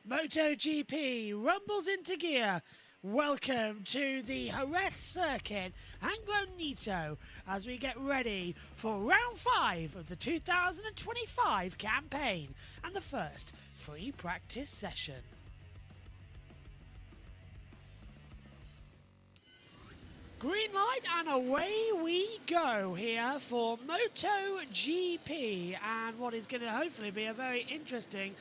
MotoGP rumbles into gear. Welcome to the Jerez circuit, Anglo-Nito, as we get ready for round 5 of the 2025 campaign and the first free practice session. Green light and away we go here for MotoGP and what is going to hopefully be a very interesting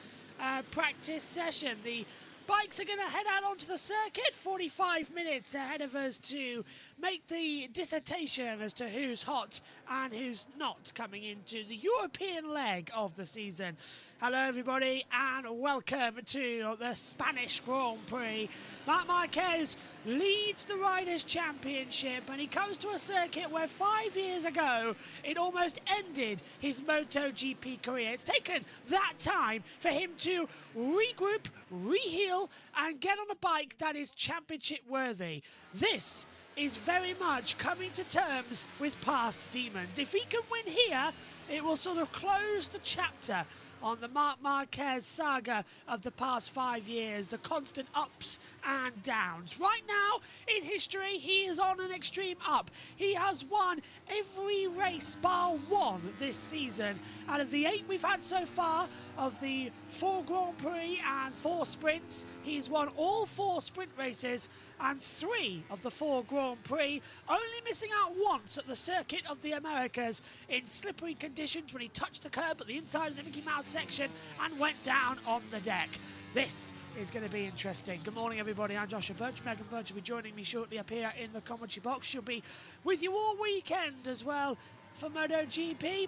practice session. The bikes are going to head out onto the circuit 45 minutes ahead of us to make the dissertation as to who's hot and who's not coming into the European leg of the season. Hello everybody and welcome to the Spanish Grand Prix. Marc Marquez leads the Riders' Championship and he comes to a circuit where 5 years ago it almost ended his MotoGP career. It's taken that time for him to regroup, reheal and get on a bike that is championship worthy. This is very much coming to terms with past demons. If he can win here, it will sort of close the chapter on the Marc Marquez saga of the past 5 years, the constant ups and downs. Right now, in history, he is on an extreme up. He has won every race bar one this season. Out of the 8 we've had so far, of the 4 Grand Prix and 4 sprints, he's won all 4 sprint races and 3 of the 4 Grand Prix, only missing out once at the Circuit of the Americas in slippery conditions when he touched the curb at the inside of the Mickey Mouse section and went down on the deck. This is going to be interesting. Good morning, everybody. I'm Joshua Birch. Megan Birch will be joining me shortly up here in the commentary box. She'll be with you all weekend as well for MotoGP.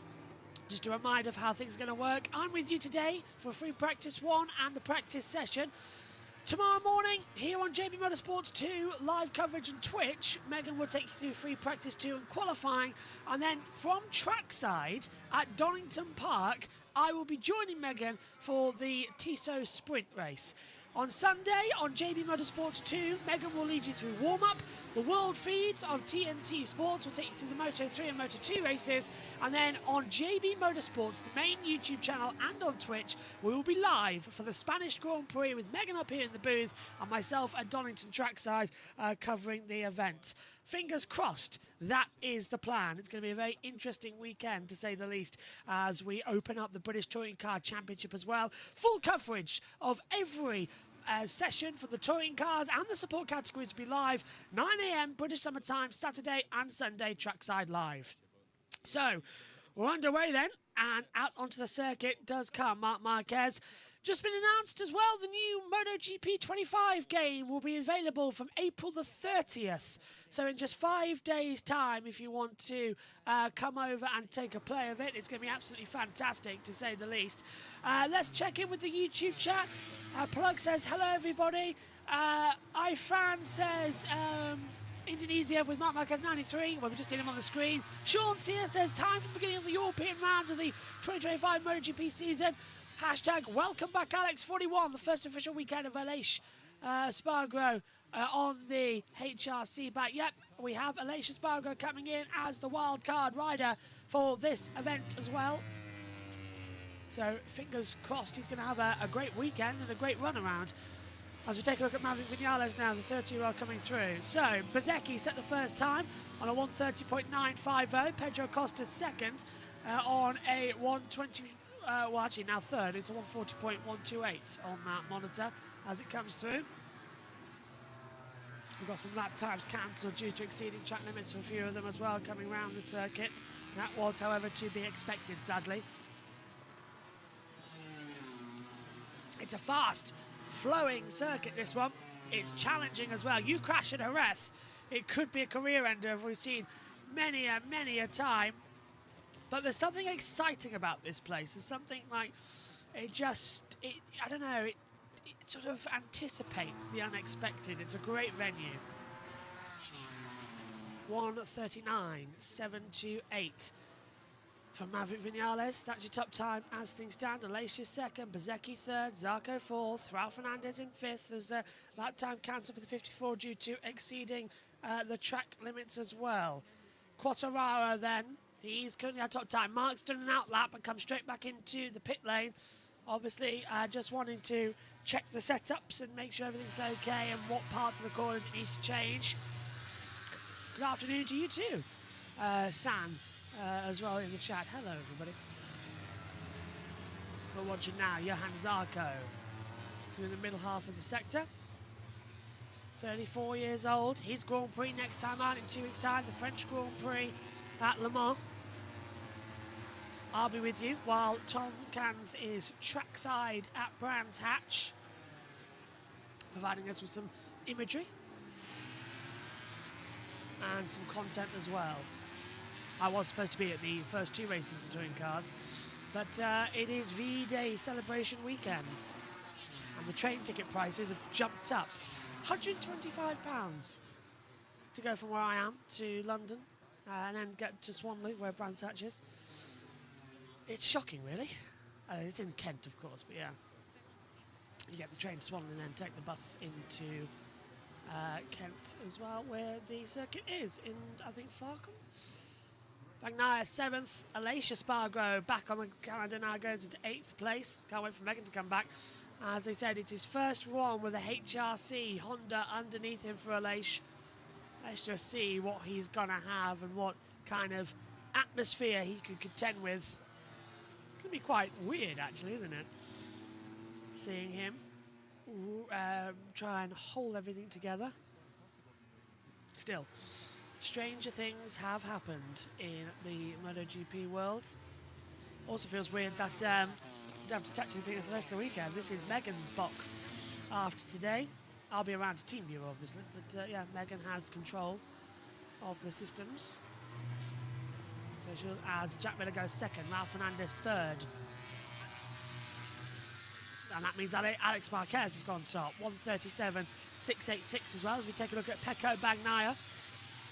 Just a reminder of how things are going to work. I'm with you today for free practice 1 and the practice session. Tomorrow morning, here on JBMotorsports 2, live coverage on Twitch, Megan will take you through free practice 2 and qualifying. And then from trackside at Donington Park, I will be joining Megan for the TISO sprint race. On Sunday, on JBMotorsports 2, Megan will lead you through warm-up. The world feeds of TNT Sports will take you through the Moto3 and Moto2 races. And then on JB Motorsports, the main YouTube channel, and on Twitch, we will be live for the Spanish Grand Prix with Megan up here in the booth and myself at Donington trackside covering the event. Fingers crossed, that is the plan. It's going to be a very interesting weekend, to say the least, as we open up the British Touring Car Championship as well. Full coverage of every session for the touring cars and the support categories will be live 9 AM British Summer Time, Saturday and Sunday, trackside live. So we're underway then, and out onto the circuit does come Marc Marquez. Just been announced as well, the new MotoGP 25 game will be available from April the 30th. So in just 5 days' time, if you want to come over and take a play of it, it's going to be absolutely fantastic, to say the least. Let's check in with the YouTube chat. Plug says, hello, everybody. iFan says, Indonesia with Marc Marquez 93. Well, we've just seen him on the screen. Sean's here, says, time for the beginning of the European rounds of the 2025 MotoGP season. Hashtag welcome back Alex41, the first official weekend of Aleix Spargro on the HRC bike. Yep, we have Aleix Spargro coming in as the wild card rider for this event as well. So fingers crossed he's going to have a great weekend and a great run around. As we take a look at Maverick Vinales now, the 30-year-old coming through. So Bsky set the first time on a 1:30.950. Pedro Costa second on a 1:20. Well, actually now third. It's a 1:40.128 on that monitor as it comes through. We've got some lap times cancelled due to exceeding track limits for a few of them as well coming round the circuit. That was, however, to be expected, sadly. It's a fast flowing circuit, this one. It's challenging as well. You crash at Jerez, it could be a career ender, as we've seen many a time. But there's something exciting about this place. There's something like, I don't know, it sort of anticipates the unexpected. It's a great venue. 1:39.728 for Maverick Vinales. That's your top time as things stand. Aleix second, Bsky third, Zarco fourth, Raul Fernandez in fifth. There's a lap time cancel for the 54 due to exceeding the track limits as well. Quartararo then, he's currently our top time. Mark's done an outlap and comes straight back into the pit lane Obviously, just wanting to check the setups and make sure everything's okay and what parts of the corners it needs to change. Good afternoon to you too, San, as well in the chat. Hello, everybody. We're watching now Johan Zarco through the middle half of the sector. 34 years old. His Grand Prix next time out in 2 weeks' time, the French Grand Prix at Le Mans. I'll be with you while Tom Cans is trackside at Brands Hatch, providing us with some imagery and some content as well. I was supposed to be at the first 2 races of the touring cars, but it is V-Day celebration weekend, and the train ticket prices have jumped up. £125 to go from where I am to London and then get to Swanley, where Brands Hatch is. It's shocking, really. It's in Kent, of course, but yeah. You get the train to Swanley and then take the bus into Kent as well, where the circuit is, in, I think, Farkham. Bagnaia 7th, Aleix Espargaro back on the calendar now, goes into 8th place. Can't wait for Megan to come back. As I said, it's his first one with a HRC Honda underneath him for Aleix. Let's just see what he's going to have and what kind of atmosphere he could contend with. Could be quite weird, actually, isn't it? Seeing him try and hold everything together. Still, stranger things have happened in the MotoGP world. Also feels weird that don't have to touch anything for the rest of the weekend. This is Megan's box after today. I'll be around to team view, obviously, but yeah, Megan has control of the systems. So she'll, as Jack Miller goes second, Ralph Fernandez third. And that means Alex Marquez has gone top. 137.686 as well, as we take a look at Pecco Bagnaia.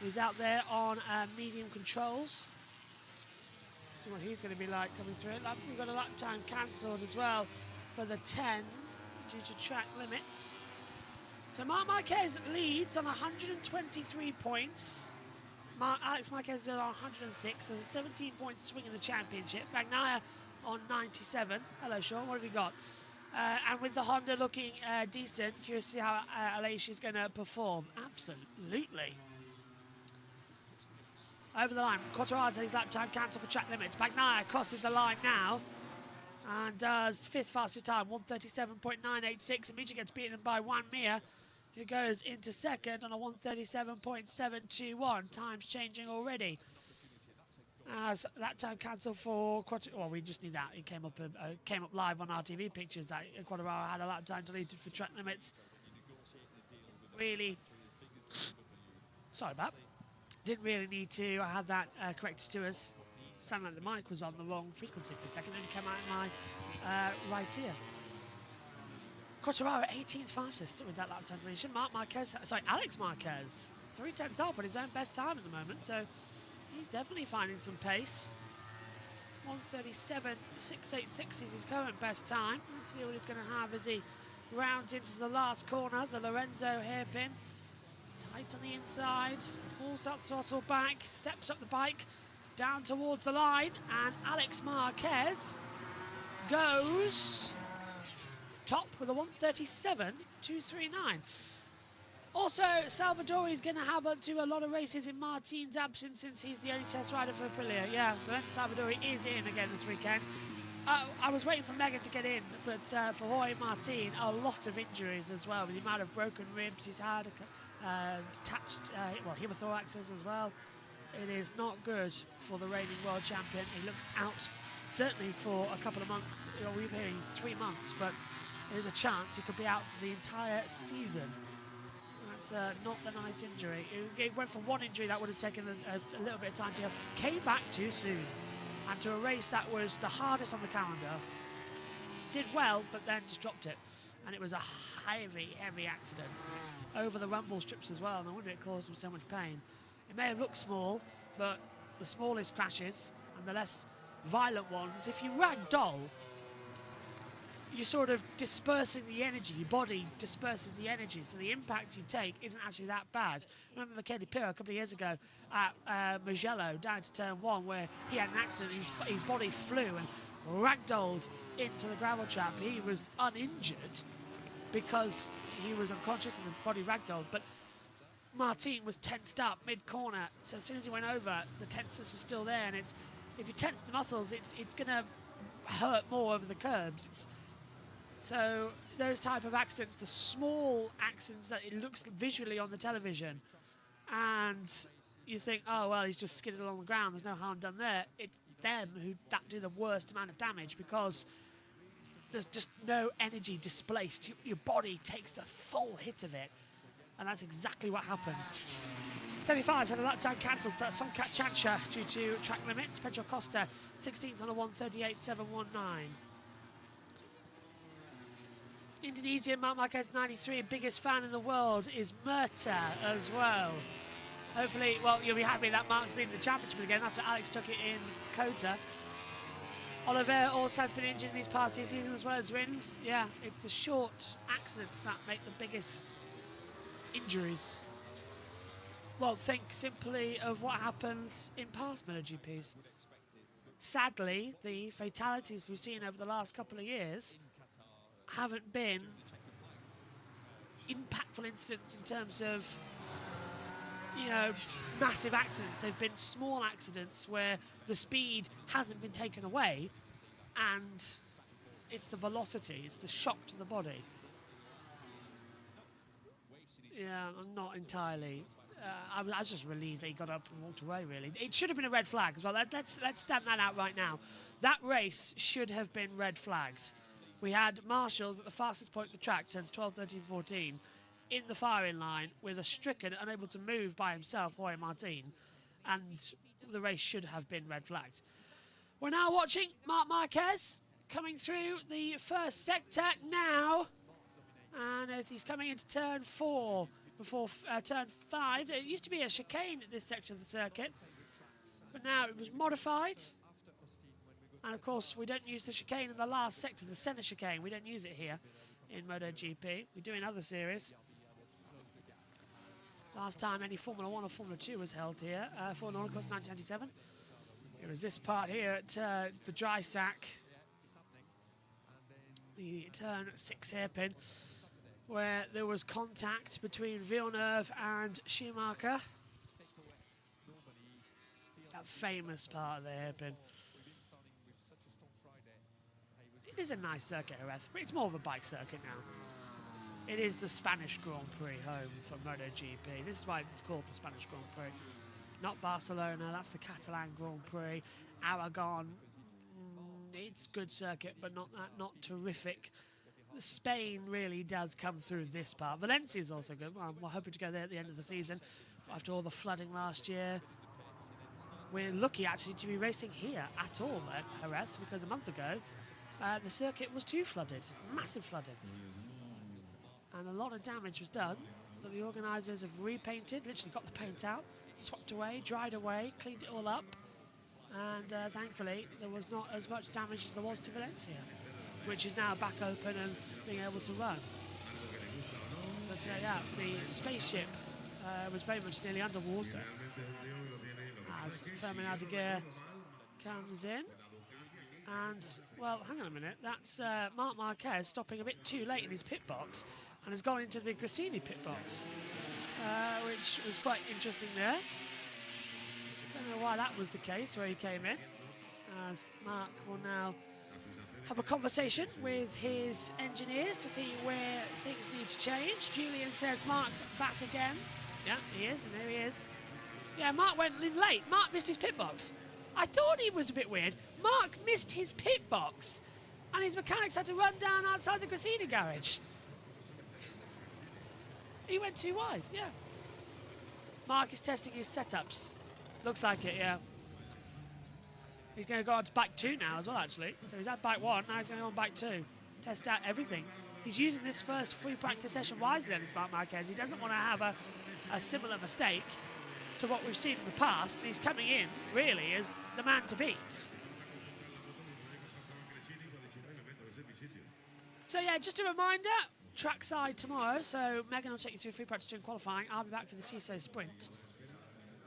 He's out there on medium controls. See what he's going to be like coming through it. We've got a lap time cancelled as well for the 10 due to track limits. So Marc Marquez leads on 123 points. Alex Marquez is on 106. There's a 17-point swing in the championship. Bagnaia on 97. Hello, Sean. What have you got? And with the Honda looking decent, curious to see how Aleix is going to perform. Absolutely. Over the line. Quartararo says lap time cancel for track limits. Bagnaia crosses the line now and does 5th fastest time, 137.986. Immediately gets beaten by Juan Mir, who goes into second on a 137.721. Time's changing already. As that time cancelled for Quartararo. Well, we just need that. It came up live on our TV pictures that Quartararo had a lap time deleted for track limits. Really, sorry about that. Didn't really need to have that corrected to us. Sounded like the mic was on the wrong frequency for a second, and it came out in my right ear. Quartararo 18th fastest with that lap time deletion. Alex Marquez, 3/10 up on his own best time at the moment, so he's definitely finding some pace. 137.686 is his current best time. Let's see what he's going to have as he rounds into the last corner, the Lorenzo hairpin. Tight on the inside, pulls that throttle back, steps up the bike, down towards the line, and Alex Marquez goes top with a 137.239. Also, Salvadori is going to do a lot of races in Martin's absence since he's the only test rider for Aprilia. Yeah, Lorenzo Salvadori is in again this weekend. I was waiting for Megan to get in, but for Jorge Martin, a lot of injuries as well, with the amount of broken ribs he's had, detached hemothoraxes as well. It is not good for the reigning world champion. He looks out certainly for a couple of months. We've heard he's 3 months, but there's a chance he could be out for the entire season. That's not a nice injury. It went for one injury that would have taken a little bit of time to heal. Came back too soon. And to a race that was the hardest on the calendar. Did well, but then just dropped it. And it was a heavy, heavy accident. Over the rumble strips as well. No wonder it caused him so much pain. It may have looked small, but the smallest crashes and the less violent ones, if you ragdoll, you're sort of dispersing the energy. Your body disperses the energy, so the impact you take isn't actually that bad. I remember Michele Pirro a couple of years ago at Mugello down to turn 1, where he had an accident. His body flew, and ragdolled into the gravel trap. He was uninjured because he was unconscious and the body ragdolled, but Martin was tensed up mid-corner, so as soon as he went over, the tenseness was still there, and if you tense the muscles, it's going to hurt more over the curbs. So those type of accidents, the small accidents that it looks visually on the television, and you think, oh, well, he's just skidded along the ground, there's no harm done there. It's them who do the worst amount of damage because there's just no energy displaced. Your body takes the full hit of it, and that's exactly what happened. 35 had a lap time cancelled, so Songkat Chancha due to track limits. Pedro Costa, 16th on a 1:38.719. Indonesian Marc Marquez 93, biggest fan in the world, is Murta as well. Hopefully, well, you'll be happy that Mark's leading the championship again after Alex took it in Kota. Oliveira also has been injured in these past few seasons as well as Rins. Yeah, it's the short accidents that make the biggest injuries. Well, think simply of what happened in past MotoGPs. Sadly, the fatalities we've seen over the last couple of years haven't been impactful incidents in terms of, you know, massive accidents. They've been small accidents where the speed hasn't been taken away and it's the velocity, it's the shock to the body. Yeah, I'm not entirely. I was just relieved that he got up and walked away, really. It should have been a red flag as well. Let's stamp that out right now. That race should have been red flagged. We had Marshall's at the fastest point of the track, turns 12, 13, 14, in the firing line with a stricken, unable to move by himself, Jorge Martin, and the race should have been red flagged. We're now watching Marc Marquez coming through the first sector now, and he's coming into turn 4 before turn 5. It used to be a chicane at this section of the circuit, but now it was modified. And of course, we don't use the chicane in the last sector, the centre chicane. We don't use it here in MotoGP. We do in other series. Last time any Formula 1 or Formula 2 was held here, Formula 1, of course, 1997. It was this part here at the dry sack, the turn 6 hairpin, where there was contact between Villeneuve and Schumacher. That famous part of the hairpin. It is a nice circuit, Jerez, but it's more of a bike circuit now. It is the Spanish Grand Prix home for MotoGP. This is why it's called the Spanish Grand Prix. Not Barcelona, that's the Catalan Grand Prix. Aragon, it's good circuit, but not terrific. Spain really does come through this part. Valencia is also good. Well, we're hoping to go there at the end of the season after all the flooding last year. We're lucky actually to be racing here at all at Jerez, because a month ago the circuit was too flooded, massive flooding. And a lot of damage was done, but the organisers have repainted, literally got the paint out, swept away, dried away, cleaned it all up, and thankfully there was not as much damage as there was to Valencia, which is now back open and being able to run. But yeah, the spaceship was very much nearly underwater as Ferdinand Aguirre comes in. And, well, hang on a minute, that's Marc Marquez stopping a bit too late in his pit box and has gone into the Gresini pit box, which was quite interesting there. Don't know why that was the case where he came in, as Marc will now have a conversation with his engineers to see where things need to change. Julian says, Marc back again. Yeah, he is, and there he is. Yeah, Marc went in late. Marc missed his pit box. I thought he was a bit weird. Marc missed his pit box, and his mechanics had to run down outside the Gresini garage. He went too wide, yeah. Marc is testing his setups. Looks like it, yeah. He's going to go on to bike 2 now as well, actually. So he's at bike 1, now he's going to go on bike 2. Test out everything. He's using this first free practice session wisely on this Marc Marquez. He doesn't want to have a similar mistake to what we've seen in the past. He's coming in, really, as the man to beat. So, yeah, just a reminder, trackside tomorrow. So, Megan will take you through free practice 2 and qualifying. I'll be back for the TISO sprint.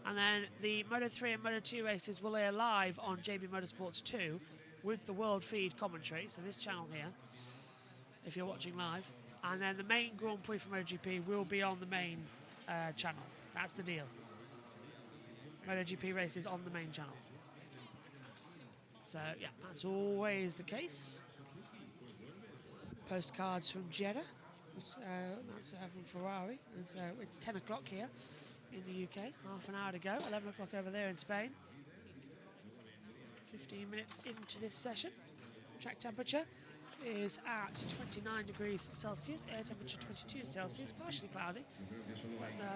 And then the Moto3 and Moto2 races will air live on JBMotorsports 2 with the world feed commentary, so this channel here, if you're watching live, and then the main Grand Prix for MotoGP will be on the main channel. That's the deal. MotoGP races on the main channel. So, yeah, that's always the case. Postcards from Jeddah. That's from Ferrari. And so it's 10 o'clock here in the UK. Half an hour to go. 11 o'clock over there in Spain. 15 minutes into this session. Track temperature is at 29 degrees Celsius. Air temperature 22 Celsius. Partially cloudy.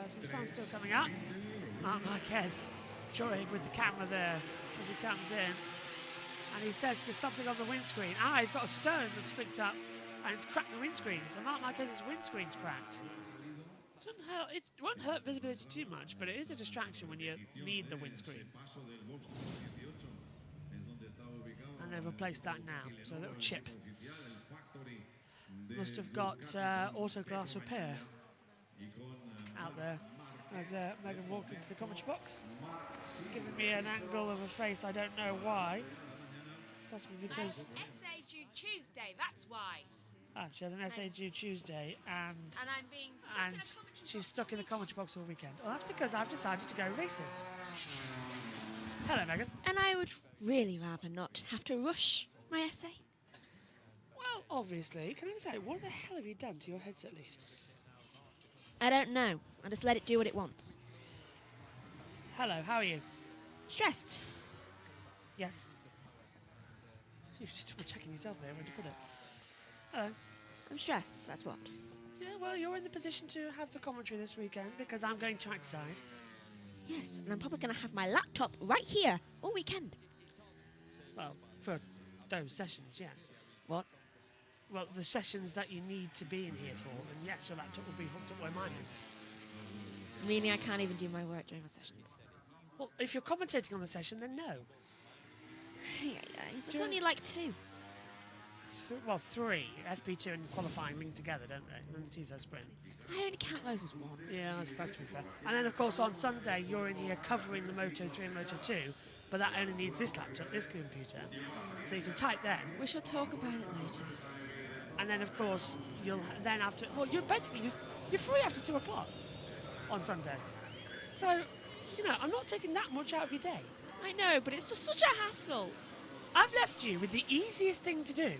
Some sun still coming out. Marc Marquez drawing with the camera there as he comes in. And he says there's something on the windscreen. He's got a stone that's flicked up and it's cracked the windscreen. So Marc Marquez's windscreen's cracked. It won't hurt visibility too much, but it is a distraction when you need the windscreen. And they've replaced that now. So a little chip. Must have got auto glass repair out there as Megan walks into the commentary box. Giving me an angle of a face, I don't know why. Possibly because... SA due Tuesday, that's why. She has an SA due Tuesday and I'm being stuck in a commentary she's stuck in the commentary box all weekend. Well, that's because I've decided to go racing. Hello, Megan. And I would really rather not have to rush my essay. Well, obviously. Can I just say, what the hell have you done to your headset lead? I don't know. I just let it do what it wants. Hello, how are you? Stressed. Yes. You're just double checking yourself there when you put it. Hello. I'm stressed, that's what. Yeah, well, you're in the position to have the commentary this weekend because I'm going trackside. Yes, and I'm probably going to have my laptop right here all weekend. Well, for those sessions, yes. What? Well, the sessions that you need to be in here for, then yes, your laptop will be hooked up where mine is. Meaning I can't even do my work during the sessions. Well, if you're commentating on the session, then no. There's only like 2. Well, 3. FP2 and qualifying link together, don't they? And the TISO sprint. I only count those as 1. Yeah, that's to be fair. And then, of course, on Sunday, you're in here covering the Moto 3 and Moto 2, but that only needs this laptop, this computer. So you can type then. We shall talk about it later. And then, of course, you'll then after... Well, you're free after 2 o'clock on Sunday. So, you know, I'm not taking that much out of your day. I know, but it's just such a hassle. I've left you with the easiest thing to do.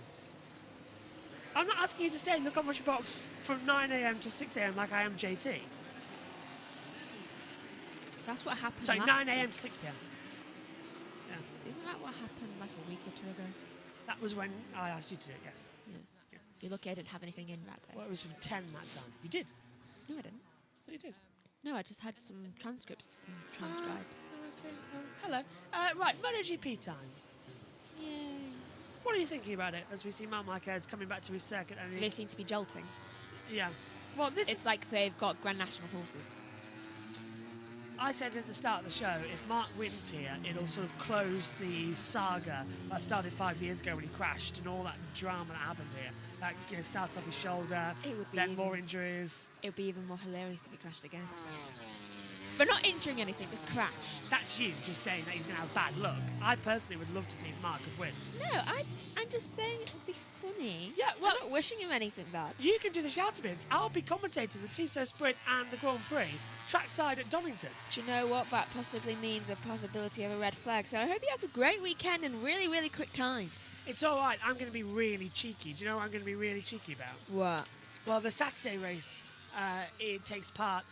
I'm not asking you to stay in the commentary box from 9 a.m. to 6 a.m. like I am JT. That's what happened Sorry, last 9 a.m. week. to 6 p.m. Yeah. Isn't that what happened like a week or 2 ago? That was when I asked you to do it, yes. Yes. You're lucky I didn't have anything in that day. Well, it was from 10 that time. You did? No, I didn't. So you did? No, I just had some transcripts to transcribe. I see. Hello. Right, MotoGP time. Yay. What are you thinking about it as we see Marc Marquez coming back to his circuit? And They seem to be jolting. yeah. Well, this It's is... like they've got Grand National horses. I said at the start of the show, if Mark wins here, it'll sort of close the saga that started 5 years ago when he crashed and all that drama that happened here. That starts off his shoulder, It would be then even- more injuries. It would be even more hilarious if he crashed again. But not injuring anything, just crash. That's you just saying that he's going to have bad luck. I personally would love to see if Mark could win. No, I'm just saying it would be funny. Yeah, well- I'm not wishing him anything bad. You can do the shouter bits. I'll be commentating the TISO Sprint and the Grand Prix trackside at Donington. Do you know what? That possibly means the possibility of a red flag. So I hope he has a great weekend and really, really quick times. It's all right. I'm going to be really cheeky. Do you know what I'm going to be really cheeky about? What? Well, the Saturday race, it takes part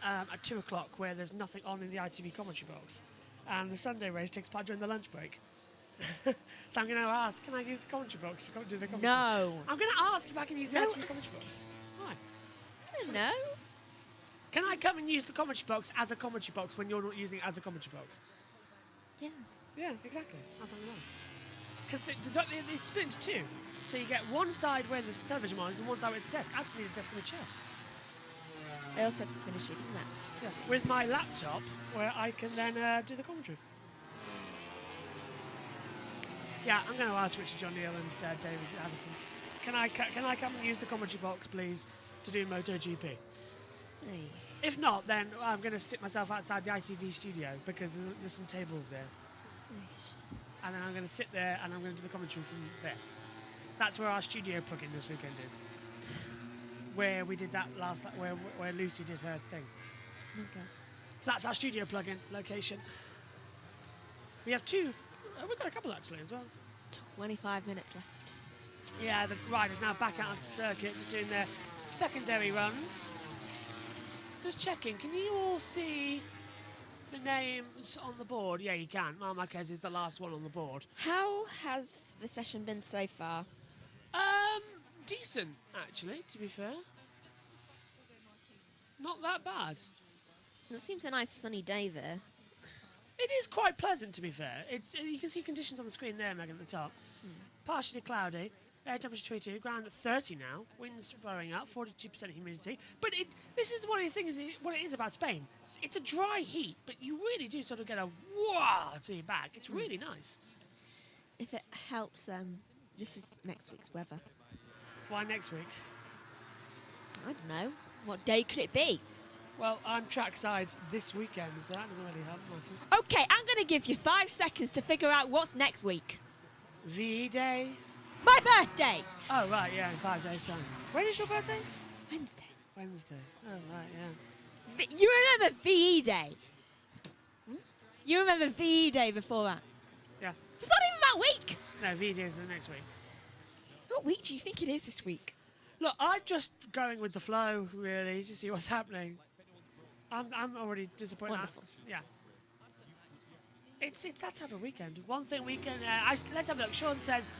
at 2 o'clock where there's nothing on in the ITV commentary box. And the Sunday race takes part during the lunch break. So I'm going to ask, can I use the commentary box to do the commentary? No. I'm going to ask if I can use the No, ITV commentary box. Why? I don't know. Can I come and use the commentary box as a commentary box when you're not using it as a commentary box? Yeah. Yeah, exactly. That's what I'm going to ask. Because it's split into 2. So you get one side where there's the television monitor and one side where it's a desk. I just need a desk and a chair. I also have to finish reading that. Yeah. With my laptop, where I can then do the commentary. Yeah, I'm going to ask Richard John Neal and David Addison. Can I come and use the commentary box, please, to do MotoGP? Hey. If not, then I'm going to sit myself outside the ITV studio because there's some tables there. and then I'm going to sit there and I'm going to do the commentary from there. That's where our studio plugin this weekend is. Where we did that where Lucy did her thing. Okay. So that's our studio plugin location. We have two. We've got a couple actually as well. 25 minutes left. Yeah, the riders now back out onto the circuit, just doing their secondary runs. Just checking, can you all see the names on the board? Yeah, you can. Marc Marquez is the last one on the board. How has the session been so far? Decent, actually, to be fair. Not that bad. It seems a nice sunny day there. It is quite pleasant, to be fair. You can see conditions on the screen there, Megan, at the top. Partially cloudy. Air temperature 22, ground at 30 now. Winds blowing up, 42% humidity. But this is one of the things, what it is about Spain. It's a dry heat, but you really do sort of get a wah to your back. It's really nice. If it helps, this is next week's weather. Why next week? I don't know. What day could it be? Well, I'm trackside this weekend, so that doesn't really help matters. Okay, I'm going to give you 5 seconds to figure out what's next week. VE Day. My birthday! Oh, right, yeah, in 5 days' time. When is your birthday? Wednesday. Wednesday. Oh, right, yeah. You remember VE Day? You remember VE Day before that? Yeah. It's not even that week! No, VE Day is the next week. What week do you think it is this week? Look, I'm just going with the flow, really, to see what's happening. I'm already disappointed. Wonderful. Yeah. It's that type of weekend. One thing we can... let's have a look. Sean says,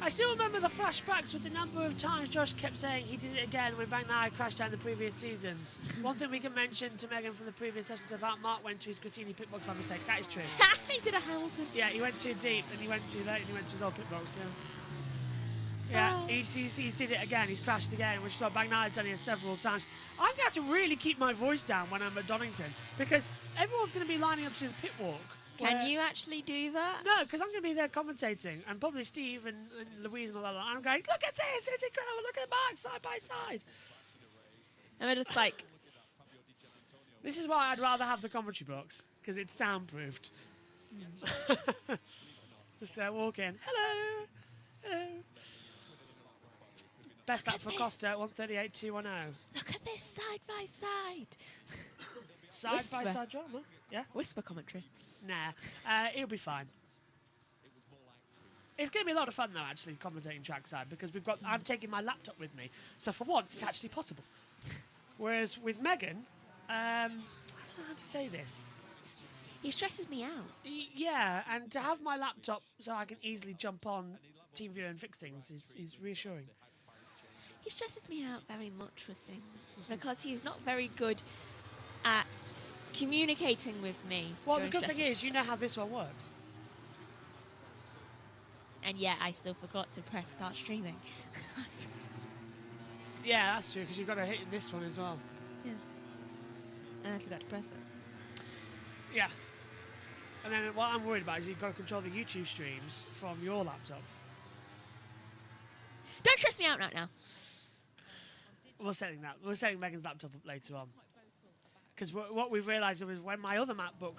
I still remember the flashbacks with the number of times Josh kept saying he did it again when Bagnaia crashed out in the previous seasons. One thing we can mention to Megan from the previous sessions about Mark went to his Grassini pitbox by mistake. That is true. He did a Hamilton. Yeah, he went too deep and he went too late and he went to his old pitbox, yeah. Yeah, he's did it again. He's crashed again, which is what Bagnaia's done here several times. I'm going to have to really keep my voice down when I'm at Donington because everyone's going to be lining up to the pit walk. Can you actually do that? No, because I'm going to be there commentating, and probably Steve and Louise and all that. I'm going, look at this, it's incredible, look at Mark side by side. And we're just like... This is why I'd rather have the commentary box, because it's soundproofed. Just walk in, hello, hello. Best lap for Costa, 138.210. Look at this side by side. Side by side drama, yeah? Whisper commentary. Nah, it'll be fine. It's going to be a lot of fun, though, actually, commentating trackside, because I'm taking my laptop with me. So for once, it's actually possible. Whereas with Megan, I don't know how to say this. He stresses me out. Yeah, and to have my laptop so I can easily jump on TeamViewer and fix things is reassuring. He stresses me out very much with things because he's not very good at communicating with me. Well, the good thing is, you know how this one works. And yet, I still forgot to press start streaming. Yeah, that's true, because you've got to hit this one as well. Yeah. And I forgot to press it. Yeah. And then what I'm worried about is you've got to control the YouTube streams from your laptop. Don't stress me out right now. We're setting Megan's laptop up later on. Because what we've realised was when my other MacBook,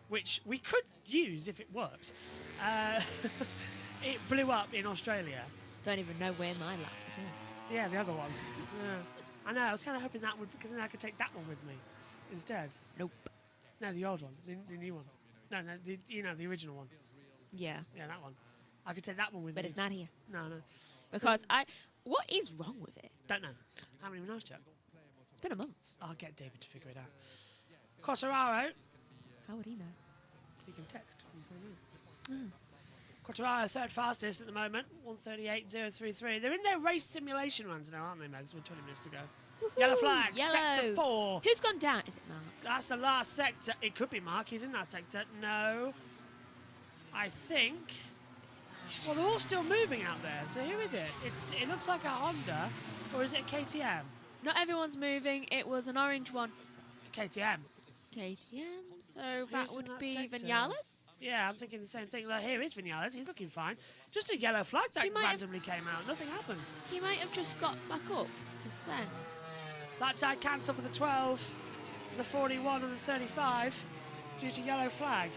which we could use if it worked, it blew up in Australia. Don't even know where my laptop is. Yeah, the other one. Yeah. I know, I was kind of hoping that would, because then I could take that one with me instead. Nope. No, the old one, the new one. No, the original one. Yeah. Yeah, that one. I could take that one with me. But it's not here. No. Because what is wrong with it? Don't know. I haven't even asked yet. It's been a month. I'll get David to figure it out. Quartararo. How would he know? He can text. Quartararo, third fastest at the moment, 138.033. They're in their race simulation runs now, aren't they, Mags? We're 20 minutes to go. Yellow flag, Yellow. sector 4. Who's gone down? Is it Mark? That's the last sector. It could be Mark. He's in that sector. No. I think... Well, they're all still moving out there. So who is it? It looks like a Honda, or is it a KTM? Not everyone's moving. It was an orange one. KTM. KTM. So that Who's in would that be sector? Vinales. Yeah, I'm thinking the same thing. Look, here is Vinales. He's looking fine. Just a yellow flag that randomly came out. Nothing happened. He might have just got back up. Just saying. That tag cancelled for the 12, the 41 and the 35 due to yellow flag.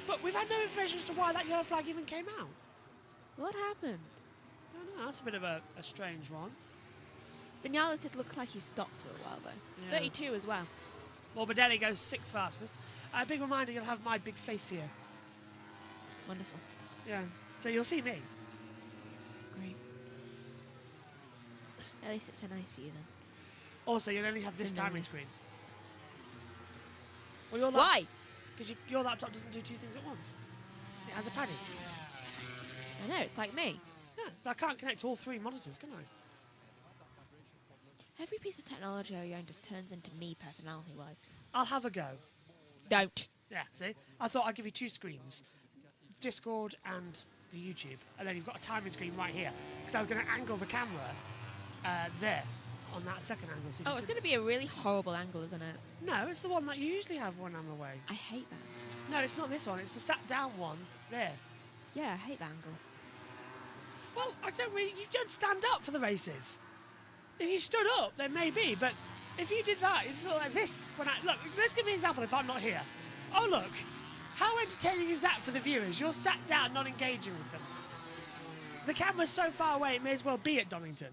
But we've had no information as to why that yellow flag even came out. What happened? I don't know, that's a bit of a strange one. Vinales, it looks like he stopped for a while though. Yeah. 32 as well. Morbidelli goes 6th fastest. A big reminder, you'll have my big face here. Wonderful. Yeah, so you'll see me. Great. At least it's a nice view then. Also, you'll only have this timing screen. Well, your Why? Because your laptop doesn't do two things at once. It has a paddy. I know, it's like me. Yeah, so I can't connect all 3 monitors, can I? Every piece of technology I own just turns into me personality-wise. I'll have a go. Don't. Yeah, see? I thought I'd give you 2 screens. Discord and the YouTube. And then you've got a timing screen right here. Because I was going to angle the camera there on that second angle. So Oh, it's going to be a really horrible angle, isn't it? No, it's the one that you usually have when I'm away. I hate that. No, it's not this one. It's the sat-down one there. Yeah, I hate that angle. Well, you don't stand up for the races. If you stood up, then maybe, but if you did that, it's sort of like this. Look, let's give me an example if I'm not here. Oh, look. How entertaining is that for the viewers? You're sat down, not engaging with them. The camera's so far away, it may as well be at Donington.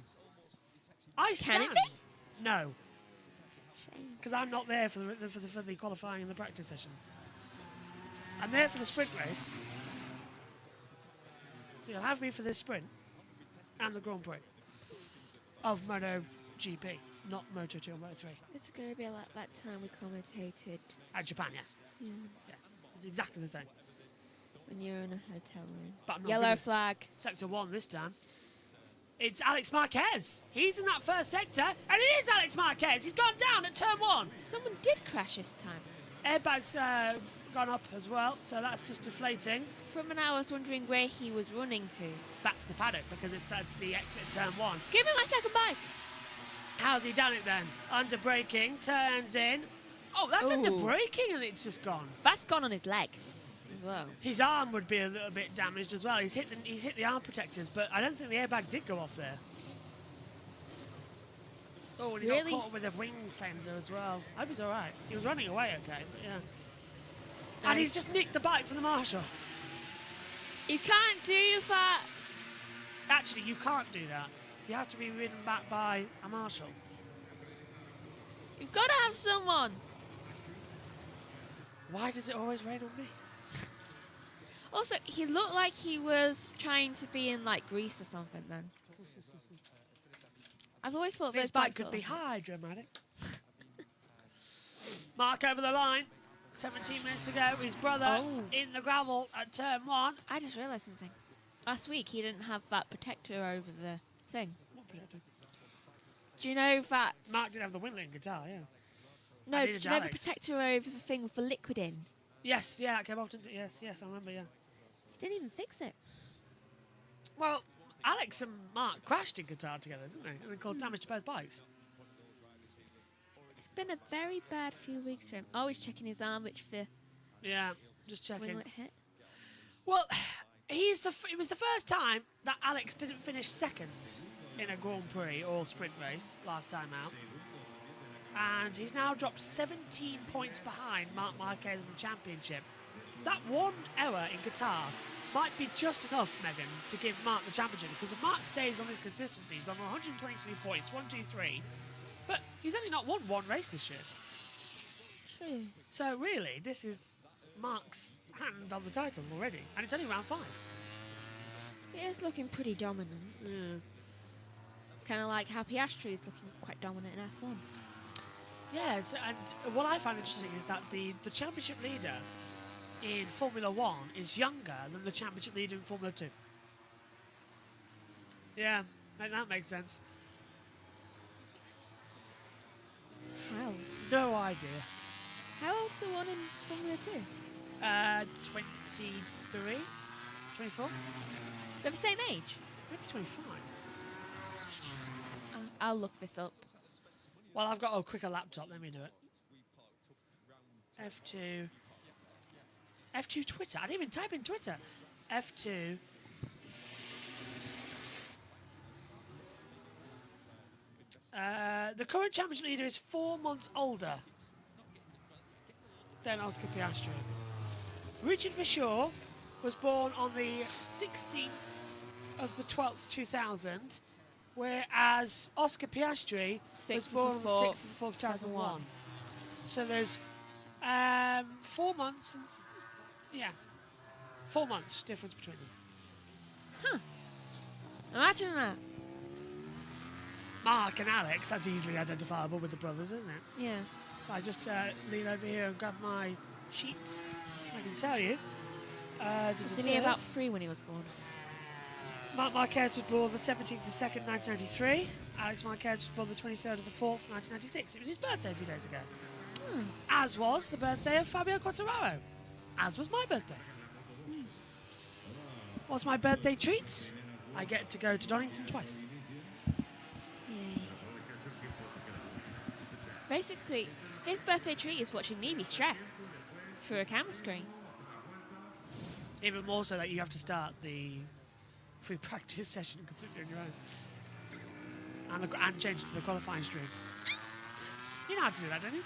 I stand. Can it be? No, Shame. because I'm not there for the qualifying and the practice session. I'm there for the sprint race. So you'll have me for this sprint and the Grand Prix of MotoGP, not Moto2 or Moto3. It's going to be like that time we commentated. At Japan, yeah. Yeah. Yeah, it's exactly the same. When you're in a hotel room. But I'm not Yellow gonna- flag. Sector 1 this time. It's Alex Marquez. He's in that first sector, and it is Alex Marquez. He's gone down at turn 1. Someone did crash this time. Airbag's gone up as well, so that's just deflating. From an hour, I was wondering where he was running to. Back to the paddock, because that's the exit at turn 1. Give me my second bike. How's he done it then? Under braking, turns in. Oh, that's under Ooh. braking, and it's just gone. That's gone on his leg as well. His arm would be a little bit damaged as well. He's hit the arm protectors, but I don't think the airbag did go off there. Oh, and he Really? got caught with a wing fender as well. I hope he's all right. He was running away, okay, but yeah. And he's just nicked the bike from the marshal. You can't do that. Actually, you can't do that. You have to be ridden back by a marshal. You've got to have someone. Why does it always rain on me? Also, he looked like he was trying to be in like Greece or something then. I've always thought This those bike bikes could look be like- high dramatic. Mark over the line. 17 minutes to go. His brother in the gravel at turn 1. I just realised something. Last week he didn't have that protector over the thing. What protector? Do you know that? Mark did have the Windling guitar, yeah. No, neither do you did know the Alex. protector over the thing with the liquid in? Yes, yeah, that came off, didn't it? Yes, I remember, yeah. He didn't even fix it. Well, Alex and Mark crashed in guitar together, didn't they? And it caused damage to both bikes. It's been a very bad few weeks for him. Oh, he's checking his arm, which the Yeah, just checking. winglet hit. Well, it was the first time that Alex didn't finish second in a Grand Prix or sprint race last time out. And he's now dropped 17 points behind Marc Marquez in the championship. That one error in guitar might be just enough, Megan, to give Mark the championship, because if Mark stays on his consistency, he's on 123 points, 1, 2, 3. But he's only not won one race this year. True. So really, this is Mark's hand on the title already, and it's only round 5. He is looking pretty dominant. Yeah. It's kind of like how Piastri is looking quite dominant in F1. Yes, and what I find interesting is that the championship leader in Formula 1 is younger than the championship leader in Formula 2. Yeah, that makes sense. How? No idea. How old's the one in Formula 2? 23? 24? They're the same age. Maybe 25. I'll look this up. Well, I've got a quicker laptop. Let me do it. F2. F2 Twitter. I didn't even type in Twitter. F2. The current championship leader is 4 months older than Oscar Piastri. Richard Verschoor was born on the 16th of the 12th, 2000, whereas Oscar Piastri was born on the 6th of the 4th, 2001. So there's 4 months and 4 months difference between them. Huh. Imagine that. Mark and Alex, that's easily identifiable with the brothers, isn't it? Yeah. I just lean over here and grab my sheets. I can tell you. Wasn't he about 3 when he was born? Mark Marquez was born the 17th of the 2nd, 1993. Alex Marquez was born the 23rd of the 4th, 1996. It was his birthday a few days ago. As was the birthday of Fabio Quartararo. As was my birthday. What's my birthday treat? I get to go to Donington twice. Yay. Basically, his birthday treat is watching me be stressed through a camera screen. Even more so that you have to start the free practice session completely on your own. And change to the qualifying stream. You know how to do that, don't you?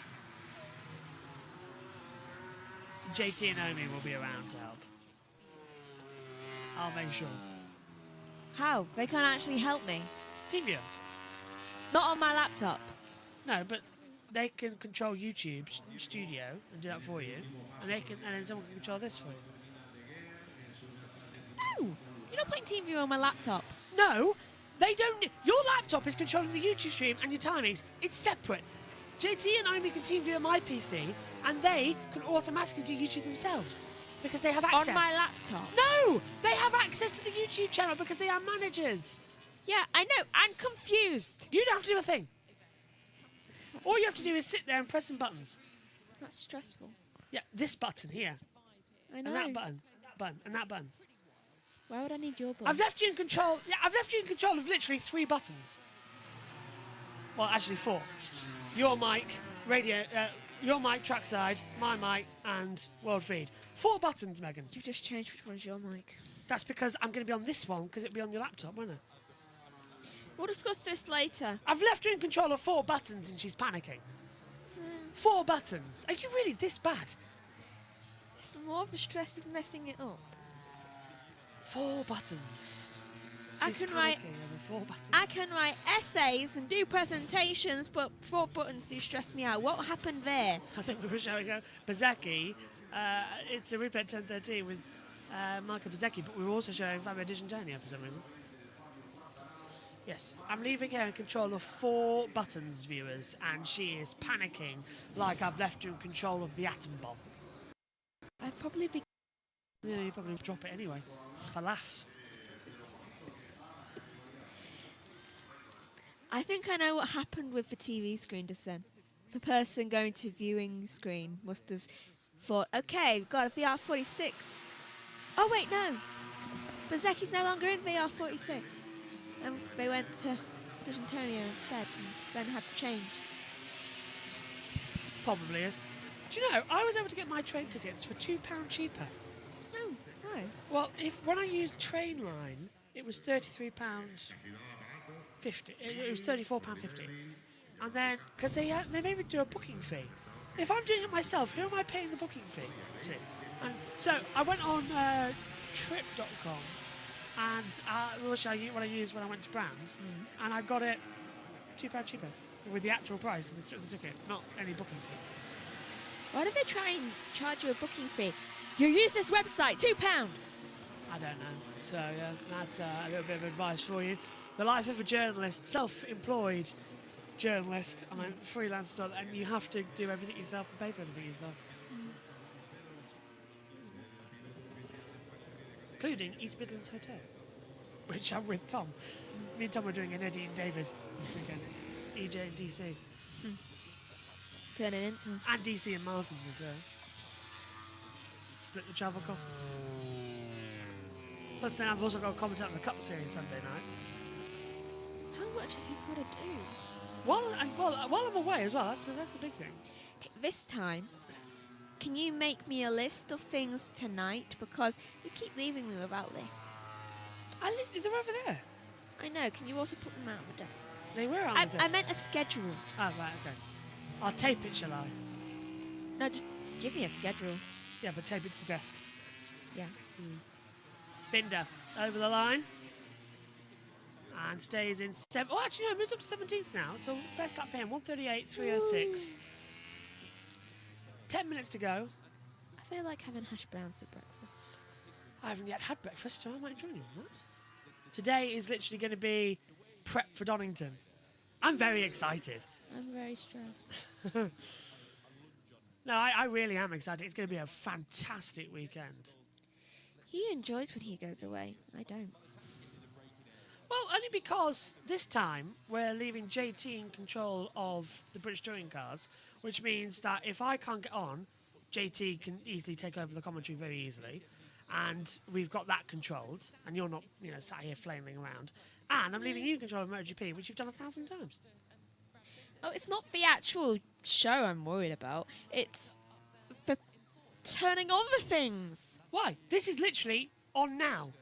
JT and Omi will be around to help. I'll make sure. How? They can't actually help me. TeamViewer. Not on my laptop. No, but they can control YouTube Studio and do that for you, and then someone can control this for you. No! You're not putting TeamViewer on my laptop. No, they don't. Your laptop is controlling the YouTube stream and your timings. It's separate. JT and Omi can TeamViewer my PC, and they can automatically do YouTube themselves because they have access. On my laptop? No, they have access to the YouTube channel because they are managers. Yeah, I know. I'm confused. You don't have to do a thing. All you have to do is sit there and press some buttons. That's stressful. Yeah, this button here. I know. And that button. And that button. Why would I need your button? I've left you in control. Yeah, I've left you in control of literally 3 buttons. Well, actually 4. Your mic, radio, your mic, trackside, my mic, and world feed. 4 buttons, Megan. You've just changed which one is your mic. That's because I'm going to be on this one because it'll be on your laptop, won't it? We'll discuss this later. I've left her in control of 4 buttons and she's panicking. 4 buttons. Are you really this bad? It's more of a stress of messing it up. 4 buttons. She's I can write. Over 4 buttons. I can write essays and do presentations, but 4 buttons do stress me out. What happened there? I think we were showing Bezecchi. It's a replay at 10:13 with Marco Bezecchi, but we were also showing Fabio Di Giannantonio for some reason. Yes, I'm leaving her in control of 4 buttons, viewers, and she is panicking like I've left her in control of the atom bomb. I'd probably be. Yeah, you probably drop it anyway. For laugh. I think I know what happened with the TV screen just then. The person going to viewing screen must have thought, okay, we've got a VR46. Oh, wait, no. Bezecchi's no longer in VR46. And they went to Di Giannantonio instead and then had to change. Probably is. Do you know, I was able to get my train tickets for £2 cheaper. Oh, right. Well, when I used Trainline, it was £33.50. It was £34.50. And then, because they made me do a booking fee. If I'm doing it myself, who am I paying the booking fee to? And so I went on trip.com and which what I used when I went to Brands, and I got it £2 cheaper with the actual price of the ticket, not any booking fee. Why did they try and charge you a booking fee? You use this website, £2. I don't know. So yeah, that's a little bit of advice for you. The life of a journalist, self-employed journalist, I mean freelance, and you have to do everything yourself and pay for everything yourself. Including East Midlands Hotel, which I'm with Tom. Me and Tom are doing an Eddie and David this weekend. EJ and DC. Turning into. And DC and Martin as well. Split the travel costs. Plus then I've also got to comment on the Cup Series Sunday night. How much have you got to do? While I'm away as well, that's the big thing. This time, can you make me a list of things tonight? Because you keep leaving me without lists. They're over there. I know. Can you also put them out on the desk? They were on the desk. I meant a schedule. Oh, right, okay. I'll tape it, shall I? No, just give me a schedule. Yeah, but tape it to the desk. Yeah. Binder over the line. And stays in 7th. Oh, actually, no, it moves up to 17th now. So best lap for him, 1:38.306. 10 minutes to go. I feel like having hash browns for breakfast. I haven't yet had breakfast, so I might join you on that. Today is literally going to be prep for Donington. I'm very excited. I'm very stressed. No, I really am excited. It's going to be a fantastic weekend. He enjoys when he goes away. I don't. Well, only because this time we're leaving JT in control of the British Touring cars, which means that if I can't get on, JT can easily take over the commentary very easily. And we've got that controlled, and you're not, sat here flailing around. And I'm leaving you in control of MotoGP, which you've done 1,000 times. Oh, it's not the actual show I'm worried about. It's for turning on the things. Why? This is literally on now.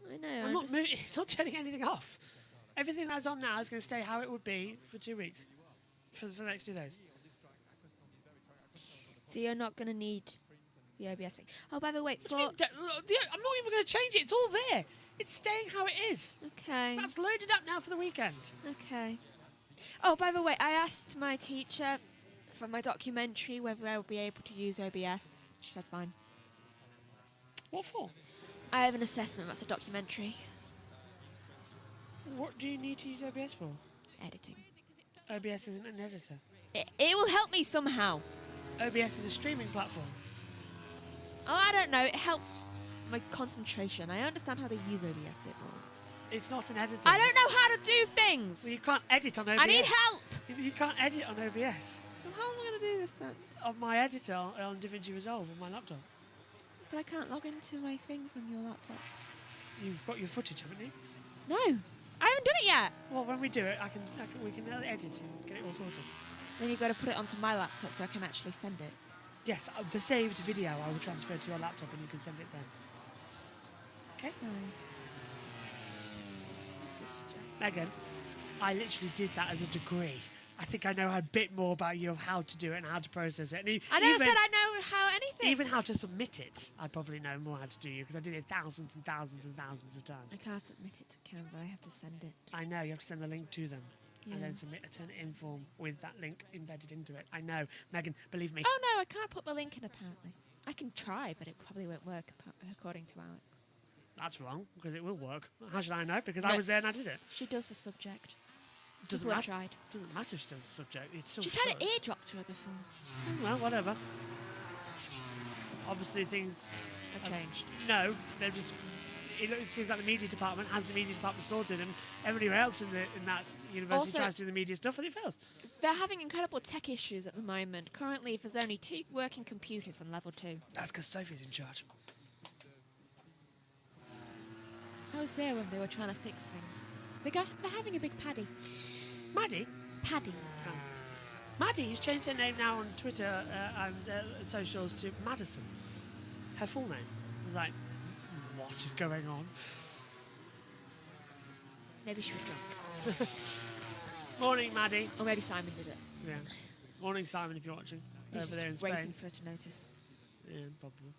I know. I'm not turning anything off. Everything that's on now is going to stay how it would be for 2 weeks, for the next 2 days. So you're not going to need the OBS thing. Oh, by the way, I'm not even going to change it. It's all there. It's staying how it is. Okay. That's loaded up now for the weekend. Okay. Oh, by the way, I asked my teacher for my documentary whether I would be able to use OBS. She said fine. What for? I have an assessment. That's a documentary. What do you need to use OBS for? Editing. OBS isn't an editor. It will help me somehow. OBS is a streaming platform. Oh, I don't know. It helps my concentration. I understand how to use OBS a bit more. It's not an editor. I don't know how to do things. Well, you can't edit on OBS. I need help. You can't edit on OBS. Well, how am I going to do this then? On my editor on DaVinci Resolve on my laptop. But I can't log into my things on your laptop. You've got your footage, haven't you? No, I haven't done it yet. Well, when we do it, we can edit and get it all sorted. Then you've got to put it onto my laptop so I can actually send it. Yes, the saved video I will transfer to your laptop and you can send it then. Okay? This is stressful. Megan, I literally did that as a degree. I think I know a bit more about you of how to do it and how to process it. And I never said I know how anything. Even how to submit it, I probably know more how to do you because I did it thousands and thousands and thousands of times. I can't submit it to Canva. I have to send it. I know, you have to send the link to them. Yeah. And then submit a turn it in form with that link embedded into it. I know. Megan, believe me. Oh no, I can't put the link in apparently. I can try, but it probably won't work according to Alex. That's wrong, because it will work. How should I know? Because I was there and I did it. She does the subject. Doesn't People matter. have tried. Doesn't matter if she does the subject. It's still She's had an should. ear dropped to her before. Well, whatever. Obviously things Have changed. No, they're just. It seems like the media department has the media department sorted, and everybody else in that university Also, tries to do the media stuff, and it fails. They're having incredible tech issues at the moment. Currently, there's only 2 working computers on level 2. That's because Sophie's in charge. I was there when they were trying to fix things. They're having a big paddy. Maddie? Paddy. Maddie, who's changed her name now on Twitter and socials to Madison. Her full name. I was like, what is going on? Maybe she was drunk. Morning, Maddie. Or maybe Simon did it. Yeah. Morning, Simon, if you're watching. He's Over there in just Spain. waiting for her to notice. Yeah, probably.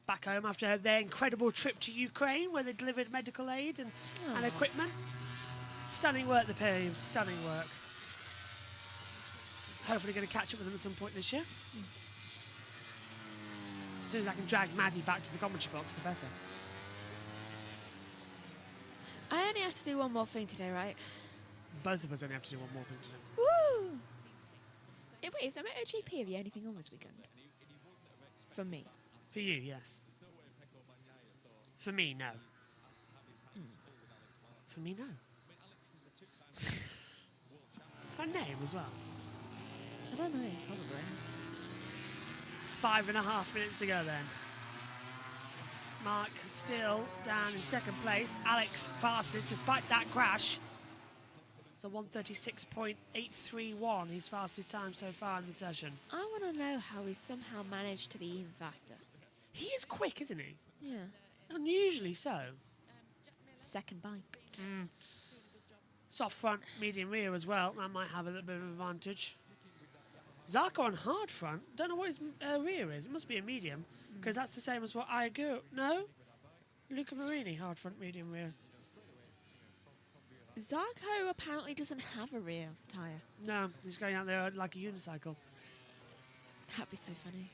Back home after their incredible trip to Ukraine, where they delivered medical aid and equipment. Stunning work, the pair of stunning work. Hopefully going to catch up with them at some point this year. As soon as I can drag Maddie back to the commentary box, the better. I only have to do one more thing today, right? Both of us only have to do one more thing today. Woo! Wait, is there MotoGP of you anything on this weekend? From me. For you, yes. For me, no. For me, no. Her name as well. I don't know, probably. 5.5 minutes to go then. Mark still down in second place. Alex fastest despite that crash. It's a 1:36.831, his fastest time so far in the session. I want to know how he somehow managed to be even faster. He is quick, isn't he? Yeah. Unusually so. Second bike. Soft front, medium rear as well. That might have a little bit of advantage. Zarco on hard front. Don't know what his rear is. It must be a medium, because that's the same as what I go. No? Luca Marini, hard front, medium rear. Zarco apparently doesn't have a rear tyre. No, he's going out there like a unicycle. That'd be so funny.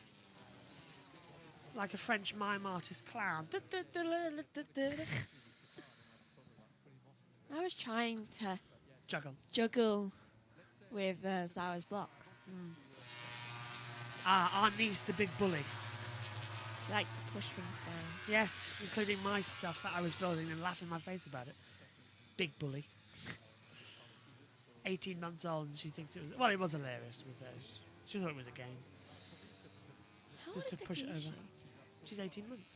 Like a French mime artist clown. I was trying to Juggle. with Zara's blocks. Our niece, the big bully. She likes to push things down. Yes, including my stuff that I was building and laughing in my face about it. Big bully. 18 months old, and she thinks it was... Well, it was hilarious, to be fair. She thought it was a game. How Just to old push it is over. she? She's 18 months.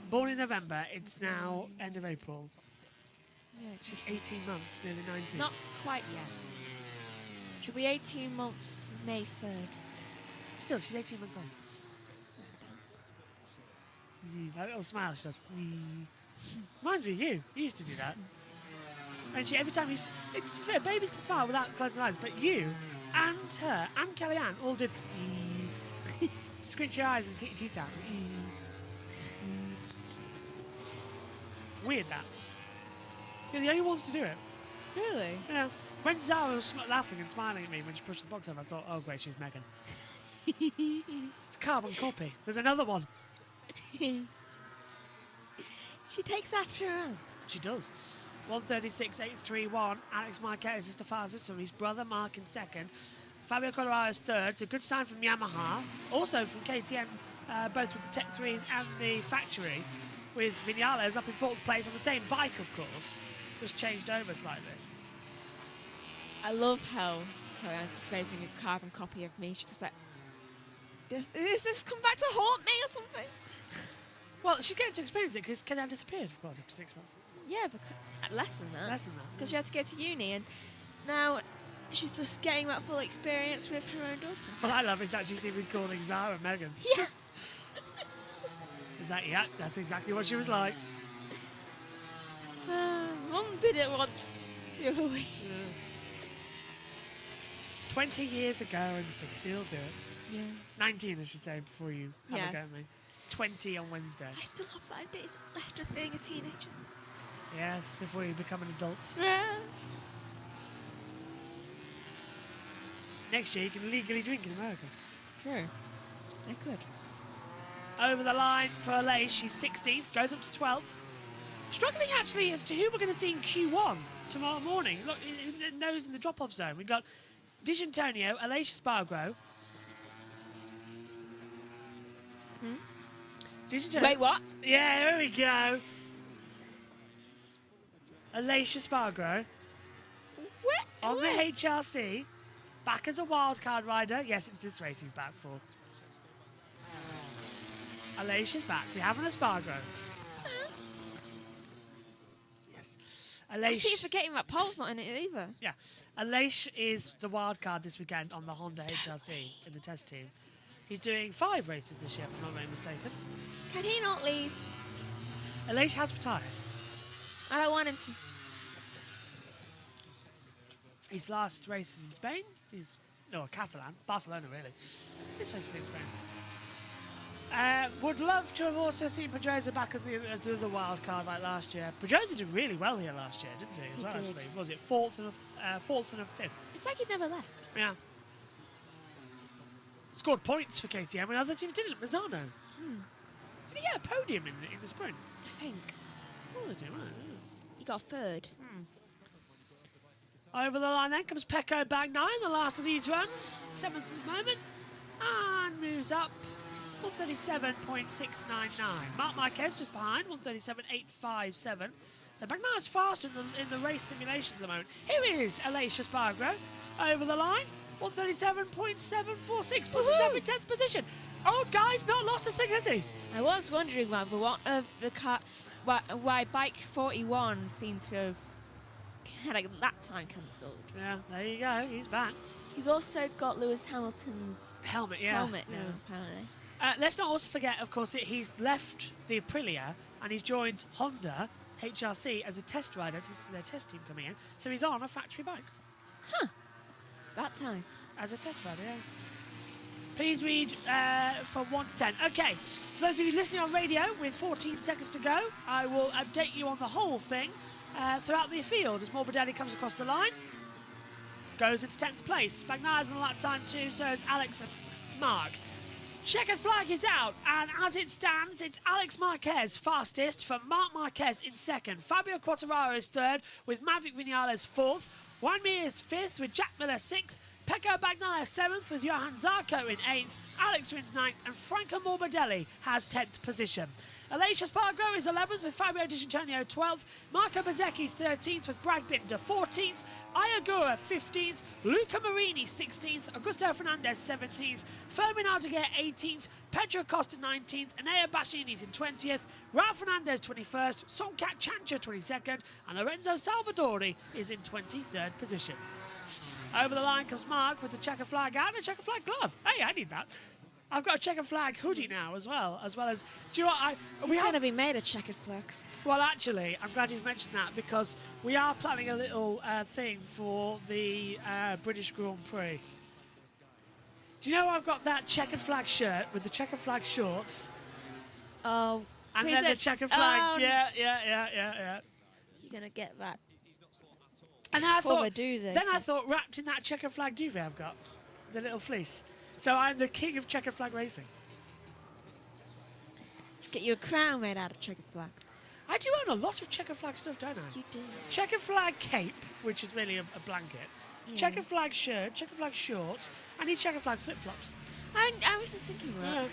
Born in November, it's now end of April. Yeah, She's 18 months, nearly 19. not quite yet. She'll be 18 months May 3rd. Still, she's 18 months old. That little smile she does. Reminds me of you. You used to do that. And she, every time you... It's fair, babies can smile without closing their eyes, but you and her and Kellyanne all did... Squint your eyes and hit your teeth out. Weird, that. You're the only ones to do it. Really? Yeah. When Zara was laughing and smiling at me when she pushed the box over, I thought, oh great, she's Megan. It's a carbon copy. There's another one. She takes after her own. She does. 136.831. Alex Marquez is the fastest from his brother Mark in second. Fabio Quartararo is third. It's a good sign from Yamaha. Also from KTM, both with the Tech 3s and the factory, with Vinales up in fourth place on the same bike, of course. Just changed over slightly. I love how Kellyanne's facing a carbon copy of me. She's just like, does this come back to haunt me or something? Well, she's getting to experience it because Kellyanne disappeared, of course, after 6 months. Yeah, but less than that. Less than that. Because she had to go to uni, and now she's just getting that full experience with her own daughter. What I love is that she's even calling Zara Megan. Yeah. Is that, yeah, that's exactly what she was like. Mum did it once the other week. 20 years ago, and she can still do it. Yeah. 19, I should say, before you have a go at me. It's 20 on Wednesday. I still have 5 days left of being a teenager. Yes, before you become an adult. Yeah. Next year, you can legally drink in America. True. I could. Over the line for Aleix, she's 16th, goes up to 12th. Struggling, actually, as to who we're going to see in Q1 tomorrow morning. Look, nose in the drop-off zone. We've got D'Antonio, Aleix Espargaro. Wait, what? Yeah, there we go. Aleix Espargaro on the HRC, back as a wildcard rider. Yes, it's this race he's back for. Aleix is back. We have an Espargaro. Yes. I Aleix. keep forgetting that Paul's not in it either. Yeah. Aleix is the wildcard this weekend on the Honda HRC in the test team. He's doing 5 races this year, if I'm not very mistaken. Can he not leave? Aleix has retired. I don't want him to. His last race was in Spain. Catalan. Barcelona, really. This race will be in Spain. Would love to have also seen Pedrosa back as the wild card like last year. Pedrosa did really well here last year, didn't he? As well, did. actually. Was it 4th and a 5th? It's like he never left. Yeah. Scored points for KTM when other teams didn't. Mazzano. Did he get a podium in the sprint? I think. Oh, they did, right? He got 3rd. Over the line then comes Pecco back 9, the last of these runs. 7th at the moment. And moves up. 137.699. Marc Marquez just behind, 137.857. So Bagnaia faster in the race simulations at the moment. Here is Aleix Espargaro over the line, 137.746, puts himself in 10th position. Oh, guy's not lost a thing, has he? I was wondering why Bike 41 seemed to have had a lap time cancelled. Yeah, there you go, he's back. He's also got Lewis Hamilton's helmet now, apparently. Let's not also forget, of course, that he's left the Aprilia and he's joined Honda HRC as a test rider. So this is their test team coming in. So he's on a factory bike. Huh. That time. As a test rider, yeah. Please read from 1 to 10. Okay, for those of you listening on radio with 14 seconds to go, I will update you on the whole thing throughout the field as Morbidelli comes across the line. Goes into 10th place. Bagnaya's on a lap time too, so is Alex and Mark. Checkered flag is out, and as it stands, it's Alex Marquez fastest from Mark Marquez in second. Fabio Quartararo is third, with Maverick Vinales fourth. Juan Mir is fifth, with Jack Miller sixth. Pecco Bagnaia seventh, with Johan Zarco in eighth. Alex Rins ninth, and Franco Morbidelli has 10th position. Alicia Spargo is 11th, with Fabio Di Antonio 12th. Marco Bezzecchi is 13th, with Brad Binder 14th. Ayagura 15th, Luca Marini 16th, Augusto Fernandez 17th, Fermin Aldeguer 18th, Pedro Costa 19th, Enea Bashini is in 20th, Ralph Fernandez 21st, Sonkat Chancha 22nd, and Lorenzo Salvadori is in 23rd position. Over the line comes Mark with the checker flag out and a checker flag glove. Hey, I need that. I've got a checker flag hoodie now as well as, do you know what, It's going to be made of checkered flags. Well, actually, I'm glad you've mentioned that because we are planning a little thing for the British Grand Prix. Do you know I've got that checkered flag shirt with the checkered flag shorts? Oh, and then the checkered flag. Yeah. You're going to get that. And I I thought wrapped in that checkered flag duvet I've got, the little fleece. So I'm the king of checkered flag racing. Get you a crown made out of checkered flags. I do own a lot of checkered flag stuff, don't I? You do. Checkered flag cape, which is really a blanket. Yeah. Checkered flag shirt, checkered flag shorts. I need checkered flag flip-flops. I was just thinking that. Yeah.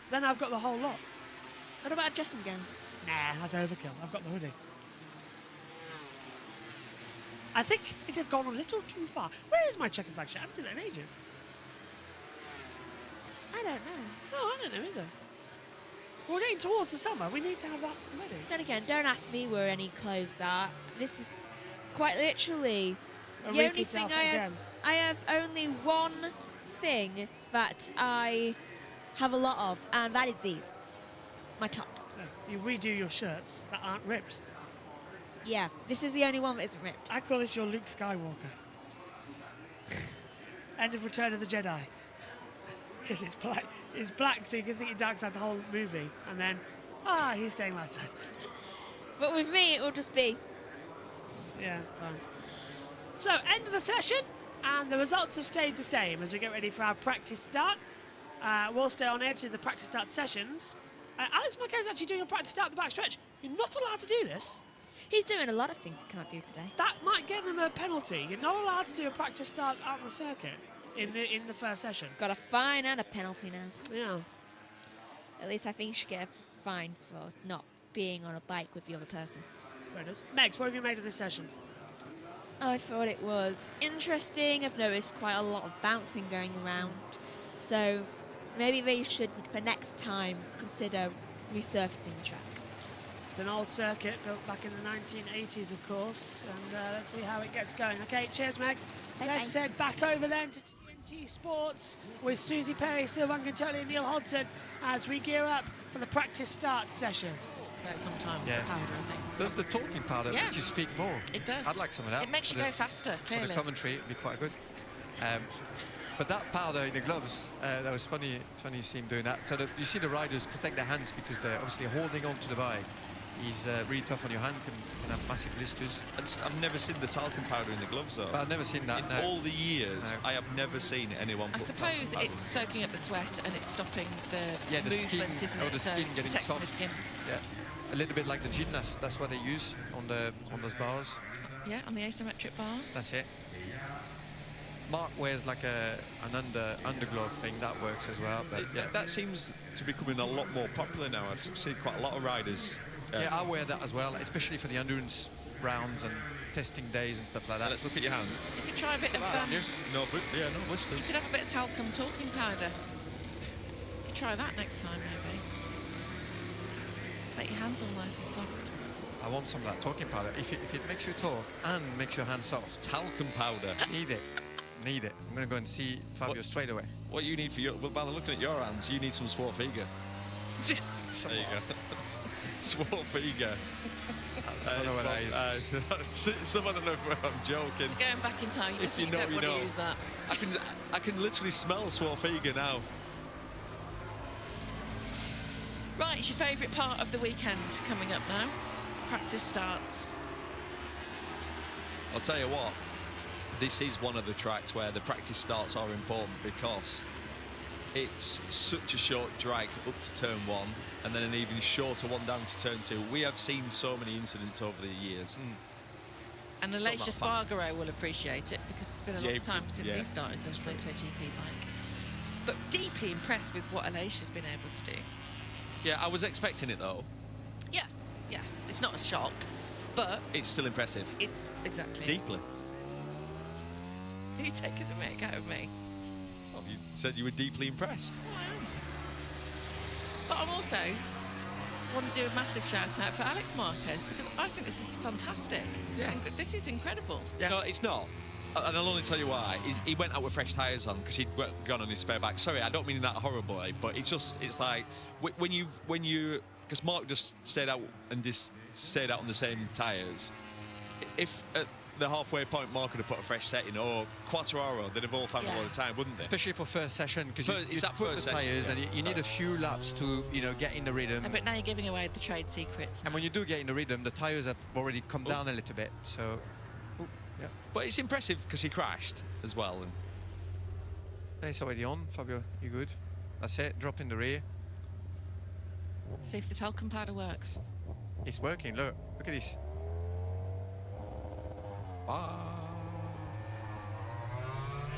Then I've got the whole lot. What about a dressing gown? Nah, that's overkill. I've got the hoodie. I think it has gone a little too far. Where is my checkered flag shirt? I haven't seen it in ages. I don't know. No, I don't know either. We're getting towards the summer. We need to have that ready. Then again, don't ask me where any clothes are. This is quite literally A the only repeat thing outfit I have. again. I have only one thing that I have a lot of, and that is these. My tops. You redo your shirts that aren't ripped. Yeah, this is the only one that isn't ripped. I call this your Luke Skywalker. End of Return of the Jedi. Because it's black. It's black, so you can think you're dark side the whole movie, and then, he's staying light side. But with me, it will just be. Yeah, fine. So, end of the session, and the results have stayed the same as we get ready for our practice start. We'll stay on air to the practice start sessions. Alex Marquez is actually doing a practice start at the backstretch. You're not allowed to do this. He's doing a lot of things he can't do today. That might get him a penalty. You're not allowed to do a practice start out on the circuit in the first session. Got a fine and a penalty now. Yeah. At least I think you should get a fine for not being on a bike with the other person. There it is. Megs, what have you made of this session? I thought it was interesting. I've noticed quite a lot of bouncing going around. So maybe they should, for next time, consider resurfacing the track. It's an old circuit built back in the 1980s, of course, and let's see how it gets going. Okay, cheers, Megs. Let's head back over then to TNT Sports with Susie Perry, Sylvan Gantoli and Neil Hodson as we gear up for the practice start session. Some time with the powder, I think. Does the talking powder make you speak more? It does. I'd like some of that. It makes you go faster, clearly. For the commentary, it'd be quite good. But that powder in the gloves, that was funny seeing him doing that. So you see the riders protect their hands because they're obviously holding on to the bike. He's really tough on your hand, can have massive blisters. I've never seen the talcum powder in the gloves, though. But I've never seen that. In all the years, I have never seen anyone I put suppose talcum powder it's soaking up the sweat and it's stopping the the movement, skin, isn't or it? the So skin it's getting protecting soft. the skin. Yeah, a little bit like the gymnast. That's what they use on those bars. Yeah, on the asymmetric bars. That's it. Mark wears like an underglove thing that works as well. But that seems to be becoming a lot more popular now. I've seen quite a lot of riders. Yeah, I wear that as well, especially for the endurance rounds and testing days and stuff like that. Let's look at your hand. You could try a bit of No blisters. you could have a bit of talcum talking powder. You could try that next time, maybe. Make your hands all nice and soft. I want some of that talking powder. If it makes you talk and makes your hands soft, Talcum powder. need it. I'm going to go and see Fabio straight away. What you need for your... Well, by looking at your hands, you need some Sportfiga. There you go. Swarfiga. I don't know what that is. Someone, I don't know if I'm joking. Going back in time, If you know, don't you want know. to use that. I can literally smell Swarfiga now. Right, it's your favourite part of the weekend coming up now. Practice starts. I'll tell you what, this is one of the tracks where the practice starts are important because it's such a short drag up to turn 1 and then an even shorter one down to turn 2. We have seen so many incidents over the years. And It's Alicia not that fun. Spargaro will appreciate it because it's been a long time since he started his MotoGP bike. But deeply impressed with what Alicia's been able to do. Yeah, I was expecting it though. Yeah, yeah. It's not a shock, but It's still impressive. it's exactly. Deeply. Who are you taking the mick out of me? Well, you said you were deeply impressed. But I'm also want to do a massive shout out for Alex Marquez because I think this is fantastic. This is incredible. Yeah. No, it's not. And I'll only tell you why. He went out with fresh tyres on because he'd gone on his spare bike. Sorry, I don't mean that horribly, but it's like when you because Mark just stayed out and just stayed out on the same tyres. If at the halfway point Mark could have put a fresh set in or Quartararo, they'd have all found a lot of time, wouldn't they? Especially for first session, because you that put first the tyres session, and you need a few laps to get in the rhythm. But now you're giving away the trade secrets. And when you do get in the rhythm, the tyres have already come down a little bit. So, yeah. But it's impressive because he crashed as well. And It's already on, Fabio. You good? That's it. Drop in the rear. See if the talcum powder works. It's working. Look at this.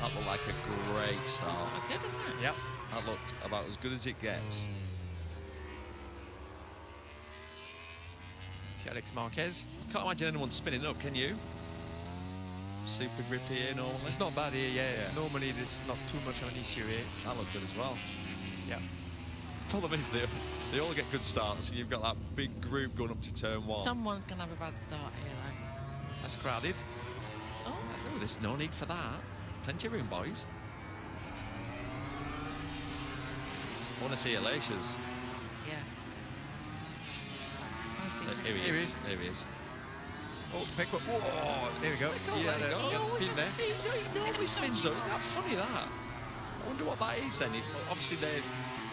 that looked like a great start. That's good, isn't it? Yep. That looked about as good as it gets. See Alex Marquez. Can't imagine anyone spinning up, can you? Super grippy here normally. It's not bad here, yeah. Normally there's not too much of an issue here. That looked good as well. Yeah. Problem is they all get good starts and you've got that big group going up to turn 1. Someone's going to have a bad start here, though. That's crowded. Oh, Oh, there's no need for that. Plenty of room, boys. I want to see Alicia's. yeah. I see. Here he is. There he is. Oh, Pecco. Oh, there we go. There you go. Spin there. He normally spins though. Isn't that funny, that? I wonder what that is then. Obviously,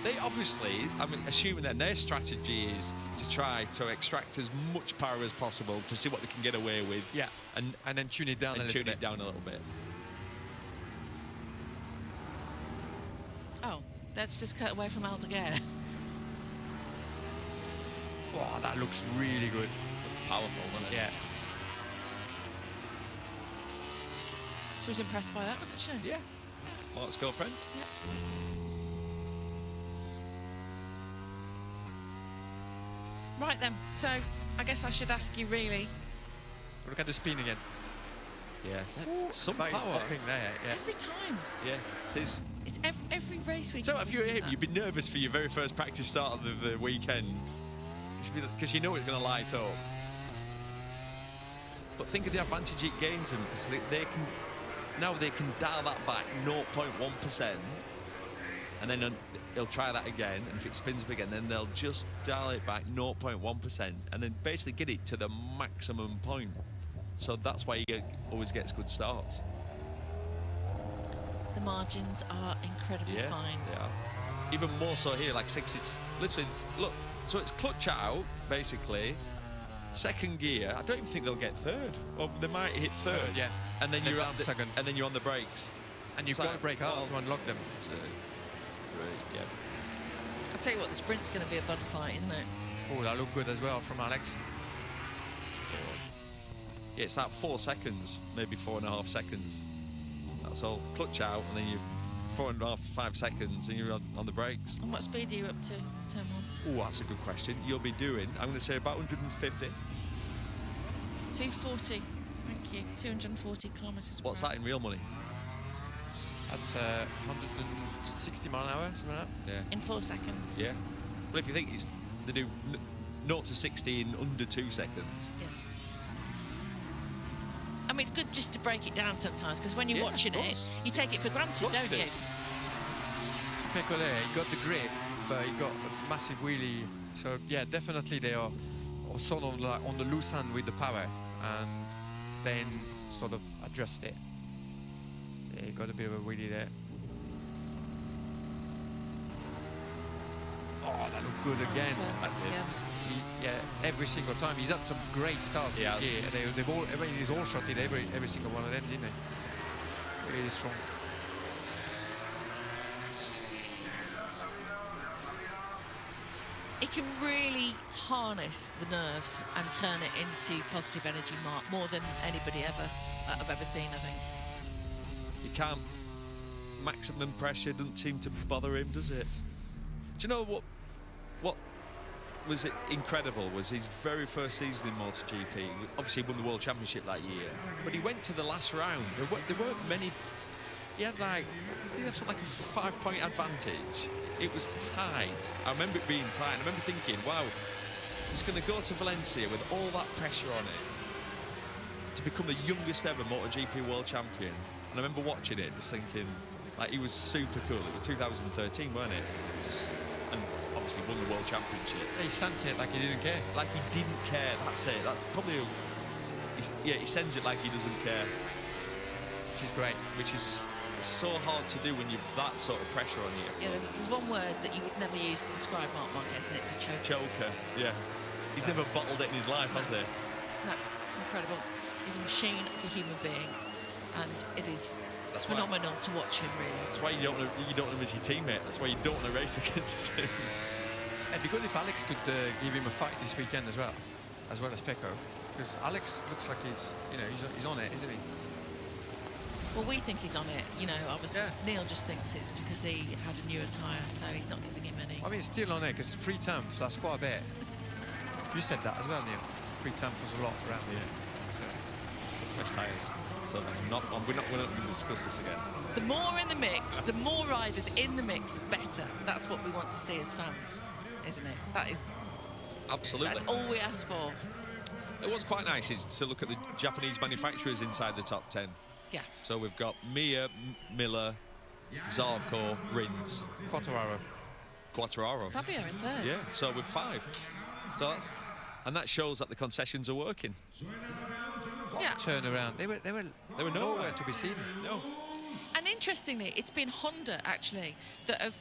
they obviously, I'm assuming then their strategy is to try to extract as much power as possible to see what they can get away with. Yeah. And then tune it down a little bit. down a little bit. Oh, let's just cut away from Aldeguer. Wow, that looks really good. Powerful, wasn't it? Yeah. She was impressed by that, wasn't she? Yeah. Mark's girlfriend. Right then, so I guess I should ask you really, Look at the spin again. Yeah. Some Like power. popping there, yeah. every time. Yeah, it is. It's every race week. So if you were him, you'd be nervous for your very first practice start of the weekend. Because you know it's going to light up. But think of the advantage it gains them, because they can dial that back 0.1%, and then they'll try that again, and if it spins up again, then they'll just dial it back 0.1%, and then basically get it to the maximum point. So that's why he always gets good starts. The margins are incredibly fine. They are. Even more so here, like 6, it's literally, look, so it's clutch out, basically, second gear. I don't even think they'll get third. Or they might hit third. Yeah. And then They're you're down second. and then you're on the brakes. And you've It's got like, to brake out to unlock them. 2, 3, yeah. I'll tell you what, the sprint's going to be a bud fight, isn't it? Oh, that looked good as well from Alex. Yeah, it's like 4 seconds, maybe 4.5 seconds. That's all. Clutch out, and then you're 4.5, 5 seconds, and you're on the brakes. And what speed are you up to, turn 1? Oh, that's a good question. You'll be doing, I'm going to say about 150. 240. Thank you. 240 kilometres per What's that hour. in real money? That's 160 mile an hour, something like that. Yeah. In 4 seconds. Yeah. But if you think they do 0 to 60 in under 2 seconds. Yeah. I mean, it's good just to break it down sometimes, because when you're watching of it, course. you take it for granted, Of course don't you you? do. Pecco there, he got the grip, but he got a massive wheelie. So yeah, definitely they are sort of like on the loose end with the power, and then sort of adjust it. Yeah, he got a bit of a wheelie there. Oh, that looked good again. Yeah, every single time. He's had some great starts this year. They've all, I mean, he's all shotted every single one of them, didn't he? Really strong. He can really harness the nerves and turn it into positive energy, Mark, more than anybody ever I've ever seen, I think. You can't. Maximum pressure doesn't seem to bother him, does it? Do you know what was incredible was his very first season in MotoGP. Obviously, he won the World Championship that year, but he went to the last round. There weren't many. He had like, he had something like a 5-point advantage. It was tight. I remember it being tight. I remember thinking, wow, he's going to go to Valencia with all that pressure on it to become the youngest ever MotoGP World Champion. And I remember watching it, just thinking, like, he was super cool. It was 2013, wasn't it? And obviously won the World Championship. He sent it like he didn't care. Like he didn't care. That's it. That's probably he sends it like he doesn't care, which is great. Which is so hard to do when you've that sort of pressure on you. Yeah, there's one word that you would never use to describe Marc Marquez, and it's a choker. Choker, yeah. He's never bottled it in his life, has he? No, incredible. He's a machine of a human being, and it is phenomenal to watch him, really. That's why you don't want him as your teammate. That's why you don't want to race against him. And because if Alex could give him a fight this weekend as well as Pecco, because Alex looks like he's on it, isn't he? Well, we think he's on it, obviously. Yeah. Neil just thinks it's because he had a newer tyre, so he's not giving him any. I mean, it's still on it, because 3 tenths, that's quite a bit. You said that as well, Neil. 3 tenths was a lot around here. Fresh tyres. So we're not going to discuss this again. The more in the mix, the more riders in the mix, the better. That's what we want to see as fans, isn't it? That is... Absolutely. That's all we ask for. What's quite nice is to look at the Japanese manufacturers inside the top 10. Yeah. So we've got Mia, Miller, Zarco, Rins, Quartararo. Fabio in third. Yeah, so with 5. So that shows that the concessions are working. Yeah. Turnaround. They were nowhere to be seen. No. And interestingly, it's been Honda actually that have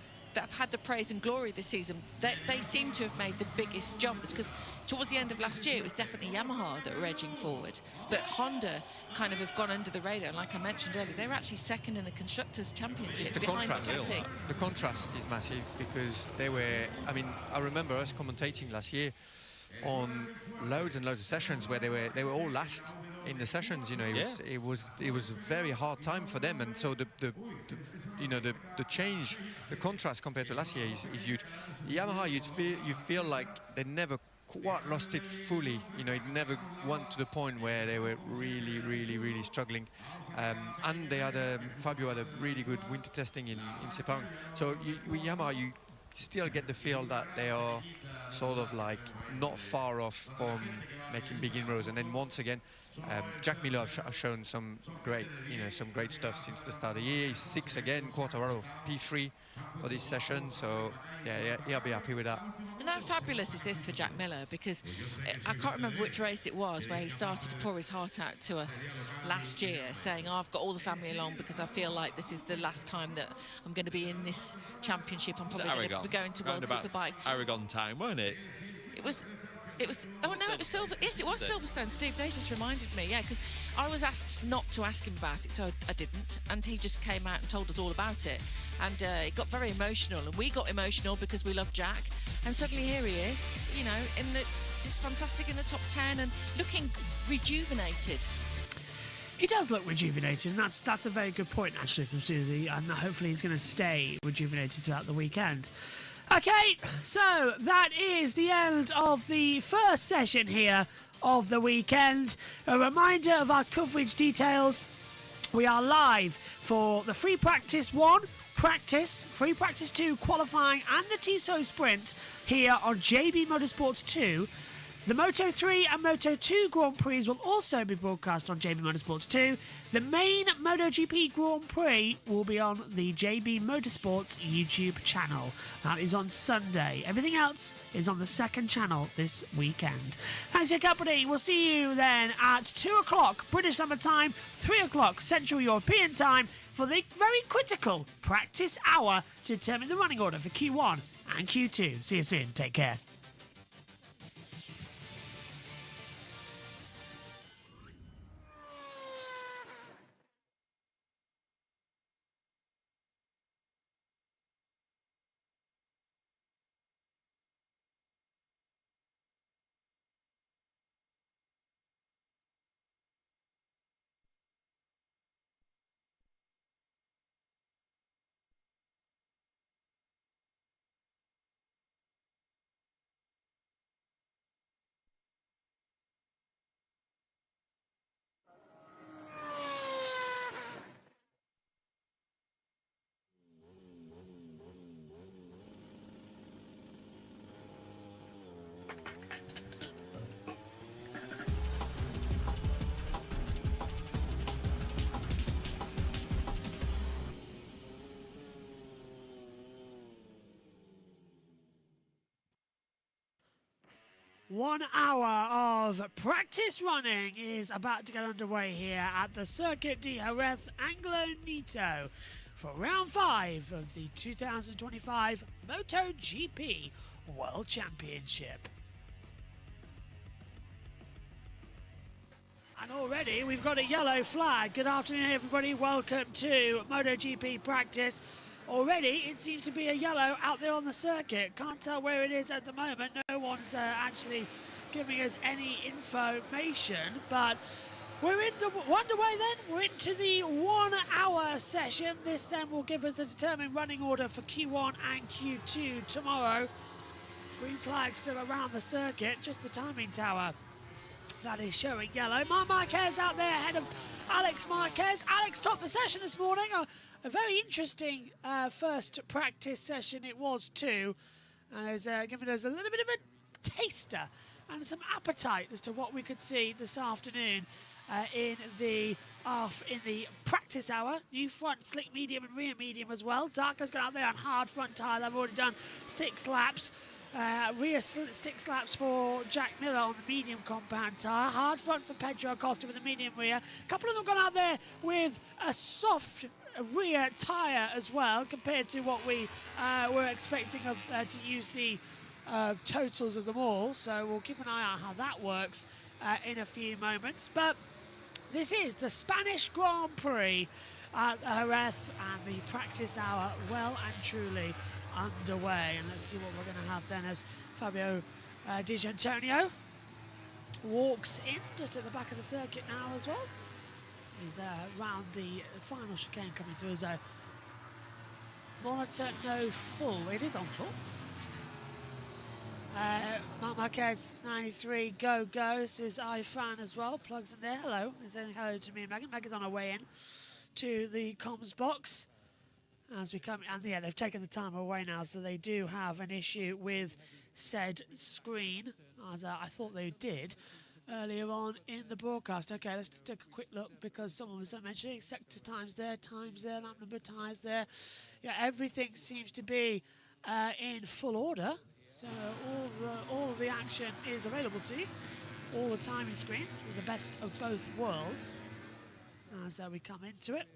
had the praise and glory this season. They seem to have made the biggest jumps, because towards the end of last year it was definitely Yamaha that were edging forward, but Honda kind of have gone under the radar. And like I mentioned earlier, they were actually second in the Constructors' Championship behind Ducati. The contrast is massive, because they were, I mean, I remember us commentating last year on loads and loads of sessions where they were all last in the sessions. It was a very hard time for them, and so the change, the contrast compared to last year is huge. Yamaha, you feel like they never quite lost it fully. It never went to the point where they were really struggling. And they had Fabio had a really good winter testing in Sepang. So with Yamaha, you still get the feel that they are sort of like not far off from making big inroads. And then once again, Jack Miller have shown some great stuff since the start of the year. He's 6 again, Quartararo P3 for this session. So yeah, he'll be happy with that. And how fabulous is this for Jack Miller? Because I can't remember which race it was where he started to pour his heart out to us last year, saying, I've got all the family along because I feel like this is the last time that I'm going to be in this championship. I'm probably going to be going to World Superbike. Aragon time, weren't it? It was. Oh no, it was Silver. Yes, it was Silverstone. Steve Day just reminded me. Yeah, because I was asked not to ask him about it, so I didn't, and he just came out and told us all about it, and it got very emotional, and we got emotional because we love Jack, and suddenly here he is, just fantastic in the top 10 and looking rejuvenated. He does look rejuvenated, and that's a very good point actually from Susie, and hopefully he's going to stay rejuvenated throughout the weekend. Okay, so that is the end of the first session here of the weekend. A reminder of our coverage details. We are live for the Free Practice 1, Free Practice 2 qualifying and the TISO sprint here on JB Motorsports 2. The Moto3 and Moto2 Grand Prix will also be broadcast on JB Motorsports 2. The main MotoGP Grand Prix will be on the JB Motorsports YouTube channel. That is on Sunday. Everything else is on the second channel this weekend. Thanks for your company. We'll see you then at 2 o'clock British Summer Time, 3 o'clock Central European Time for the very critical practice hour to determine the running order for Q1 and Q2. See you soon. Take care. One hour of practice running is about to get underway here at the Circuit de Jerez Anglo Nieto for round 5 of the 2025 MotoGP World Championship. And already we've got a yellow flag. Good afternoon, everybody. Welcome to MotoGP practice. Already, it seems to be a yellow out there on the circuit. Can't tell where it is at the moment. No one's actually giving us any information. But we're underway then. We're into the 1 hour session. This then will give us the determined running order for Q1 and Q2 tomorrow. Green flag still around the circuit. Just the timing tower that is showing yellow. Marc Marquez out there ahead of Alex Marquez. Alex topped the session this morning. A very interesting first practice session it was too, and has given us a little bit of a taster and some appetite as to what we could see this afternoon in the practice hour. New front, slick medium and rear medium as well. Zarco's gone out there on hard front tyre. I've already done 6 laps. Rear 6 laps for Jack Miller on the medium compound tyre. Hard front for Pedro Acosta with a medium rear. A couple of them gone out there with a soft rear tyre as well, compared to what we were expecting of to use the totals of them all. So we'll keep an eye on how that works in a few moments. But this is the Spanish Grand Prix at Jerez, and the practice hour well and truly underway. And let's see what we're going to have then as Fabio Di Gianantonio walks in just at the back of the circuit now as well. He's round the final chicane coming through, so monitor no full. It is on full. Marc Marquez 93 go. This is iFan as well, plugs in there. Hello, he's saying hello to me and Megan. Megan's on her way in to the comms box as we come, and yeah, they've taken the timer away now, so they do have an issue with said screen, as I thought they did earlier on in the broadcast. Okay, let's just take a quick look, because someone was mentioning sector times there, lap number ties there. Yeah, everything seems to be in full order. So all of the action is available to you. All the timing screens, the best of both worlds. As we come into it.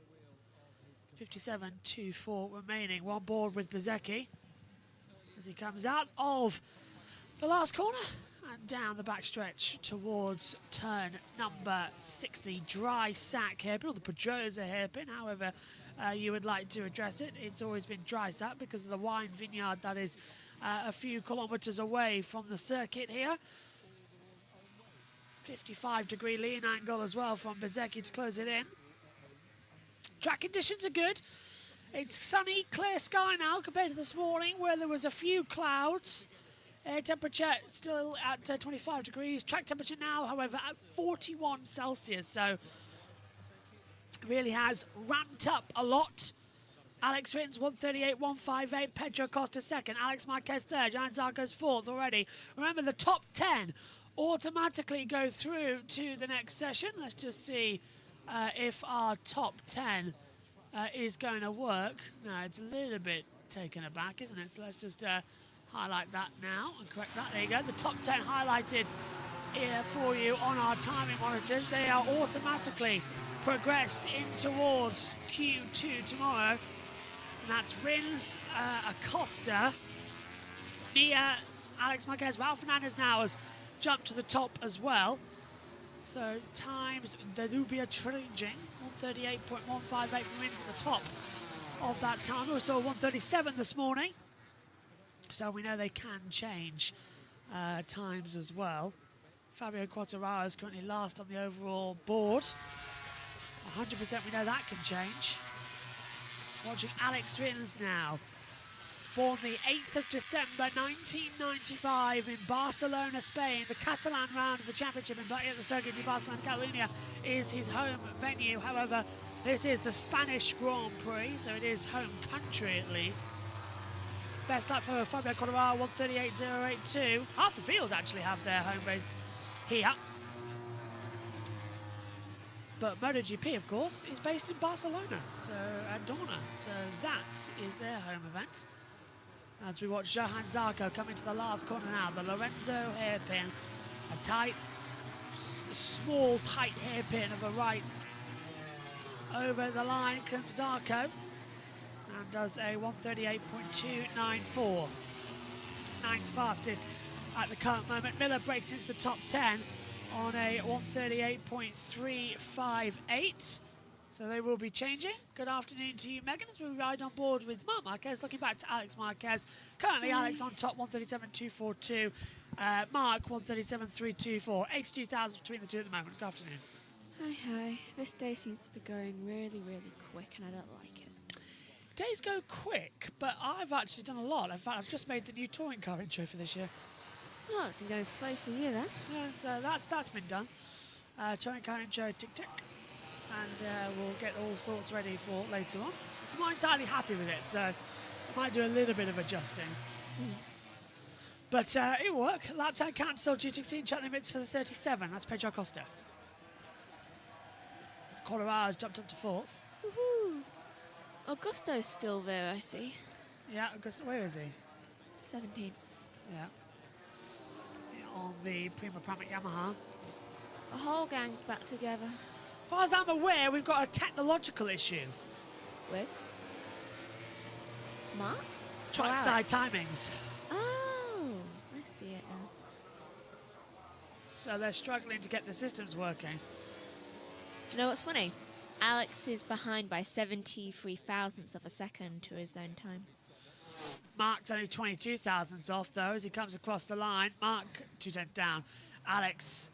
57.24 remaining. One board with Bezzecchi as he comes out of the last corner and down the backstretch towards turn number 6. The dry sack hairpin, or the Pedrosa hairpin, however you would like to address it. It's always been dry sack because of the wine vineyard that is a few kilometres away from the circuit here. 55-degree lean angle as well from Bezzecchi to close it in. Track conditions are good. It's sunny, clear sky now compared to this morning where there was a few clouds. Air temperature still at 25 degrees. Track temperature now, however, at 41 Celsius. So really has ramped up a lot. Alex Ritten's 138.158. Pedro Costa second. Alex Marquez third. Jan Zarco's fourth already. Remember, the top 10 automatically go through to the next session. Let's just see if our top 10 is going to work. No, it's a little bit taken aback, isn't it? So let's just highlight that now and correct that. There you go. The top 10 highlighted here for you on our timing monitors. They are automatically progressed in towards Q2 tomorrow. And that's Rins, Acosta, Mia, Alex Marquez, Ralph Fernandez now has jumped to the top as well. So times, they do be a changing. 138.158 for Rins at the top of that time. We saw 137 this morning. So we know they can change times as well. Fabio Quartararo is currently last on the overall board. 100% we know that can change. Watching Alex Rins now. Born the 8th of December 1995 in Barcelona, Spain. The Catalan round of the championship at the Circuit de Barcelona, Catalunya is his home venue. However, this is the Spanish Grand Prix, so it is home country at least. Best luck for Fabio Quartararo, 138.082. Half the field actually have their home race here. But MotoGP, of course, is based in Barcelona, so at Dorna. So that is their home event. As we watch Johan Zarco come into the last corner now, the Lorenzo hairpin, a tight, small, tight hairpin of a right. Over the line comes Zarco and does a 138.294. Ninth fastest at the current moment. Miller breaks into the top 10 on a 138.358. So they will be changing. Good afternoon to you, Megan, as we ride on board with Marc Marquez. Looking back to Alex Marquez. Currently, Alex on top, 137.242. Mark, 137.324. 82,000 between the two at the moment. Good afternoon. Hi. This day seems to be going really, really quick, and I don't like it. Days go quick, but I've actually done a lot. In fact, I've just made the new touring car intro for this year. Oh, it's been going slow for you then. Yeah, so that's been done. Touring car intro, tick. And we'll get all sorts ready for later on. I'm not entirely happy with it, so I might do a little bit of adjusting. But it'll work. Lap time cancelled due to exceeding track limits for the 37. That's Pedro Acosta. Quartararo's jumped up to 4th. Woohoo! Augusto's still there, I see. Yeah, Augusto, where is he? 17. Yeah. On the Prima Pramac Yamaha. The whole gang's back together. As far as I'm aware, we've got a technological issue. With? Mark? Trackside timings. Oh, I see it now. So they're struggling to get the systems working. You know what's funny? Alex is behind by 73 thousandths of a second to his own time. Mark's only 22 thousandths off, though, as he comes across the line. Mark, 2 tenths down. Alex,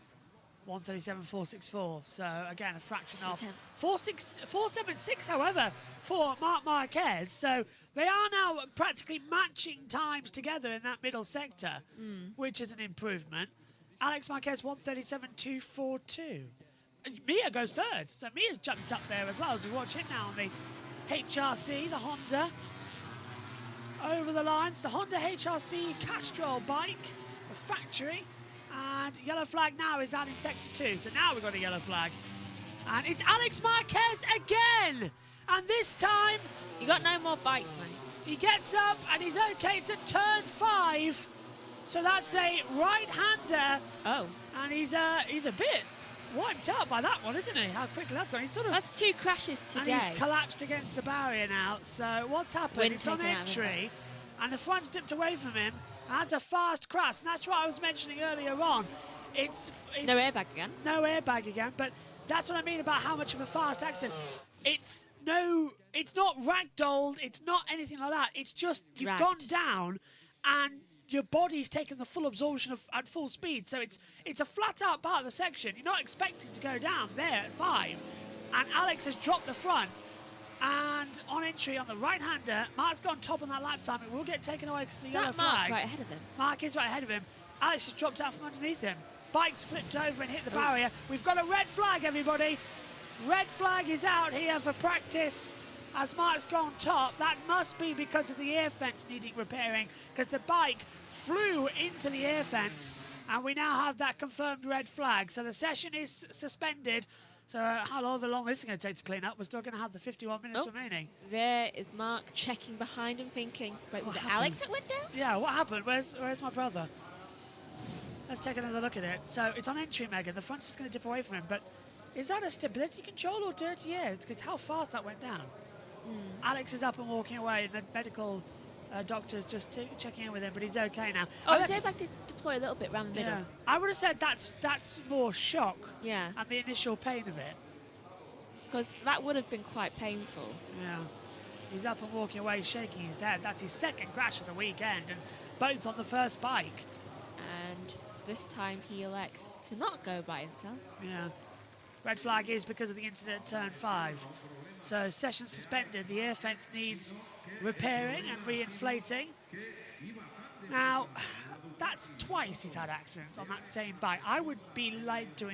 137.464. So, again, a fraction off. 4.76, however, for Marc Marquez. So, they are now practically matching times together in that middle sector, which is an improvement. Alex Marquez, 137.242. Mia goes 3rd, so Mia's jumped up there as well as we watch him now on the HRC, the Honda. Over the lines, the Honda HRC Castrol bike, the factory, and yellow flag now is out in sector 2, so now we've got a yellow flag. And it's Alex Marquez again, and this time... You got no more bikes, mate. He gets up and he's okay to turn 5, so that's a right-hander. Oh. And he's a bit... wiped out by that one, isn't he? How quickly that's gone. He's sort of... That's 2 crashes today. And he's collapsed against the barrier now. So what's happened? Wind It's on taken out of entry, and the front's dipped away from him. That's a fast crash, and that's what I was mentioning earlier on. It's no airbag again. No airbag again, but that's what I mean about how much of a fast accident. It's not ragdolled. It's not anything like that. It's just you've Dragged. gone down, and your body's taken the full absorption at full speed. So it's a flat-out part of the section. You're not expecting to go down there at 5. And Alex has dropped the front. And on entry on the right-hander, Mark's gone top on that lap time. It will get taken away because of the yellow flag. Mark right ahead of him? Mark is right ahead of him. Alex has dropped out from underneath him. Bike's flipped over and hit the barrier. We've got a red flag, everybody. Red flag is out here for practice as Mark's gone top. That must be because of the air fence needing repairing, because the bike flew into the air fence And we now have that confirmed red flag. So the session is suspended. So how long this is going to take to clean up? We're still going to have the 51 minutes remaining. There is Mark checking behind him, thinking, wait, was it Alex that went down? Yeah, what happened? Where's my brother? Let's take another look at it. So it's on entry, Megan. The front's just going to dip away from him. But is that a stability control or dirty air? Because how fast that went down. Alex is up and walking away. The medical doctor's just checking in with him, but he's okay now. Oh, his airbag did deploy a little bit around the middle. Yeah. I would have said that's more shock. Yeah. And the initial pain of it. Because that would have been quite painful. Yeah. He's up and walking away, shaking his head. That's his second crash of the weekend, and both on the first bike. And this time he elects to not go by himself. Yeah. Red flag is because of the incident at turn 5. So session suspended. The air fence needs repairing and re-inflating. Now, that's twice he's had accidents on that same bike. I'd be led to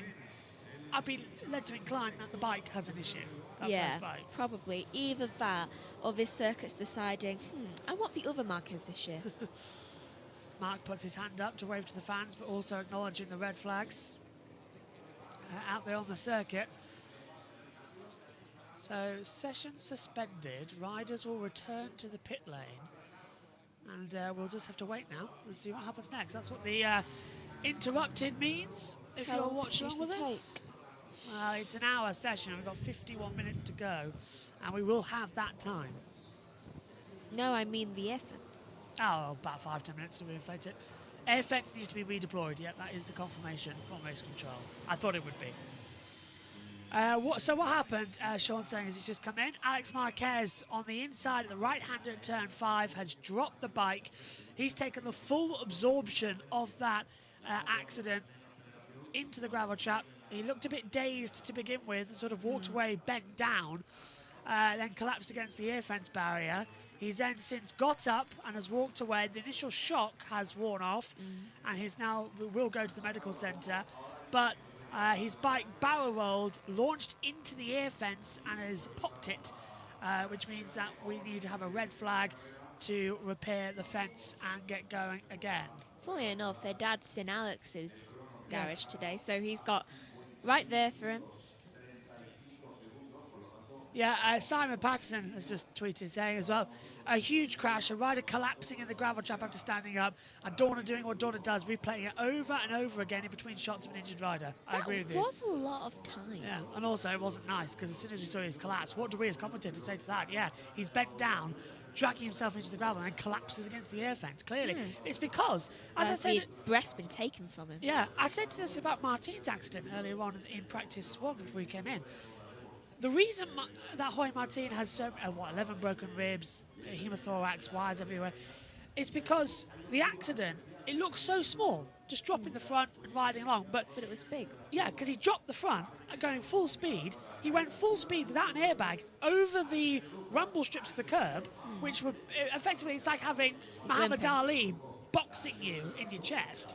incline that the bike has an issue. That first bike. Probably. Either that or this circuit's deciding, I want the other Marquez this year. Mark puts his hand up to wave to the fans, but also acknowledging the red flags out there on the circuit. So, session suspended. Riders will return to the pit lane. And we'll just have to wait now and see what happens next. That's what the interrupted means, if How you're long watching does it with usually us. Well, it's an hour session. We've got 51 minutes to go. And we will have that time. No, I mean the air fence. Oh, about 5-10 minutes to reinflate it. Air fence needs to be redeployed. Yep, that is the confirmation from race control. I thought it would be. So what happened, Sean's saying, is he's just come in. Alex Marquez on the inside at the right-hander at turn 5 has dropped the bike. He's taken the full absorption of that accident into the gravel trap. He looked a bit dazed to begin with, sort of walked away, bent down, then collapsed against the air fence barrier. He's then since got up and has walked away. The initial shock has worn off, and he's now will go to the medical centre. But his bike barrel rolled, launched into the air fence, and has popped it, which means that we need to have a red flag to repair the fence and get going again. Funnily enough, their dad's in Alex's garage today, so he's got right there for him. Yeah, Simon Patterson has just tweeted saying as well, a huge crash, a rider collapsing in the gravel trap after standing up, and Dorna doing what Dorna does, replaying it over and over again in between shots of an injured rider. I agree with you. That was a lot of times. Yeah, and also it wasn't nice, because as soon as we saw his collapse, what do we as commentators say to that? Yeah, he's bent down, dragging himself into the gravel, and collapses against the air fence, clearly. It's because, as I said... the breast's been taken from him. Yeah, I said this about Martin's accident earlier on in Practice One before he came in. The reason that Jorge Martin has so 11 broken ribs, hemothorax, wires everywhere, is because the accident, it looks so small, just dropping the front and riding along. But it was big. Yeah, because he dropped the front and going full speed. He went full speed without an airbag over the rumble strips of the curb, which were effectively, it's like having Muhammad Ali boxing you in your chest.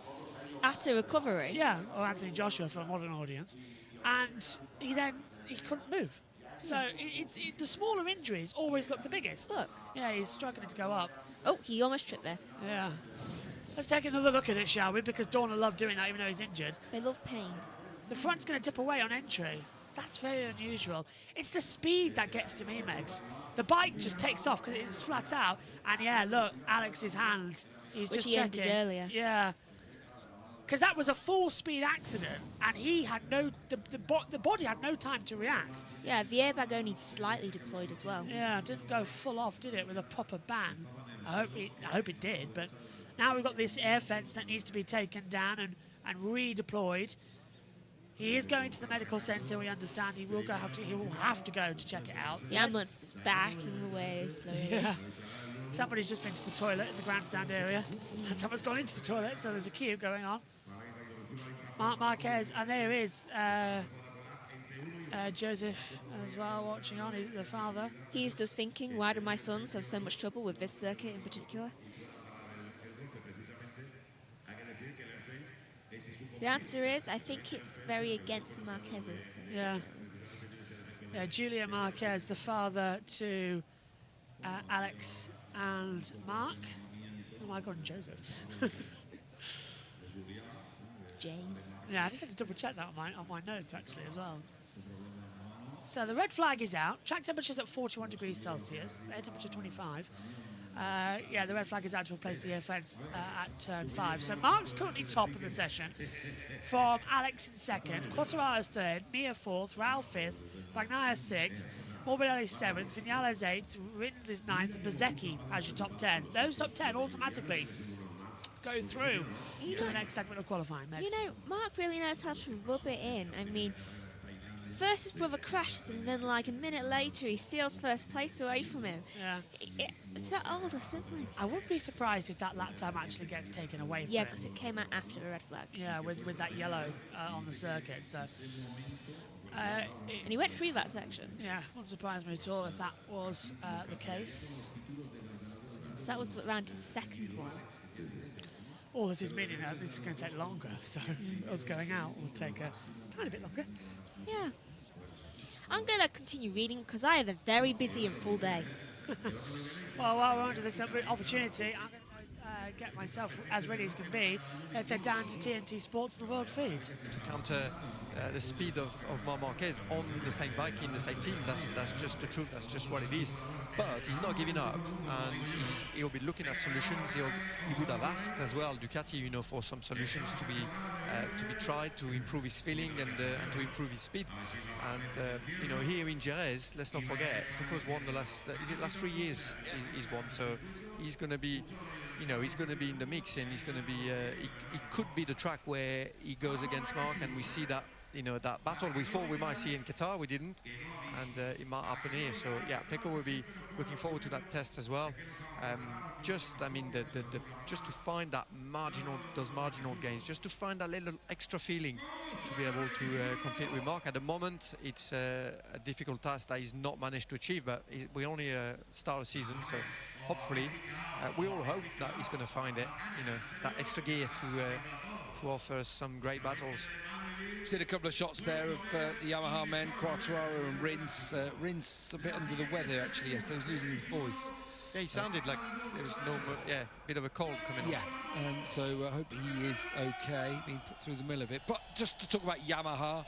After recovery? Yeah, or Anthony Joshua for a modern audience. And he couldn't move. So the smaller injuries always look the biggest. Look. Yeah, he's struggling to go up. Oh, he almost tripped there. Yeah. Let's take another look at it, shall we? Because Dorna loved doing that even though he's injured. They love pain. The front's going to dip away on entry. That's very unusual. It's the speed that gets to me, Megs. The bike just takes off because it's flat out. And yeah, look, Alex's hand. He's Which just he checking. ended earlier. Yeah. Because that was a full-speed accident, and he had the body had no time to react. Yeah, the airbag only slightly deployed as well. Yeah, it didn't go full off, did it, with a proper bang? I hope it did, but now we've got this air fence that needs to be taken down and redeployed. He is going to the medical centre, we understand. He will have to go to check it out. The ambulance is backing away slowly. Yeah. Somebody's just been to the toilet in the grandstand area. And someone's gone into the toilet, so there's a queue going on. Mark Marquez, and there is Joseph as well watching on, he's the father. He's just thinking, why do my sons have so much trouble with this circuit in particular? The answer is, I think it's very against Marquez's. Yeah. Yeah, Julia Marquez, the father to Alex and Mark. Oh my God, and Joseph. Jays. Yeah, I just had to double check that on my notes actually as well. So the red flag is out. Track temperature's at 41 degrees Celsius. Air temperature 25. Yeah, the red flag is out to replace the air fence at turn 5. So Mark's currently top of the session, from Alex in second, Quartararo's third, Mia fourth, Raul fifth, Bagnaia sixth, Morbidelli seventh, Vinales eighth, Rins is ninth, and Bsky as your top 10. Those top 10 automatically go through to the next segment of qualifying. You know, Mark really knows how to rub it in. I mean, first his brother crashes, and then like a minute later he steals first place away from him. Yeah. It's that older sibling. I wouldn't be surprised if that lap time actually gets taken away from Yeah, him. because it came out after the red flag. Yeah, with that yellow on the circuit. So, And he went through that section. yeah, wouldn't surprise me at all if that was the case. So that was around his second one. All this is meaning that this is going to take longer, so us going out will take a tiny bit longer. Yeah. I'm going to continue reading because I have a very busy and full day. Well, while we're under this opportunity, I'm going to get myself as ready as can be. Let's head down to TNT Sports, the world feed. To counter the speed of Marc Marquez on the same bike in the same team. That's just the truth. That's just what it is. But he's not giving up, and he'll be looking at solutions. He would have asked as well Ducati, you know, for some solutions to be tried to improve his feeling and to improve his speed. And you know, here in Jerez, let's not forget, Tuco's won the last 3 years. He's won, so he's going to be. You know, he's going to be in the mix, and he's going to be. It could be the track where he goes against Marc, and we see that. You know, that battle we thought we might see in Qatar, we didn't, and it might happen here. So yeah, Pecco will be looking forward to that test as well. I mean, just to find those marginal gains, just to find that little extra feeling to be able to compete with Marc. At the moment, it's a difficult task that he's not managed to achieve, but we only start a season, so hopefully we all hope that he's going to find it. You know, that extra gear to offer us some great battles. We've seen a couple of shots there of the Yamaha men, Quartararo and Rins. Rins a bit under the weather actually, yes, he was losing his voice. Yeah, he sounded like there was a bit of a cold coming on. Yeah, so I hope he is okay, being put through the mill of it. But just to talk about Yamaha,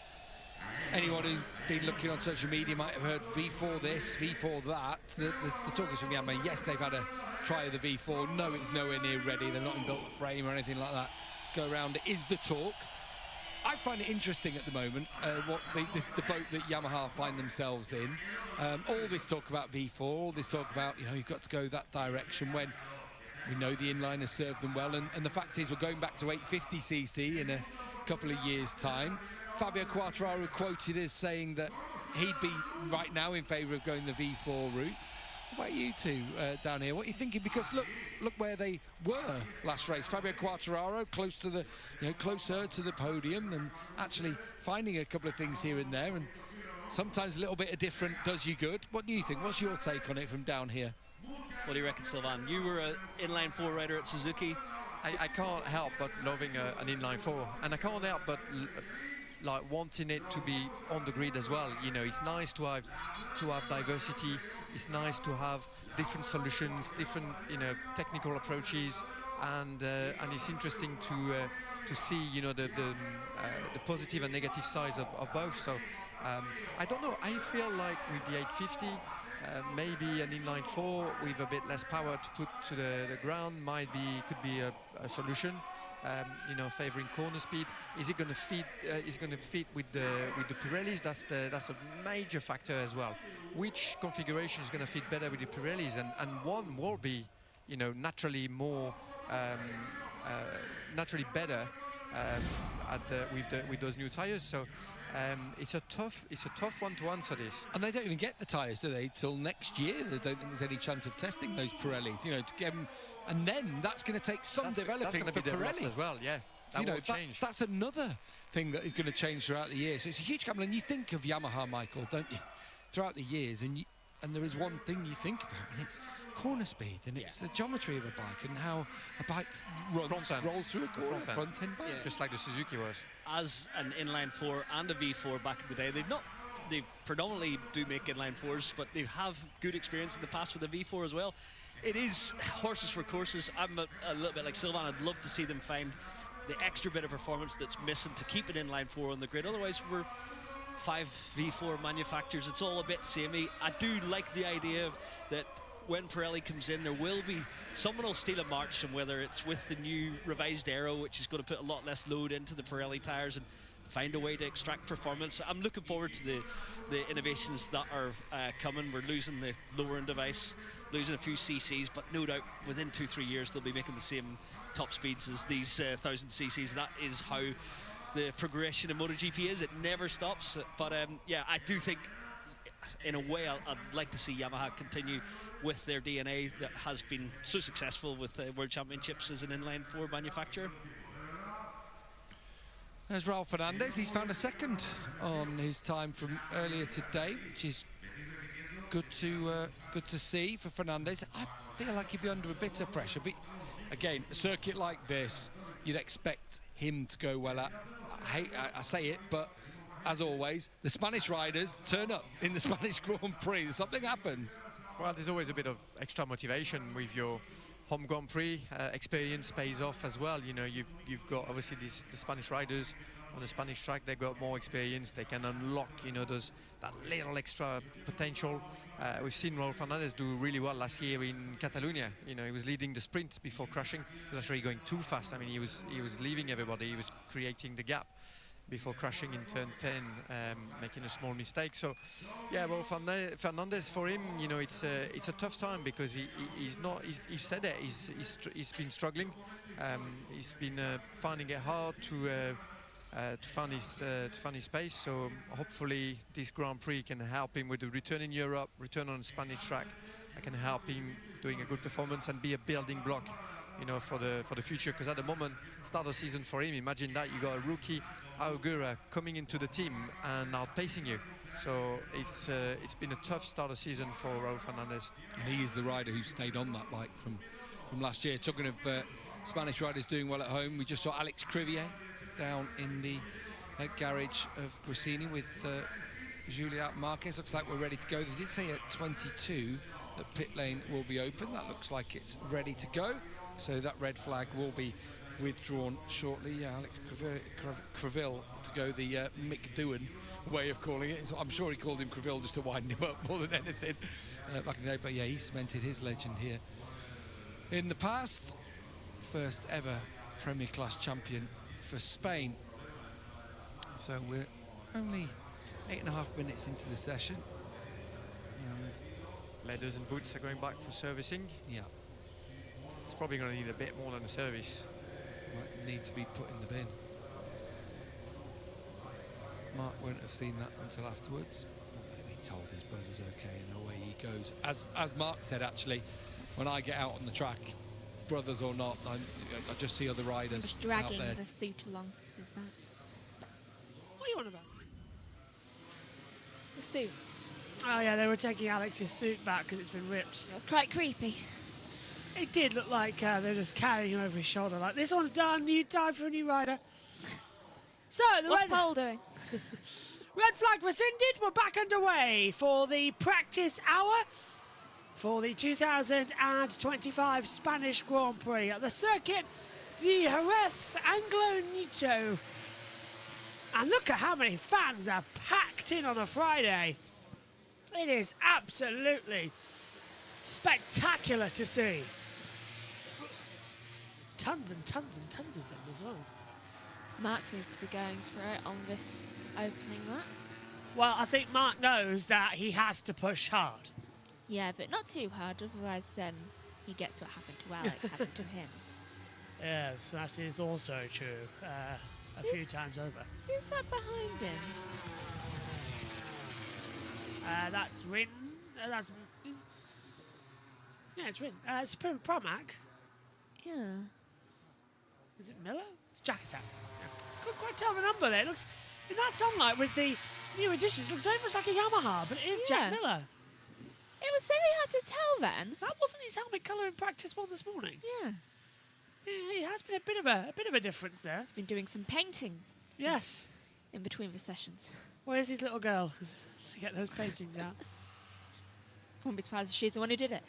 anyone who's been looking on social media might have heard V4 this, V4 that. The talk is from Yamaha. Yes, they've had a try of the V4. No, it's nowhere near ready. They're not in built frame or anything like that. Let's go around. It is the talk. I find it interesting at the moment, what the boat that Yamaha find themselves in. All this talk about V4, all this talk about, you know, you've got to go that direction when we know the inline has served them well. And the fact is, we're going back to 850cc in a couple of years' time. Fabio Quartararo quoted as saying that he'd be right now in favour of going the V4 route. What about you two down here? What are you thinking? Because look where they were last race. Fabio Quartararo close to the, you know, closer to the podium, and actually finding a couple of things here and there, and sometimes a little bit of different does you good. What do you think? What's your take on it from down here? What do you reckon, Sylvain? You were an inline 4 rider at Suzuki. I can't help but loving an inline 4, and I can't help but like wanting it to be on the grid as well. You know, it's nice to have diversity. It's nice to have different solutions, different, you know, technical approaches, and it's interesting to see, you know, the positive and negative sides of both. So I don't know. I feel like with the 850, maybe an inline 4 with a bit less power to put to the ground could be a solution. You know, favouring corner speed. Is it going to fit? Is going to fit with the Pirellis? That's a major factor as well. Which configuration is going to fit better with the Pirellis, and one will be, you know, naturally more, naturally better with those new tyres. So it's a tough one to answer this. And they don't even get the tyres, do they, till next year? They don't think there's any chance of testing those Pirellis, you know, to get them. And then that's going to take some developing for Pirelli as well. Yeah, that will change. That's another thing that is going to change throughout the year. So it's a huge gamble. And you think of Yamaha, Michael, don't you, throughout the years, and there is one thing you think about, and it's corner speed, and it's the geometry of a bike, and how a bike rolls through a corner, front end back. Yeah. Just like the Suzuki was. As an inline 4 and a V4 back in the day, they predominantly do make inline 4s, but they have good experience in the past with the V4 as well. It is horses for courses. I'm a little bit like Sylvain. I'd love to see them find the extra bit of performance that's missing to keep an inline 4 on the grid. Otherwise, we're 5 V4 manufacturers. It's all a bit samey. I do like the idea of that when Pirelli comes in, there will be someone will steal a march, and whether it's with the new revised aero, which is going to put a lot less load into the Pirelli tires and find a way to extract performance. I'm looking forward to the innovations that are coming. We're losing the lowering device, losing a few CCs, but no doubt within 2-3 years they'll be making the same top speeds as these 1000 CCs. That is how the progression in MotoGP is. It never stops. But yeah, I do think in a way I'd like to see Yamaha continue with their DNA that has been so successful with World Championships as an inline 4 manufacturer. There's Raul Fernandez. He's found a second on his time from earlier today, which is good to see for Fernandez. I feel like he'd be under a bit of pressure, but again, a circuit like this, you'd expect him to go well at. I say it, but as always, the Spanish riders turn up in the Spanish Grand Prix. Something happens. Well, there's always a bit of extra motivation with your home Grand Prix. Experience pays off as well. You know, you've got obviously the Spanish riders on the Spanish track. They've got more experience. They can unlock, you know, that little extra potential. We've seen Raul Fernandez do really well last year in Catalonia. You know, he was leading the sprint before crashing. He was actually going too fast. I mean, he was leaving everybody. He was creating the gap before crashing in turn 10, making a small mistake. So yeah, well, Fernandez, for him, you know, it's a tough time because he said it, he's been struggling. He's been finding it hard to find his pace. So hopefully this Grand Prix can help him with the return in Europe, return on the Spanish track. I can help him doing a good performance and be a building block, you know, for the future. Because at the moment, start of season for him, imagine that you got a rookie Augura coming into the team and outpacing you. So it's been a tough start of season for Raul Fernandez. And he is the rider who stayed on that bike from last year. Talking of Spanish riders doing well at home, we just saw Alex Crivier down in the garage of Gresini with Juliet Marquez. Looks like we're ready to go. They did say at 22 that pit lane will be open. That looks like it's ready to go. So that red flag will be withdrawn shortly. Yeah, Alex Creville to go the Mick Doohan way of calling it. So I'm sure he called him Creville just to wind him up more than anything back in the day. But yeah, he cemented his legend here in the past. First ever Premier Class champion for Spain. So we're only 8.5 minutes into the session. And leathers and boots are going back for servicing. Yeah. It's probably going to need a bit more than a service. Might need to be put in the bin. Mark won't have seen that until afterwards. He told his brother's okay and away he goes. As Mark said, actually, when I get out on the track, brothers or not, I just see other riders just dragging out there. the suit along his back. What are you on about? The suit. Oh yeah, they were taking Alex's suit back because it's been ripped. That was quite creepy. It did look like they're just carrying him over his shoulder, like, this one's done, new time for a new rider. So, What's Paul doing? Red flag rescinded, we're back underway for the practice hour for the 2025 Spanish Grand Prix at the Circuit de Jerez Anglo Nieto. And look at how many fans are packed in on a Friday. It is absolutely spectacular to see. Tons and tons and tons of them as well. Mark seems to be going for it on this opening lap. Well, I think Mark knows that he has to push hard. Yeah, but not too hard, otherwise he gets what happened to Alex happened to him. Yes, that is also true. A few times over. Who's that behind him? That's Rin. That's... Yeah, it's Rin. It's Promac. Yeah. Is it Miller? It's Jack Attack. Yeah. Couldn't quite tell the number there. It looks, in that sunlight with the new additions, it looks very much like a Yamaha, but it is Jack Miller. It was very hard to tell then. That wasn't his helmet colour in practice one this morning. Yeah. Yeah, it has been a bit of a difference there. He's been doing some painting. Yes. In between the sessions. Where's his little girl to get those paintings out? Wouldn't be surprised if she's the one who did it.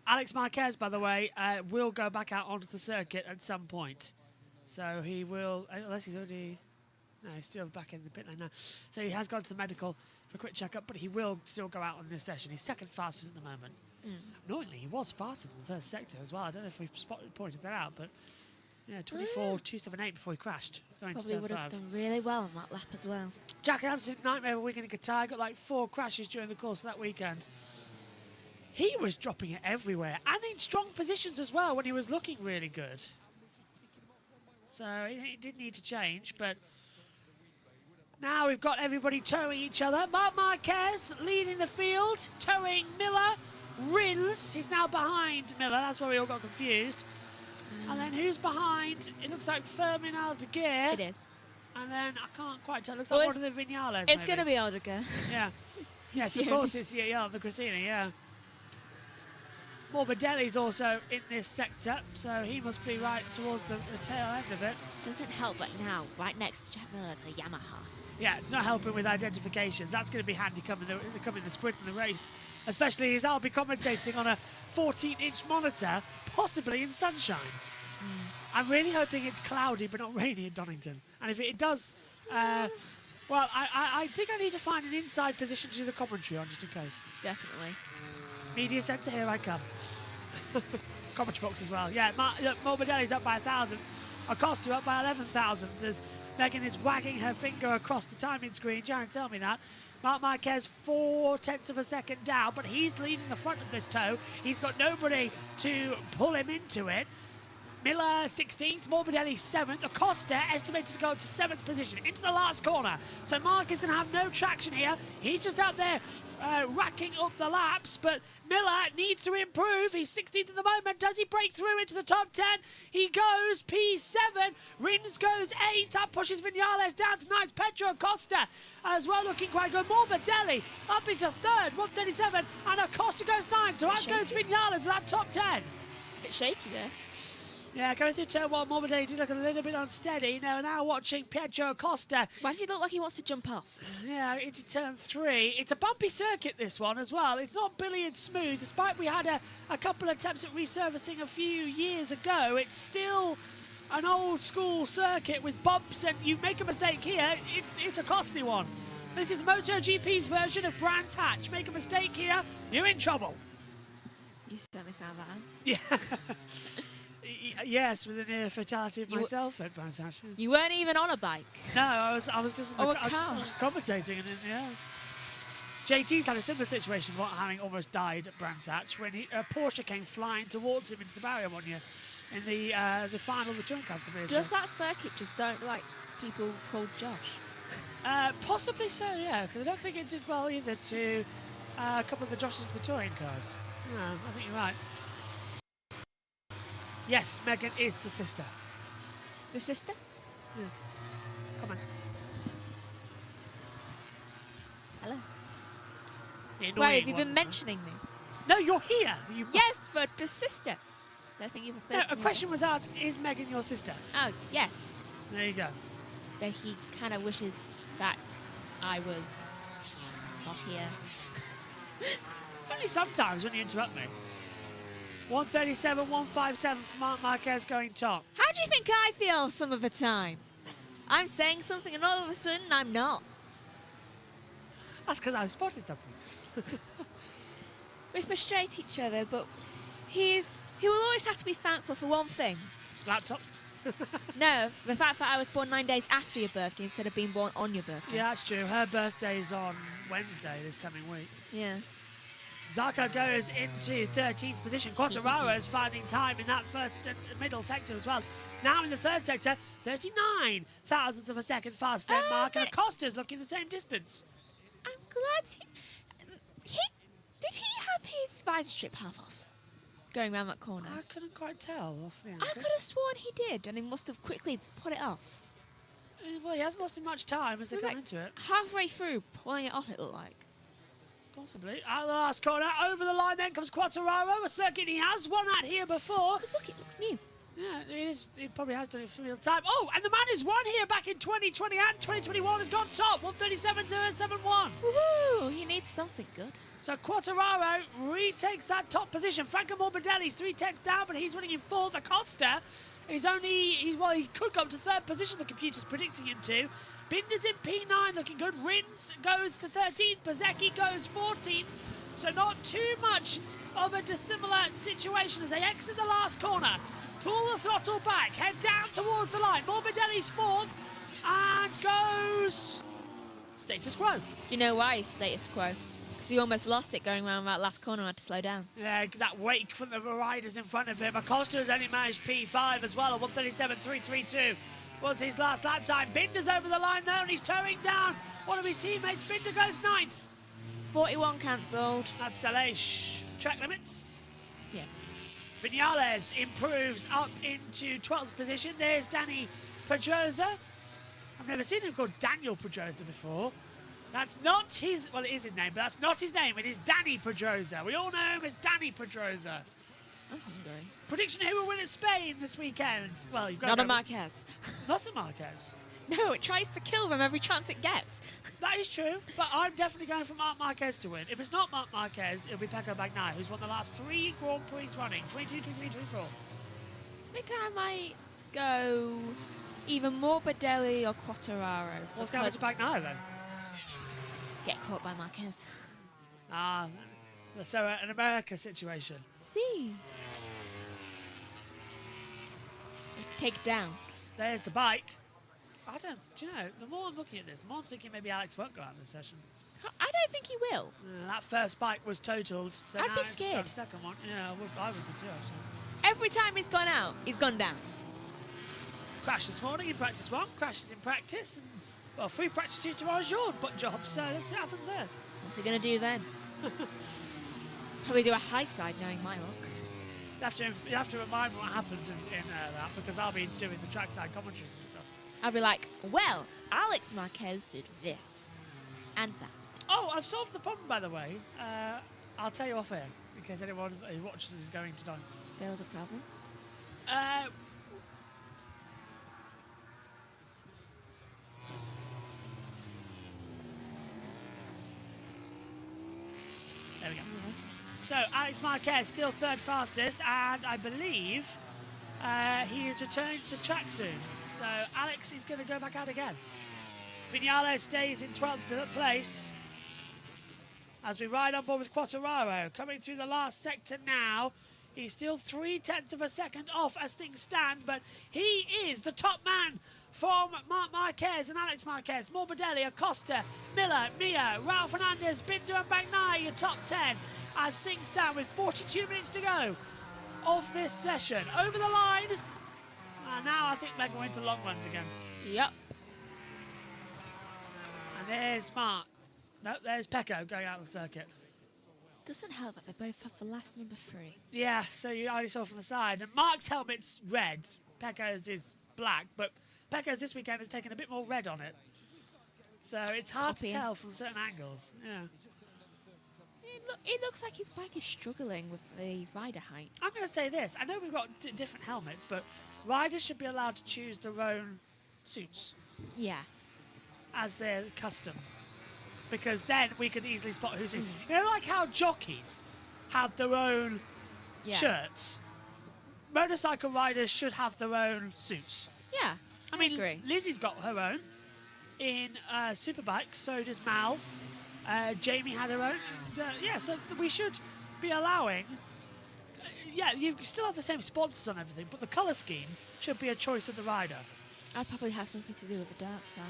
Alex Marquez, by the way, will go back out onto the circuit at some point. So he will, unless he's already, no, he's still back in the pit lane now. So he has gone to the medical for a quick checkup, but he will still go out on this session. He's second fastest at the moment. Annoyingly, he was faster than the first sector as well. I don't know if we've pointed that out, but yeah, 24.278 before he crashed. Probably would have done really well on that lap as well. Jack, an absolute nightmare of a weekend in Qatar. Got like 4 crashes during the course of that weekend. He was dropping it everywhere and in strong positions as well when he was looking really good. So it did need to change, but now we've got everybody towing each other. Marc Marquez leading the field, towing Miller. Rins, he's now behind Miller. That's where we all got confused. And then who's behind? It looks like Fermin Aldeguer. It is. And then I can't quite tell. It looks like one of the Vinales. It's going to be Aldeguer. Yeah. Yes, of course it's the Grassini, yeah. Morbidelli's also in this sector, so he must be right towards the tail end of it. Doesn't help, but now, right next to Jack Miller is a Yamaha. Yeah, it's not helping with identifications. That's going to be handy coming the sprint and the race, especially as I'll be commentating on a 14-inch monitor, possibly in sunshine. I'm really hoping it's cloudy but not rainy at Donington. And if it does, well, I think I need to find an inside position to do the commentary on, just in case. Definitely. Media centre, here I come. Commentary box as well. Yeah, look, Morbidelli's up by 1,000. Acosta up by 11,000. There's Megan is wagging her finger across the timing screen. Jaron, tell me that. Marc Marquez 0.4 of a second down, but he's leading the front of this tow. He's got nobody to pull him into it. Miller 16th, Morbidelli 7th. Acosta estimated to go to 7th position into the last corner. So Marc is going to have no traction here. He's just out there racking up the laps, but Miller needs to improve. He's 16th at the moment. Does he break through into the top 10? He goes P7. Rins goes 8th. That pushes Vinales down to 9th. Pedro Acosta as well, looking quite good. Morbidelli up into 3rd, 137, and Acosta goes 9th. So out goes Vinales at that top 10. Bit shaky there. Yeah, going through turn 1, Morbidelli did look a little bit unsteady. Now watching Pedro Acosta. Why does he look like he wants to jump off? Yeah, into turn 3. It's a bumpy circuit, this one, as well. It's not billiard smooth. Despite we had a couple of attempts at resurfacing a few years ago, it's still an old-school circuit with bumps, and you make a mistake here, it's a costly one. This is MotoGP's version of Brands Hatch. Make a mistake here, you're in trouble. You certainly found that out. Yeah. Yes, with the near fatality of myself at Brands Hatch. You weren't even on a bike. No, I was just Oh, a I car. was just commentating, and yeah. JT's had a similar situation, having almost died at Brands Hatch when a Porsche came flying towards him into the barrier one year in the final of the Touring Cars. Does that circuit just don't like people called Josh? Possibly so, yeah, because I don't think it did well either to a couple of the Joshes of the Touring Cars. No, I think you're right. Yes, Megan is the sister. The sister? Yeah. Come on. Hello. The Why, have you annoying been one. mentioning me? No, you're here. Yes, but the sister. I think you've No, a question was asked, is Megan your sister? Oh, yes. There you go. Though he kind of wishes that I was not here. Only sometimes when you interrupt me. 137, 157 for Marc Marquez going top. How do you think I feel some of the time? I'm saying something and all of a sudden I'm not. That's because I've spotted something. We frustrate each other, but he will always have to be thankful for one thing. Laptops. No, the fact that I was born 9 days after your birthday instead of being born on your birthday. Yeah, that's true. Her birthday's on Wednesday this coming week. Yeah. Zarco goes into 13th position. Quartararo is finding time in that first and middle sector as well. Now in the third sector, 39 thousandths of a second faster than Marc, and Acosta's looking the same distance. I'm glad did he have his visor strip half off going around that corner? I couldn't quite tell off the angle. I could have sworn he did, and he must have quickly put it off. Well, he hasn't lost much time as they It was come like into it. halfway through pulling it off, it looked like. Possibly. Out of the last corner, over the line then comes Quartararo, a circuit he has won at here before. Because look, it looks new. Yeah, it is. It probably has done it for real time. Oh, and the man who's won here back in 2020 and 2021 has gone top, 137.071. Woohoo! He needs something good. So Quartararo retakes that top position. Franco Morbidelli's 3 tenths down, but he's winning in 4th. Acosta Well, he could go up to third position, the computer's predicting him to. Binder's in P9, looking good. Rins goes to 13th. Bsky goes 14th. So not too much of a dissimilar situation as they exit the last corner. Pull the throttle back, head down towards the line. Morbidelli's 4th and goes status quo. Do you know why he's status quo? Because he almost lost it going around that last corner and had to slow down. Yeah, that wake from the riders in front of him. Acosta has only managed P5 as well, at 1:37.332 was his last lap time. Binder's over the line though, and he's towing down one of his teammates. Binder goes 9th. 41 cancelled. That's Saleh. Track limits. Yes. Vinales improves up into 12th position. There's Danny Pedrosa. I've never seen him called Daniel Pedrosa before. That's not his, well, it is his name, but that's not his name. It is Danny Pedrosa. We all know him as Danny Pedrosa. I'm hungry. Prediction who will win at Spain this weekend? Well, you've got Not a Marquez. Not a Marquez. No, it tries to kill them every chance it gets. That is true, but I'm definitely going for Marc Marquez to win. If it's not Marc Marquez, it'll be Pecco Bagnaia, who's won the last 3 Grand Prix running, 22, 23, 24. I think I might go either Morbidelli or Quartararo. What's going to Bagnaia then? Get caught by Marquez. Ah, so an America situation. See. Take down. There's the bike. Do you know, the more I'm looking at this, the more I'm thinking maybe Alex won't go out in this session. I don't think he will. That first bike was totaled. So I'd now be it's scared. got the second one. Yeah, I would be too, actually. Every time he's gone out, he's gone down. Crash this morning in practice 1, crashes in practice, and, well, free practice 2 tomorrow's your job, so let's see what happens there. What's he going to do then? Probably do a high side knowing my luck. You have to remind me what happens in that, because I'll be doing the trackside commentaries and stuff. I'll be like, well, Alex Marquez did this and that. Oh, I've solved the problem, by the way. I'll tell you off air, in case anyone who watches is going to don't. There's a problem. There we go. So, Alex Marquez still 3rd fastest, and I believe he is returning to the track soon. So, Alex is going to go back out again. Vinales stays in 12th place as we ride on board with Quartararo. Coming through the last sector now. He's still 0.3 of a second off as things stand, but he is the top man from Marc Marquez and Alex Marquez. Morbidelli, Acosta, Miller, Mia, Raul Fernandez, Binder and Bagnaia, your top 10 as things stand with 42 minutes to go of this session. Over the line, and now I think they're going to long runs again. Yep. And there's Mark. No, there's Pecco going out of the circuit. Doesn't help that they both have the last number 3. Yeah, so you already saw from the side. And Mark's helmet's red, Pecco's is black, but Pecco's this weekend has taken a bit more red on it. So it's hard to tell from certain angles. Yeah. It looks like his bike is struggling with the rider height. I'm going to say this. I know we've got different helmets, but riders should be allowed to choose their own suits. Yeah. As their custom. Because then we can easily spot who's in. You know, like how jockeys have their own shirts? Motorcycle riders should have their own suits. Yeah, I mean, agree. Lizzie's got her own in Superbike, so does Mal. Jamie had her own. Yeah, so we should be allowing... yeah, you still have the same sponsors on everything, but the colour scheme should be a choice of the rider. I'd probably have something to do with the dark side.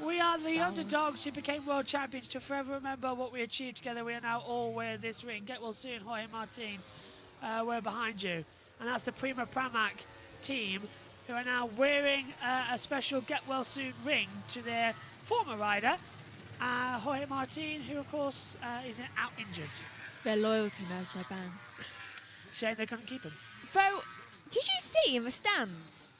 We are the underdogs who became world champions. To forever remember what we achieved together, we are now all wear this ring. Get well soon, Jorge Martin. We're behind you. And that's the Prima Pramac team who are now wearing a special Get Well Soon ring to their former rider, Jorge Martin, who, of course, is out injured. Their loyalty knows their bands. Shame they couldn't keep him. Though, did you see in the stands?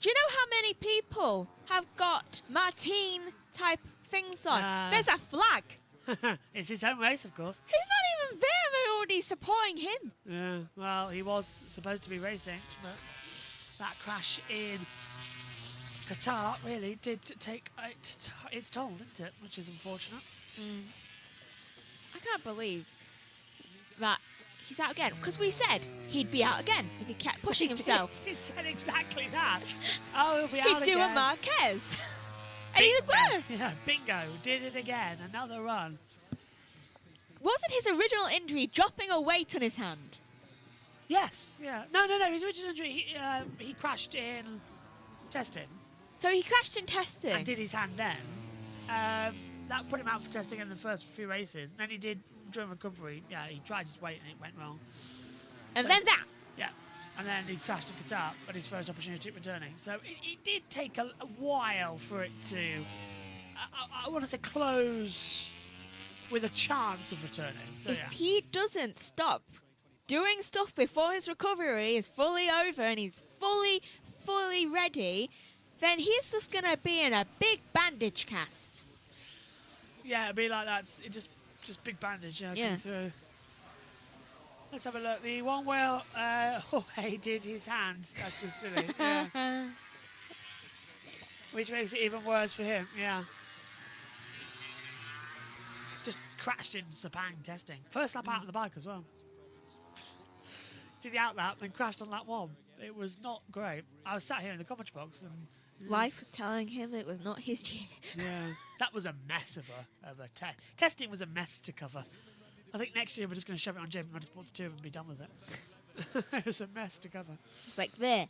Do you know how many people have got Martin-type things on? There's a flag. It's his home race, of course. He's not even there and they're already supporting him. Yeah, well, he was supposed to be racing, but that crash in Qatar really did take its toll, didn't it? Which is unfortunate. I can't believe that he's out again. Because we said he'd be out again if he kept pushing himself. He said exactly that. Oh, he'll be He'd out do again. a Marquez. And he did worse. Yeah, bingo. Did it again. Another run. Wasn't his original injury dropping a weight on his hand? Yes. Yeah. No. His original injury, he crashed in testing. So he crashed in testing. And did his hand then. That put him out for testing in the first few races. And then he did during recovery. Yeah, he tried his weight and it went wrong. And So- then that. Yeah. And then he crashed in Qatar at his first opportunity at returning. So it did take a while for it to, I want to say, close with a chance of returning. So yeah. If he doesn't stop doing stuff before his recovery is fully over and he's fully ready, then he's just going to be in a big bandage cast. Yeah, it'd be like that. It just big bandage. Yeah. Coming through. Let's have a look. The one where he did his hand. That's just silly. Yeah. Which makes it even worse for him. Yeah. Just crashed in Sepang testing. First lap out on the bike as well. Did the out lap, then crashed on lap 1. It was not great. I was sat here in the commentary box and Life was telling him it was not his year. yeah, that was a mess of a test. Testing was a mess to cover. I think next year we're just going to shove it on JBMotorsports 2 and be done with it. It was a mess to cover. It's like, there.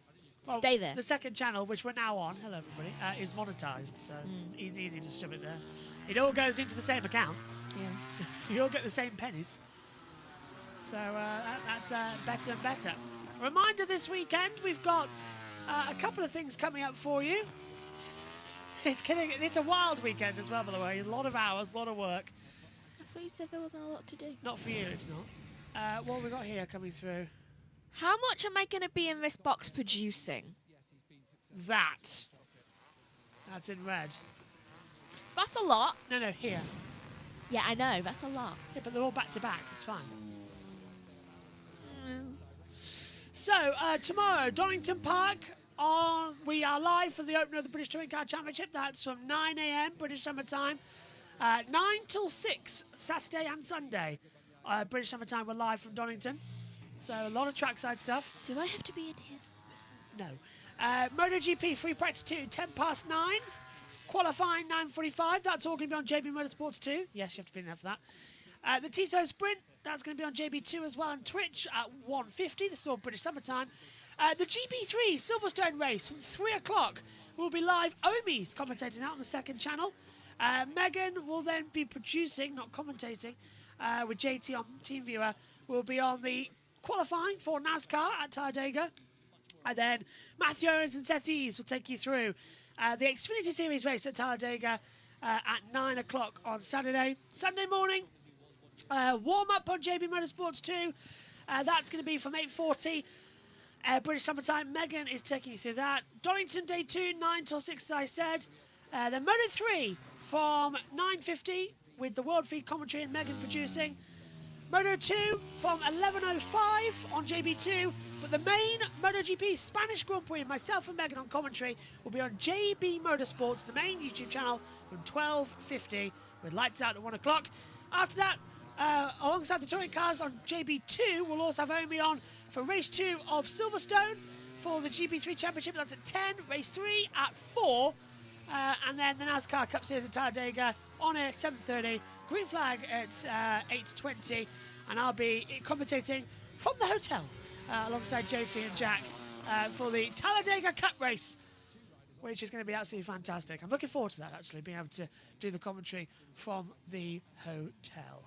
Well, Stay there. The second channel, which we're now on, hello everybody, is monetized, so it's easy to shove it there. It all goes into the same account. Yeah. You all get the same pennies. So that's better and better. Reminder this weekend, we've got a couple of things coming up for you. It's a wild weekend as well, by the way. A lot of hours, a lot of work. I thought you said there wasn't a lot to do. Not for you, it's not. What have we got here coming through? How much am I going to be in this box producing? That's in red. That's a lot. No, here. Yeah, I know. That's a lot. Yeah, but they're all back to back. It's fine. Mm. So, tomorrow, Donington Park, we are live for the opening of the British Touring Car Championship. That's from 9 a.m. British Summer Time. 9 till 6, Saturday and Sunday. British Summer Time, we're live from Donington. So, a lot of trackside stuff. Do I have to be in here? No. MotoGP Free Practice 2, 10 past 9. Qualifying 9:45. That's all going to be on JBMotorsports 2. Yes, you have to be in there for that. The TISO Sprint, that's going to be on JB2 as well on Twitch at 1:50. This is all British Summertime. The GB3 Silverstone race from 3 o'clock will be live. Omi's commentating that on the second channel. Megan will then be producing, not commentating, with JT on TeamViewer. Will be on the qualifying for NASCAR at Talladega. And then Matthew Owens and Seth Eves will take you through the Xfinity Series race at Talladega at 9 o'clock on Saturday. Sunday morning, warm-up on JB Motorsports 2. That's going to be from 8:40 British Summertime. Megan is taking you through that. Donington Day 2, 9 till 6, as I said. Then Moto 3 from 9:50 with the World Feed commentary and Megan producing. Moto 2 from 11:05 on JB2. But the main MotoGP Spanish Grand Prix, myself and Megan on commentary, will be on JB Motorsports, the main YouTube channel, from 12:50 with lights out at 1 o'clock. After that, alongside the touring cars on JB2, we'll also have Omi on for race 2 of Silverstone for the GB3 Championship. That's at 10, race 3 at 4, and then the NASCAR Cup Series at Talladega on at 7:30, green flag at 8:20, and I'll be commentating from the hotel alongside JT and Jack for the Talladega Cup race, which is going to be absolutely fantastic. I'm looking forward to that, actually, being able to do the commentary from the hotel.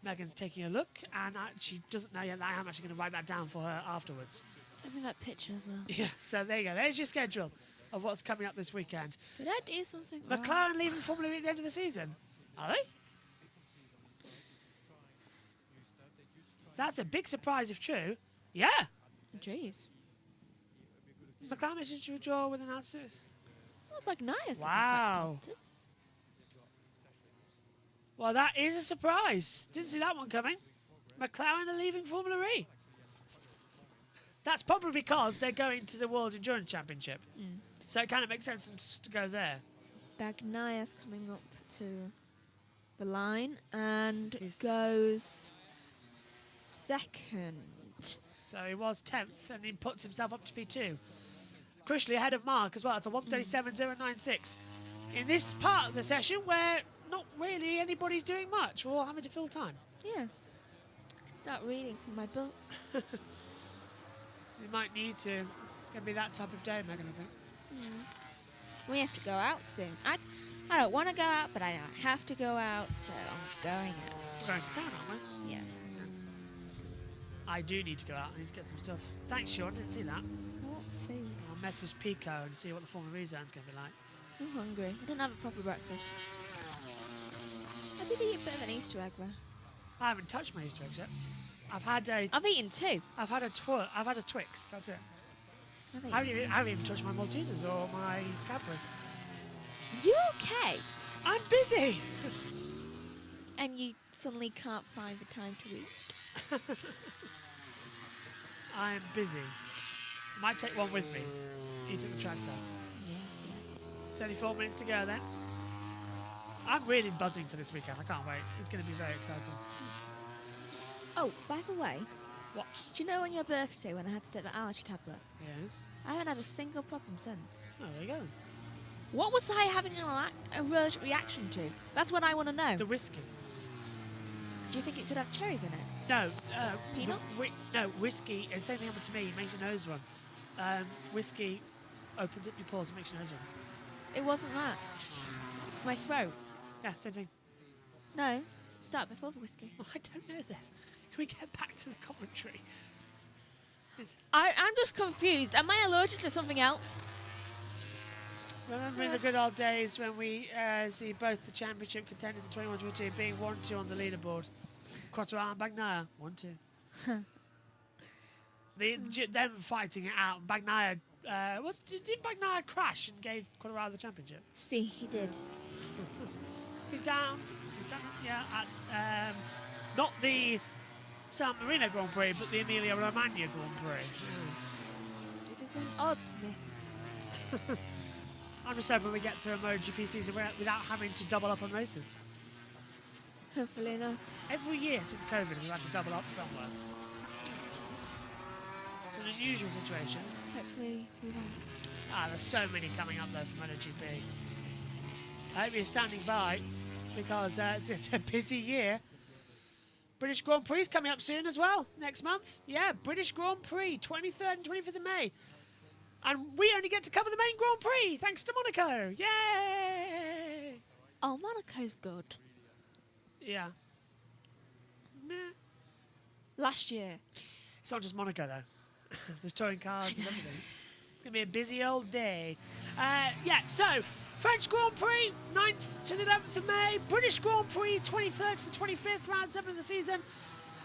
Megan's taking a look, and she doesn't know yet that I am actually going to write that down for her afterwards. Send me that picture as well. Yeah, so there you go. There's your schedule of what's coming up this weekend. Did I do something wrong? McLaren leaving Formula E at the end of the season. Are they? That's a big surprise if true. Yeah. Jeez. McLaren managed to draw with announcers. Well, Bagnaia. Wow. Well, that is a surprise. Didn't see that one coming. McLaren are leaving Formula E. That's probably because they're going to the World Endurance Championship. So it kind of makes sense to go there. Bagnaia's coming up to the line and goes 2nd. So he was 10th, and he puts himself up to P2. Crucially ahead of Mark as well. It's a 1:37.096. In this part of the session where not really anybody's doing much. We're all having to fill time. Yeah. Start reading from my book. We might need to. It's going to be that type of day, Megan, I think. We have to go out soon. I don't want to go out, but I have to go out, so I'm going out. We're going to town, aren't we? Yes. I do need to go out. I need to get some stuff. Thanks, Sean. Didn't see that. What food? I'll message Pico and see what the Formula E zone's going to be like. I'm hungry. I didn't have a proper breakfast. I did eat a bit of an Easter egg, though. I haven't touched my Easter eggs yet. I've eaten 2. I've had a Twix. That's it. I've I eaten haven't even touched my Maltesers or my Cadbury. 2. You okay? I'm busy. And you suddenly can't find the time to read? I am busy. Might take one with me. You took the tracks out. Yes. 34 minutes to go then. I'm really buzzing for this weekend. I can't wait. It's going to be very exciting. Oh, by the way, What? do you know on your birthday when I had to take the allergy tablet? Yes. I haven't had a single problem since. Oh, there you go. What was I having an allergic reaction to? That's what I want to know. The whiskey. Do you think it could have cherries in it? No. Peanuts? No, whiskey. The same thing happened to me. It makes your nose run. Whiskey opens up your pores and makes your nose run. It wasn't that. My throat. Yeah, same thing. No, start before the whiskey. Well, I don't know then. Can we get back to the commentary? I'm just confused. Am I allergic to something else? Remembering the good old days when we see both the championship contenders of 21-22 being 1-2 on the leaderboard. Quattraro and Bagnaia, 1-2. Them fighting it out. Bagnaia, did Bagnaia crash and gave Quattraro the championship? See, he did. He's down. Yeah, at, not the San Marino Grand Prix, but the Emilia Romagna Grand Prix. It is an odd mix. I'm just hoping we get through a MotoGP season without having to double up on races. Hopefully not. Every year since COVID, we've had to double up somewhere. It's an unusual situation. Hopefully we won't. There's so many coming up though from MotoGP. I hope you're standing by because it's a busy year. British Grand Prix is coming up soon as well, next month. Yeah, British Grand Prix, 23rd and 25th of May. And we only get to cover the main Grand Prix, thanks to Monaco. Yay! Oh, Monaco's good. Yeah. Meh. Last year. It's not just Monaco, though. There's touring cars and everything. It's going to be a busy old day. So, French Grand Prix, 9th to the 11th of May. British Grand Prix, 23rd to the 25th, round 7 of the season.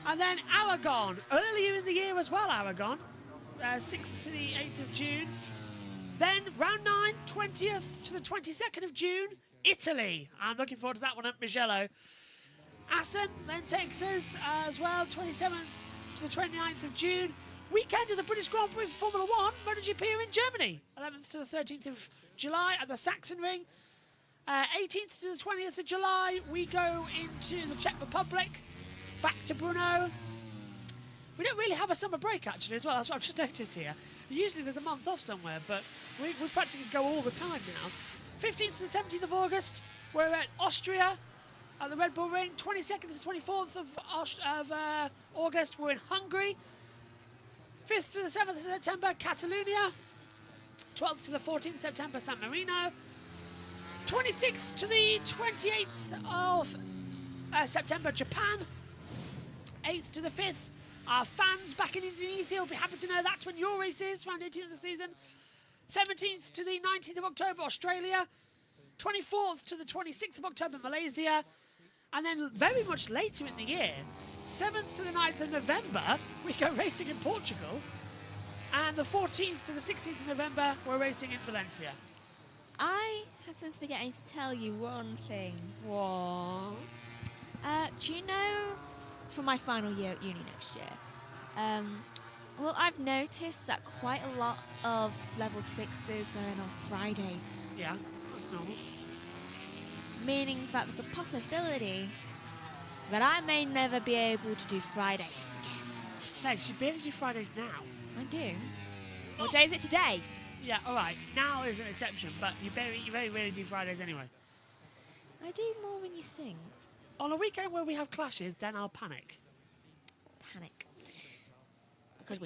And then Aragon, earlier in the year as well, Aragon. 6th to the 8th of June. Then round 9, 20th to the 22nd of June, Italy. I'm looking forward to that one at Mugello. Assen then takes us as well, 27th to the 29th of June. Weekend of the British Grand Prix for Formula 1, MotoGP are in Germany. 11th to the 13th of July at the Sachsenring. 18th to the 20th of July, we go into the Czech Republic, back to Brno. We don't really have a summer break, actually, as well. That's what I've just noticed here. Usually there's a month off somewhere, but we practically go all the time now. 15th to the 17th of August, we're at Austria at the Red Bull Ring. 22nd to the 24th of August, we're in Hungary. 5th to the 7th of September, Catalonia. 12th to the 14th of September, San Marino. 26th to the 28th of September, Japan. 8th to the 5th. Our fans back in Indonesia will be happy to know that's when your race is, round 18th of the season. 17th to the 19th of October, Australia. 24th to the 26th of October, Malaysia. And then very much later in the year, 7th to the 9th of November, we go racing in Portugal. And the 14th to the 16th of November, we're racing in Valencia. I have been forgetting to tell you one thing. What? Do you know, for my final year at uni next year, well, I've noticed that quite a lot of level 6s are in on Fridays. Yeah, that's normal. Meaning that there's a possibility that I may never be able to do Fridays Legs, you barely do Fridays now. I do. What day is it today? Yeah, all right. Now is an exception, but you very rarely do Fridays anyway. I do more than you think. On a weekend where we have clashes, then I'll panic. Panic. Because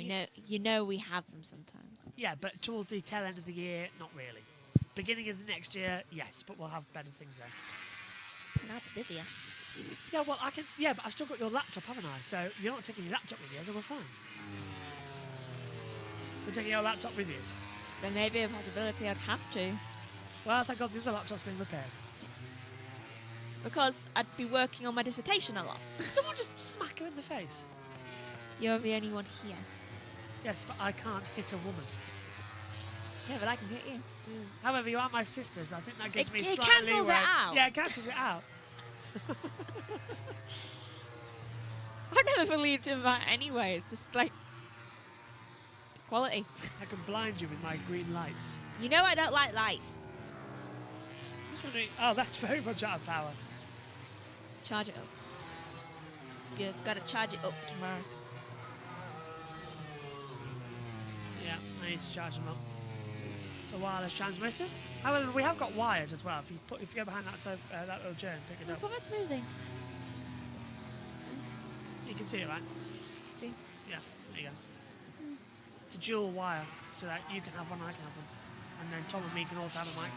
you know we have them sometimes. Yeah, but towards the tail end of the year, not really. Beginning of the next year, yes, but we'll have better things then. Now it's busier. Yeah, well, I can. Yeah, but I've still got your laptop, haven't I? So you're not taking your laptop with you, so we're fine. You're taking your laptop with you. There may be a possibility I'd have to. Well, thank God the other laptop's being repaired. Because I'd be working on my dissertation a lot. Someone just smack her in the face. You're the only one here. Yes, but I can't hit a woman. Yeah, but I can hit you. However, you are my sister, so I think that gives me It slightly cancels leeway. it out. Yeah, it cancels it out. I've never believed in that anyway. It's just like quality. I can blind you with my green lights. You know I don't like light. Just wondering. Oh, that's very much out of power. Charge it up. You've got to charge it up tomorrow. Yeah, I need to charge them up. The wireless transmitters. However, we have got wired as well. If you go behind that that little chair and pick it up, But that's moving. you can see it, right? See? Yeah, there you go. It's a dual wire, so that you can have one, I can have one, and then Tom and me can also have a mic.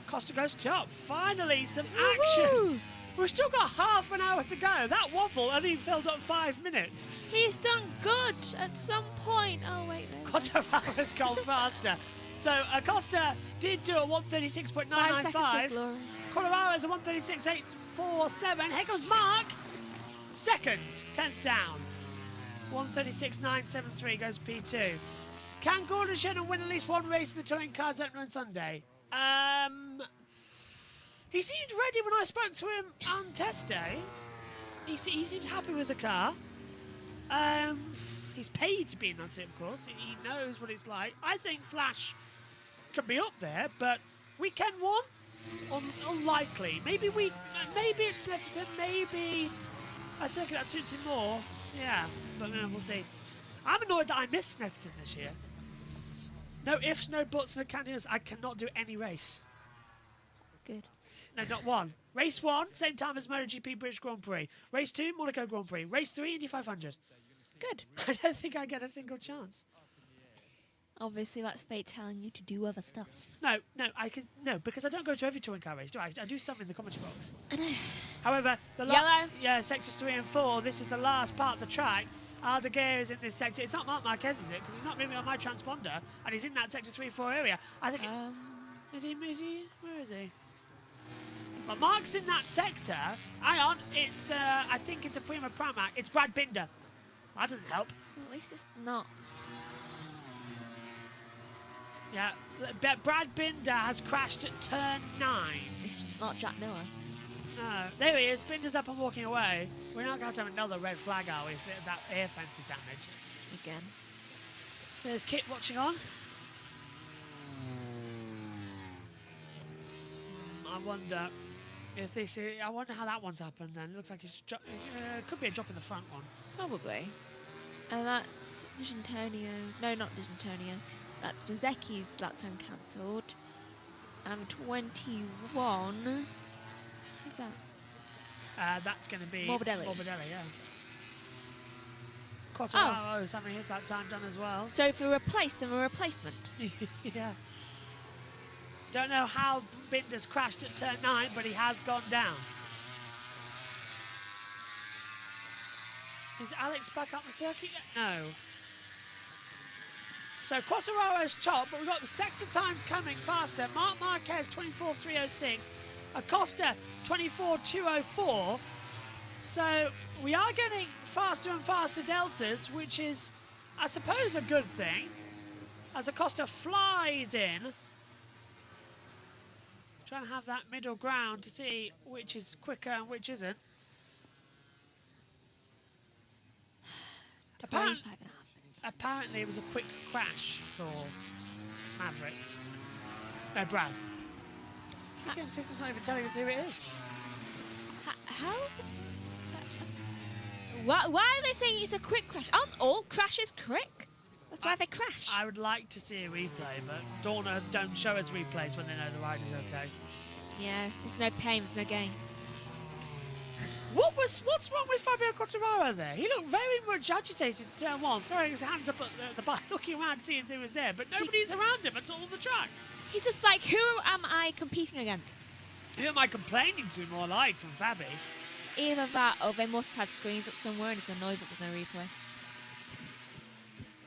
Costa goes top. Finally, some action. We've still got half an hour to go. That waffle only filled up 5 minutes. He's done good at some point. Oh, wait. No. Quartararo's gone faster. So Acosta did do a 136.995. 5 seconds of glory. Quartararo's a 136.847. Here comes Mark. Second, 10th down. 136.973 goes P2. Can Gordon Shedden win at least one race in the touring cars opener on Sunday? He seemed ready when I spoke to him on test day. He seemed happy with the car. He's paid to be in that team, of course. He knows what it's like. I think Flash can be up there, but weekend one, unlikely. Maybe it's Letterton, maybe a circuit that suits him more. Yeah, but we'll see. I'm annoyed that I missed Netherton this year. No ifs, no buts, no candidates. I cannot do any race. Good. No, not one. Race 1, same time as MotoGP British Grand Prix. Race 2, Monaco Grand Prix. Race 3, Indy 500. Good. I don't think I get a single chance. Obviously, that's fate telling you to do other stuff. No, because I don't go to every touring car race, do I? I do some in the commentary box. I know. However, Yellow. sectors 3 and 4, this is the last part of the track. Aldeguer is in this sector. It's not Marc Marquez, is it? Because he's not moving on my transponder, and he's in that sector 3-4 area. I think. Is he? Where is he? Well, Mark's in that sector. Hang on, it's. I think it's a Prima Pramac. It's Brad Binder. That doesn't help. Well, at least it's not. Yeah, Brad Binder has crashed at turn 9. It's not Jack Miller. No, there he is. Binder's up and walking away. We're not going to have another red flag, are we, if that air fence is damaged? Again. There's Kit watching on. I wonder if this is... I wonder how that one's happened then. It looks like it's... could be a drop in the front one. Probably. And that's Digentonio. No, not Digentonio. That's Bezecchi's lap time cancelled. And 21... Who's that? That's going to be... Morbidelli. Morbidelli, yeah. Quartararo's having his lap time done as well. So if we replaced him, a replacement. Yeah. Don't know how Binder's crashed at turn 9, but he has gone down. Is Alex back up the circuit yet? No. So Quartararo's top, but we've got the sector times coming faster. Marc Marquez 24.306, Acosta 24.204. So we are getting faster and faster deltas, which is, I suppose, a good thing. As Acosta flies in. Trying to have that middle ground to see which is quicker and which isn't. Apparently it was a quick crash for Maverick. No, Brad. ATM system's not even telling us who it is. How? Why are they saying it's a quick crash? Aren't all crashes quick? That's why they crash. I would like to see a replay, but Dorna don't show us replays when they know the rider's okay. Yeah, there's no pain, there's no gain. What's wrong with Fabio Quartararo there? He looked very much agitated to turn one, throwing his hands up at the bike, looking around to see if he was there, but nobody's around him at all on the track. He's just like, who am I competing against? Who am I complaining to, more like, from Fabi? Either that, or they must have screens up somewhere and it's annoyed that there's no replay.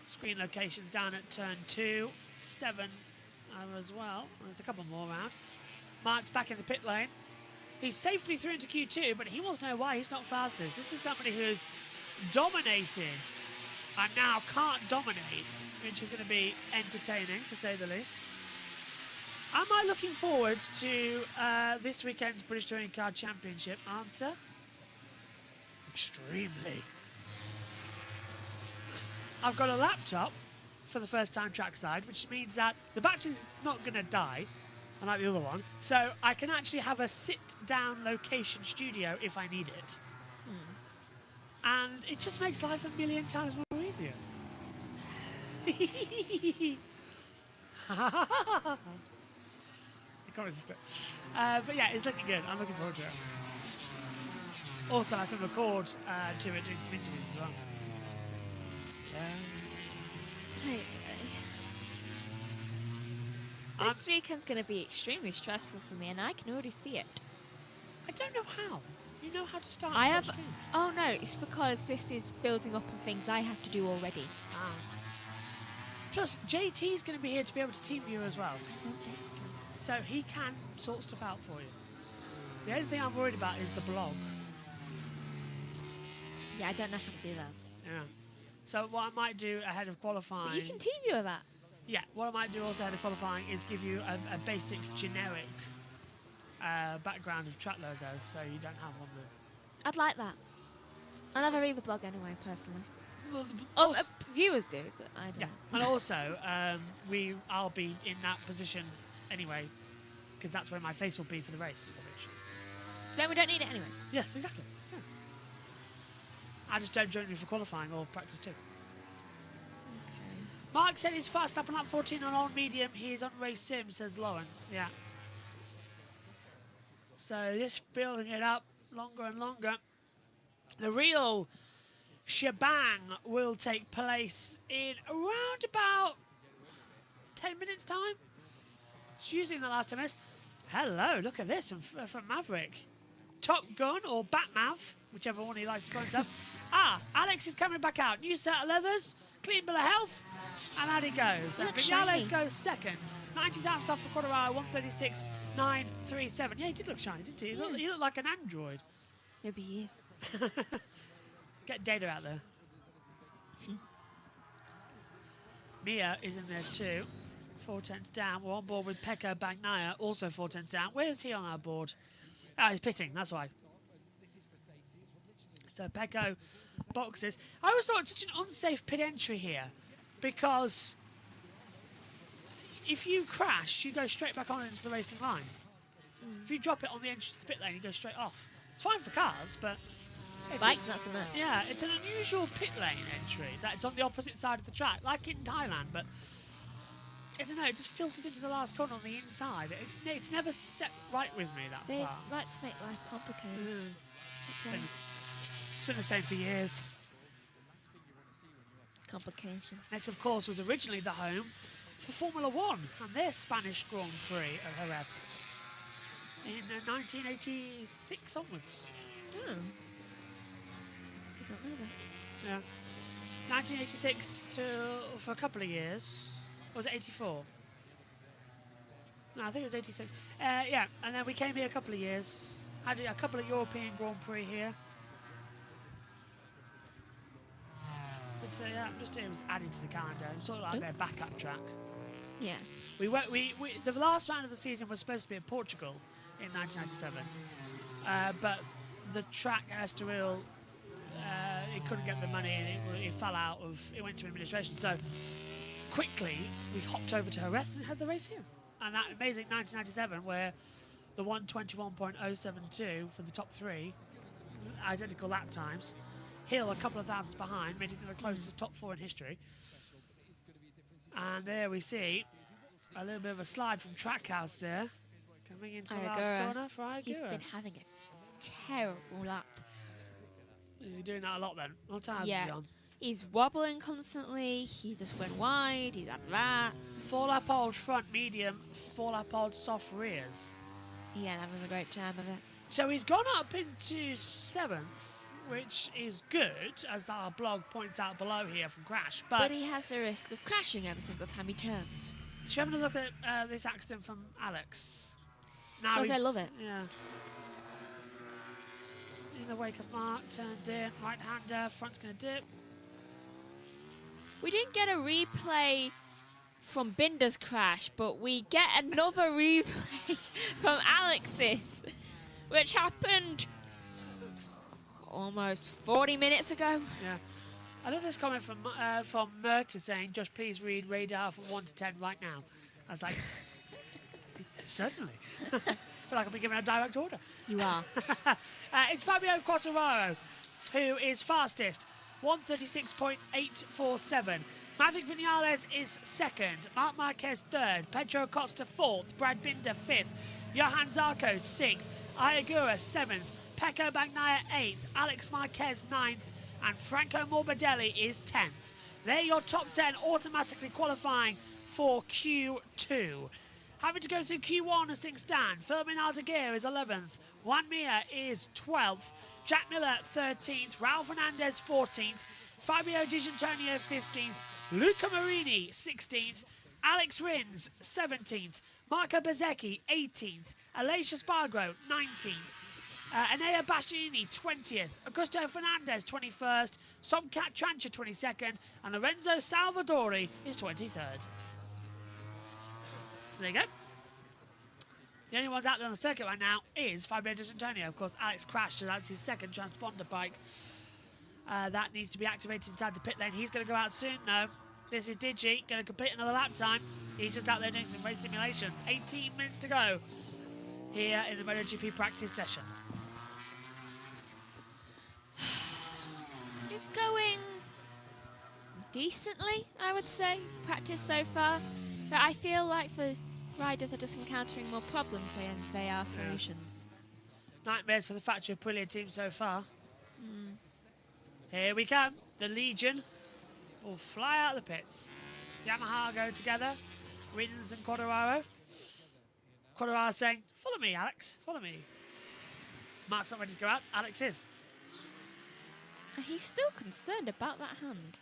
Screen locations down at turn 2, 7 as well. There's a couple more around. Mark's back in the pit lane. He's safely through into Q2, but he wants to know why he's not fastest. This is somebody who's dominated and now can't dominate, which is going to be entertaining, to say the least. Am I looking forward to this weekend's British Touring Car Championship? Answer: extremely. I've got a laptop for the first time trackside, which means that the battery's not going to die, unlike the other one. So I can actually have a sit-down location studio if I need it. And it just makes life a million times more easier. But yeah, it's looking good. I'm looking forward to it. Also, I can record to it doing some interviews as well. This weekend's going to be extremely stressful for me, and I can already see it. I don't know how. You know how to start. I have. Oh no, it's because this is building up on things I have to do already. Plus, JT's going to be here to be able to team you as well, so he can sort stuff out for you. The only thing I'm worried about is the blog. Yeah, I don't know how to do that. Yeah. So what I might do ahead of qualifying... But you can team you with that. Yeah, what I might do also ahead of qualifying is give you a basic generic background of track logo, so you don't have one there. I'd like that. I never read the blog anyway, personally. Well, viewers do, but I don't. Yeah, and also I'll be in that position anyway, because that's where my face will be for the race. Then we don't need it anyway. Yes, exactly. Yeah. I just don't join you for qualifying or practice too. Mark said he's fast up on lap 14 on old medium. He's on race sim, says Lawrence. Yeah. So just building it up longer and longer. The real shebang will take place in around about 10 minutes time. It's usually in the last 10 minutes. Hello, look at this from Maverick. Top Gun or Batmav, whichever one he likes to call himself. Alex is coming back out. New set of leathers, clean bill of health, and out he goes. And Vinales goes second. 90,000 off for Quartararo, 136.937. Yeah, he did look shiny, didn't he? He looked like an android. Maybe he is. Get data out there. Mia is in there too. 4 tenths down. We're on board with Pekka Bagnaia, also 4 tenths down. Where is he on our board? Oh, he's pitting, that's why. So Pecco boxes. I always thought it's such an unsafe pit entry here, because if you crash, you go straight back on into the racing line. If you drop it on the entrance to the pit lane, you go straight off. It's fine for cars, but bike's not so much. Yeah, it's an unusual pit lane entry that's on the opposite side of the track, like in Thailand, but I don't know, it just filters into the last corner on the inside. It's never set right with me, that They part. like to make life complicated. It's been the same for years. Complication. This, of course, was originally the home for Formula One and their Spanish Grand Prix at Jerez in 1986 onwards. Oh. Did not know that. Yeah. 1986 for a couple of years. Or was it 84? No, I think it was 86. Yeah, and then we came here a couple of years. Had a couple of European Grand Prix here. But yeah, it was added to the calendar. It was sort of like their backup track. Yeah. The last round of the season was supposed to be in Portugal in 1997, but the track Estoril, it couldn't get the money and it fell out of. It went to administration. So quickly we hopped over to Jerez and had the race here. And that amazing 1997 where the 1:21.072 for the top three, identical lap times, Hill a couple of thousands behind, making it the closest top 4 in history. And there we see a little bit of a slide from Trackhouse there. Coming into the last corner for Ayagura. He's been having a terrible lap. Is he doing that a lot then? What time is he on? He's wobbling constantly. He just went wide. He's had that. 4-lap old front medium, 4-lap old soft rears. Yeah, having a great time of it. So he's gone up into 7th, which is good, as our blog points out below here from Crash. But he has the risk of crashing every single time he turns. So having a look at this accident from Alex. Because I love it. Yeah. In the wake of Mark, turns in, right-hander, front's going to dip. We didn't get a replay from Binder's crash, but we get another replay from Alex's, which happened almost 40 minutes ago. Yeah. I love this comment from Murta saying, "Just please read radar from 1 to 10 right now." I was like, certainly. I feel like I've been given a direct order. You are. It's Fabio Quartararo who is fastest, 1:36.847. Maverick Vinales is second, Marc Marquez third, Pedro Acosta fourth, Brad Binder fifth, Johan Zarco sixth, Ayagura seventh, Pecco Bagnaia eighth, Alex Marquez ninth, and Franco Morbidelli is 10th. They're your top 10 automatically qualifying for Q2. Having to go through Q1 as things stand, Fermin Aldeguer is 11th, Juan Mir is 12th, Jack Miller 13th, Raul Fernandez 14th, Fabio Di Giannantonio 15th, Luca Marini 16th, Alex Rins 17th, Marco Bezzecchi 18th, Aleix Espargaro 19th, Enea Bastianini 20th, Augusto Fernandez 21st, Somcat Trancha 22nd, and Lorenzo Salvadori is 23rd. So there you go. The only ones out there on the circuit right now is Fabio Di Giannantonio. Of course, Alex crashed, so that's his second transponder bike. That needs to be activated inside the pit lane. He's going to go out soon, though. This is Digi, going to complete another lap time. He's just out there doing some race simulations. 18 minutes to go here in the MotoGP practice session. It's going decently, I would say, practice so far. But I feel like the riders are just encountering more problems than they are solutions. Nightmares for the factory Aprilia team so far. Here we come. The Legion will fly out of the pits. Yamaha go together. Rins and Quartararo. Quartararo saying, "Follow me, Alex. Follow me." Mark's not ready to go out. Alex is. He's still concerned about that hand.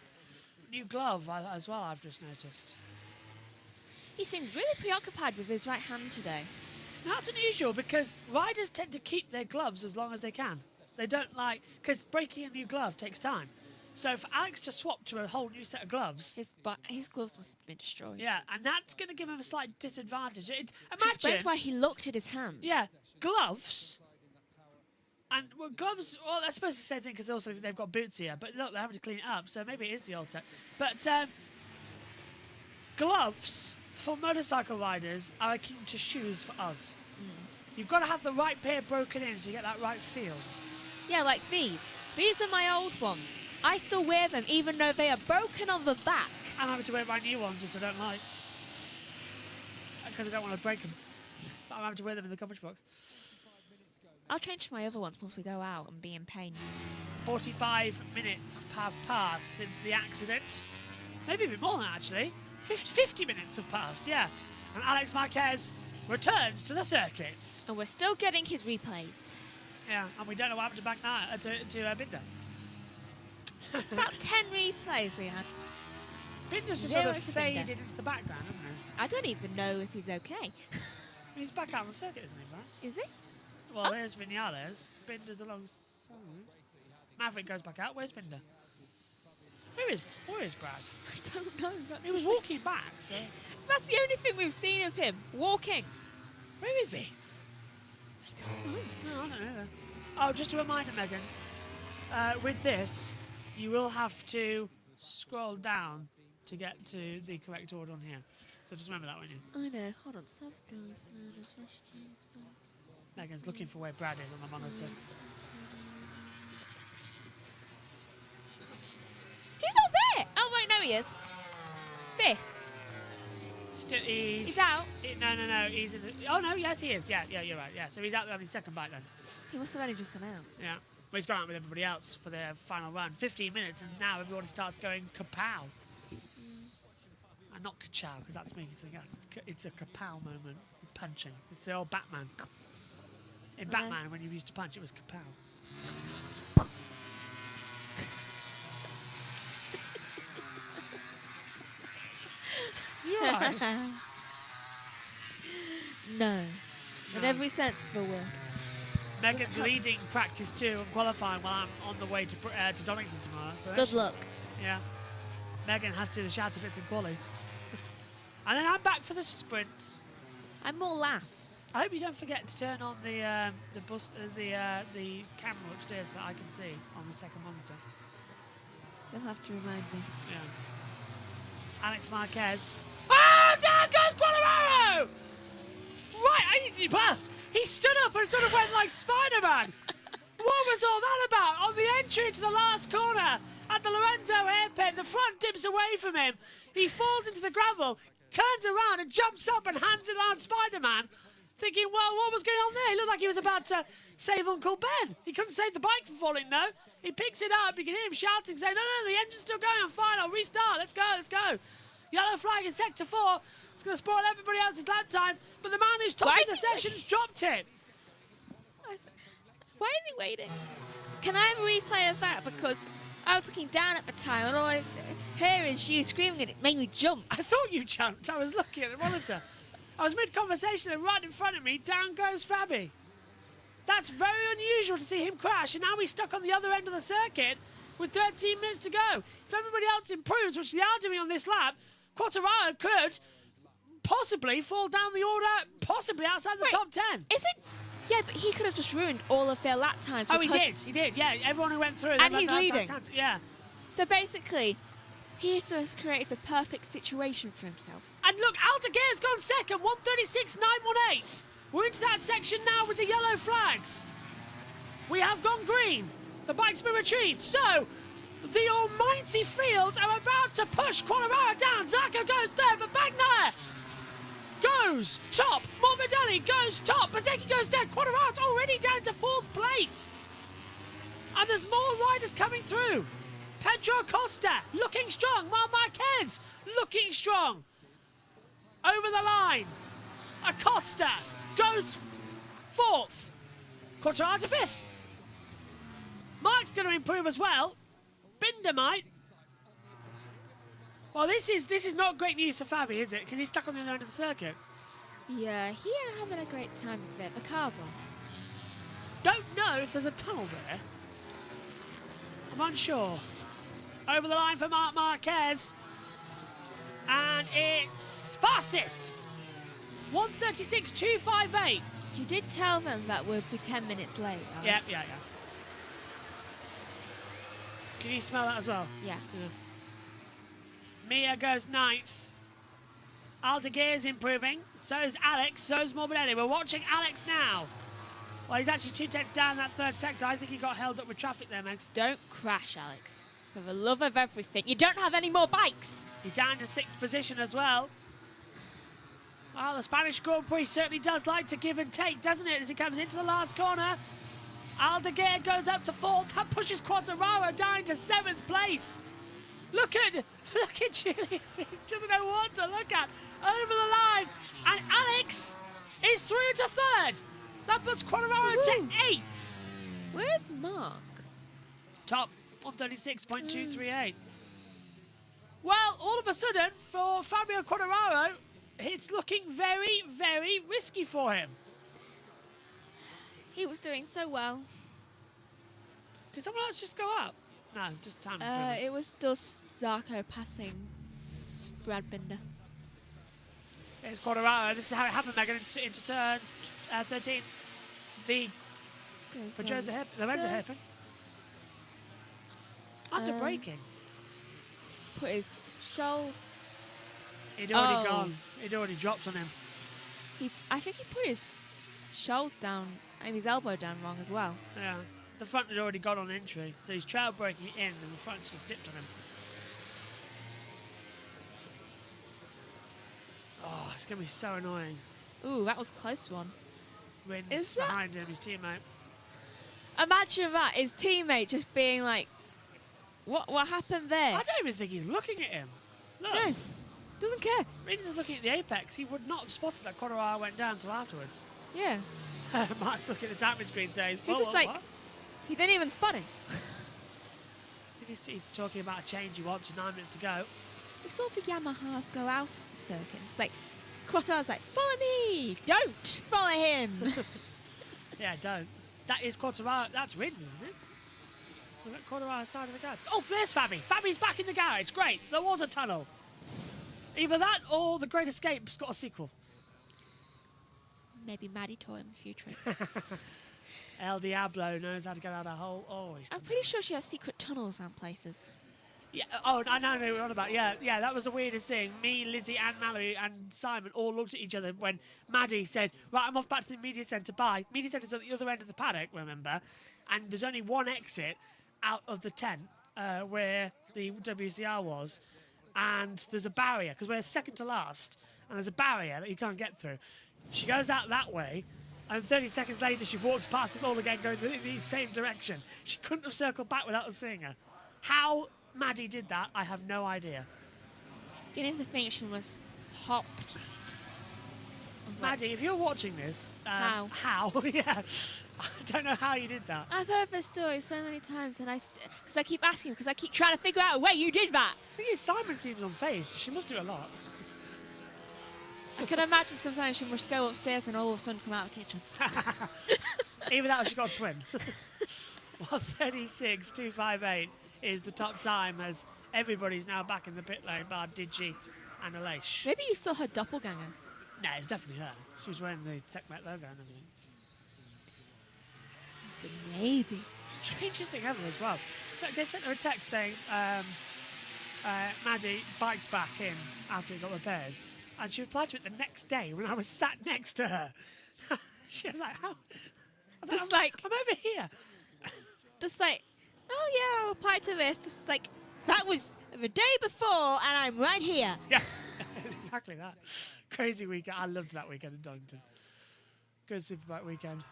New glove as well, I've just noticed. He seems really preoccupied with his right hand today. Now, that's unusual because riders tend to keep their gloves as long as they can. They don't like, because breaking a new glove takes time. So for Alex to swap to a whole new set of gloves... His gloves must have been destroyed. Yeah, and that's going to give him a slight disadvantage. Imagine... Explains why he looked at his hand. Yeah, gloves... And well, gloves, well, I suppose it's the same thing because also they've got boots here. But look, they're having to clean it up, so maybe it is the old set. But gloves for motorcycle riders are akin to shoes for us. You've got to have the right pair broken in so you get that right feel. Yeah, like these. These are my old ones. I still wear them even though they are broken on the back. I'm having to wear my new ones, which I don't like. Because I don't want to break them. But I'm having to wear them in the coverage box. I'll change my other ones once we go out and be in pain. 45 minutes have passed since the accident. Maybe a bit more than that, actually. 50 minutes have passed, yeah. And Alex Marquez returns to the circuit. And we're still getting his replays. Yeah, and we don't know what happened to Binder. It's about 10 replays we had. Binder's just sort of faded into the background, hasn't he? I don't even know if he's okay. He's back out on the circuit, isn't he, Brad? Is he? Well, there's Vinales. Binder's alongside. Maverick goes back out. Where's Binder? Where is Brad? I don't know. He was walking back, so... That's the only thing we've seen of him. Walking. Where is he? I don't know. No, I don't know. Oh, just a reminder, Megan. With this, you will have to scroll down to get to the correct order on here. So just remember that, won't you? I know. Hold on. Megan's looking for where Brad is on the monitor. there he is. 5th. Still, He's out. No. He's in the. Oh no, yes he is. Yeah, you're right. Yeah, so he's out on his second bike then. He must have only just come out. Yeah. Well, he's gone out with everybody else for their final run. 15 minutes, and now everybody starts going kapow. And not ka-chow, because that's making something else. It's a kapow moment. Punching. It's the old Batman. In Batman, when you used to punch, it was kapow. You're right. No. In every sense of the word. Megan's leading practice 2 and qualifying while I'm on the way to Donington tomorrow. So Good luck. Yeah. Megan has to do the shout if it's in quali. And then I'm back for the sprint. I'm more laugh. I hope you don't forget to turn on the camera upstairs so I can see on the second monitor. You'll have to remind me. Yeah. Alex Marquez. Oh, down goes Quartararo! Right, well, he stood up and sort of went like Spider-Man. What was all that about? On the entry to the last corner at the Lorenzo hairpin, the front dips away from him. He falls into the gravel, turns around and jumps up and hands it on Spider-Man, thinking, well, what was going on there? He looked like he was about to save Uncle Ben. He couldn't save the bike from falling, though. He picks it up. You can hear him shouting, saying, no, the engine's still going. I'm fine. I'll restart. Let's go. Yellow flag in sector 4. It's going to spoil everybody else's lap time. But the man who's topping the session's dropped it. Why is he waiting? Can I have a replay of that? Because I was looking down at the time and all I hear is you screaming and it made me jump. I thought you jumped. I was looking at the monitor. I was mid-conversation and right in front of me, down goes Fabi. That's very unusual to see him crash, and now he's stuck on the other end of the circuit with 13 minutes to go. If everybody else improves, which they are doing on this lap, Quartararo could possibly fall down the order, possibly outside the top 10. Is it? Yeah, but he could have just ruined all of their lap times. Oh, he did, yeah. Everyone who went through. And he's leading. Yeah. So basically, he's just created the perfect situation for himself. And look, Aldeguer's gone second, 1:36.918. We're into that section now with the yellow flags. We have gone green. The bike's been retrieved. So, the almighty field are about to push Quartararo down. Zarco goes third, but Bagnaia goes top. Morbidelli goes top. Bezzecchi goes down. Quartararo's already down to 4th place. And there's more riders coming through. Pedro Costa looking strong. Marc Marquez looking strong. Over the line. Acosta goes 4th. Quartararo to 5th. Mark's going to improve as well. Binder might. Well, this is not great news for Fabi, is it? Because he's stuck on the other end of the circuit. Yeah, he ain't having a great time with it. The car's on. Don't know if there's a tunnel there. I'm unsure. Over the line for Marc Marquez. And it's fastest. 1:36.258. You did tell them that we'll be 10 minutes late. Right? Yeah. Can you smell that as well? Yeah. Mia goes 9th. Aldeguer's improving. So is Alex. So is Morbidelli. We're watching Alex now. Well, he's actually 2 tenths down that 3rd sector. I think he got held up with traffic there, Megs. Don't crash, Alex. For the love of everything. You don't have any more bikes. He's down to 6th position as well. Well, the Spanish Grand Prix certainly does like to give and take, doesn't it, as he comes into the last corner. Aldeguer goes up to 4th. That pushes Quartararo down to 7th place. Look at Julius. He doesn't know what to look at. Over the line. And Alex is through to 3rd. That puts Quartararo to 8th. Where's Mark? Top 136.238. Well, all of a sudden, for Fabio Quartararo, it's looking very, very risky for him. He was doing so well. Did someone else just go up? No, just time. It was just Zarco passing Brad Binder. It's Quartararo. This is how it happened. They're going into turn 13. For Lorenzo hairpin. Under braking. Put his shoulder. He'd already gone. He'd already dropped on him. I think he put his shoulder down and his elbow down wrong as well. Yeah. The front had already gone on entry, so he's trail braking in and the front's just dipped on him. Oh, it's going to be so annoying. Ooh, that was a close one. Rins Is that- behind him, his teammate. Imagine that, his teammate just being like, what happened there? I don't even think he's looking at him. Look, No, doesn't care. Rins is looking at the apex. He would not have spotted that Quartararo went down until afterwards. Yeah. Mark's looking at the timing screen saying, He's just like, what? he didn't even spot him. He's talking about a change he wants with 9 minutes to go. We saw the Yamahas go out of the circuit. It's like, Quartararo's like, follow me! Don't follow him! Yeah, don't. That is Quartararo. That's Rins, isn't it? Look at Quartararo's side of the garage. Oh, there's Fabi. Fabi's back in the garage. Great. There was a tunnel. Either that or The Great Escape's got a sequel. Maybe Maddie taught him a few tricks. El Diablo knows how to get out of a hole. Oh, I'm pretty sure she has secret tunnels and places. Yeah. Oh, I know what you're on about. Yeah, that was the weirdest thing. Me, Lizzie, and Mallory and Simon all looked at each other when Maddie said, "Right, I'm off back to the media centre. Bye." Media centre's at the other end of the paddock, remember? And there's only one exit out of the tent where the WCR was, and there's a barrier because we're second to last, and there's a barrier that you can't get through. She goes out that way, and 30 seconds later she walks past us all again, going in the same direction. She couldn't have circled back without us seeing her. How Maddie did that, I have no idea. Getting to think she was hopped. Maddie, if you're watching this, How? Yeah, I don't know how you did that. I've heard this story so many times, and because I keep asking, because I keep trying to figure out a way you did that. The thing is, Simon seems on phase. She must do a lot. I can imagine sometimes she must go upstairs and all of a sudden come out of the kitchen. Even that, she got a twin. 1:36.258 is the top time as everybody's now back in the pit lane, bar Digi and Aleix. Maybe you saw her doppelganger. No, it's definitely her. She was wearing the Secmet logo and everything. Maybe. Strangest thing ever as well. So they sent her a text saying Maddie bike's back in after it got repaired. And she replied to it the next day when I was sat next to her. She was like, how? I was Just like, I'm over here. Just like, oh yeah, I'll reply to this. Just like, that was the day before and I'm right here. Yeah, exactly that. Crazy weekend. I loved that weekend in Donington. Good Superbike weekend.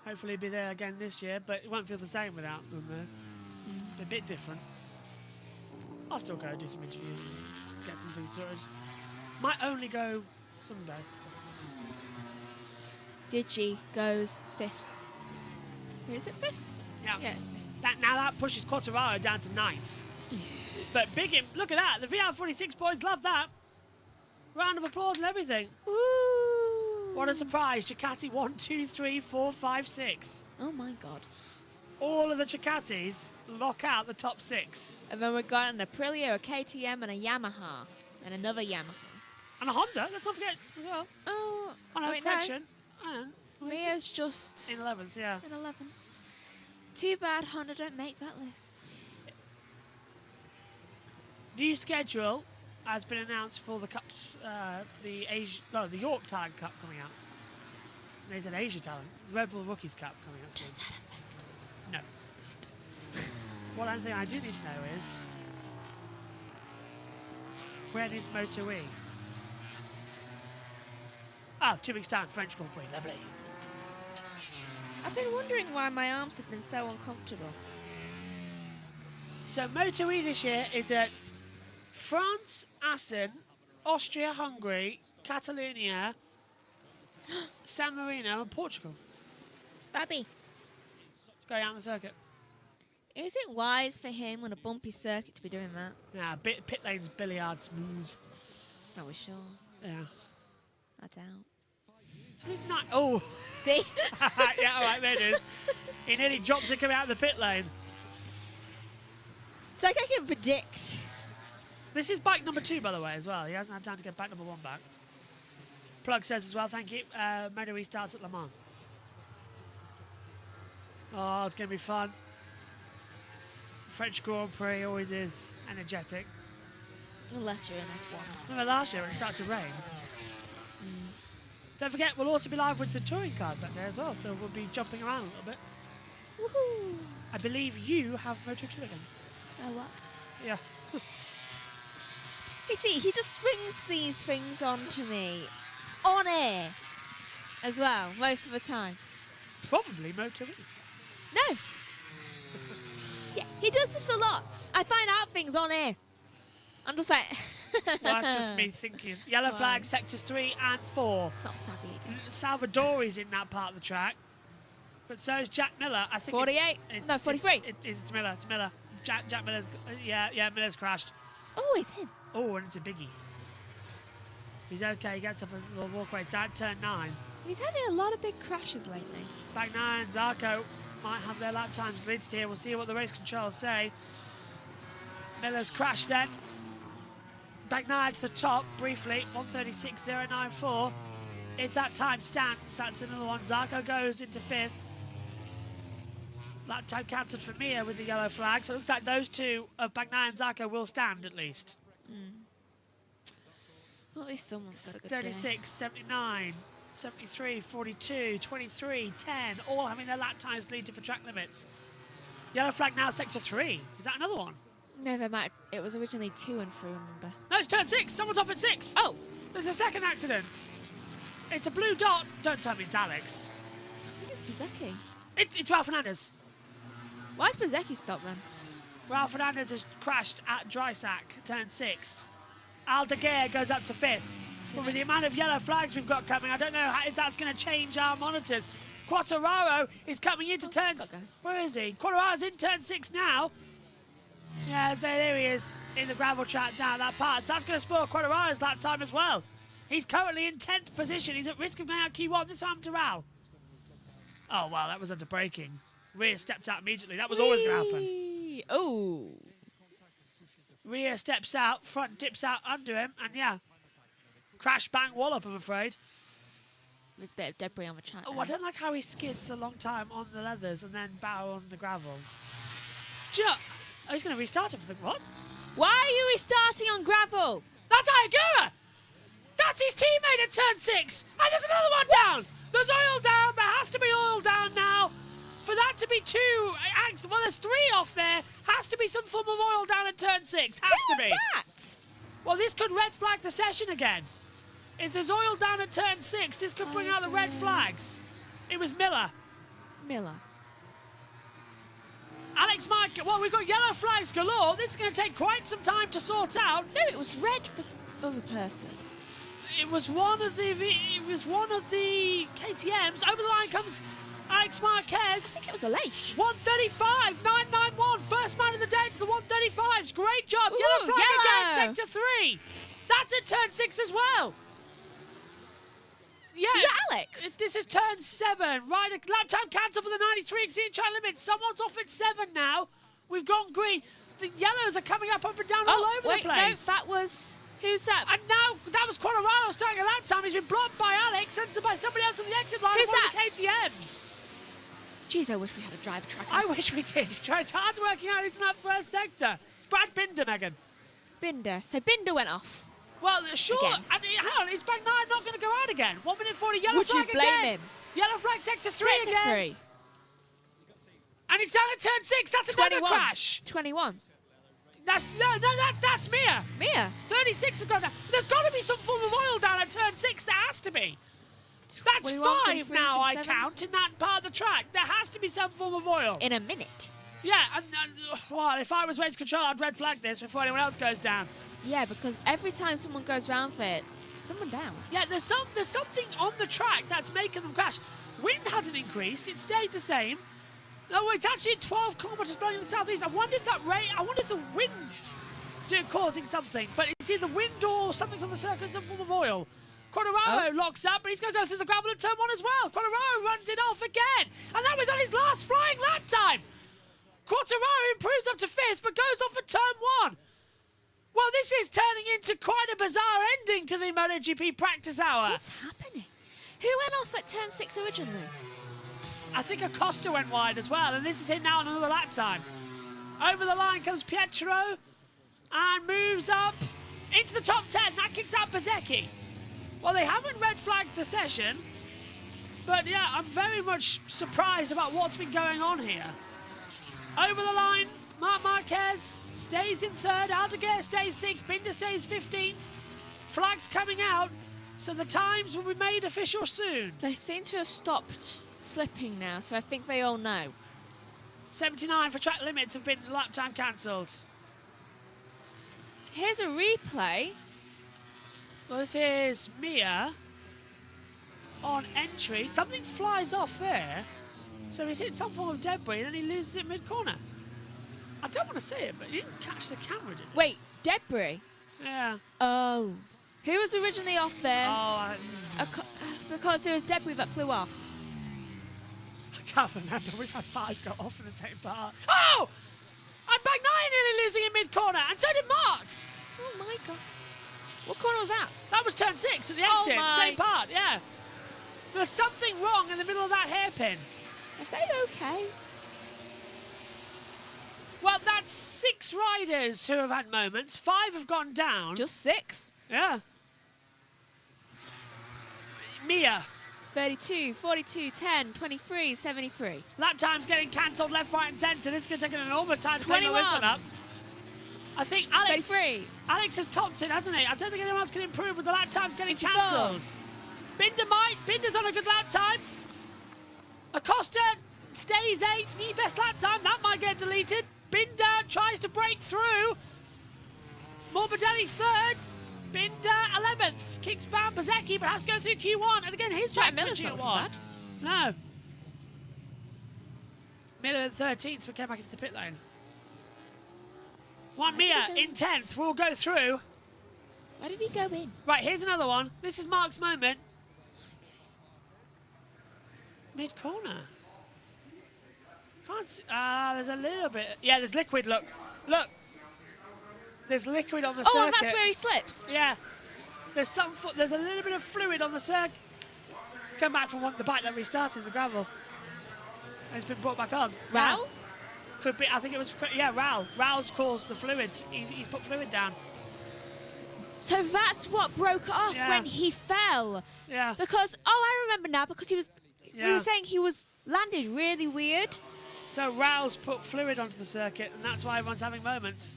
Hopefully be there again this year, but it won't feel the same without them there. A bit different. I'll still go do some interviews and get some things sorted. Might only go someday. Digi goes 5th. Is it 5th? Yeah. Yeah, it's 5th. Now that pushes Quartararo down to 9th. But big him, look at that. The VR46 boys love that. Round of applause and everything. Ooh. What a surprise. Ducati 1, 2, 3, 4, 5, 6. Oh my god. All of the Ducatis lock out the top 6. And then we've got an Aprilia, a KTM, and a Yamaha. And another Yamaha. And a Honda, let's not forget as well. Oh, On a wait, no. correction. Mia's just In 11th, yeah. in 11. Too bad Honda don't make that list. New schedule has been announced for the Cup, the York Talent Cup coming out. There's an Asia Talent, Red Bull Rookies Cup coming up. Does that affect? No. One thing I do need to know is, when is Moto E? Oh, 2 weeks time, French Grand Prix, lovely. I've been wondering why my arms have been so uncomfortable. So Moto E this year is at France, Assen, Austria, Hungary, Catalonia, San Marino and Portugal. Babby, Going out on the circuit. is it wise for him on a bumpy circuit to be doing that? Yeah, pit lane's billiard smooth. Are we sure? Yeah. I doubt. So he's not. Oh. See? Yeah, all right, there it is. He nearly drops it coming out of the pit lane. It's like I can predict. This is bike number 2, by the way, as well. He hasn't had time to get bike number 1 back. Plug says as well, thank you. Moto E starts at Le Mans. Oh, it's going to be fun. French Grand Prix always is energetic. Unless you're in F1. Remember last year when it started to rain? Don't forget, we'll also be live with the touring cars that day as well, so we'll be jumping around a little bit. Woohoo! I believe you have Moto2 again. Oh, what? Yeah. You see, he just springs these things onto me on air as well, most of the time. Probably MotoGP. No. Yeah, he does this a lot. I find out things on air. I'm just like... Well, that's just me thinking. Yellow flag, sectors 3 and 4. Not savvy again. Salvadori's in that part of the track. But so is Jack Miller. I think 48? No, 43. It's Miller. It's Miller. Jack Miller's... Yeah, Miller's crashed. It's always him. Oh, and it's a biggie. He's okay. He gets up a little walkway. It's at turn 9. He's having a lot of big crashes lately. Back 9, Zarco might have their lap times reached here. We'll see what the race controls say. Miller's crashed then. Back 9 to the top, briefly, 1:36.094. If that time stands, that's another one. Zarco goes into 5th. Lap time cancelled for Mia with the yellow flag. So it looks like those two of Bagnaia and Zarco will stand at least. Well, at least someone's got a good 36, 79, 73, 42, 23, 10, all having their lap times lead for track limits. Yellow flag now, sector 3. Is that another one? No, it was originally 2 and 3, remember? No, it's turn 6. Someone's off at 6. Oh! There's a second accident. It's a blue dot. Don't tell me it's Alex. I think it's Bezzecchi. It's Ralph Fernandez. Why is Bezzecchi stopped then? Ralph Fernandez has crashed at Drysack, turn 6. Aldeguer goes up to 5th. But with the amount of yellow flags we've got coming, I don't know if that's going to change our monitors. Quartararo is coming into turn... Where is he? Quartararo's in turn 6 now. Yeah, there he is in the gravel track down that part. So that's going to spoil Quartararo's lap time as well. He's currently in 10th position. He's at risk of going out Q1. This time to Raul. Oh, wow, that was under braking. Rear stepped out immediately. That was always going to happen. Oh. Rear steps out, front dips out under him, and yeah. Crash, bang, wallop, I'm afraid. There's a bit of debris on the track. Oh, I don't like how he skids a long time on the leathers and then barrels on the gravel. Oh, he's going to restart it for the... What? Why are you restarting on gravel? That's Ayagura! That's his teammate at turn 6! And there's another one down! There's oil down! There has to be oil down now! For that to be 2... Well, there's 3 off there. Has to be some form of oil down at turn 6. Has to be. That? Well, this could red flag the session again. If there's oil down at turn 6, this could bring out the red flags. It was Miller. Alex Mike, well, we've got yellow flags galore. This is going to take quite some time to sort out. No, it was red for the other person. It was one of the KTMs. Over the line comes Alex Marquez. I think it was a Leish. 135.991. First man of the day to the 135s. Great job. Ooh, yellow flag yellow. again. Sector 3. That's at turn 6 as well. Yeah. Is that Alex? This is turn 7. Right, lap time cancelled for the 93 exceeding track limit. Someone's off at 7 now. We've gone green. The yellows are coming up and down all over the place. No, that was... Who's that? And now, that was Quartararo starting at that time. He's been blocked by Alex, censored by somebody else on the exit line. Who's that? that? The KTMs. Jeez, I wish we had a driver track. I wish we did. It's hard working out in that first sector. Brad Binder, Megan. Binder. So Binder went off. Well, sure. Again. And hang on, is Bagnaia not going to go out again? 1 minute 40, yellow Would flag you blame again. him? Yellow flag, sector 3 Sector again. 3. And he's down at turn 6. That's another 21. crash. 21. That's Mia. Mia. 36 has gone down. There's got to be some form of oil down at turn 6. There has to be. That's 21, 5 23, now, 37. I count, in that part of the track. There has to be some form of oil. In a minute. Yeah, well, if I was race control, I'd red flag this before anyone else goes down. Yeah, because every time someone goes round for it, someone down. Yeah, there's something on the track that's making them crash. Wind hasn't increased; it stayed the same. Oh, it's actually 12 kilometres blowing in the southeast. I wonder if the wind's causing something. But it's either wind or something's on the circuit, some form of oil. Quartararo locks up, but he's going to go through the gravel at turn 1 as well. Quartararo runs it off again, and that was on his last flying lap time. Quartararo improves up to 5th, but goes off at turn 1. Well, this is turning into quite a bizarre ending to the MotoGP Practice Hour. What's happening? Who went off at turn 6 originally? I think Acosta went wide as well, and this is him now on another lap time. Over the line comes Pietro, and moves up into the top 10. That kicks out Bezzecchi. Well, they haven't red flagged the session, but yeah, I'm very much surprised about what's been going on here. Over the line, Marc Marquez stays in third. Aldeguer stays sixth. Binder stays 15th. Flags coming out, so the times will be made official soon. They seem to have stopped slipping now, so I think they all know. 79 for track limits have been lap time cancelled. Here's a replay. Well, this is Mia on entry. Something flies off there. So he's hit some form of debris and then he loses it mid-corner. I don't want to say it, but he didn't catch the camera, did he? Wait, debris? Yeah. Oh. Who was originally off there? Oh, Because there was debris that flew off. I can't remember. We've had 5 go off in the same part. Oh! And Bagnaia nearly losing in mid-corner, and so did Mark. Oh my God. What corner was that? That was turn 6 at the Oh exit, my. same part, yeah. There's something wrong in the middle of that hairpin. Are they okay? Well, that's 6 riders who have had moments. 5 have gone down. Just 6? Yeah. Mia. 32, 42, 10, 23, 73. Lap time's getting cancelled left, right and centre. This is going to take an enormous time to clean all this 21. one up. I think Alex 33. Alex has topped it, hasn't he? I don't think anyone else can improve with the lap times getting 54. cancelled. Binder might. Binder's on a good lap time. Acosta stays 8. New best lap time. That might get deleted. Binder tries to break through. Morbidelli 3rd. Binder 11th. Kicks down Bezzecchi, but has to go through Q1. And again, his back Miller's switching at not 1. No. Miller at 13th, but came back into the pit lane. One Mia in 10th. We'll go through. Why did he go in? Right, here's another one. This is Mark's moment. Mid-corner. Can't see. There's a little bit. Yeah, there's liquid, look. Look. There's liquid on the circuit. Oh, and that's where he slips. Yeah. There's there's a little bit of fluid on the circuit. It's come back from the bike that restarted, the gravel. And it's been brought back on. Raul? Could be, I think it was, yeah, Raul. Raul's caused the fluid. He's put fluid down. So that's what broke off Yeah. when he fell. Yeah. Because, oh, I remember now, because he was Yeah. saying he was landed really weird. So Raul's put fluid onto the circuit, and that's why everyone's having moments.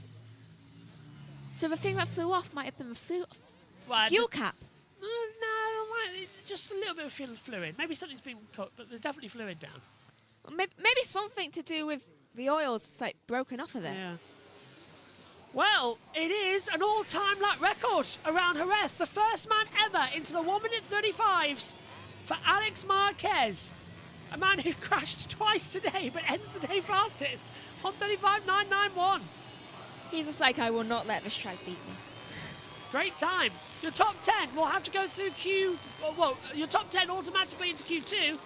So the thing that flew off might have been the Well, fuel cap. No, just a little bit of fluid. Maybe something's been cut, but there's definitely fluid down. Maybe something to do with the oils. It's like broken off of there. Yeah. Well, it is an all-time lap record around Jerez. The first man ever into the 1 minute 35s for Alex Marquez. A man who crashed twice today, but ends the day fastest. 1:35.991. He's just like, I will not let this track beat me. Great time. Your top 10 will have to go through well, your top 10 automatically into Q2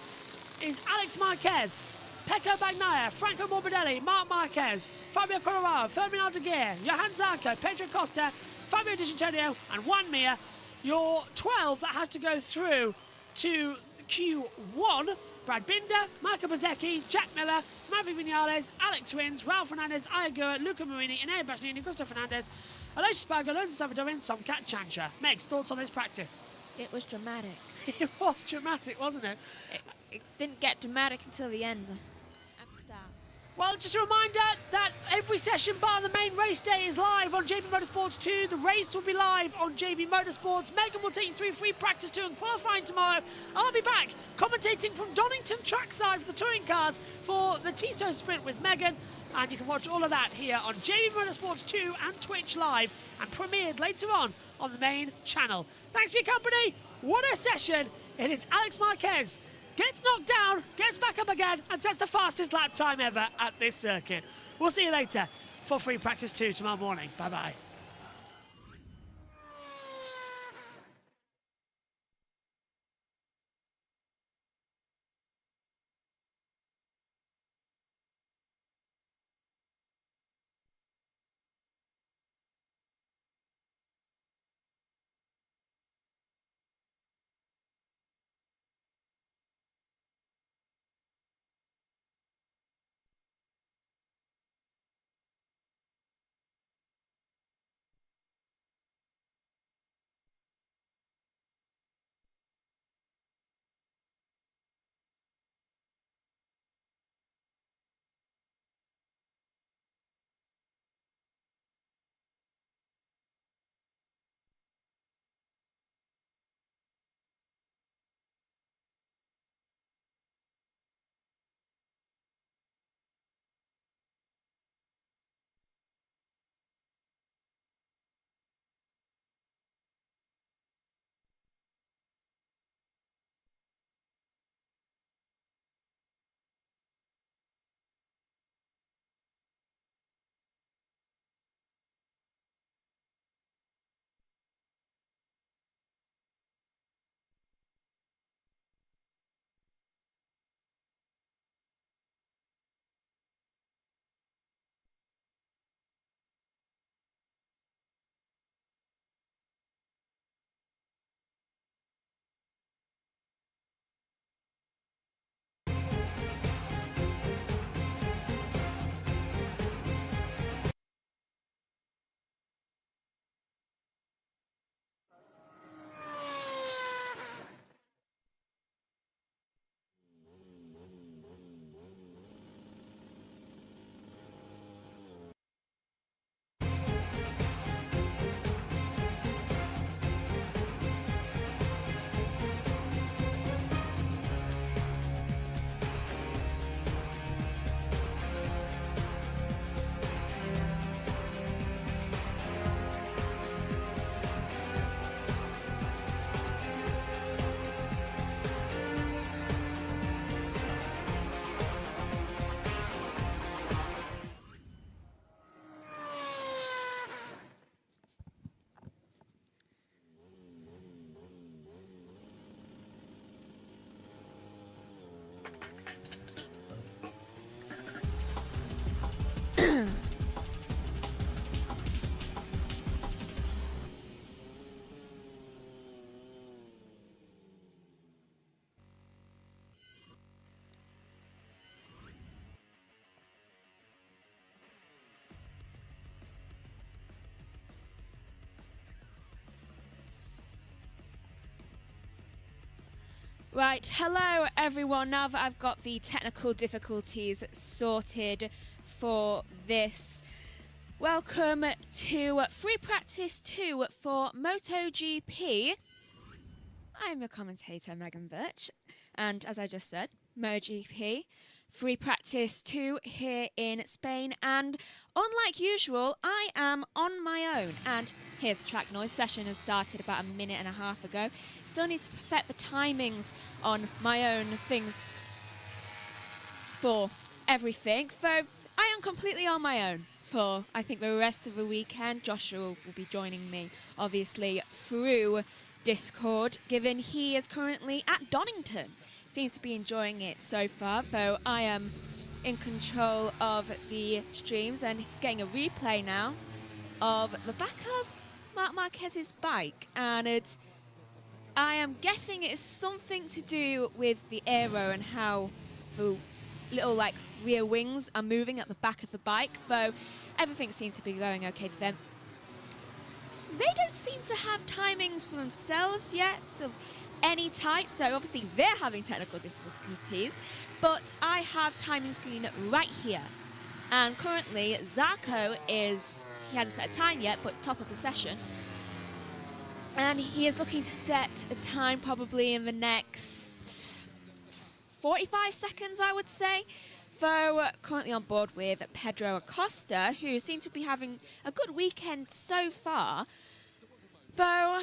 is Alex Marquez, Pecco Bagnaia, Franco Morbidelli, Marc Marquez, Fabio Quartararo, Fermin Aldeguer, Johan Zarco, Pedro Costa, Fabio Di Giannantonio, and Juan Mir. Your 12 that has to go through to Q1, Brad Binder, Marco Bezzecchi, Jack Miller, Maverick Vinales, Alex Rins, Ralph Fernandez, Ayagura, Luca Marini, Enea Bashnini, Gusto Fernandez, Aleix Spargo, Lorenzo Salvadorin, Somcat Chancha. Meg's thoughts on this practice? It was dramatic. It was dramatic, wasn't it? It didn't get dramatic until the end. At the start. Well, just a reminder that every session bar the main race day is live on JB Motorsports 2. The race will be live on JB Motorsports. Megan will take you through free practice 2 and qualifying tomorrow. I'll be back commentating from Donington trackside for the touring cars for the TISO sprint with Megan. And you can watch all of that here on JB Motorsports 2 and Twitch live and premiered later on the main channel. Thanks for your company. What a session. It is Alex Marquez. Gets knocked down, gets back up again, and sets the fastest lap time ever at this circuit. We'll see you later for free practice 2 tomorrow morning. Bye-bye. Right, hello everyone. Now that I've got the technical difficulties sorted for this, welcome to Free Practice 2 for MotoGP. I'm your commentator, Megan Birch, and as I just said, MotoGP, Free Practice 2 here in Spain, and unlike usual, I am on my own, and here's the track noise. Session has started about a minute and a half ago. Still need to perfect the timings on my own things for everything, so I am completely on my own for, I think, the rest of the weekend. Joshua will be joining me, obviously, through Discord, given he is currently at Donington. Seems to be enjoying it so far, though I am in control of the streams and getting a replay now of the back of Marc Marquez's bike, and I am guessing it is something to do with the aero and how the little like rear wings are moving at the back of the bike, though everything seems to be going okay for them. They don't seem to have timings for themselves yet of any type, so obviously they're having technical difficulties, but I have timing screen right here. And currently Zarco he hasn't set a time yet, but top of the session. And he is looking to set a time probably in the next 45 seconds, I would say. Though currently on board with Pedro Acosta, who seems to be having a good weekend so far. Though,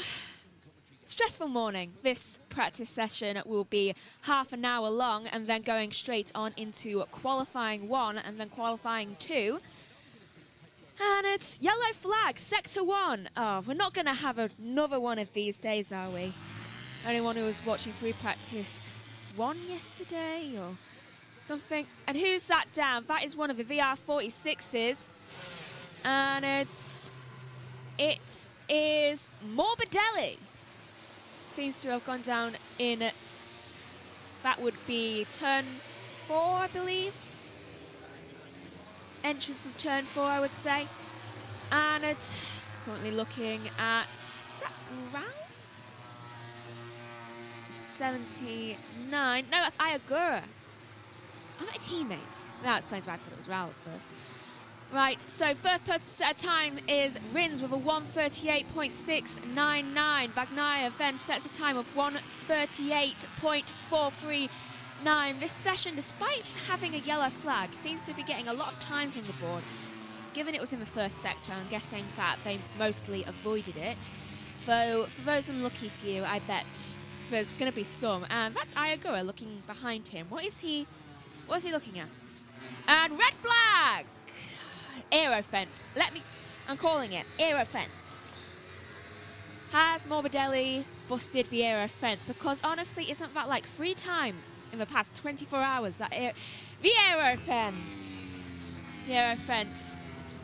stressful morning. This practice session will be half an hour long and then going straight on into Qualifying 1 and then Qualifying 2. And it's yellow flag, Sector 1. Oh, we're not going to have another one of these days, are we? Anyone who was watching Free Practice 1 yesterday or something? And who sat down? That is one of the VR46s. And it is Morbidelli. Seems to have gone down in, that would be turn 4, I believe. Entrance of turn 4, I would say. And it's currently looking at, is that round? 79. No, that's Ayagura. Are they teammates? That explains why I thought it was Raoul's first. Right, so first person to set a time is Rins with a 1:38.699. Bagnaia then sets a time of 1:38.439. This session, despite having a yellow flag, seems to be getting a lot of times on the board. Given it was in the first sector, I'm guessing that they mostly avoided it. Though, for those unlucky few, I bet there's going to be some. And that's Ayagura looking behind him. What is he looking at? And red flag! Aero fence. I'm calling it aero fence. Has Morbidelli busted the aero fence? Because honestly, isn't that like 3 times in the past 24 hours that the aero fence? The aero fence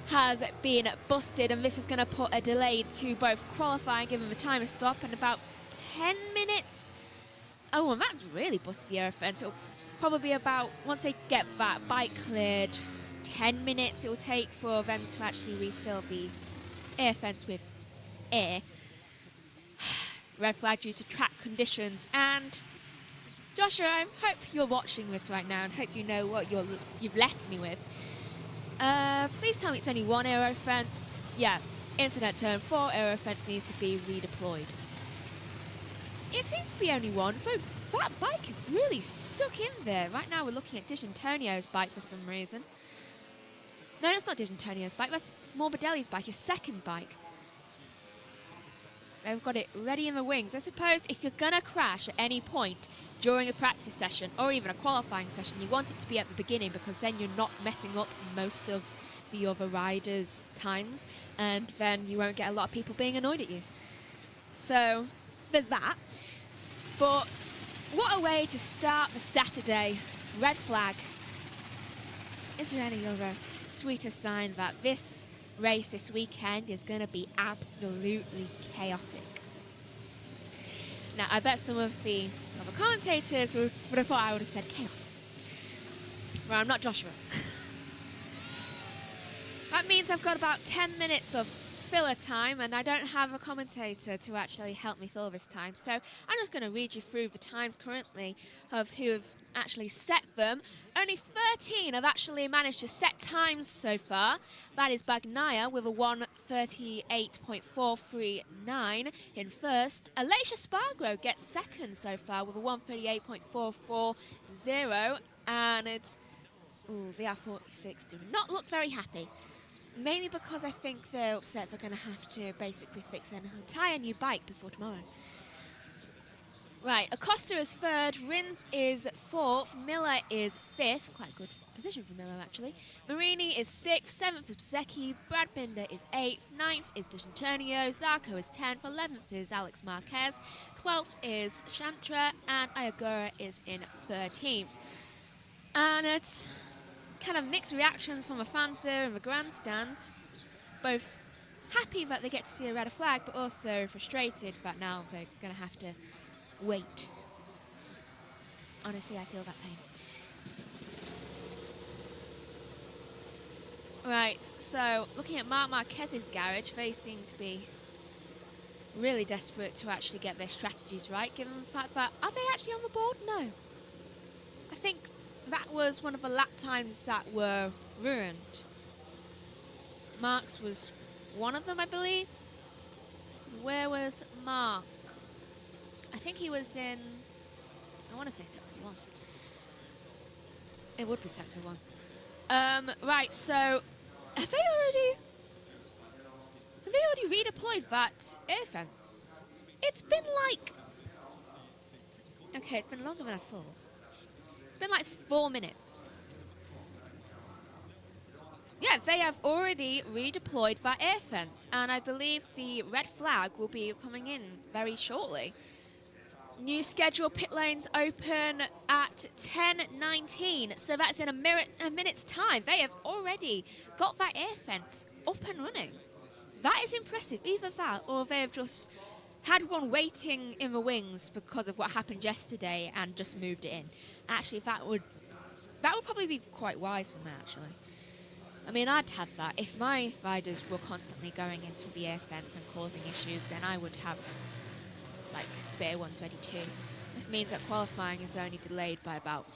has been busted, and this is going to put a delay to both qualifying, given the timer stop, and about 10 minutes. Oh, and that's really busted the aero fence. It'll probably be about, once they get that bike cleared, 10 minutes it will take for them to actually refill the air fence with air. Red flag due to track conditions. And Joshua, I hope you're watching this right now and hope you know what you've left me with. Please tell me it's only one aero fence. Yeah, incident turn 4, aero fence needs to be redeployed. It seems to be only one, so that bike is really stuck in there. Right now we're looking at D'Antonio's bike for some reason. No, that's not D'Antonio's bike, that's Morbidelli's bike, his second bike. They've got it ready in the wings. I suppose if you're going to crash at any point during a practice session or even a qualifying session, you want it to be at the beginning, because then you're not messing up most of the other riders' times, and then you won't get a lot of people being annoyed at you. So, there's that. But what a way to start the Saturday. Red flag. Is there any other sweeter sign that this race this weekend is going to be absolutely chaotic? Now, I bet some of the other commentators would have thought I would have said chaos. Well, I'm not Joshua. That means I've got about 10 minutes of filler time, and I don't have a commentator to actually help me fill this time, so I'm just going to read you through the times currently of who have actually set them. Only 13 have actually managed to set times so far. That is Bagnaia with a 1:38.439 in first. Alicia Spargo gets second so far with a 1:38.440, and it's VR46 do not look very happy. Mainly because I think they're upset they're going to have to basically fix an entire new bike before tomorrow. Right, Acosta is third, Rins is fourth, Miller is fifth. Quite a good position for Miller, actually. Marini is sixth, seventh is Zecchi, Brad Binder is eighth, ninth is D'Antonio, Zarco is 10th, 11th is Alex Marquez, 12th is Chantra, and Ayagura is in 13th. And it's kind of mixed reactions from the fans there in the grandstand. Both happy that they get to see a red flag, but also frustrated that now they're going to have to wait. Honestly, I feel that pain. Right, so looking at Marc Marquez's garage, they seem to be really desperate to actually get their strategies right, given the fact that, are they actually on the board? No. I think that was one of the lap times that were ruined. Mark's was one of them, I believe. Where was Mark? I think he was in, I want to say Sector 1. It would be Sector 1. Right, so have they already redeployed that air fence? It's been like, okay, it's been longer than I thought. It's been like 4 minutes. Yeah, they have already redeployed that air fence, and I believe the red flag will be coming in very shortly. New schedule pit lanes open at 10:19, so that's in a minute's time. They have already got that air fence up and running. That is impressive. Either that, or they have just had one waiting in the wings because of what happened yesterday and just moved it in. Actually, that would probably be quite wise for them, actually. I mean, I'd have that. If my riders were constantly going into the air fence and causing issues, then I would have, like, spare ones ready too. This means that qualifying is only delayed by about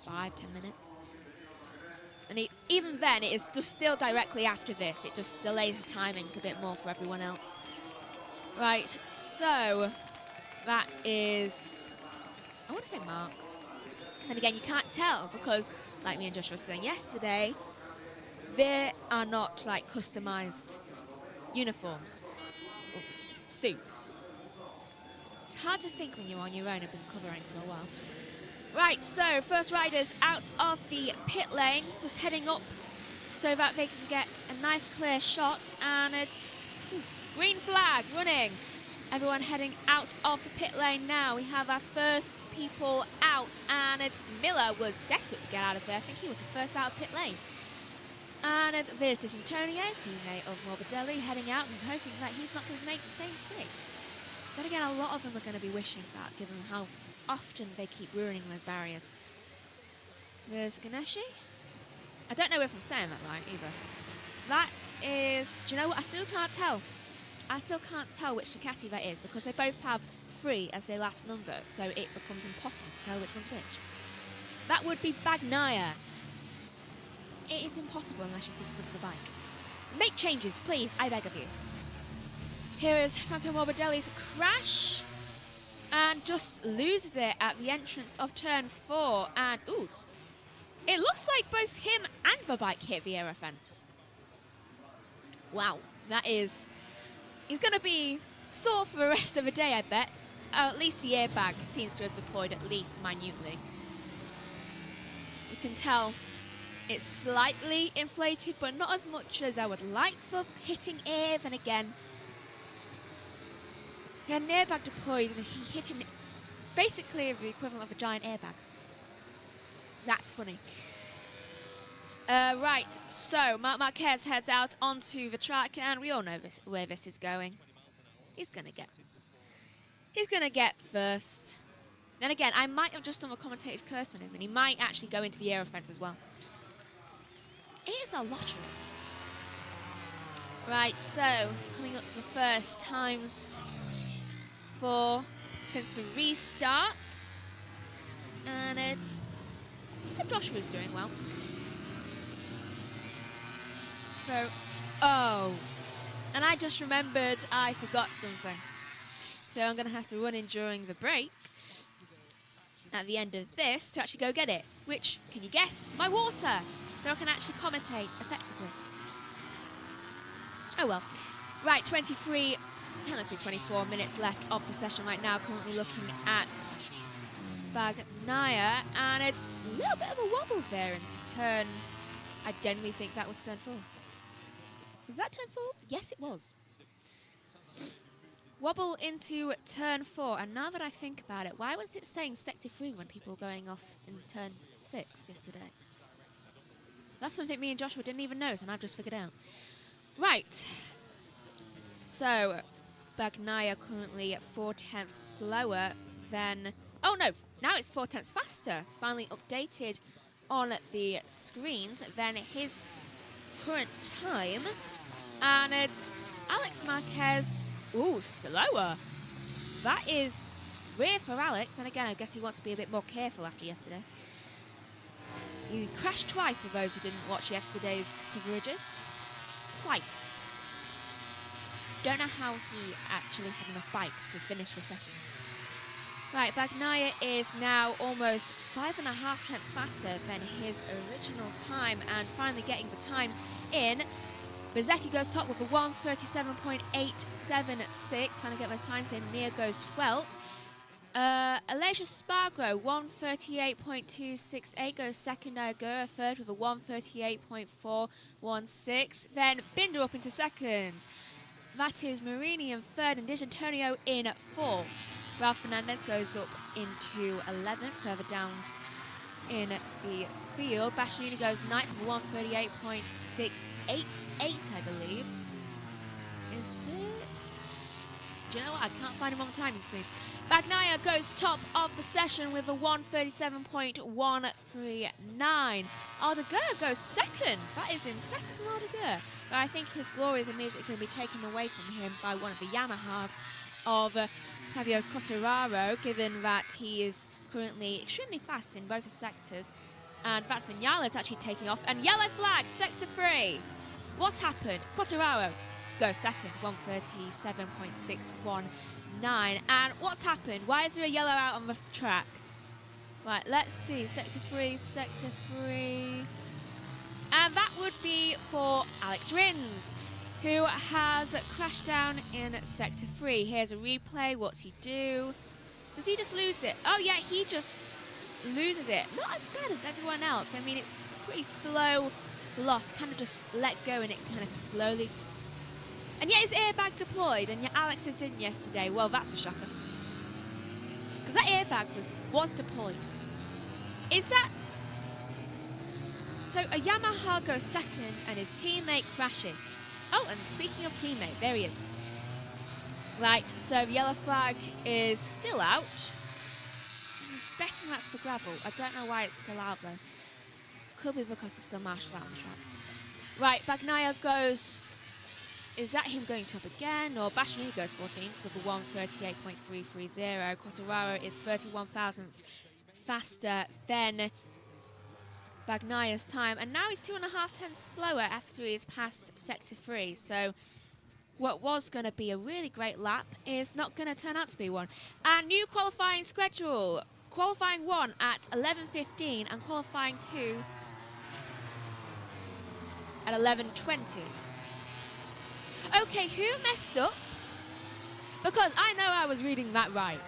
5-10 minutes. And even then, it is just still directly after this. It just delays the timings a bit more for everyone else. Right, so that is, I want to say Mark. And again, you can't tell because, like me and Joshua were saying yesterday, there are not like customized uniforms or suits. It's hard to think when you're on your own and been covering for a while. Right, so first riders out of the pit lane, just heading up so that they can get a nice clear shot, and it's green flag running. Everyone heading out of the pit lane now. We have our first people out, and Miller was desperate to get out of there. I think he was the first out of pit lane. And there's D'Antonio, teammate of Morbidelli, heading out and hoping that he's not going to make the same mistake. But again, a lot of them are going to be wishing that, given how often they keep ruining those barriers. There's Ganeshi. I don't know if I'm saying that right either. That is, do you know what? I still can't tell. I still can't tell which Ducati that is because they both have 3 as their last number, so it becomes impossible to tell which one's which. That would be Bagnaia. It is impossible unless you see the front of the bike. Make changes, please, I beg of you. Here is Franco Morbidelli's crash, and just loses it at the entrance of turn 4, and ooh, it looks like both him and the bike hit the aero fence. Wow, that is, he's going to be sore for the rest of the day, I bet. At least the airbag seems to have deployed at least minutely. You can tell it's slightly inflated, but not as much as I would like for hitting air. Then again, he had an airbag deployed and he hit him basically the equivalent of a giant airbag. That's funny. Right, so Marc Marquez heads out onto the track, and we all know where this is going. He's gonna get first. Then again, I might have just done a commentator's curse on him, and he might actually go into the aero fence as well. It is a lottery. Right, so coming up to the first times since the restart. And Joshua's doing well. So, oh, and I just remembered I forgot something. So I'm going to have to run in during the break at the end of this to actually go get it. Which, can you guess? My water! So I can actually commentate effectively. Oh well. Right, technically 24 minutes left of the session right now. Currently looking at Bagnaia, and it's a little bit of a wobble there into turn. I genuinely think that was turn 4. Was that turn 4? Yes, it was. Wobble into turn 4, and now that I think about it, why was it saying sector 3 when people were going off in turn 6 yesterday? That's something me and Joshua didn't even notice, and I've just figured out. Right. So, Bagnaia currently at 4/10 slower than... Oh no, now it's 4/10 faster. Finally updated on the screens than his current time. And it's Alex Marquez. Ooh, slower. That is weird for Alex. And again, I guess he wants to be a bit more careful after yesterday. He crashed twice for those who didn't watch yesterday's coverages. Twice. Don't know how he actually had enough bikes to finish the session. Right, Bagnaia is now almost 5.5 tenths faster than his original time, and finally getting the times in. Bezecchi goes top with a 1:37.876, trying to get those times in. Mir goes 12th. Elijah Spargo, 1:38.268, goes second. Agura third with a 1:38.416. Then Binder up into second. That is Marini in third, and Di Antonio in fourth. Ralph Fernandez goes up into 11th, further down in the field. Bastianini goes 9th with a 1:38.688, I believe. Is it? Do you know what? I can't find him on the timing screen. Bagnaia goes top of the session with a 1:37.139. Aldeguer goes second. That is impressive from Aldeguer. But I think his glory is immediately going to be taken away from him by one of the Yamahas of Fabio Quartararo, given that he is currently extremely fast in both the sectors. And that's Vinales actually taking off. And yellow flag, sector 3. What's happened? Quartararo goes second, 1:37.619. And what's happened? Why is there a yellow out on the track? Right, let's see. Sector 3, sector 3. And that would be for Alex Rins, who has crashed down in sector 3. Here's a replay. What's he do? Does he just lose it? Oh yeah, he just loses it. Not as bad as everyone else. I mean, it's pretty slow loss. Kind of just let go and it kind of slowly... And yet his airbag deployed, and yet Alex is in yesterday. Well, that's a shocker. Because that airbag was deployed. Is that... So a Yamaha goes second and his teammate crashes. Oh, and speaking of teammate, there he is. Right, so the yellow flag is still out. I'm betting that's for gravel. I don't know why it's still out though. Could be because it's still marshalled out on the track. Right, Bagnaia goes... Is that him going top again? Or Bastianini goes 14th with a 1:38.330. Quartararo is 31 thousandths faster than Bagnaia's time, and now he's 2.5 tenths slower after he's passed sector 3. So what was going to be a really great lap is not going to turn out to be one. And new qualifying schedule: qualifying 1 at 11:15 and qualifying 2 at 11:20. Okay, who messed up? Because I know I was reading that right.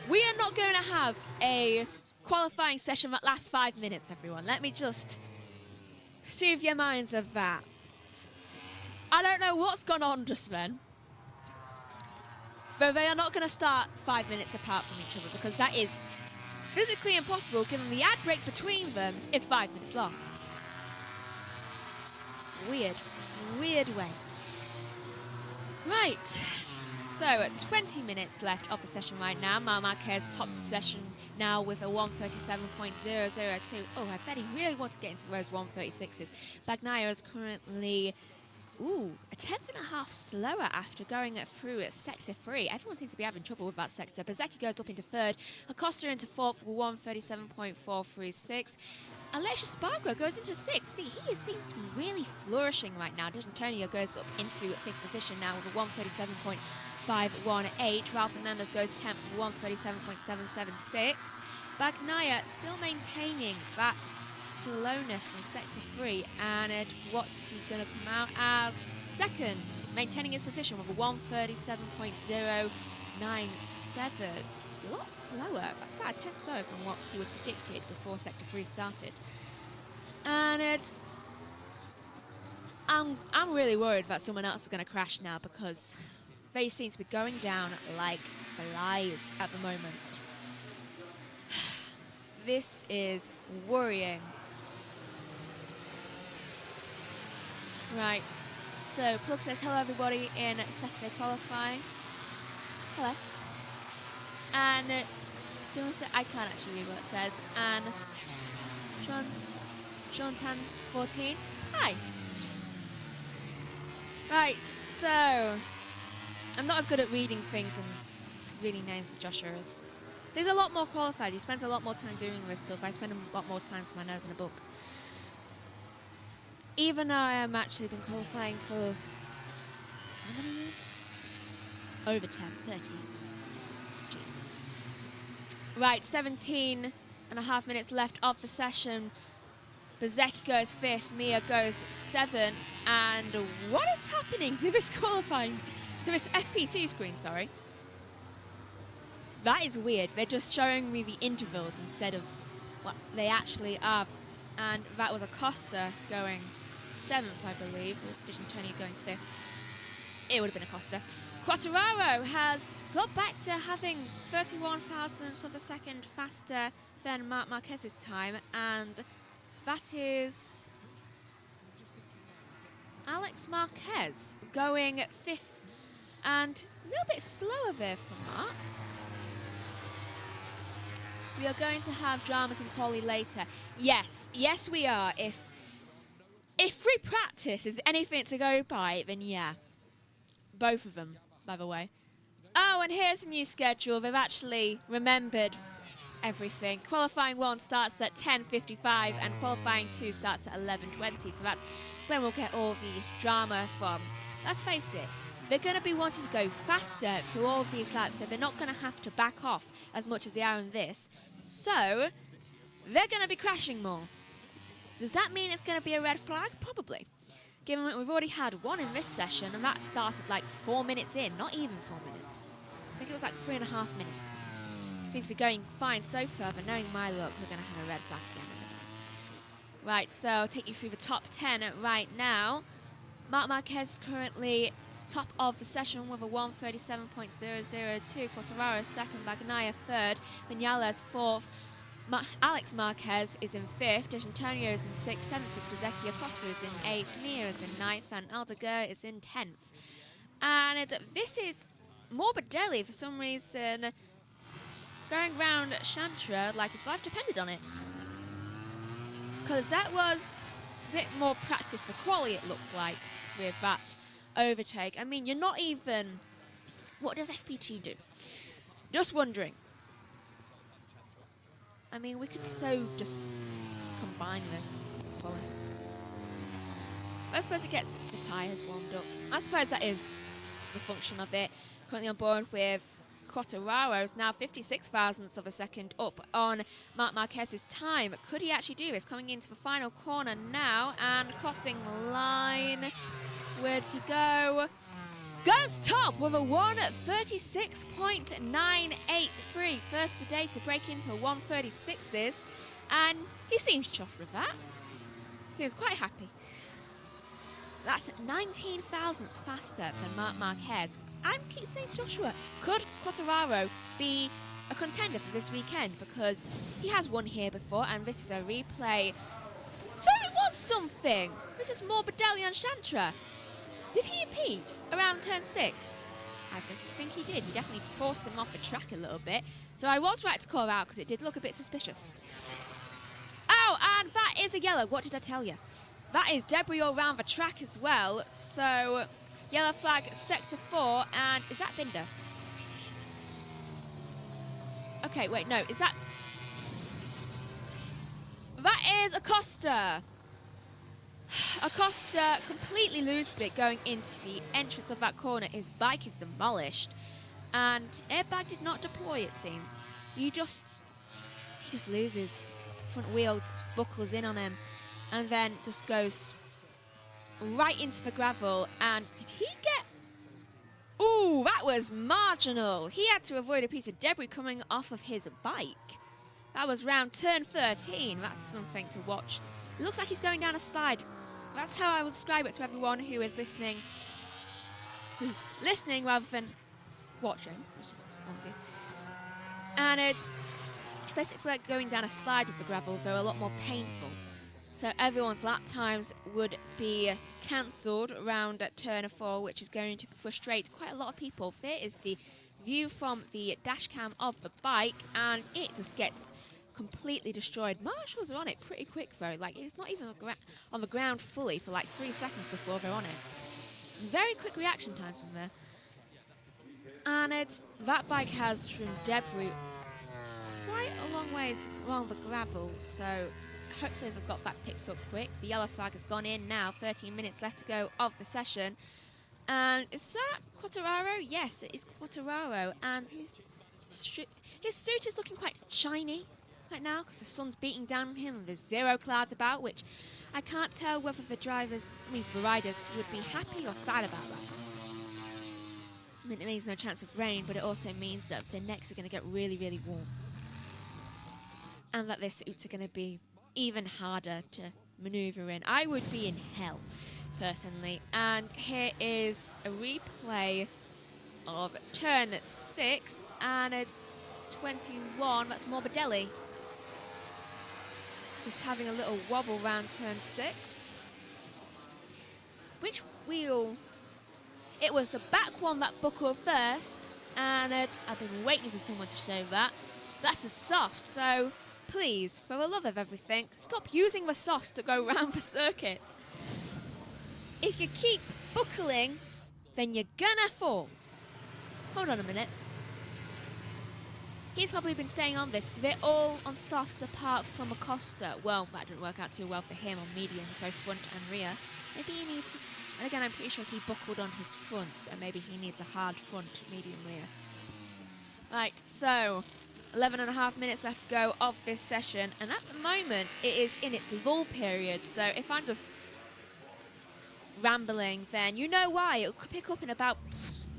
We are not going to have a qualifying session that lasts 5 minutes, everyone. Let me just soothe your minds of that. I don't know what's gone on just then. But they are not going to start 5 minutes apart from each other, because that is physically impossible given the ad break between them is 5 minutes long. Weird. Weird way. Right. So, 20 minutes left of the session right now. Marc Marquez tops the session now with a 1:37.002. Oh, I bet he really wants to get into those 1:36s. Bagnaia is currently Ooh, a 10.5 slower after going through at sector 3. Everyone seems to be having trouble with that sector. Bezzecchi goes up into 3rd, Acosta into 4th for 1:37.436. Alexia Spargo goes into 6th. See, he seems to be really flourishing right now. D'Antonio goes up into 5th position now with a 1:37.518. Ralph Fernandez goes 10th for 1:37.776. Bagnaia still maintaining that slowness from sector 3, and what's he going to come out as 2nd, maintaining his position with a 1:37.097. A lot slower. That's about a 10th slower from what he was predicted before sector 3 started. And I'm really worried that someone else is going to crash now, because they seem to be going down like flies at the moment. This is worrying. Right, so Plug says hello everybody in Saturday qualifying. Hello. And I can't actually read what it says. And Sean Tan 14. Hi. Right, so I'm not as good at reading things and reading names as Joshua is. He's a lot more qualified. He spends a lot more time doing this stuff. I spend a lot more time with my nose in a book. Even though I am actually been qualifying for how many years? Over 10, 30. Jeez. Right, 17.5 minutes left of the session. Bezzecchi goes 5th, Mia goes 7th, and what is happening to this qualifying, to this FP2 screen, sorry? That is weird. They're just showing me the intervals instead of what they actually are. And that was Acosta going 7th, I believe, with D'Antonio going 5th. It would have been Acosta. Quartararo has got back to having 31 thousandths of a second faster than Marc Marquez's time, and that is Alex Marquez going 5th, and a little bit slower there for Marc. We are going to have dramas in quali later. Yes, we are. If free practice is anything to go by, then yeah. Both of them, by the way. Oh, and here's a new schedule. They've actually remembered everything. Qualifying 1 starts at 10:55 and qualifying 2 starts at 11:20. So that's when we'll get all the drama from. Let's face it, they're going to be wanting to go faster through all of these laps, so they're not going to have to back off as much as they are in this. So they're going to be crashing more. Does that mean it's going to be a red flag? Probably. Given that we've already had one in this session, and that started like 4 minutes in, not even 4 minutes. I think it was like 3.5 minutes. Seems to be going fine so far, but knowing my luck, we're going to have a red flag again. Right, so I'll take you through the top 10 right now. Marc Marquez is currently top of the session with a 1:37.002. Quartararo 2nd, Bagnaia 3rd, Vinales 4th. Alex Marquez is in 5th, D'Antonio is in 6th, 7th is Bezzecchi, Acosta is in 8th, Mia is in 9th, and Aldeguer is in 10th. And this is Morbidelli for some reason going round Chantra like his life depended on it. Because that was a bit more practice for quali, it looked like, with that overtake. I mean, you're not even... What does FP2 do? Just wondering. I mean, we could so just combine this. I suppose it gets the tyres warmed up. I suppose that is the function of it. Currently on board with Quartararo is now 56 thousandths of a second up on Marc Marquez's time. Could he actually do this? Coming into the final corner now and crossing the line. Where'd he go? Goes top with a 1:36.983. First today to break into 1:36s, and he seems chuffed with that. Seems quite happy. That's 19 thousandths faster than Marc Marquez. I keep saying to Joshua, could Quartararo be a contender for this weekend? Because he has won here before, and this is a replay. So it was something. This is Morbidelli on Chantra. Did he impede around turn 6? I think he did. He definitely forced him off the track a little bit. So I was right to call out because it did look a bit suspicious. Oh, and that is a yellow. What did I tell you? that is debris all around the track as well. So, yellow flag, sector 4, and is that Binder? Okay, wait, no, is that... That is Acosta. Acosta completely loses it going into the entrance of that corner. His bike is demolished, and airbag did not deploy, it seems. He just loses. Front wheel buckles in on him, and then just goes right into the gravel. And did he get... Ooh, that was marginal. He had to avoid a piece of debris coming off of his bike. That was round turn 13. That's something to watch. It looks like he's going down a slide. That's how I would describe it to everyone who is listening. Who's listening rather than watching, which is obvious. And it's basically like going down a slide with the gravel, though a lot more painful. So everyone's lap times would be cancelled around at turn 4, which is going to frustrate quite a lot of people. There is the view from the dash cam of the bike, and it just gets completely destroyed. Marshals are on it pretty quick though. Like, it's not even on the ground fully for like 3 seconds before they're on it. Very quick reaction times from there. And that bike has from debris quite a long ways along the gravel, so hopefully they've got that picked up quick. The yellow flag has gone in now, 13 minutes left to go of the session. And is that Quartararo? Yes, it is Quartararo, and his suit is looking quite shiny right now because the sun's beating down on him and there's zero clouds about, which I can't tell whether the riders would be happy or sad about that. I mean, it means no chance of rain, but it also means that their necks are going to get really, really warm. And that their suits are going to be even harder to maneuver in. I would be in hell, personally. And here is a replay of turn 6, and it's 21, that's Morbidelli. Just having a little wobble round turn 6. Which wheel? It was the back one that buckled first, and I've been waiting for someone to show that. That's a soft, so please, for the love of everything, stop using the softs to go round the circuit. If you keep buckling, then you're gonna fall. Hold on a minute. He's probably been staying on this. They're all on softs apart from Acosta. Well, that didn't work out too well for him on mediums, both front and rear. Maybe he needs... And again, I'm pretty sure he buckled on his front, so maybe he needs a hard front, medium rear. Right, so 11.5 minutes left to go of this session, and at the moment it is in its lull period, so if I'm just rambling, then you know why. It'll pick up in about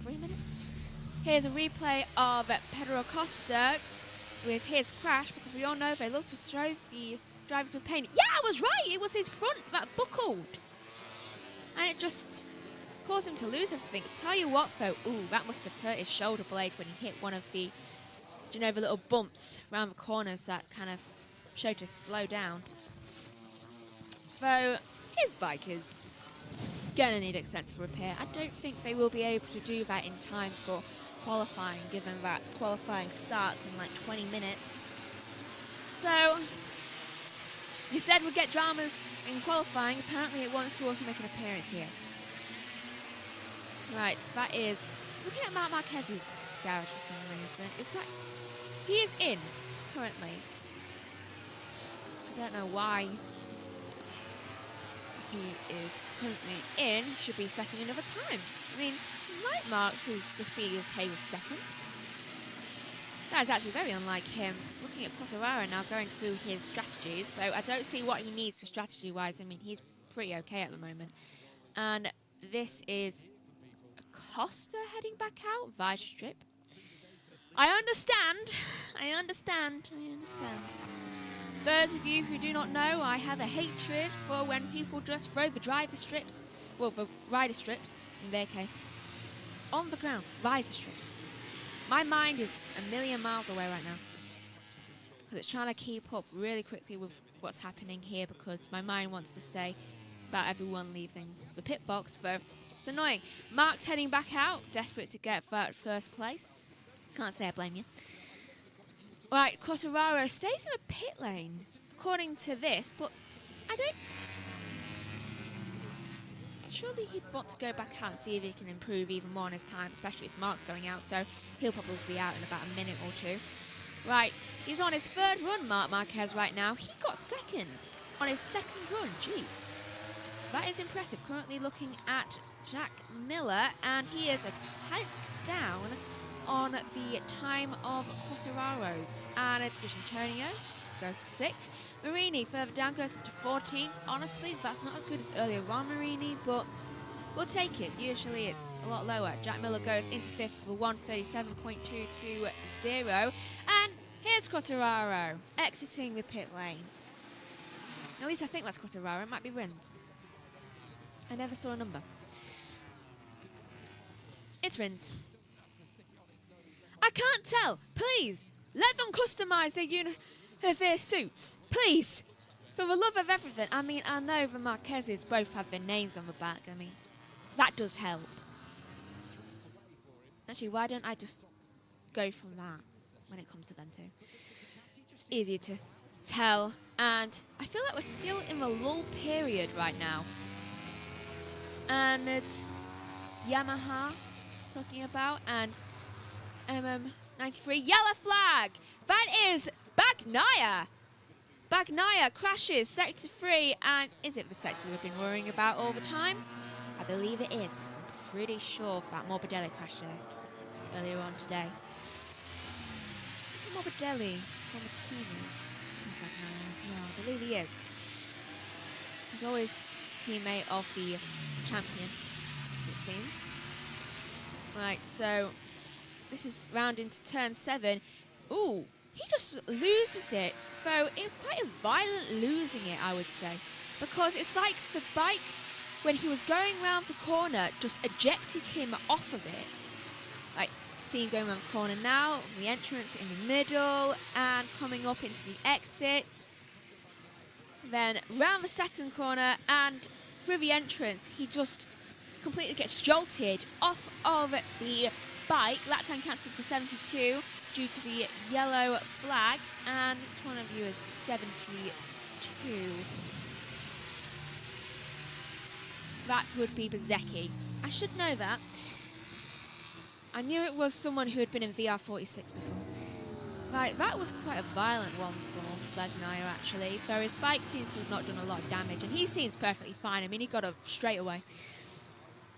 3 minutes. Here's a replay of Pedro Acosta with his crash, because we all know they love to throw the drivers with pain. Yeah, I was right, it was his front that buckled. And it just caused him to lose everything. Tell you what though, ooh, that must have hurt his shoulder blade when he hit one of the, you know, the little bumps around the corners that kind of showed to slow down. Though his bike is gonna need extensive repair. I don't think they will be able to do that in time for qualifying, given that qualifying starts in like 20 minutes. So, you said we'd get dramas in qualifying. Apparently it wants to also make an appearance here. Right, that is... Looking at Marc Marquez's garage for some reason. Is that... He is in, currently. I don't know why he is currently in. Should be setting another time. I mean, might Mark to just be okay with second. That is actually very unlike him. Looking at Quartararo now, going through his strategies. So I don't see what he needs for strategy-wise. I mean, he's pretty okay at the moment. And this is Acosta heading back out. Visor strip. I understand. I understand. Those of you who do not know, I have a hatred for when people just throw the driver strips, well, the rider strips, in their case, on the ground. Visor strips. My mind is a million miles away right now. Because it's trying to keep up really quickly with what's happening here, because my mind wants to say about everyone leaving the pit box, but it's annoying. Mark's heading back out, desperate to get that first place. Can't say I blame you. Right, Quartararo stays in the pit lane, according to this, but I don't... surely he'd want to go back out and see if he can improve even more on his time, especially if Mark's going out, so he'll probably be out in about a minute or two. Right, he's on his third run, Marc Marquez, right now. He got second on his second run, jeez. That is impressive. Currently looking at Jack Miller, and he is a tenth down on the time of Quartararo's. And Antonio goes 6th. Marini further down goes into 14th. Honestly, that's not as good as earlier on Marini, but we'll take it. Usually it's a lot lower. Jack Miller goes into 5th for 1:37.220. And here's Quartararo exiting the pit lane. At least I think that's Quartararo. It might be Rins. I never saw a number. It's Rins. I can't tell. Please, let them customise their suits. Please. For the love of everything. I mean, I know the Marquezes both have their names on the back. I mean, that does help. Actually, why don't I just go from that when it comes to them too? It's easier to tell. And I feel like we're still in the lull period right now. And it's Yamaha talking about, and MM93 yellow flag. That is Bagnaia. Bagnaia crashes sector 3, and is it the sector we've been worrying about all the time? I believe it is, because I'm pretty sure that Morbidelli crashed there earlier on today. Is Morbidelli from the teammates? Bagnaia as well. I believe he is. He's always teammate of the champion, it seems. Right, so this is round into turn 7. Ooh, he just loses it. So it was quite a violent losing it, I would say, because it's like the bike, when he was going round the corner, just ejected him off of it. Like, see him going around the corner now, the entrance in the middle, and coming up into the exit. Then round the second corner, and through the entrance, he just completely gets jolted off of the bike. Lap time cancelled for 72 due to the yellow flag, and which one of you is 72? That would be Bezecchi. I should know that. I knew it was someone who had been in VR46 before. Right, that was quite a violent one for Bagnaia, actually, though his bike seems to have not done a lot of damage, and he seems perfectly fine. I mean, he got up straight away.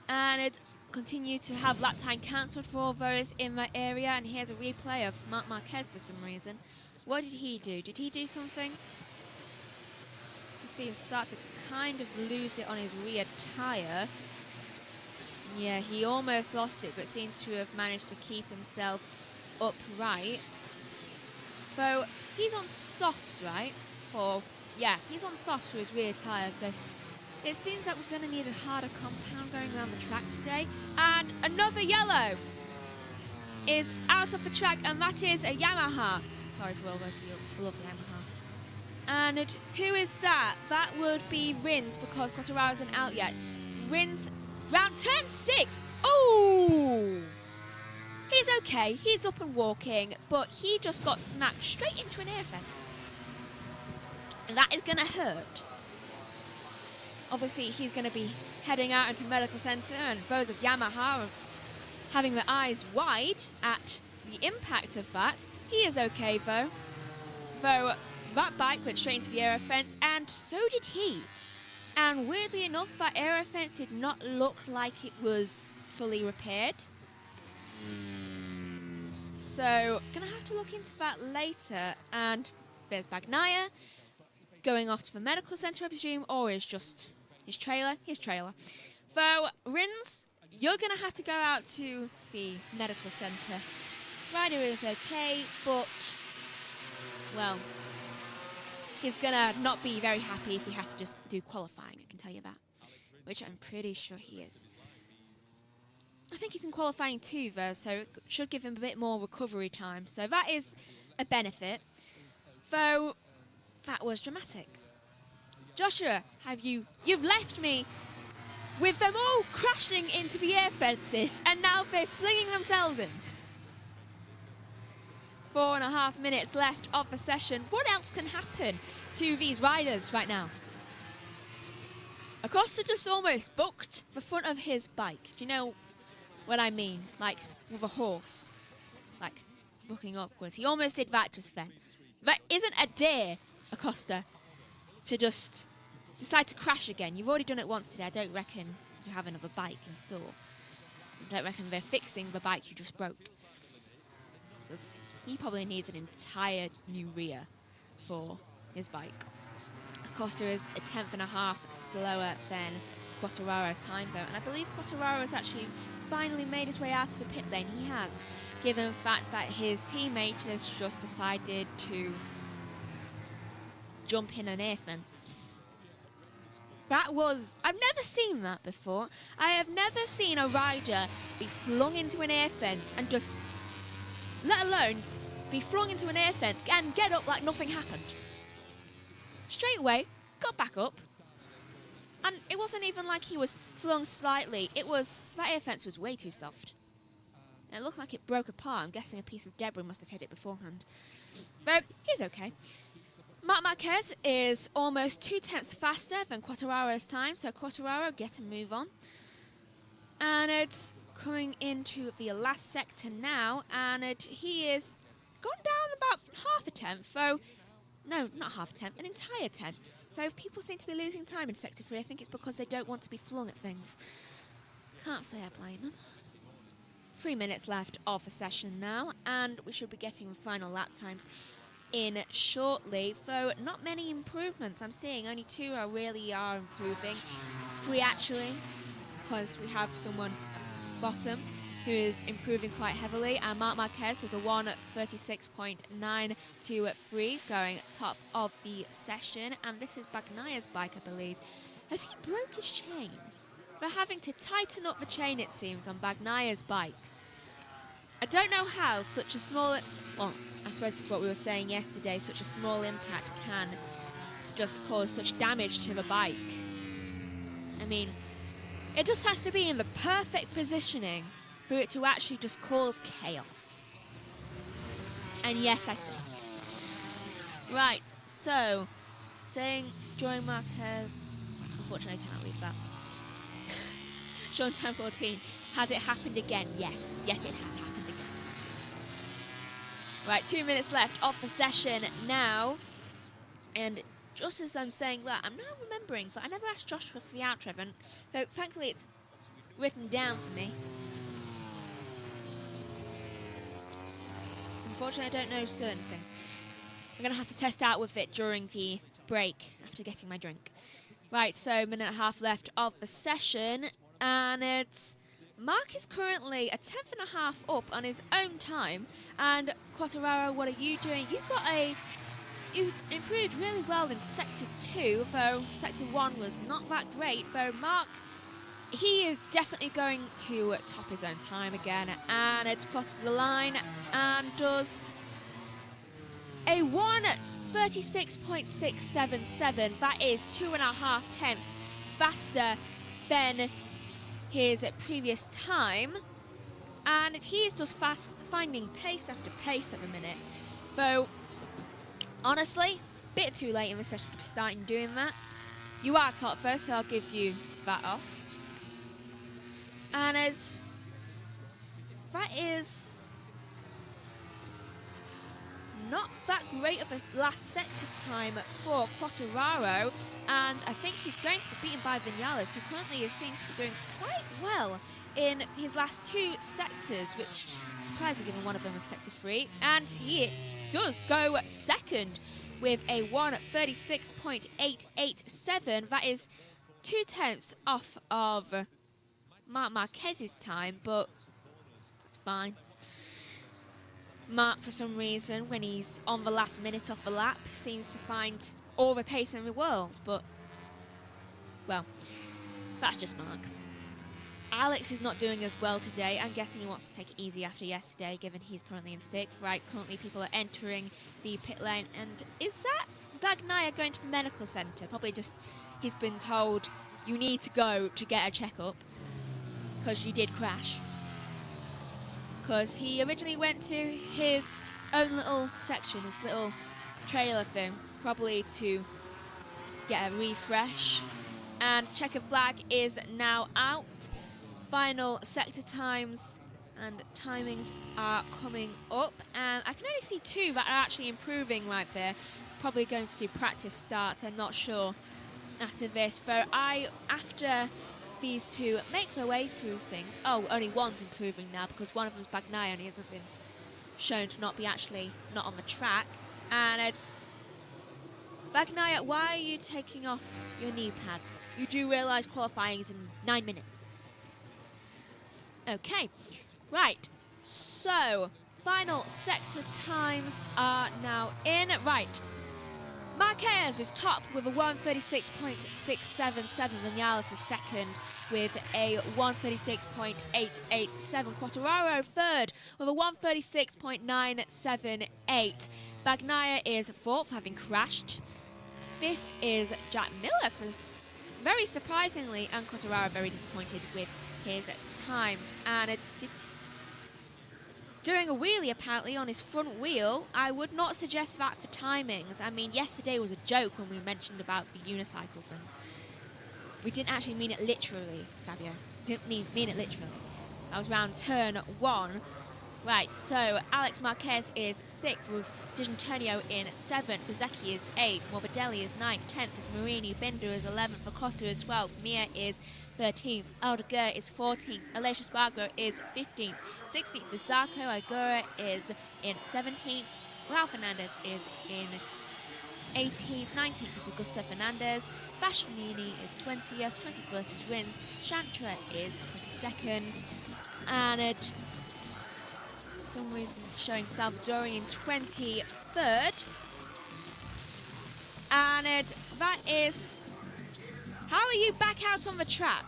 And it continued to have lap time cancelled for all those in that area, and here's a replay of Marc Marquez for some reason. What did he do? Did he do something? You see him start to kind of lose it on his rear tyre. Yeah, he almost lost it, but seemed to have managed to keep himself upright. So he's on softs, right? Or yeah, he's on softs for his rear tyre. So it seems like we're going to need a harder compound going around the track today. And another yellow is out of the track, and that is a Yamaha. Sorry for all those of you who love the Yamaha. And who is that? That would be Rins, because Quartararo isn't out yet. Rins, round turn 6. Ooh! He's okay, he's up and walking, but he just got smacked straight into an air fence. And that is going to hurt. Obviously, he's going to be heading out into medical centre, and those of Yamaha are having their eyes wide at the impact of that. He is okay, though. Though that bike went straight into the aero fence, and so did he. And weirdly enough, that aero fence did not look like it was fully repaired. So, gonna have to look into that later. And there's Bagnaia going off to the medical centre, I presume, or is just his trailer. So, Rins, you're gonna have to go out to the medical centre. Ryder is okay, but well, he's gonna not be very happy if he has to just do qualifying, I can tell you that. Which I'm pretty sure he is. I think he's in qualifying too, though, so it should give him a bit more recovery time. So that is a benefit. Though, that was dramatic. Joshua, you've left me with them all crashing into the air fences, and now they're flinging themselves in. 4.5 minutes left of the session. What else can happen to these riders right now? Acosta just almost booked the front of his bike. Do you know what I mean? Like with a horse. Like booking upwards. He almost did that just then. That isn't a dare, Acosta, to just decide to crash again. You've already done it once today. I don't reckon you have another bike in store. I don't reckon they're fixing the bike you just broke. He probably needs an entire new rear for his bike. Acosta is a 10.5 slower than Quartararo's time though, and I believe Quartararo has actually finally made his way out of the pit lane. He has, given the fact that his teammate has just decided to jump in an air fence. That was, I've never seen that before. I have never seen a rider be flung into an air fence and just, let alone be flung into an air fence and get up like nothing happened. Straight away, got back up. And it wasn't even like he was flung slightly. It was, that air fence was way too soft. And it looked like it broke apart. I'm guessing a piece of debris must have hit it beforehand. But he's okay. Marc Marquez is almost 2 tenths faster than Quartararo's time, so Quartararo gets a move on. And it's coming into the last sector now, and he is gone down about half a tenth, so no, not half a tenth, an entire tenth. So people seem to be losing time in Sector 3. I think it's because they don't want to be flung at things. Can't say I blame them. 3 minutes left of the session now, and we should be getting the final lap times in shortly, though not many improvements I'm seeing. Only 2 really are improving. 3 actually, because we have someone bottom who is improving quite heavily, and Marc Marquez with a 1:36.923 going top of the session. And this is Bagnaia's bike, I believe. Has he broke his chain? They're having to tighten up the chain, it seems, on Bagnaia's bike. I don't know how such a small, well, I suppose it's what we were saying yesterday, such a small impact can just cause such damage to the bike. I mean, it just has to be in the perfect positioning for it to actually just cause chaos. And yes, I see. Right, so, saying Joey Marquez, unfortunately I cannot read that. Sean 1014, has it happened again? Yes, yes it has happened again. Right, 2 minutes left of the session now. And just as I'm saying that, I'm now remembering that I never asked Joshua for the outro, and so thankfully it's written down for me. Unfortunately, I don't know certain things. I'm going to have to test out with it during the break after getting my drink. Right, so 1.5 minutes left of the session, and it's Mark is currently a 10.5 up on his own time. And Quartararo, what are you doing? You improved really well in Sector 2, though Sector 1 was not that great. Though Mark, he is definitely going to top his own time again, and it crosses the line and does a 1:36.677. That is 2.5 tenths faster than his previous time, and he's just finding pace after pace at the minute. Though, honestly, a bit too late in the session to be starting doing that. You are top first, so I'll give you that off. And that is not that great of a last sector time for Quartararo, and I think he's going to be beaten by Vinales, who currently seems to be doing quite well in his last 2 sectors, which is surprising given one of them was Sector 3, and he does go second with a 1:36.887. That is 2 tenths off of Marc Marquez's time, but it's fine. Mark, for some reason, when he's on the last minute of the lap, seems to find all the pace in the world, but, well, that's just Mark. Alex is not doing as well today. I'm guessing he wants to take it easy after yesterday, given he's currently in 6th. Right, currently people are entering the pit lane, and is that Bagnaia going to the medical centre? Probably just, he's been told, you need to go to get a checkup, because you did crash. Because he originally went to his own little section, his little trailer thing, probably to get a refresh and checkered flag is now out. Final sector times and timings are coming up, and I can only see 2 that are actually improving right there. Probably going to do practice starts, I'm not sure after this. So after these 2 make their way through things. Oh, only one's improving now because one of them's Bagnaia and he hasn't been shown to not on the track. And it's Bagnaia, why are you taking off your knee pads? You do realise qualifying is in 9 minutes. Okay, right. So, final sector times are now in. Right. Marquez is top with a 136.677. Vinales is second with a 136.887. Quartararo third with a 136.978. Bagnaia is fourth, having crashed. Fifth is Jack Miller, very surprisingly, and Quartararo very disappointed with his times. And it's doing a wheelie apparently on his front wheel. I would not suggest that for timings. I mean, yesterday was a joke when we mentioned about the unicycle things. We didn't actually mean it literally, Fabio. Didn't mean it literally. That was round turn 1. Right, so Alex Marquez is 6th with D'Antonio in 7th. Bezzecchi is 8th. Morbidelli is 9th. 10th is Marini. Binder is 11th. Acosta is 12th. Mir is 13th. Aldeguer is 14th. Aleix Espargaro is 15th. 16th is Zarco. Agura is in 17th. Raul Fernandez is in 18th. 19th is Augusto Fernandez. Bastianini is 20th. 21st is Rins. Chantra is 22nd. And for some reason showing Salvadorian 23rd. And that is... How are you back out on the track?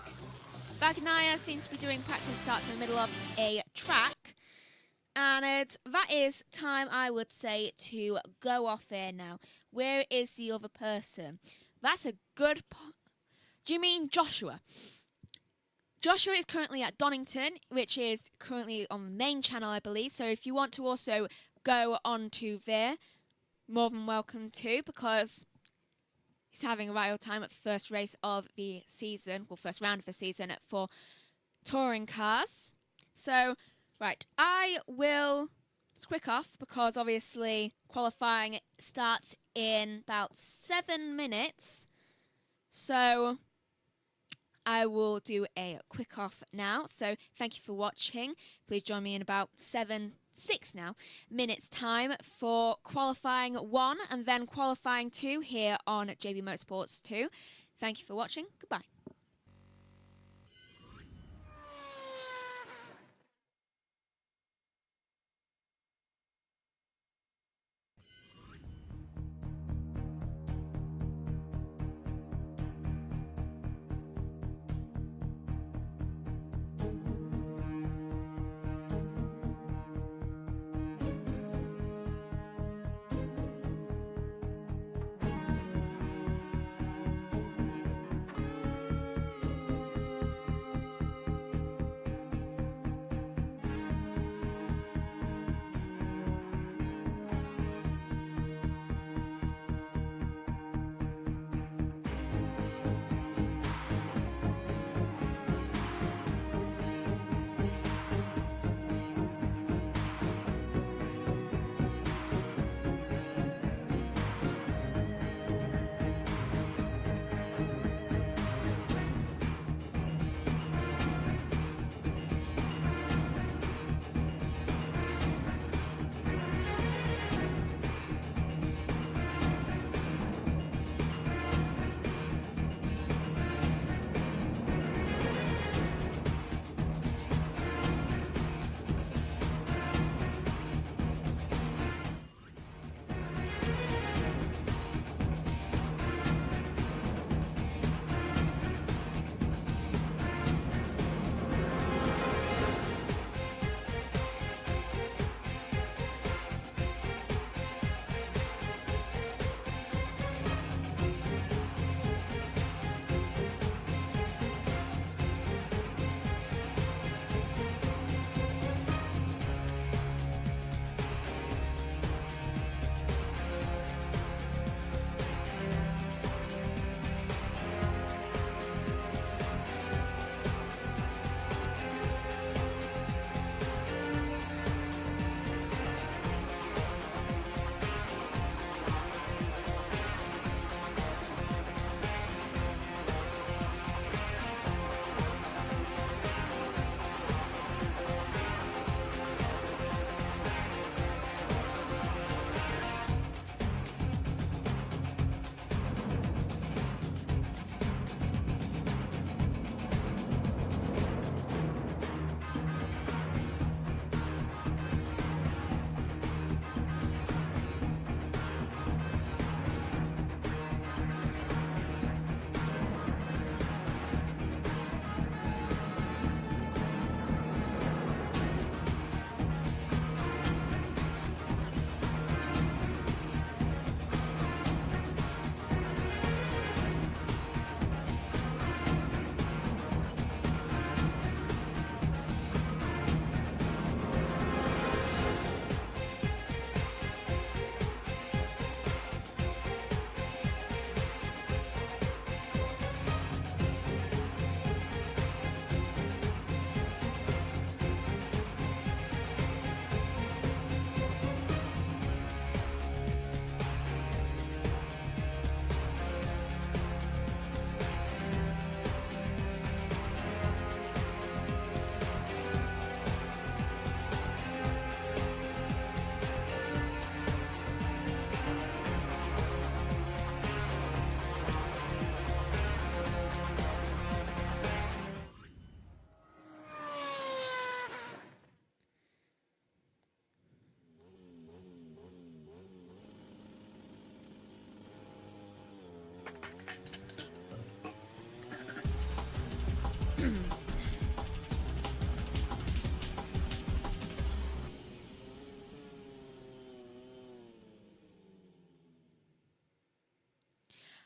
Bagnaia seems to be doing practice starts in the middle of a track. And that is time, I would say, to go off there now. Where is the other person? That's a good... Do you mean Joshua? Joshua is currently at Donington, which is currently on the main channel, I believe. So if you want to also go on to there, more than welcome to, because he's having a right old time at the first race of the season, well, first round of the season for touring cars. So, right, I will quick off because obviously qualifying starts in about 7 minutes. So I will do a quick off now. So thank you for watching. Please join me in about 6 minutes time for qualifying 1 and then qualifying 2 here on JB Motorsports 2. Thank you for watching. Goodbye.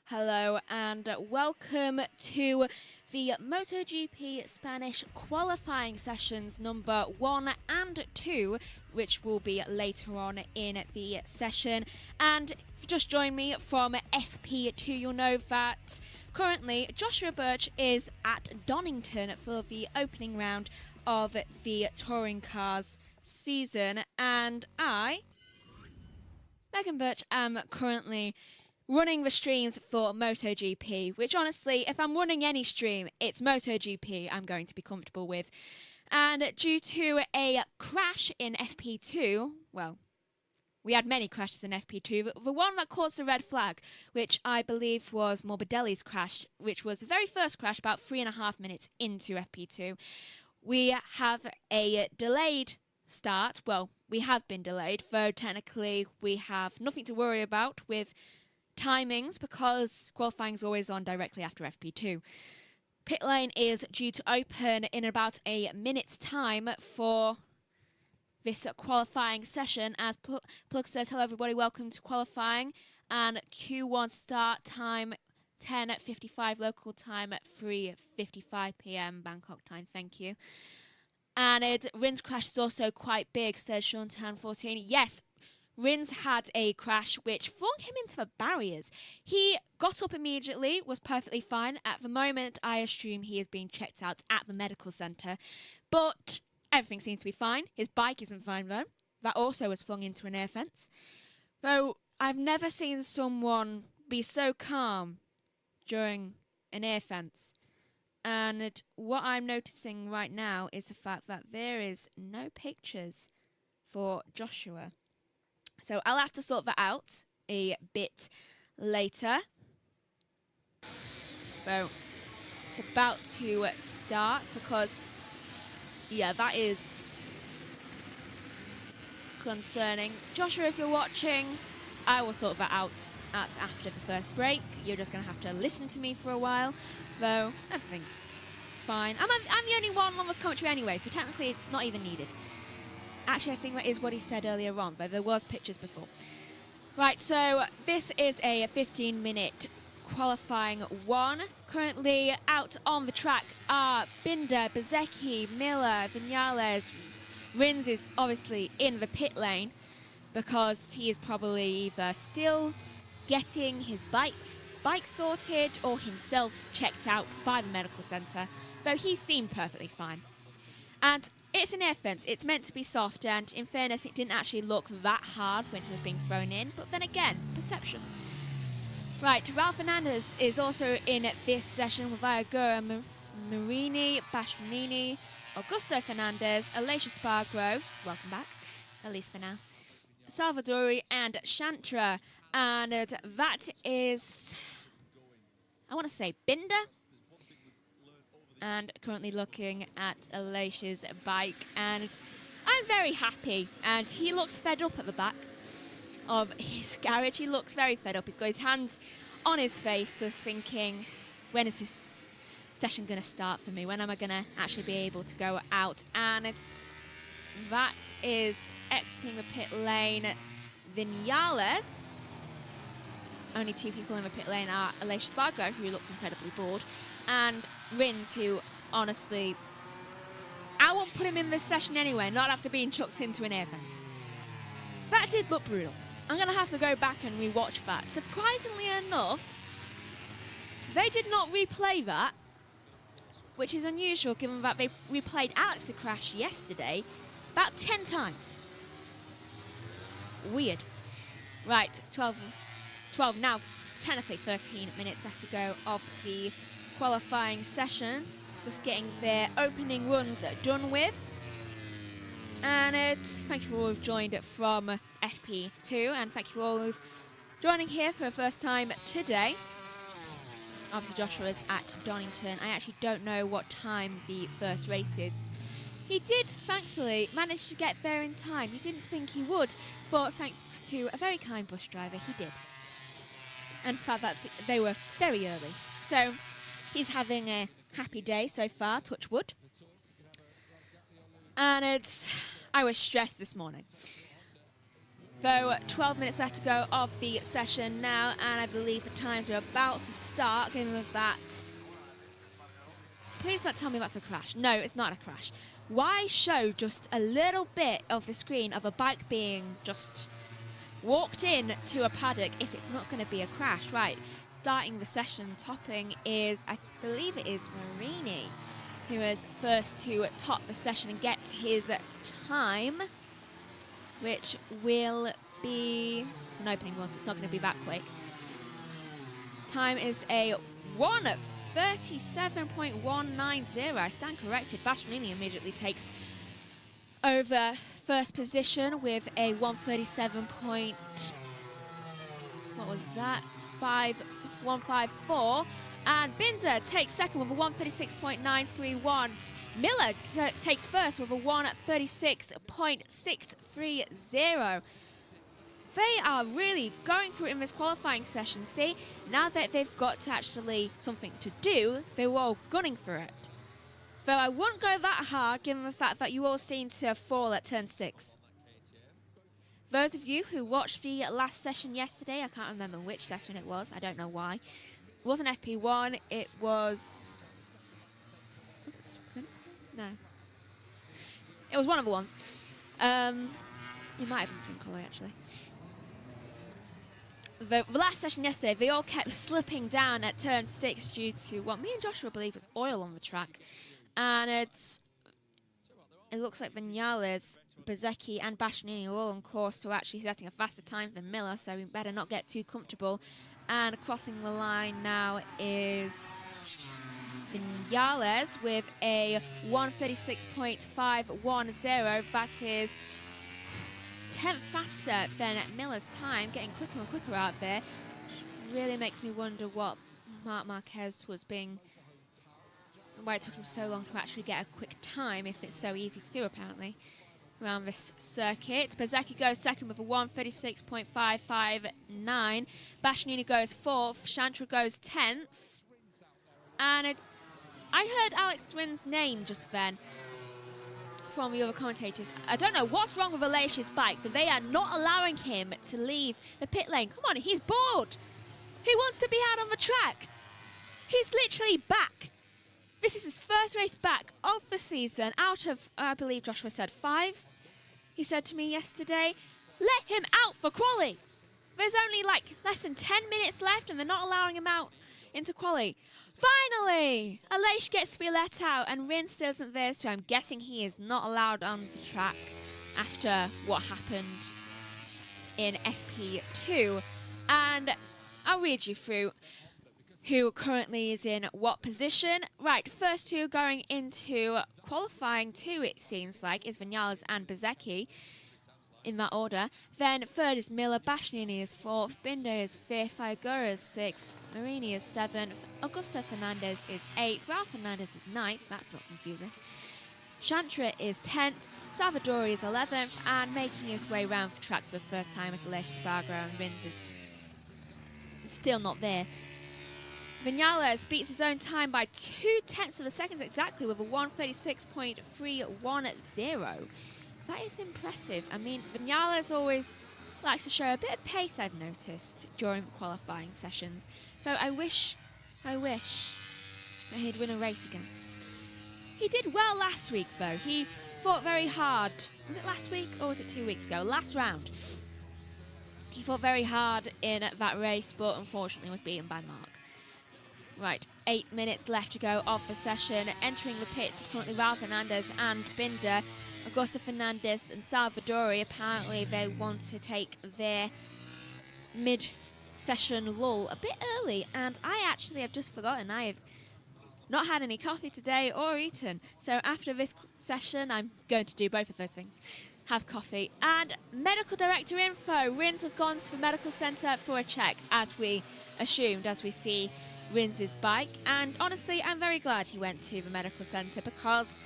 Hello and welcome to the MotoGP Spanish qualifying sessions number 1 and 2, which will be later on in the session. And if you just joined me from FP2, you'll know that currently Joshua Birch is at Donington for the opening round of the touring cars season, and I, Megan Birch, am currently running the streams for MotoGP, which honestly, if I'm running any stream, it's MotoGP I'm going to be comfortable with. And due to a crash in FP2, well, we had many crashes in FP2, but the one that caused a red flag, which I believe was Morbidelli's crash, which was the very first crash about 3.5 minutes into FP2, we have a delayed start. Well, we have been delayed, though technically we have nothing to worry about with timings because qualifying is always on directly after FP2. Pit lane is due to open in about a minute's time for this qualifying session. As Plug says, hello everybody, welcome to qualifying, and Q1 start time 10:55 local time at 3:55 p.m. Bangkok time, thank you. And Rin's crash is also quite big, says Sean1014. Yes, Rins had a crash which flung him into the barriers. He got up immediately, was perfectly fine. At the moment, I assume he is being checked out at the medical centre. But everything seems to be fine. His bike isn't fine, though. That also was flung into an air fence. Though I've never seen someone be so calm during an air fence. And what I'm noticing right now is the fact that there is no pictures for Joshua. So I'll have to sort that out a bit later. So it's about to start because, yeah, that is concerning. Joshua, if you're watching, I will sort that out after the first break. You're just going to have to listen to me for a while, though everything's fine. I'm the only one on this commentary anyway, so technically it's not even needed. Actually, I think that is what he said earlier on, but there was pictures before. Right, so this is a 15-minute qualifying one. Currently out on the track are Binder, Bezzecchi, Miller, Vinales. Rins is obviously in the pit lane because he is probably either still getting his bike sorted or himself checked out by the medical centre, though he seemed perfectly fine. And it's an air fence. It's meant to be soft, and in fairness, it didn't actually look that hard when he was being thrown in. But then again, perception. Right, Ralph Fernandez is also in this session with Viagoura Marini, Bastianini, Augusto Fernandez, Alicia Spargro, welcome back, at least for now, Salvadori, and Chantra. And that is, I want to say, Binder. And currently looking at Alicia's bike, and I'm very happy. And he looks fed up at the back of his garage. He looks very fed up. He's got his hands on his face, just thinking, when is this session going to start for me? When am I going to actually be able to go out? And that is exiting the pit lane, Vinales. Only two people in the pit lane are Alicia Spargo, who looks incredibly bored, and Rins, who, honestly, I won't put him in this session anyway, not after being chucked into an air fence. That did look brutal. I'm going to have to go back and rewatch that. Surprisingly enough, they did not replay that, which is unusual given that they replayed Alex's crash yesterday about 10 times. Weird. Right, 12 now, technically 13 minutes left to go of the qualifying session. Just getting their opening runs done with. And thank you for all who've joined from FP2, and thank you for all who've joining here for the first time today. Obviously Joshua's at Donington. I actually don't know what time the first race is. He did, thankfully, manage to get there in time. He didn't think he would, but thanks to a very kind bus driver, he did. And the fact that they were very early. So he's having a happy day so far, touch wood. And I was stressed this morning. So 12 minutes left to go of the session now, and I believe the times are about to start. Given with that, please don't tell me that's a crash. No, it's not a crash. Why show just a little bit of the screen of a bike being just walked in to a paddock if it's not going to be a crash? Right, starting the session, topping is, I believe it is Marini, who is first to top the session and get his time, which will be, it's an opening one, so it's not going to be that quick. His time is a 1:37.190. I stand corrected. Bastianini immediately takes over first position with a 1:37. What was that? 1:54. And Binder takes second with a 1:36.931. Miller takes first with a 1:36.630. They are really going through it in this qualifying session. See, now that they've got to actually something to do, they were all gunning for it. Though I wouldn't go that hard given the fact that you all seem to fall at turn 6. Those of you who watched the last session yesterday, I can't remember which session it was, I don't know why. It wasn't FP1, it was it sprint? No. It was one of the ones. It might have been sprint color actually. The last session yesterday, they all kept slipping down at turn 6 due to what me and Joshua believe was oil on the track. And it looks like Vinales, Bezzecchi and Bastianini are all on course to actually setting a faster time than Miller, so we better not get too comfortable. And crossing the line now is Vinales with a 1:36.510. That is 10th faster than Miller's time, getting quicker and quicker out there. Really makes me wonder what Marc Marquez was being, why it took him so long to actually get a quick time if it's so easy to do apparently around this circuit. Bezzecchi goes second with a 1:36.559. Bastianini goes 4th. Chantra goes 10th. And I heard Alex Rins' name just then from the other commentators. I don't know what's wrong with Aleshia's bike, but they are not allowing him to leave the pit lane. Come on, he's bored. He wants to be out on the track. He's literally back. This is his first race back of the season out of, I believe Joshua said 5. He said to me yesterday, let him out for quali. There's only like less than 10 minutes left and they're not allowing him out into quali. Finally, Aleix gets to be let out and Rins still isn't there, so I'm guessing he is not allowed on the track after what happened in FP2. And I'll read you through who currently is in what position. Right, first two going into qualifying 2, it seems like, is Vinales and Bezzecchi, in that order. Then third is Miller, Bastianini is 4th, Binder is 5th, Ayagura is 6th, Marini is 7th, Augusto Fernandez is 8th, Ralph Fernandez is 9th, that's not confusing. Chantra is 10th, Salvadori is 11th, and making his way round the track for the first time is Aleix Spargo, and Rins is still not there. Vinales beats his own time by 0.2 of a second exactly with a 1:36.310. That is impressive. I mean, Vinales always likes to show a bit of pace, I've noticed, during the qualifying sessions. Though I wish that he'd win a race again. He did well last week, though. He fought very hard. Was it last week or was it 2 weeks ago? Last round. He fought very hard in that race, but unfortunately was beaten by Mark. Right, 8 minutes left to go of the session. Entering the pits is currently Ralph Fernandez and Binder. Augusto Fernandez and Salvadori, apparently they want to take their mid-session lull a bit early, and I actually have just forgotten I have not had any coffee today or eaten. So after this session, I'm going to do both of those things. Have coffee. And medical director info. Rins has gone to the medical centre for a check, as we assumed, as we see Rins' bike. And honestly, I'm very glad he went to the medical centre, because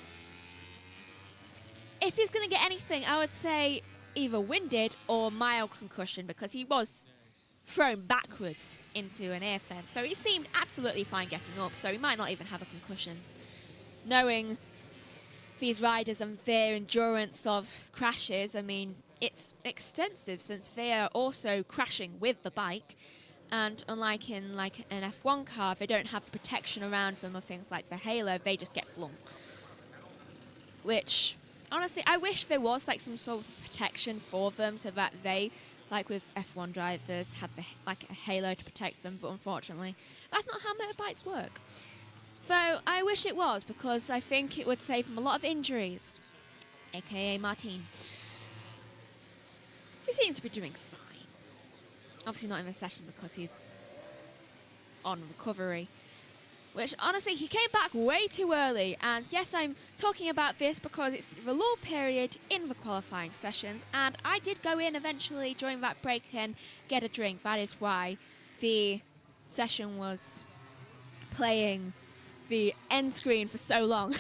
if he's going to get anything, I would say either winded or mild concussion, because he was thrown backwards into an air fence. So he seemed absolutely fine getting up, so he might not even have a concussion. Knowing these riders and their endurance of crashes, I mean, it's extensive since they are also crashing with the bike. And unlike in like an F1 car, they don't have protection around them or things like the halo, they just get flung. Which, honestly, I wish there was like some sort of protection for them so that they, like with F1 drivers, have like a halo to protect them, but unfortunately, that's not how motorbikes work. Though I wish it was, because I think it would save them a lot of injuries. AKA Martin. He seems to be doing fine. Obviously not in this session because he's on recovery. Which, honestly, he came back way too early. And yes, I'm talking about this because it's the lull period in the qualifying sessions. And I did go in eventually during that break and get a drink. That is why the session was playing the end screen for so long.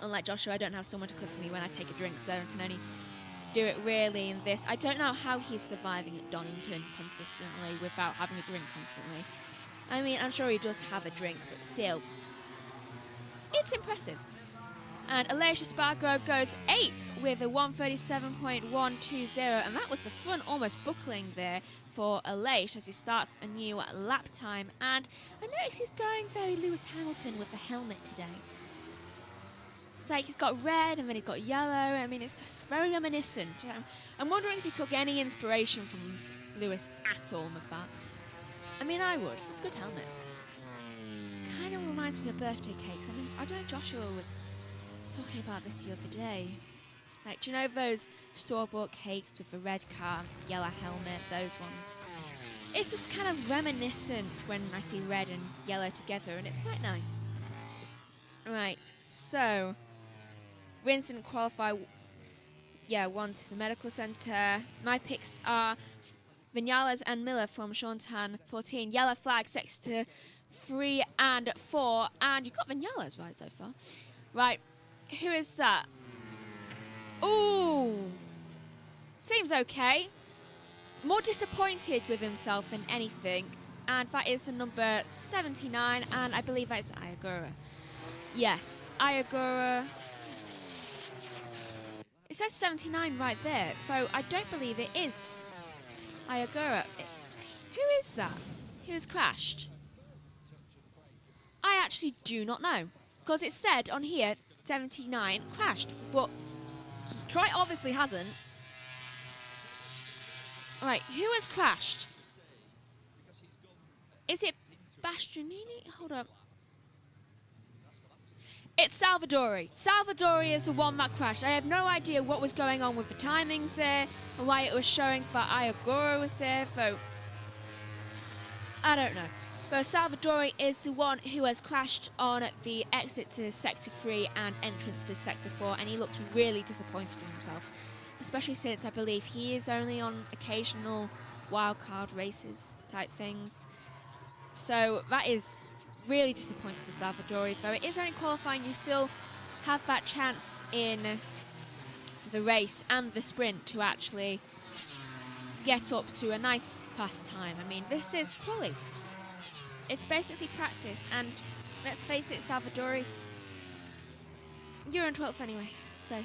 Unlike Joshua, I don't have someone to cook for me when I take a drink, so I can only do it really in this. I don't know how he's surviving at Donington consistently without having a drink constantly. I mean, I'm sure he does have a drink, but still, it's impressive. And Aleix Espargaro goes 8th with a 1:37.120, and that was the front almost buckling there for Aleix as he starts a new lap time. And I notice he's going very Lewis Hamilton with the helmet today. It's like he's got red and then he's got yellow. I mean, it's just very reminiscent. I'm wondering if he took any inspiration from Lewis at all with that. I mean, I would. It's a good helmet. Kind of reminds me of birthday cakes. I mean, I don't know, Joshua was talking about this the other day. Like, do you know those store-bought cakes with the red car, yellow helmet, those ones? It's just kind of reminiscent when I see red and yellow together, and it's quite nice. Right, so Rins didn't qualify. Yeah, won to the medical centre. My picks are Vinales and Miller from Shantan 14. Yellow flag sector 3 and 4. And you got Vinales right so far. Right, who is that? Ooh, seems okay. More disappointed with himself than anything. And that is the number 79, and I believe that is Ayagura. Yes, Ayagura. It says 79 right there, though I don't believe it is Ayagura. Who is that? Who's crashed? I actually do not know, because it said on here 79 crashed, but he quite obviously hasn't. Right, who has crashed? Is it Bastianini? Hold up. It's Salvadori. Salvadori is the one that crashed. I have no idea what was going on with the timings there, or why it was showing that Ayagura was there, so I don't know. But Salvadori is the one who has crashed on the exit to Sector 3 and entrance to Sector 4, and he looked really disappointed in himself, especially since I believe he is only on occasional wildcard races type things. So that is really disappointing for Salvadori, though it is only qualifying. You still have that chance in the race and the sprint to actually get up to a nice fast time. I mean, this is quali. It's basically practice, and let's face it, Salvadori, you're in 12th anyway, so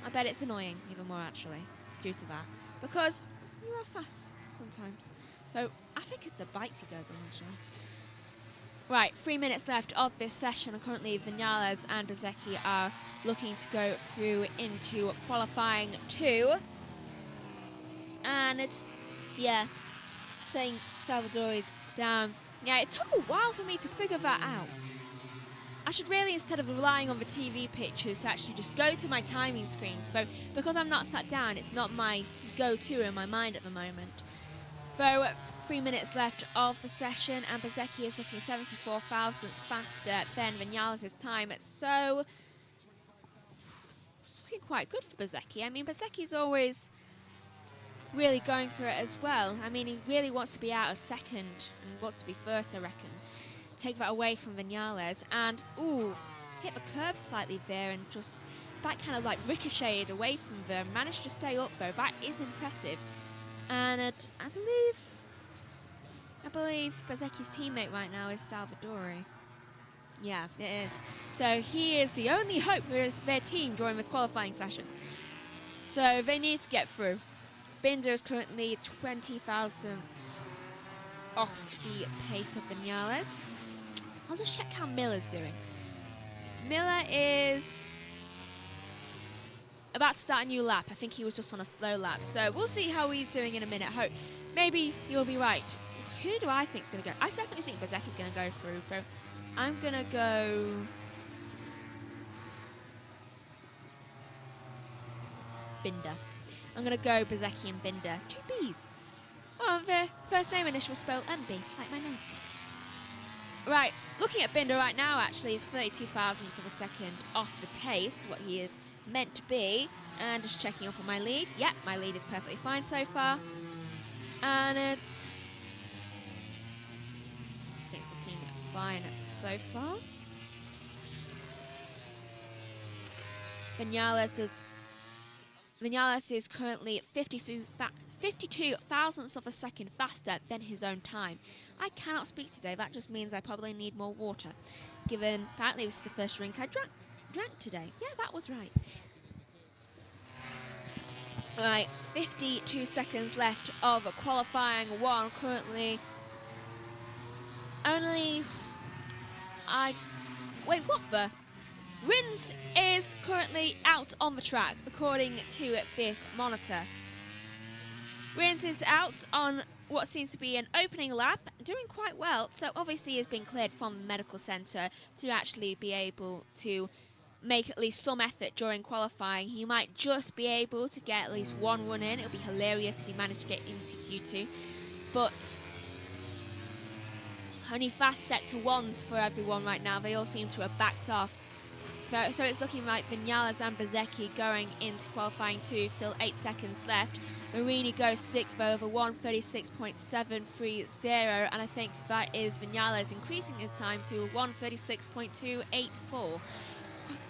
I bet it's annoying even more actually due to that, because you are fast sometimes. So I think it's the bikes he goes on actually. Right, 3 minutes left of this session, and currently Vinales and Bezzecchi are looking to go through into qualifying 2. And it's, yeah, saying Salvadori's down. Yeah, it took a while for me to figure that out. I should really, instead of relying on the TV pictures, to actually just go to my timing screens. But because I'm not sat down, it's not my go-to in my mind at the moment. So 3 minutes left of the session, and Bezzecchi is looking 74 thousandths faster than Vinales' time. So it's looking quite good for Bezzecchi. I mean, Bezzecchi's always really going for it as well. I mean, he really wants to be out of second and wants to be first, I reckon. Take that away from Vinales, and ooh, hit the curb slightly there, and just that kind of like ricocheted away from them. Managed to stay up though. That is impressive. And I believe Bezzecchi's teammate right now is Salvadori. Yeah, it is. So he is the only hope for their team during this qualifying session. So they need to get through. Binder is currently 20,000 off the pace of Vinales. I'll just check how Miller's doing. Miller is about to start a new lap. I think he was just on a slow lap. So we'll see how he's doing in a minute. Hope maybe you'll be right. Who do I think is going to go? I definitely think Bezecchi's going to go through. So I'm going to go... Binder. I'm going to go Bezecchi and Binder. 2 B's. Oh, the first name initial spelled MB, like my name. Right, looking at Binder right now, actually, he's 32 thousandths of a second off the pace, what he is meant to be. And just checking up on my lead. Yep, my lead is perfectly fine so far. And it's... I think it's looking fine so far. Vinales is currently 52 thousandths of a second faster than his own time. I cannot speak today. That just means I probably need more water, given apparently this is the first drink I drank today. Yeah, that was right. Right, 52 seconds left of qualifying one. Currently, only wait, what the? Rins is currently out on the track, according to this monitor. Rins is out on what seems to be an opening lap, doing quite well, so obviously he's been cleared from the medical centre to actually be able to make at least some effort during qualifying. He might just be able to get at least one run in. It would be hilarious if he managed to get into Q2, but only fast sector ones for everyone right now. They all seem to have backed off. So it's looking like Vinales and Bezecchi going into qualifying 2, still 8 seconds left. Marini goes 6th over 1:36.730, and I think that is Vinales increasing his time to 1:36.284.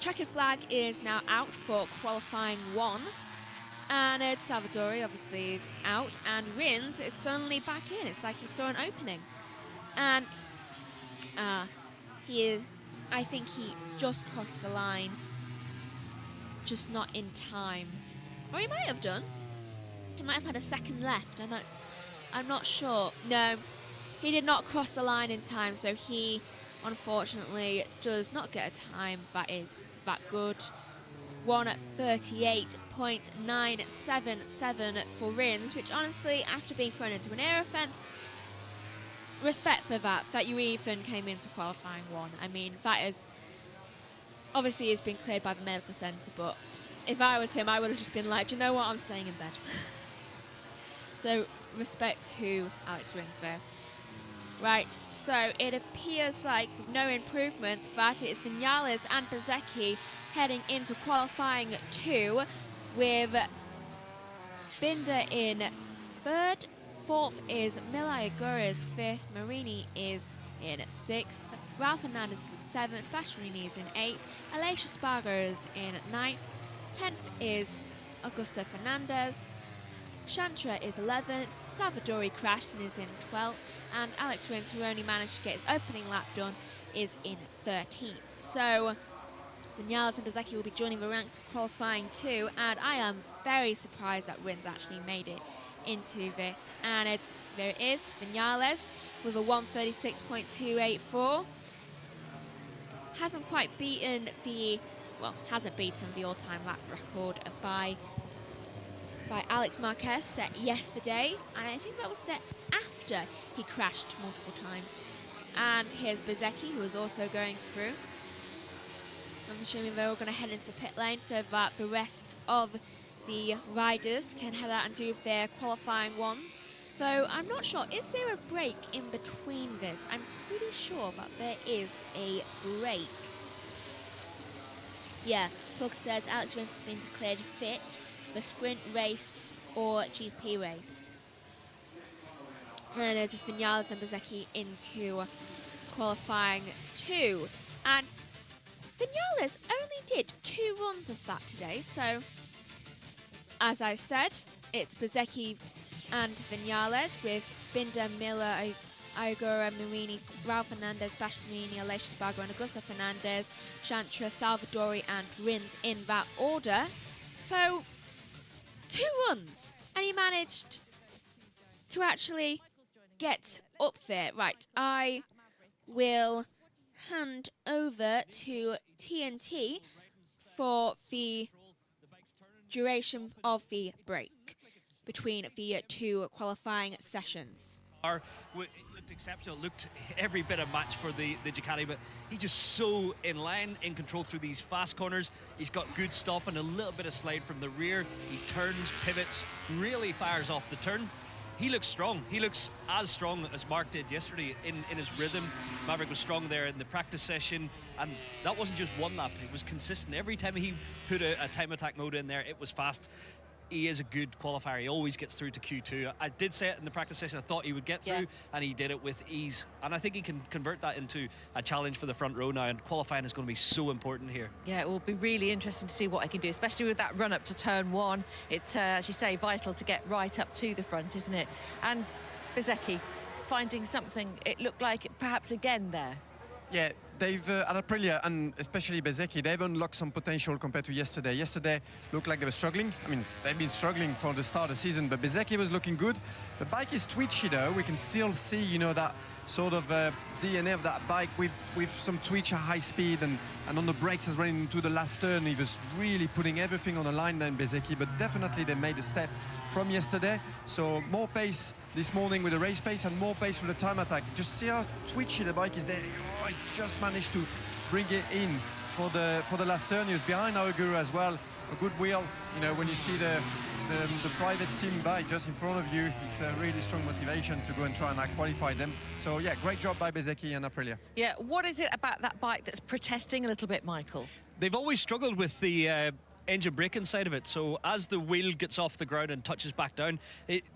Checkered flag is now out for qualifying 1, and Salvadori obviously is out, and Rins is suddenly back in. It's like he saw an opening, and I think he just crossed the line, just not in time. Or he might have done. He might have had a second left. I'm not sure. No, he did not cross the line in time, so he unfortunately does not get a time that is that good. 1:38.977 for Rins, which honestly, after being thrown into an air offence, respect for that you even came into qualifying 1. I mean, that is obviously has been cleared by the medical centre, but if I was him, I would have just been like, do you know what, I'm staying in bed. So respect to Alex Rins there. Right, so it appears like with no improvements that it is Vinales and Bezecchi heading into qualifying 2, with Binder in 3rd. 4th is Mila Jerez, 5th, Marini is in 6th, Ralph Fernandez is in 7th, Bastianini is in 8th, Alicia Spargo is in 9th, 10th is Augusto Fernandez, Chantra is 11th, Salvadori crashed and is in 12th, and Alex Rins, who only managed to get his opening lap done, is in 13th. So Vinales and Bezecchi will be joining the ranks of qualifying 2, and I am very surprised that Rins actually made it into this. And there it is, Vinales with a 1:36.284. Hasn't quite beaten hasn't beaten the all-time lap record by Alex Marquez set yesterday, and I think that was set after he crashed multiple times. And here's Bezecchi, who is also going through. I'm assuming they're all going to head into the pit lane so that the rest of the riders can head out and do their qualifying ones. Though I'm not sure, is there a break in between this? I'm pretty sure that there is a break. Yeah, Hook says Alex Rins has been declared fit for sprint race or GP race. And there's Vinales and Bezecchi into qualifying 2. And Vinales only did 2 runs of that today, so as I said, it's Bezecchi and Vinales, with Binder, Miller, Igor Marini, Raul Fernandez, Bastianini, Aleix Spargo and Augusto Fernandez, Chantra, Salvadori and Rins in that order. So 2 runs and he managed to actually get up there. Right, I will hand over to TNT for the duration of the break between the 2 qualifying sessions. Looked exceptional, looked every bit a match for the Ducati, but he's just so in line, in control through these fast corners. He's got good stop and a little bit of slide from the rear. He turns, pivots, really fires off the turn. He looks strong. He looks as strong as Mark did yesterday in his rhythm. Maverick was strong there in the practice session, and that wasn't just one lap. It was consistent. Every time he put a time attack mode in there, it was fast. He is a good qualifier. He always gets through to Q2. I did say it in the practice session. I thought he would get through, and he did it with ease. And I think he can convert that into a challenge for the front row now, and qualifying is going to be so important here. Yeah, it will be really interesting to see what he can do, especially with that run up to turn 1. It's, as you say, vital to get right up to the front, isn't it? And Bezzecchi finding something, it looked like perhaps again there. Yeah, they've, at Aprilia, and especially Bezzecchi, they've unlocked some potential compared to yesterday. Yesterday looked like they were struggling. I mean, they've been struggling for the start of the season, but Bezzecchi was looking good. The bike is twitchy, though. We can still see, you know, that sort of DNA of that bike with some twitch at high speed, and on the brakes as running into the last turn. He was really putting everything on the line then, Bezzecchi, but definitely they made a step from yesterday. So more pace this morning with the race pace and more pace with the time attack. Just see how twitchy the bike is there. Oh, he just managed to bring it in for the last turn. He was behind Augura as well. A good wheel. You know, when you see the private team bike just in front of you, it's a really strong motivation to go and try and qualify them. So yeah, great job by Bezzecchi and Aprilia. Yeah, what is it about that bike that's protesting a little bit, Michael? They've always struggled with the engine braking side of it, so as the wheel gets off the ground and touches back down,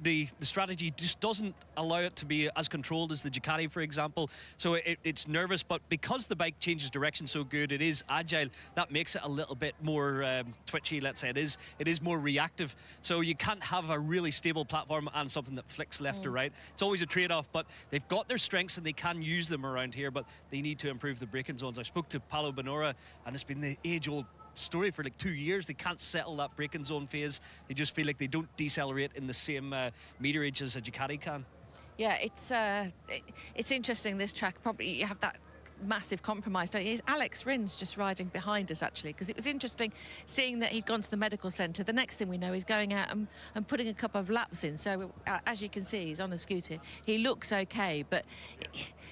the strategy just doesn't allow it to be as controlled as the Ducati, for example. So it's nervous, but because the bike changes direction so good, it is agile, that makes it a little bit more twitchy, let's say. It is more reactive, so you can't have a really stable platform and something that flicks left or right. It's always a trade-off, but they've got their strengths and they can use them around here, but they need to improve the braking zones. I spoke to Paolo Bonora, and it's been the age-old story for like 2 years. They can't settle that braking zone phase. They just feel like they don't decelerate in the same meterage as a Ducati can. Yeah, it's interesting, this track. Probably you have that massive compromise. Is Alex Rins just riding behind us, actually? Because it was interesting seeing that he'd gone to the medical centre. The next thing we know, he's going out and putting a couple of laps in. So as you can see, he's on a scooter. He looks okay, but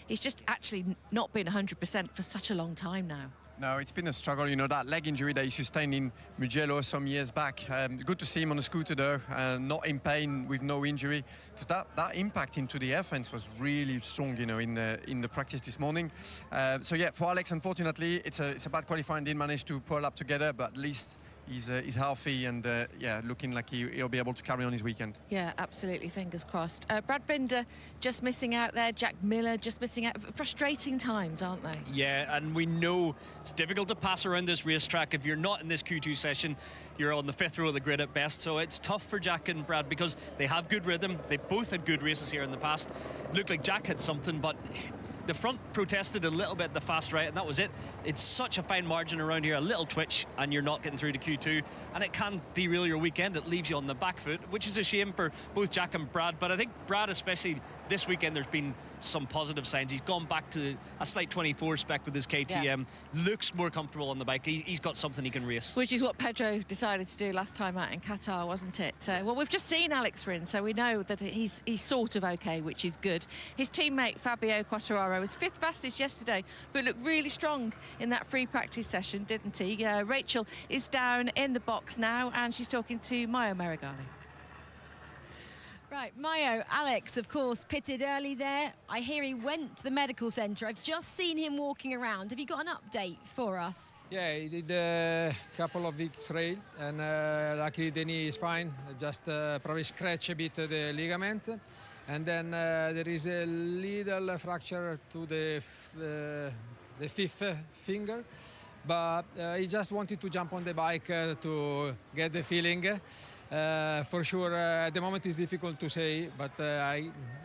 he's just actually not been 100% for such a long time now. No, it's been a struggle. You know, that leg injury that he sustained in Mugello some years back. Good to see him on a scooter, though, not in pain, with no injury. Because that impact into the air fence was really strong, you know, in the practice this morning. So yeah, for Alex, unfortunately, it's a bad qualifying. Didn't manage to pull up together, but at least he's healthy and yeah, looking like he'll be able to carry on his weekend. Yeah, absolutely. Fingers crossed. Brad Binder just missing out there. Jack Miller just missing out. Frustrating times, aren't they? Yeah, and we know it's difficult to pass around this racetrack. If you're not in this Q2 session, you're on the 5th row of the grid at best. So it's tough for Jack and Brad because they have good rhythm. They both had good races here in the past. Looked like Jack had something, but the front protested a little bit the fast right, and that was it. It's such a fine margin around here, a little twitch, and you're not getting through to Q2, and it can derail your weekend. It leaves you on the back foot, which is a shame for both Jack and Brad, but I think Brad, especially this weekend, there's been some positive signs. He's gone back to a slight 24 spec with his KTM, looks more comfortable on the bike. He's got something he can race. Which is what Pedro decided to do last time out in Qatar, wasn't it? Well, we've just seen Alex Rins, so we know that he's sort of okay, which is good. His teammate Fabio Quartararo was 5th fastest yesterday, but looked really strong in that free practice session, didn't he? Rachel is down in the box now, and she's talking to Maio Meregali. Right, Maio, Alex, of course, pitted early there. I hear he went to the medical centre. I've just seen him walking around. Have you got an update for us? Yeah, he did a couple of weeks trail, and luckily the knee is fine. Just probably scratch a bit the ligament. And then there is a little fracture to the 5th finger. But he just wanted to jump on the bike to get the feeling. For sure, at the moment it's difficult to say, but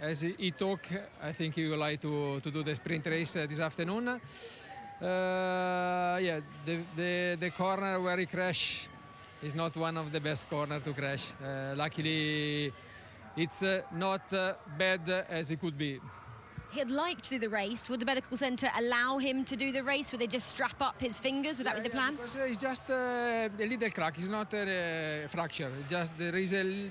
as he talk, I think he would like to do the sprint race this afternoon. Yeah, the corner where he crashed is not one of the best corners to crash. Luckily, it's not bad as it could be. He'd like to do the race. Would the medical centre allow him to do the race? Would they just strap up his fingers? Would that be the plan? Because it's just a little crack. It's not a fracture. Just there is a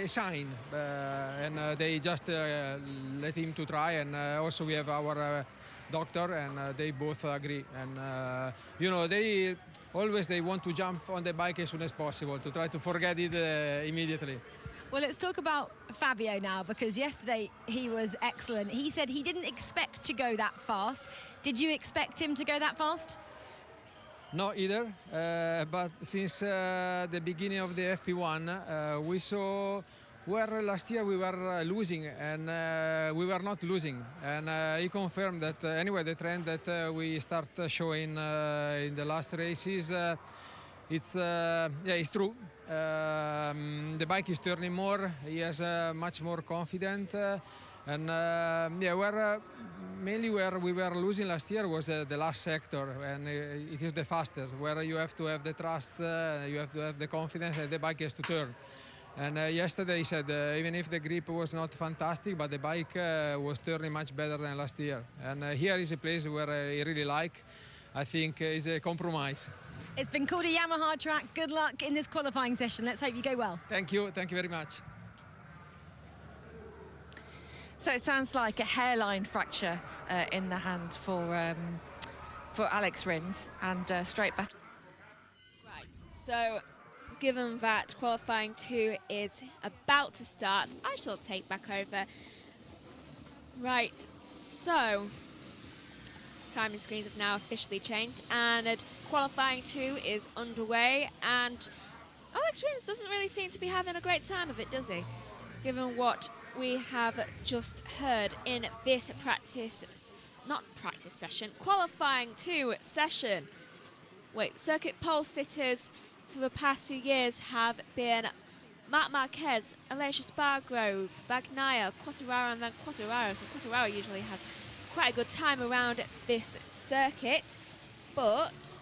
sign, and they just let him to try. And also we have our doctor, and they both agree. And you know, they want to jump on the bike as soon as possible to try to forget it immediately. Well, let's talk about Fabio now, because yesterday he was excellent. He said he didn't expect to go that fast. Did you expect him to go that fast? No, either. But since the beginning of the FP1, we saw where last year we were losing, and we were not losing. And he confirmed that anyway, the trend that we start showing in the last races, it's true. The bike is turning more. He has much more confident, and yeah, mainly where we were losing last year was the last sector, and it is the fastest, where you have to have the trust, you have to have the confidence, and the bike has to turn. And yesterday he said even if the grip was not fantastic, but the bike was turning much better than last year. And here is a place where he really like. I think is a compromise. It's been called a Yamaha track. Good luck in this qualifying session. Let's hope you go well. Thank you very much. So it sounds like a hairline fracture in the hand for Alex Rins, and straight back. Right, so given that qualifying 2 is about to start, I shall take back over. Right, so timing screens have now officially changed, and qualifying 2 is underway, and Alex Rins doesn't really seem to be having a great time of it, does he? Given what we have just heard in this qualifying 2 session. Wait, circuit pole sitters for the past few years have been Marc Marquez, Aleix Espargaro, Bagnaia, Quartararo, and then Quartararo. So Quartararo usually has quite a good time around this circuit, but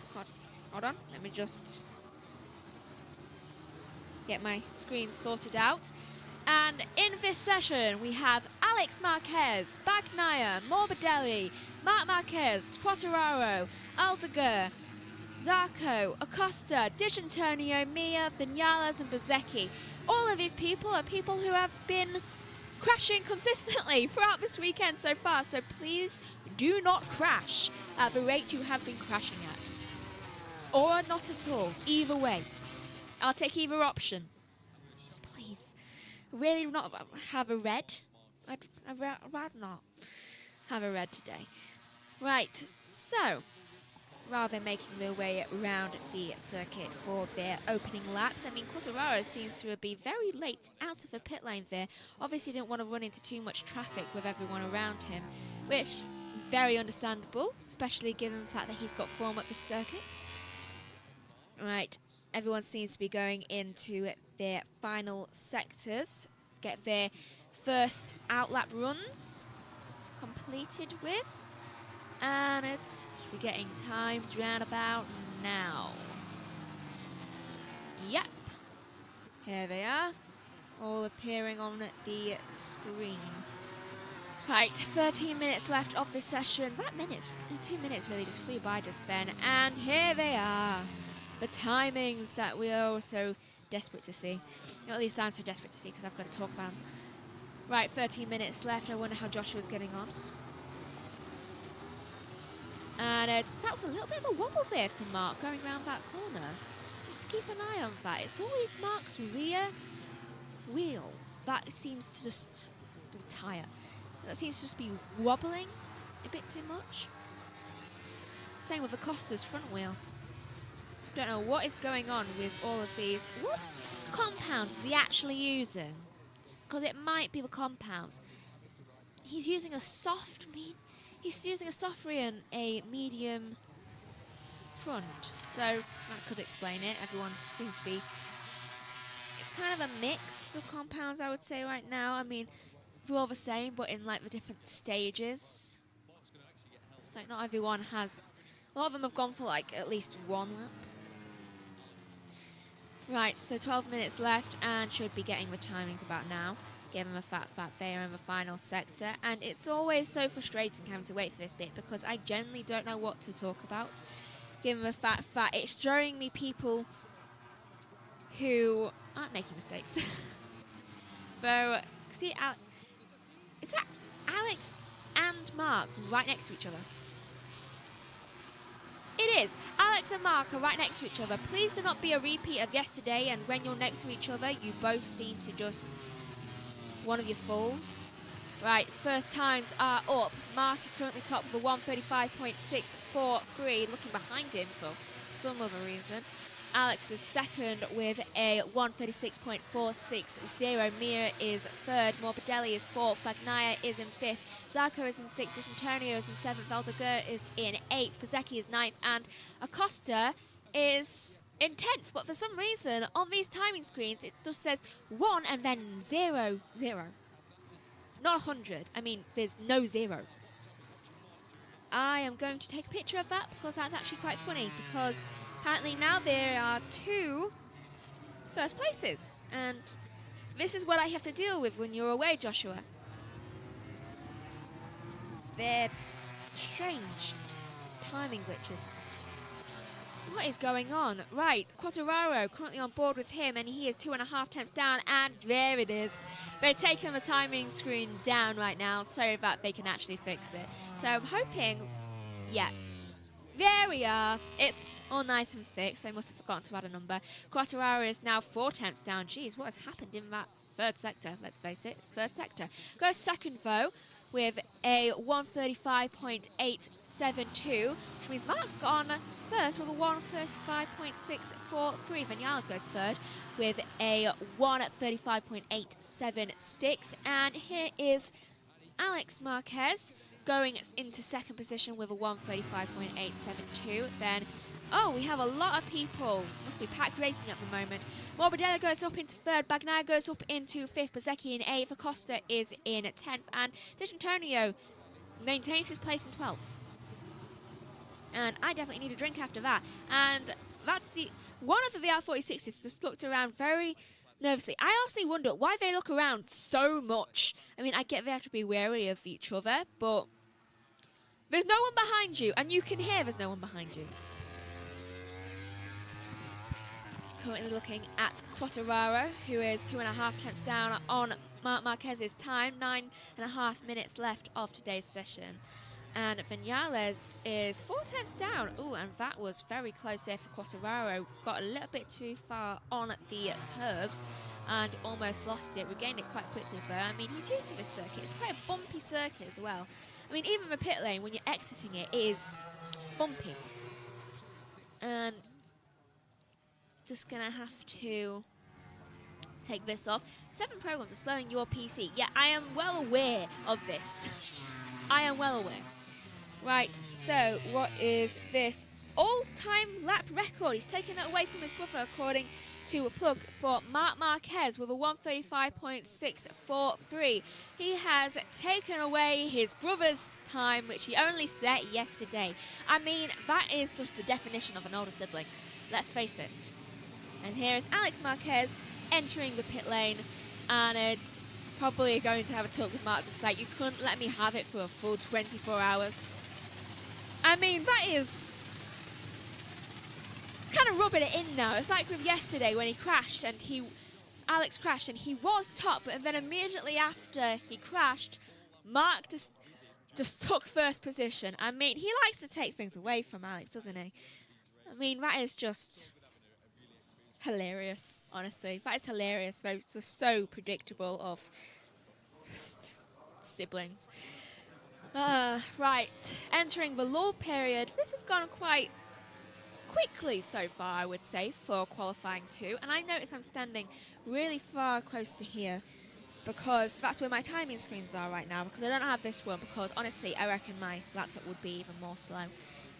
hold on, let me just get my screen sorted out. And in this session we have Alex Marquez, Bagnaia, Morbidelli, Marc Marquez, Quartararo, Aldeguer, Zarco, Acosta, Di Giannantonio, Mia, Vinales and Bezzecchi. All of these people are people who have been crashing consistently throughout this weekend so far, so please do not crash at the rate you have been crashing at. Or not at all, either way. I'll take either option. Just please. Really not have a red? I'd rather not have a red today. Right, so rather than making their way around the circuit for their opening laps, I mean, Quartararo seems to be very late out of the pit lane there. Obviously didn't want to run into too much traffic with everyone around him, which very understandable, especially given the fact that he's got form at the circuit. Right, everyone seems to be going into their final sectors, get their first outlap runs completed with, and it's we're getting times round about now. Yep. Here they are, all appearing on the screen. Right, 13 minutes left of this session. That 2 minutes really just flew by just then. And here they are. The timings that we are so desperate to see. At least I'm so desperate to see because I've got to talk about them. Right, 13 minutes left. I wonder how Joshua's getting on. And that was a little bit of a wobble there for Mark going around that corner. Just keep an eye on that. It's always Mark's rear wheel that seems to just tire. That seems to just be wobbling a bit too much. Same with Acosta's front wheel. Don't know what is going on with all of these. What compounds is he actually using? Because it might be the compounds. He's using a soft rear and a medium front. So that could explain it. Everyone seems to be kind of a mix of compounds, I would say, right now. I mean, we're all the same, but in like the different stages. It's like not everyone has. A lot of them have gone for like at least one lap. Right, so 12 minutes left and should be getting the timings about now. Give them a fat there in the final sector. And it's always so frustrating having to wait for this bit because I generally don't know what to talk about. Give them a fat. It's showing me people who aren't making mistakes. So, see, is that Alex and Mark right next to each other? It is. Alex and Mark are right next to each other. Please do not be a repeat of yesterday, and when you're next to each other, you both seem to just... one of you falls. Right, first times are up. Mark is currently top with a 135.643, looking behind him for some other reason. Alex is second with a 136.460. Mia is third. Morbidelli is fourth. Bagnaia is in fifth. Zarco is in sixth. Antonio is in seventh. Valdegur is in eighth. Pizecki is ninth. And Acosta is in 10th. But for some reason, on these timing screens, it just says 1 and then 0, 0. Not 100. I mean, there's no 0. I am going to take a picture of that because that's actually quite funny. Because apparently now there are 2 first places. And this is what I have to deal with when you're away, Joshua. They're strange timing glitches. What is going on? Right, Quartararo currently on board with him, and he is 2.5 tenths down, and there it is. They're taking the timing screen down right now so that they can actually fix it. So I'm hoping, yeah, there we are. It's all nice and fixed. I must have forgotten to add a number. Quartararo is now 4 tenths down. Jeez, what has happened in that third sector? Let's face it, it's third sector. Goes second, though, with a 135.872, which means Mark's gone first with a 135.643. Vinales goes third with a 135.876. And here is Alex Marquez going into second position with a 135.872. Then, oh, we have a lot of people. Must be packed racing at the moment. Morbidelli goes up into third. Bagnaia goes up into fifth. Pizecki in eighth. Acosta is in 10th. And Antonio maintains his place in 12th. And I definitely need a drink after that. And that's the... one of the VR46s just looked around very nervously. I honestly wonder why they look around so much. I mean, I get they have to be wary of each other, but there's no one behind you, and you can hear there's no one behind you. Currently looking at Quartararo, who is 2.5 tenths down on Marc Marquez's time. 9.5 minutes left of today's session. And Vinales is 4 tenths down. Ooh, and that was very close there for Quartararo. Got a little bit too far on the curbs and almost lost it. Regained it quite quickly though. I mean, he's used to this circuit. It's quite a bumpy circuit as well. I mean, even the pit lane, when you're exiting it, is bumpy. And just gonna have to take this off. 7 programs are slowing your PC. Yeah, I am well aware of this. I am well aware. Right, so what is this? All-time lap record. He's taken it away from his brother, according to a plug for Marc Marquez with a 135.643. He has taken away his brother's time, which he only set yesterday. I mean, that is just the definition of an older sibling. Let's face it. And here is Alex Marquez entering the pit lane, and it's probably going to have a talk with Mark, just like, you couldn't let me have it for a full 24 hours. I mean, that is kind of rubbing it in now. It's like with yesterday when he crashed and Alex crashed and he was top, and then immediately after he crashed, Mark just took first position. I mean, he likes to take things away from Alex, doesn't he? I mean, that is just hilarious, honestly. That is hilarious. It's just so predictable of just siblings. Right, entering the lull period. This has gone quite quickly so far, I would say, for qualifying 2. And I notice I'm standing really far close to here because that's where my timing screens are right now, because I don't have this one, because honestly, I reckon my laptop would be even more slow.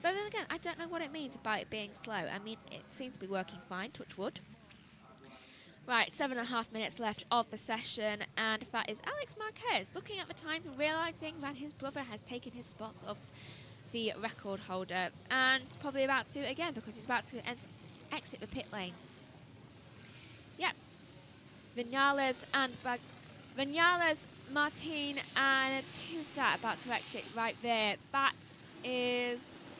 But then again, I don't know what it means about it being slow. I mean, it seems to be working fine, touch wood. Right, 7.5 minutes left of the session, and that is Alex Marquez looking at the times and realising that his brother has taken his spot off the record holder, and probably about to do it again because he's about to exit the pit lane. Yep. Vinales, Martin, and who's that about to exit right there? That is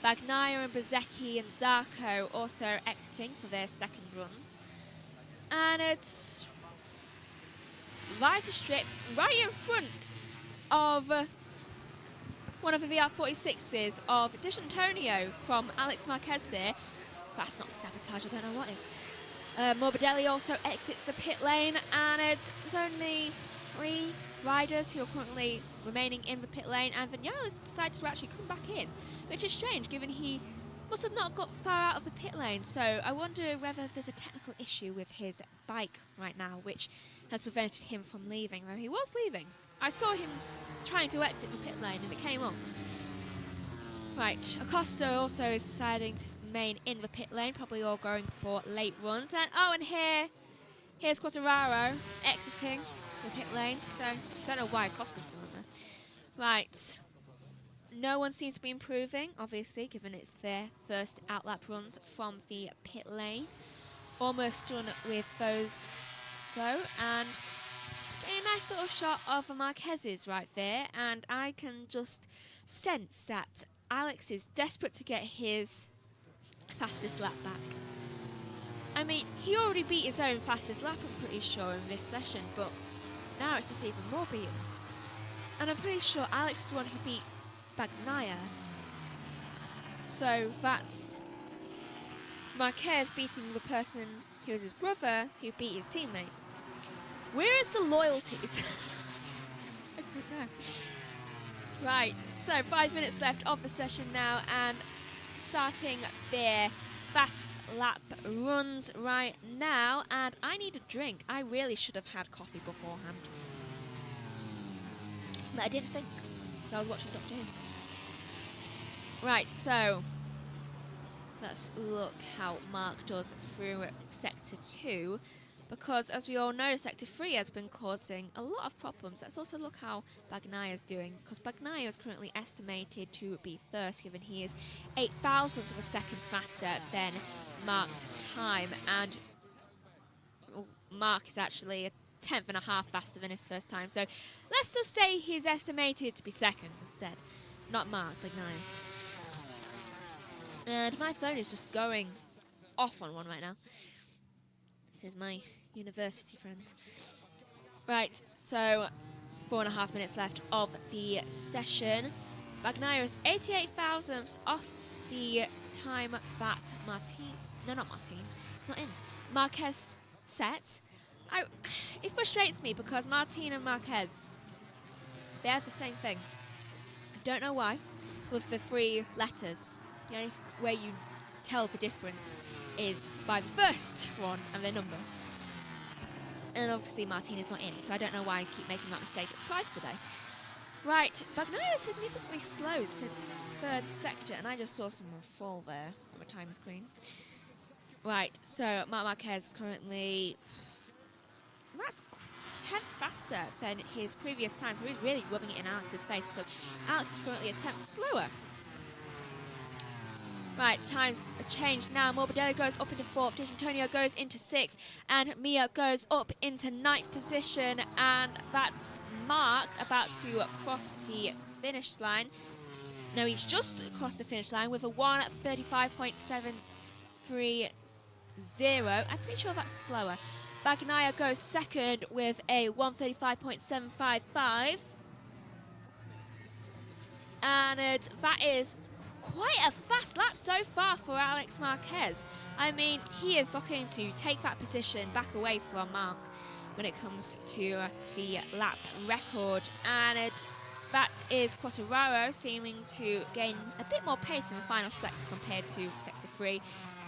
Bagnaia and Bezzecchi and Zarco also exiting for their second runs. And it's right a strip, right in front of one of the VR46s of D'Antonio from Alex Marquez there. That's not sabotage, I don't know what is. Morbidelli also exits the pit lane, and it's only 3 riders who are currently remaining in the pit lane, and Vinales decided to actually come back in, which is strange given he must have not got far out of the pit lane. So I wonder whether there's a technical issue with his bike right now, which has prevented him from leaving, though he was leaving. I saw him trying to exit the pit lane and it came up. Right, Acosta also is deciding to remain in the pit lane, probably all going for late runs. And oh, and here's Quartararo exiting the pit lane, so don't know why Acosta's still in there. Right, no one seems to be improving, obviously, given it's their first outlap runs from the pit lane. Almost done with those, though, and a nice little shot of the Marquez's right there, and I can just sense that Alex is desperate to get his fastest lap back. I mean, he already beat his own fastest lap, I'm pretty sure, in this session, but now it's just even more beaten. And I'm pretty sure Alex is the one who beat Bagnaia. So that's Marquez beating the person who was his brother, who beat his teammate. Where is the loyalties? I don't know. Right, so 5 minutes left of the session now, and starting their fast lap runs right now, and I need a drink. I really should have had coffee beforehand, but I didn't think, so I was watching Dr. Who. Right, so let's look how Mark does through Sector 2. Because, as we all know, Sector 3 has been causing a lot of problems. Let's also look how Bagnaia is doing, because Bagnaia is currently estimated to be first, given he is 8 thousandths of a second faster than Mark's time, and Mark is actually a 10.5 faster than his first time. So let's just say he's estimated to be second instead, not Mark, Bagnaia. And my phone is just going off on one right now. This is my university friends. Right, so 4.5 minutes left of the session. Bagnaia is 88 thousandths off the time that Marquez set. It frustrates me because Martin and Marquez, they have the same thing. I don't know why, with the 3 letters. The only way you tell the difference is by the first one and their number. And obviously Martin is not in, so I don't know why I keep making that mistake. It's twice today. Right, Bagnaia is significantly slowed since his third sector, and I just saw someone fall there on the time screen. Right, so Marc Marquez currently, that's 10th faster than his previous time, so he's really rubbing it in Alex's face because Alex is currently a 10th slower. Right, times are changed now. Morbidelli goes up into 4th, D'Antonio goes into 6th, and Mia goes up into 9th position, and that's Mark about to cross the finish line. No, he's just crossed the finish line with a 1:35.730. I'm pretty sure that's slower. Bagnaia goes second with a 1:35.755. And that is quite a fast lap so far for Alex Marquez. I mean, he is looking to take that position back away from Mark when it comes to the lap record. And that is Quartararo seeming to gain a bit more pace in the final sector compared to Sector 3.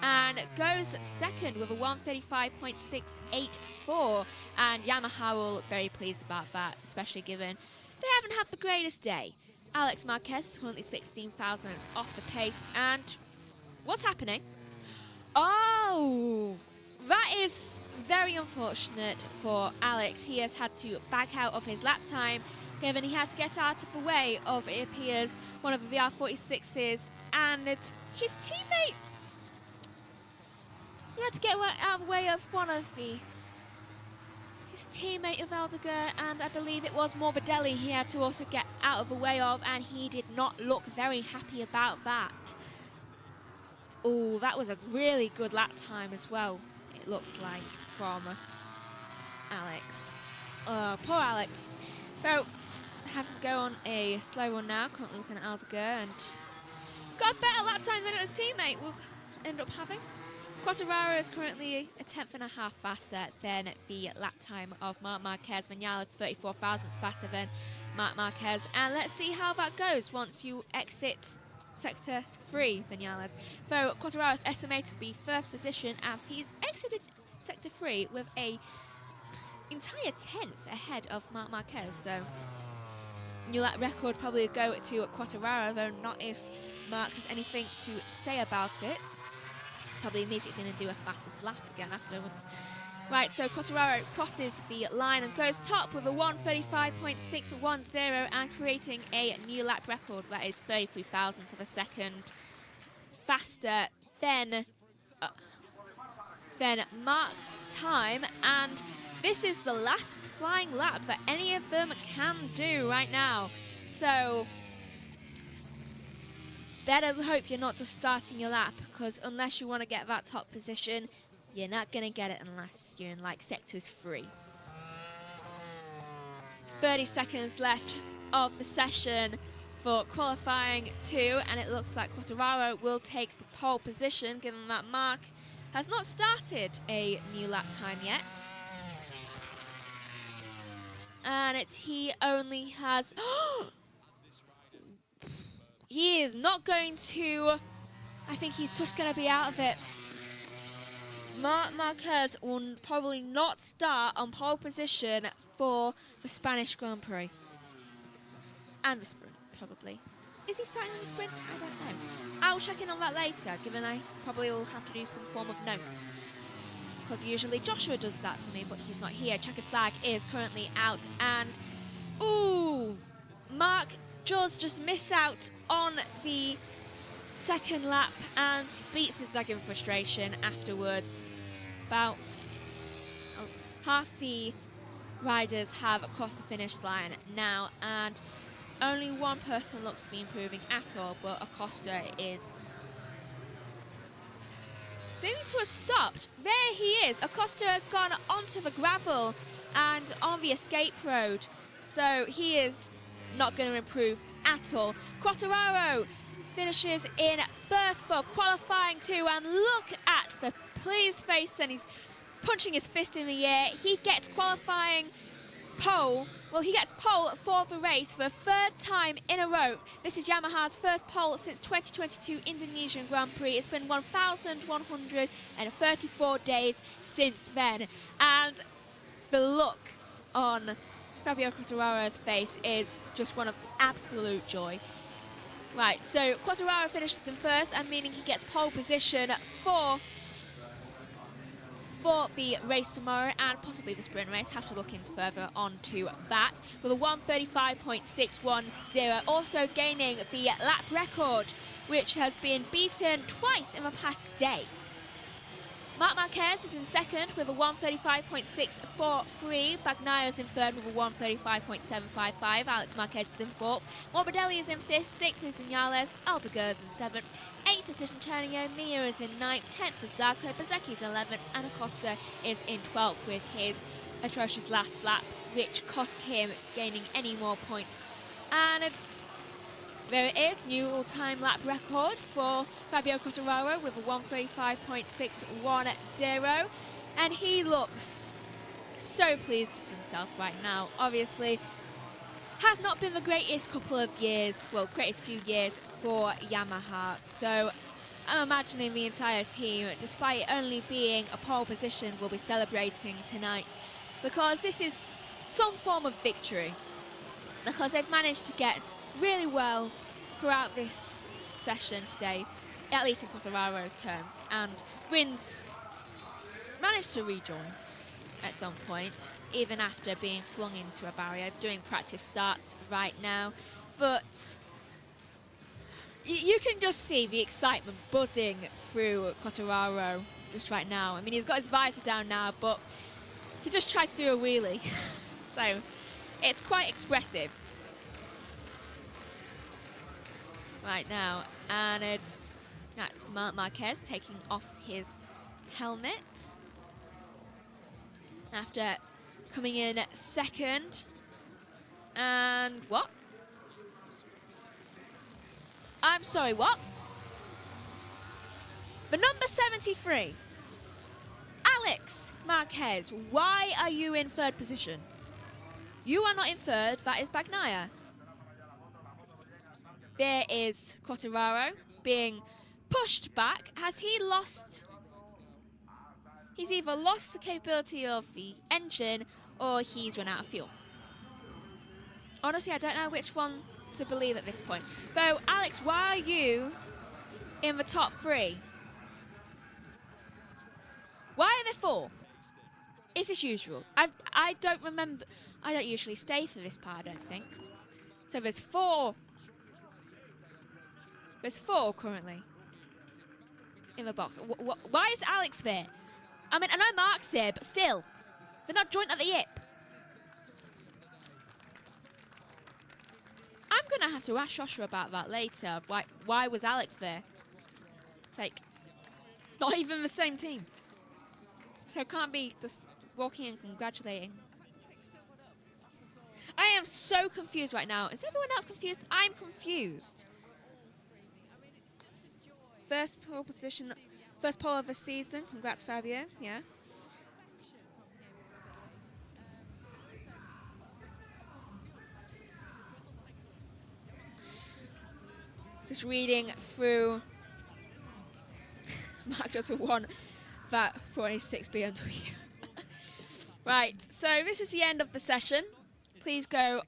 And goes second with a 1:35.684. And Yamaha will look very pleased about that, especially given they haven't had the greatest day. Alex Marquez is currently 16 thousandths off the pace, and what's happening? Oh, that is very unfortunate for Alex. He has had to back out of his lap time, given he had to get out of the way of, it appears, one of the VR46s, and his teammate. He had to get out of the way of his teammate of Aldeguer, and I believe it was Morbidelli he had to also get out of the way of, and he did not look very happy about that. Oh, that was a really good lap time as well, it looks like, from Alex. Poor Alex. So, having to go on a slow one now, currently looking at Aldeguer, and he's got a better lap time than his teammate will end up having. Quartararo is currently a 10.5 faster than the lap time of Marc Marquez. Vinales 34 thousandths faster than Marc Marquez. And let's see how that goes once you exit Sector 3, Vinales. So Quartararo is estimated to be first position as he's exited Sector 3 with a entire 10th ahead of Marc Marquez. So new lap record probably go to Quartararo, though not if Marc has anything to say about it. Probably immediately going to do a fastest lap again afterwards. Right, so Quartararo crosses the line and goes top with a 1:35.610 and creating a new lap record that is 33 thousandths of a second faster than Marc's time, and this is the last flying lap that any of them can do right now. So better hope you're not just starting your lap, because unless you want to get that top position, you're not going to get it unless you're in like sectors 3. 30 seconds left of the session for qualifying 2, and it looks like Quartararo will take the pole position, given that Marc has not started a new lap time yet. And he only has... He is not going to... I think he's just going to be out of it. Marc Marquez will probably not start on pole position for the Spanish Grand Prix. And the sprint, probably. Is he starting in the sprint? I don't know. I'll check in on that later, given I probably will have to do some form of notes. Because usually Joshua does that for me, but he's not here. Checkered flag is currently out, and... Ooh! Marc does just miss out on the second lap and beats his dog in frustration afterwards. About half the riders have crossed the finish line now, and only one person looks to be improving at all, but Acosta is seeming to have stopped. There he is. Acosta has gone onto the gravel and on the escape road, so he is not going to improve at all. Quartararo finishes in first for qualifying 2, and look at the pleased face, and he's punching his fist in the air. He gets qualifying pole. Well, he gets pole for the race for the 3rd time in a row. This is Yamaha's first pole since 2022 Indonesian Grand Prix. It's been 1,134 days since then, and the look on Fabio Quartararo's face is just one of absolute joy. Right, so Quartararo finishes in first, and meaning he gets pole position for the race tomorrow and possibly the sprint race. Have to look into further onto that. With a 1:35.610, also gaining the lap record, which has been beaten twice in the past day. Marc Marquez is in second with a 1:35.643. Bagnaio's in third with a 1:35.755. Alex Marquez is in fourth. Morbidelli is in fifth. Sixth is Vinales. Aldeguer is in seventh. 8th is Antonio. Mia is in 9th. 10th is Zarco. Bezzecchi is 11th. And Acosta is in 12th with his atrocious last lap, which cost him gaining any more points. And there it is, new all-time lap record for Fabio Quartararo with a 1:35.610. And he looks so pleased with himself right now. Obviously, has not been the greatest couple of years, well, greatest few years for Yamaha. So I'm imagining the entire team, despite only being a pole position, will be celebrating tonight, because this is some form of victory. Because they've managed to get really well throughout this session today, at least in Quartararo's terms, and wins managed to rejoin. at some point, even after being flung into a barrier, doing practice starts right now. But you can just see the excitement buzzing through Quartararo just right now. I mean, he's got his visor down now, but he just tried to do a wheelie. So it's quite expressive right now. And that's Marc Marquez taking off his helmet after coming in second. And what? I'm sorry, what? The number 73, Alex Marquez, why are you in third position? You are not in third, that is Bagnaia. There is Quartararo being pushed back. Has he lost? He's either lost the capability of the engine or he's run out of fuel. Honestly, I don't know which one to believe at this point. Though, Alex, why are you in the top 3? Why are there 4? Is this usual? I don't remember. I don't usually stay for this part, I don't think. So there's 4. There's 4 currently in the box. Why is Alex there? I mean, I know Mark's here, but still. They're not joint at the hip. I'm going to have to ask Joshua about that later. Why was Alex there? It's like, not even the same team. So can't be just walking and congratulating. I am so confused right now. Is everyone else confused? I'm confused. First pole position, first pole of the season. Congrats, Fabio. Yeah. Just reading through. Mark just won that 46 BMW. Right, so this is the end of the session. Please go.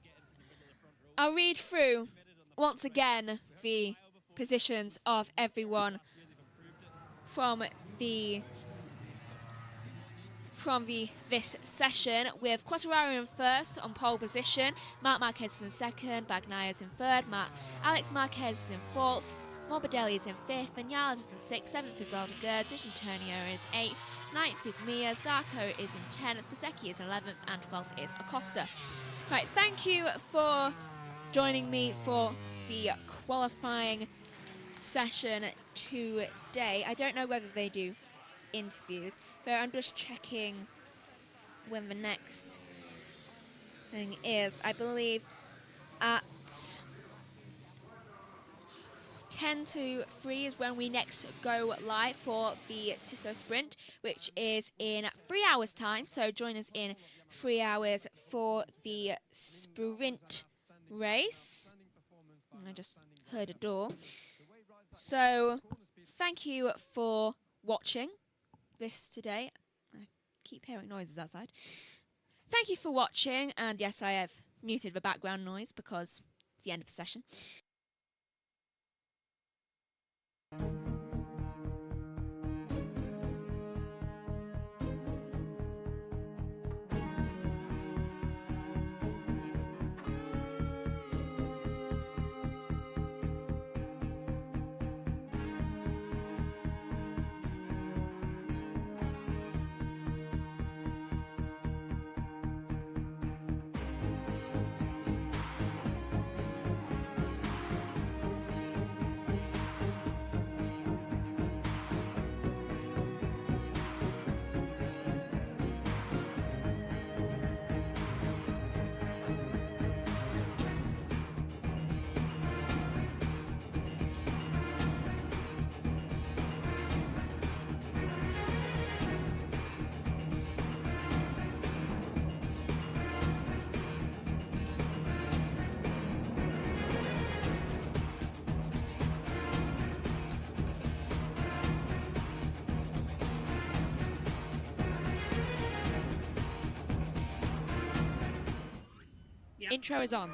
I'll read through once again the positions of everyone from this session, with Quartararo in first on pole position, Marc Marquez in second, Bagnaia in third, Alex Marquez in fourth, Morbidelli is in fifth, Vinales is in sixth, seventh is Aldeguer, Antonio is eighth, ninth is Mia, Zarco is in 10th, Fasecki is 11th, and 12th is Acosta. Right, thank you for joining me for the qualifying session today. I don't know whether they do interviews, but I'm just checking when the next thing is. I believe at 10 to 3 is when we next go live for the TISO sprint, which is in 3 hours time. So join us in 3 hours for the sprint race. I just heard a door. So thank you for watching this today. I keep hearing noises outside. Thank you for watching, and yes, I have muted the background noise because it's the end of the session. Intro is on.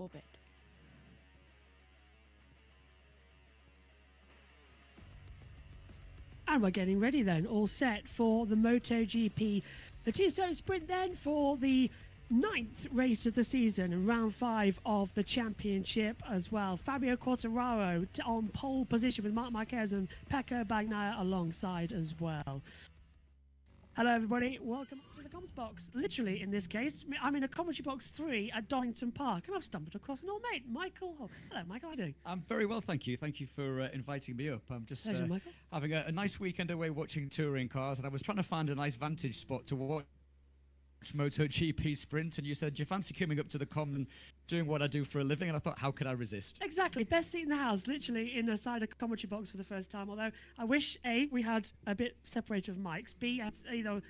orbit. And we're getting ready then, all set for the MotoGP. The TISO sprint then for the 9th race of the season and round 5 of the championship as well. Fabio Quartararo on pole position with Marc Marquez and Pecco Bagnaia alongside as well. Hello everybody, welcome to the comms box. Literally in this case, I'm in a commentary box 3 at Donington Park and I've stumbled across an old mate, Michael. Oh, hello Michael, how are you doing? I'm very well, thank you. Thank you for inviting me up. I'm just Pleasure, Michael. having a nice weekend away watching touring cars, and I was trying to find a nice vantage spot to watch MotoGP sprint, and you said you fancy coming up to the common doing what I do for a living, and I thought, how could I resist? Exactly, best seat in the house, literally in a side of commentary box for the first time, although I wish A, we had a bit separated of mics, B, had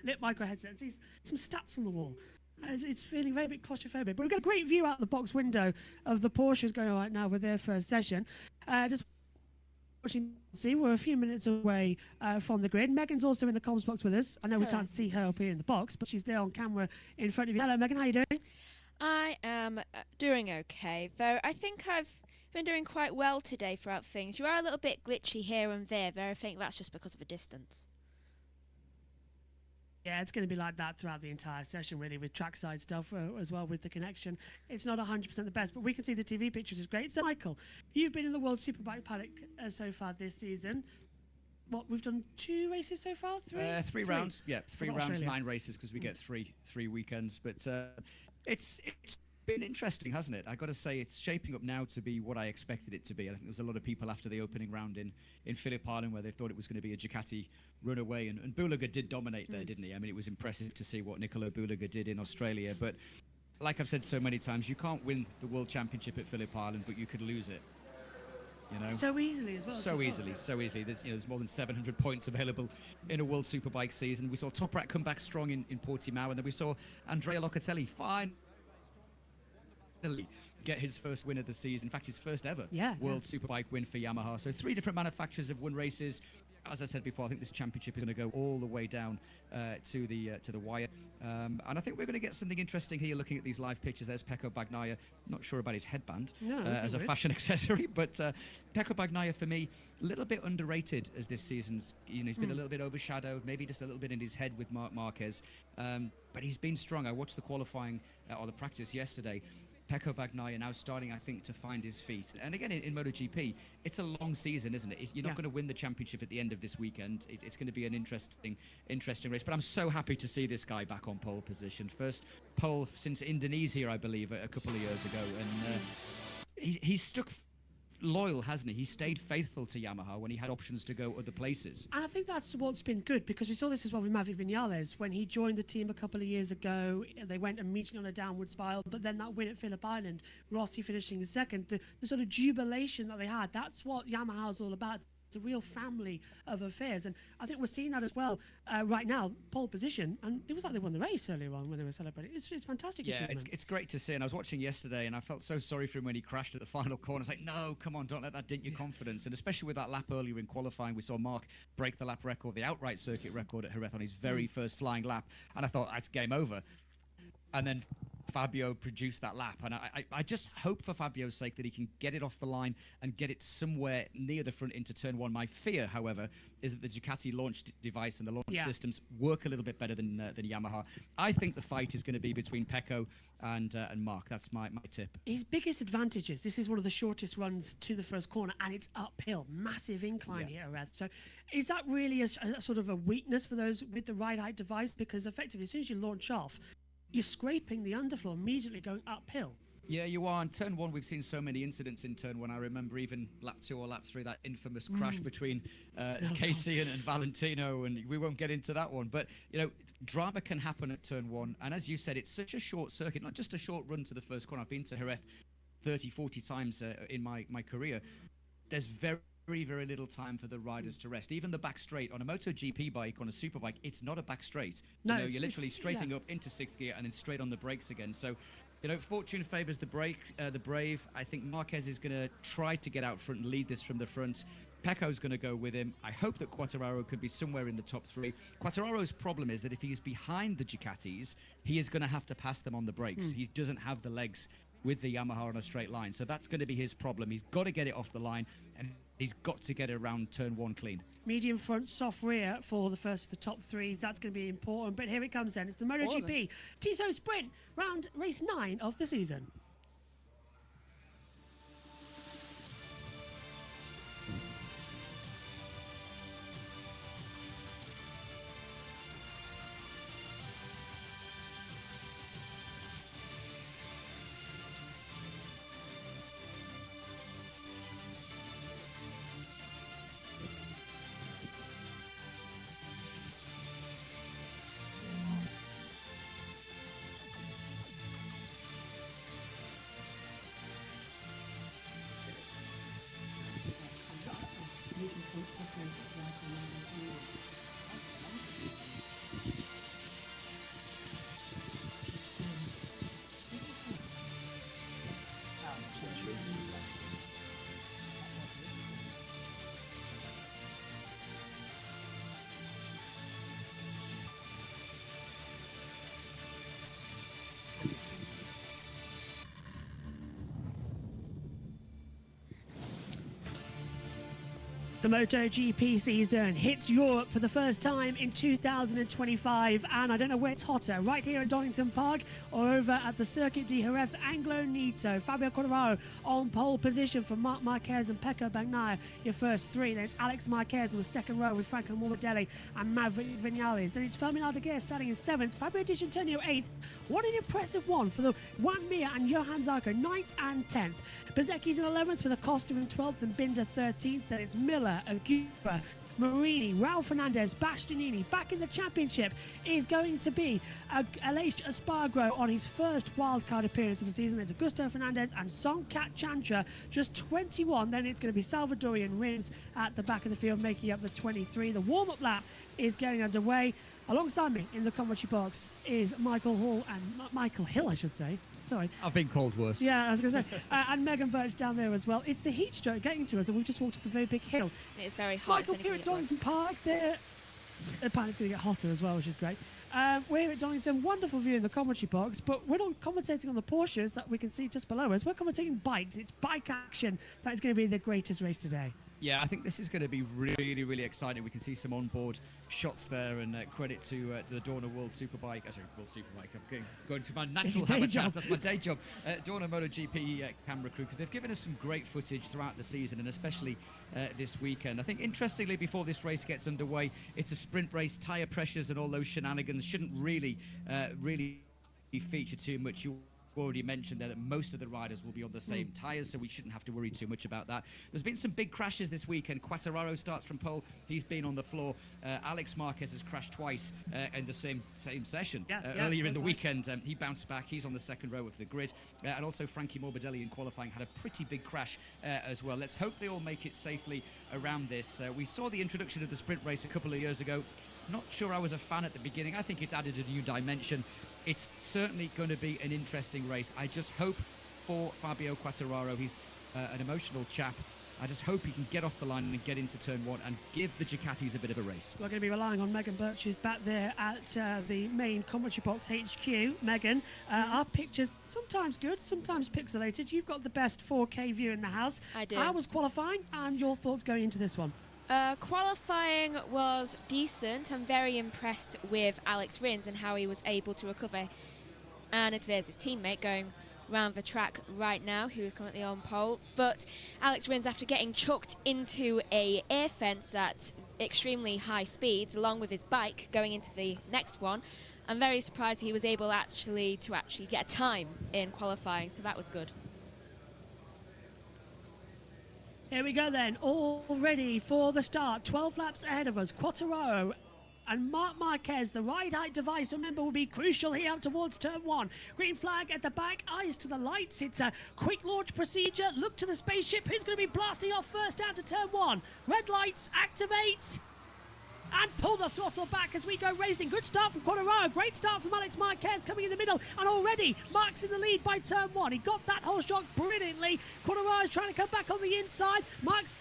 lit micro headset, see some stats on the wall. It's feeling very bit claustrophobic, but we've got a great view out the box window of the Porsches going on right now with their first session. Just watching, see, we're a few minutes away from the grid. Megan's also in the comms box with us. I know we can't see her up here in the box, but she's there on camera in front of you. Hello, Megan, how you doing? I am doing okay, though I think I've been doing quite well today throughout things. You are a little bit glitchy here and there, though I think that's just because of a distance. Yeah, it's going to be like that throughout the entire session, really, with trackside stuff as well with the connection. It's not 100% the best, but we can see the TV pictures is great. So, Michael, you've been in the World Superbike paddock so far this season. What, we've done 2 races so far? Three rounds, yeah, 3 rounds, Australia. 9 races, because we get three weekends. But it's been interesting, hasn't it? I got to say, it's shaping up now to be what I expected it to be. I think there was a lot of people after the opening round in Phillip Island where they thought it was going to be a Ducati runaway, and Bulega did dominate there, didn't he? I mean, it was impressive to see what Nicolo Bulega did in Australia. But like I've said so many times, you can't win the World Championship at Phillip Island, but you could lose it. You know? So easily as well. So easily. There's more than 700 points available in a World Superbike season. We saw Toprak come back strong in Portimao, and then we saw Andrea Locatelli finally get his first win of the season. In fact, his first ever World Superbike win for Yamaha. So 3 different manufacturers have won races. As I said before, I think this championship is going to go all the way down to the wire. And I think we're going to get something interesting here looking at these live pictures. There's Pecco Bagnaia. Not sure about his headband as a fashion accessory, but Pecco Bagnaia, for me, a little bit underrated as this season's. He's been a little bit overshadowed, maybe just a little bit in his head with Marc Marquez. But he's been strong. I watched the qualifying or the practice yesterday. Pecco Bagnaia now starting, I think, to find his feet. And again, in MotoGP, it's a long season, isn't it? You're not going to win the championship at the end of this weekend. It's going to be an interesting race. But I'm so happy to see this guy back on pole position. First pole since Indonesia, I believe, a couple of years ago. And he's stuck loyal, hasn't he? He stayed faithful to Yamaha when he had options to go other places. And I think that's what's been good, because we saw this as well with Maverick Vinales when he joined the team a couple of years ago. They went immediately on a downward spiral, but then that win at Phillip Island, Rossi finishing second, the sort of jubilation that they had, that's what Yamaha's all about. It's a real family of affairs, and I think we're seeing that as well right now. Pole position, and it was like they won the race earlier on when they were celebrating. It's fantastic. Yeah, it's great to see, and I was watching yesterday, and I felt so sorry for him when he crashed at the final corner. It's like, no, come on, don't let that dent your confidence. And especially with that lap earlier in qualifying, we saw Marc break the lap record, the outright circuit record at Jerez on his very first flying lap, and I thought, that's game over. And then Fabio produced that lap, and I just hope for Fabio's sake that he can get it off the line and get it somewhere near the front into turn 1. My fear, however, is that the Ducati launch device and the launch systems work a little bit better than Yamaha. I think the fight is going to be between Pecco and Marc. That's my tip. His biggest advantages, this is one of the shortest runs to the first corner, and it's uphill, massive incline here, Red. So is that really a sort of a weakness for those with the ride height device? Because effectively, as soon as you launch off, you're scraping the underfloor immediately going uphill. Yeah, you are. In turn 1, we've seen so many incidents in turn 1. I remember even lap 2 or lap 3, that infamous crash between Casey and Valentino, and we won't get into that one. But, drama can happen at turn 1. And as you said, it's such a short circuit, not just a short run to the first corner. I've been to Jerez 30, 40 times in my career. There's very little time for the riders to rest. Even the back straight on a MotoGP bike, on a superbike, it's not a back straight. No, you're literally straightening up into 6th gear and then straight on the brakes again. So, fortune favours the brave. I think Marquez is going to try to get out front and lead this from the front. Pecco's going to go with him. I hope that Quartararo could be somewhere in the top 3. Quartararo's problem is that if he's behind the Ducatis, he is going to have to pass them on the brakes. He doesn't have the legs with the Yamaha on a straight line. So that's going to be his problem. He's got to get it off the line, and he's got to get it around turn 1 clean. Medium front, soft rear for the first of the top 3s. That's going to be important. But here it comes then. It's the MotoGP TISO Sprint round race 9 of the season. The MotoGP season hits Europe for the first time in 2025, and I don't know where it's hotter, right here at Donington Park or over at the Circuit de Jerez Anglo Nieto. Fabio Quartararo on pole position for Marc Marquez and Pecco Bagnaia, your first 3. Then it's Alex Marquez on the second row with Franco Morbidelli and Maverick Vinales. Then it's Fermin Aldeguer starting in 7th, Fabio Di Antonio 8th. What an impressive one for the Juan Mir and Johan Zarco, 9th and 10th. Bezecchi's in 11th with Acosta in 12th and Binder 13th. Then it's Miller, Aguirre, Marini, Raul Fernandez, Bastianini. Back in the championship is going to be Aleix Espargaro on his first wildcard appearance of the season. There's Augusto Fernandez and Songkat Chantra, just 21. Then it's going to be Salvadorian Rins at the back of the field, making up the 23. The warm-up lap is getting underway. Alongside me in the commentary box is Michael Hill, I should say. Sorry. I've been called worse. Yeah, I was going to say. And Megan Birch down there as well. It's the heat stroke getting to us, and we've just walked up a very big hill. It's very hot. Michael, here at Donington Park, there. Apparently it's going to get hotter as well, which is great. We're here at Donington, wonderful view in the commentary box, but we're not commentating on the Porsches that we can see just below us. We're commentating bikes. It's bike action that is going to be the greatest race today. Yeah, I think this is going to be really, really exciting. We can see some onboard shots there, and credit to the Dorna World Superbike. Sorry, World Superbike. I'm going to my natural habitat. That's my day job. Dorna MotoGP camera crew, because they've given us some great footage throughout the season, and especially this weekend. I think, interestingly, before this race gets underway, it's a sprint race. Tyre pressures and all those shenanigans shouldn't really feature too much. You already mentioned that most of the riders will be on the same tyres, so we shouldn't have to worry too much about that. There's been some big crashes this weekend. Quartararo starts from pole. He's been on the floor. Alex Marquez has crashed twice in the same session. Earlier in the weekend, he bounced back. He's on the second row of the grid. And also Frankie Morbidelli in qualifying had a pretty big crash as well. Let's hope they all make it safely around this. We saw the introduction of the sprint race a couple of years ago. Not sure I was a fan at the beginning. I think it's added a new dimension. It's certainly going to be an interesting race. I just hope for Fabio Quartararo, he's an emotional chap. I just hope he can get off the line and get into turn 1 and give the Ducatis a bit of a race. We're going to be relying on Megan Birch, who's back there at the main commentary box HQ. Megan, our pictures sometimes good, sometimes pixelated. You've got the best 4K view in the house. I do. How was qualifying and your thoughts going into this one? Qualifying was decent. I'm very impressed with Alex Rins and how he was able to recover. And there's his teammate going round the track right now, who is currently on pole. But Alex Rins, after getting chucked into a air fence at extremely high speeds, along with his bike going into the next one, I'm very surprised he was able to actually get a time in qualifying. So that was good. Here we go then, all ready for the start. 12 laps ahead of us. Quartararo and Marc Marquez. The ride height device, remember, will be crucial here up towards turn 1. Green flag at the back, eyes to the lights. It's a quick launch procedure. Look to the spaceship. Who's going to be blasting off first out to turn 1? Red lights, activate. and pull the throttle back as we go racing. Good start from Quartararo, great start from Alex Marquez coming in the middle, and already Mark's in the lead by turn 1. He got that whole shot brilliantly. Quartararo's trying to come back on the inside. Mark's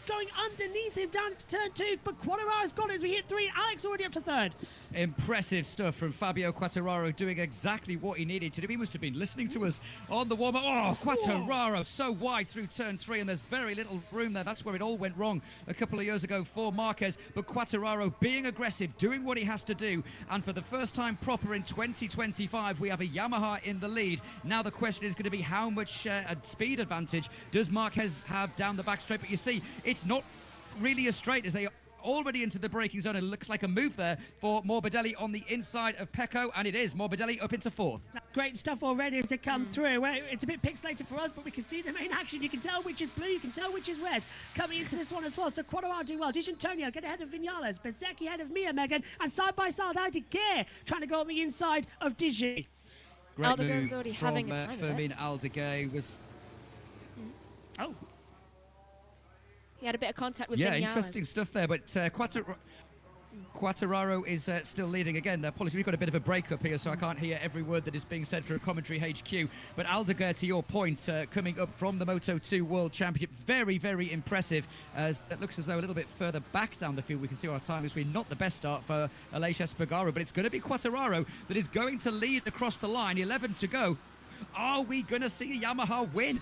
going underneath him down to turn 2, but Quartararo's got it as we hit 3. Alex already up to 3rd. Impressive stuff from Fabio Quartararo, doing exactly what he needed to do. He must have been listening to us on the warm-up. Oh, Quartararo so wide through turn 3, and there's very little room there. That's where it all went wrong a couple of years ago for Marquez. But Quartararo being aggressive, doing what he has to do, and for the first time proper in 2025, we have a Yamaha in the lead. Now the question is going to be how much speed advantage does Marquez have down the back straight? But you see, it's not really as straight as they already into the braking zone. It looks like a move there for Morbidelli on the inside of Pecco, and it is Morbidelli up into 4th. Great stuff already as they come through. Well, it's a bit pixelated for us, but we can see the main action. You can tell which is blue, you can tell which is red coming into this one as well. So Quartararo doing well. D'Antonio get ahead of Vinales, Bezzecchi ahead of Mia Megan, and side by side Aldeguer trying to go on the inside of Digi. Great Aldeguer's move already from having a time of it. Fermin Aldeguer was... Oh. He had a bit of contact with Yeah, Vinales. interesting stuff there, but Quartararo is still leading. Again, apologies, we've got a bit of a break-up here, so I can't hear every word that is being said for a commentary HQ. But Aldeguer, to your point, coming up from the Moto2 World Championship, very, very impressive. As it looks as though a little bit further back down the field, we can see our time is really not the best start for Aleix Espargaro, but it's going to be Quartararo that is going to lead across the line. 11 to go. Are we going to see a Yamaha win?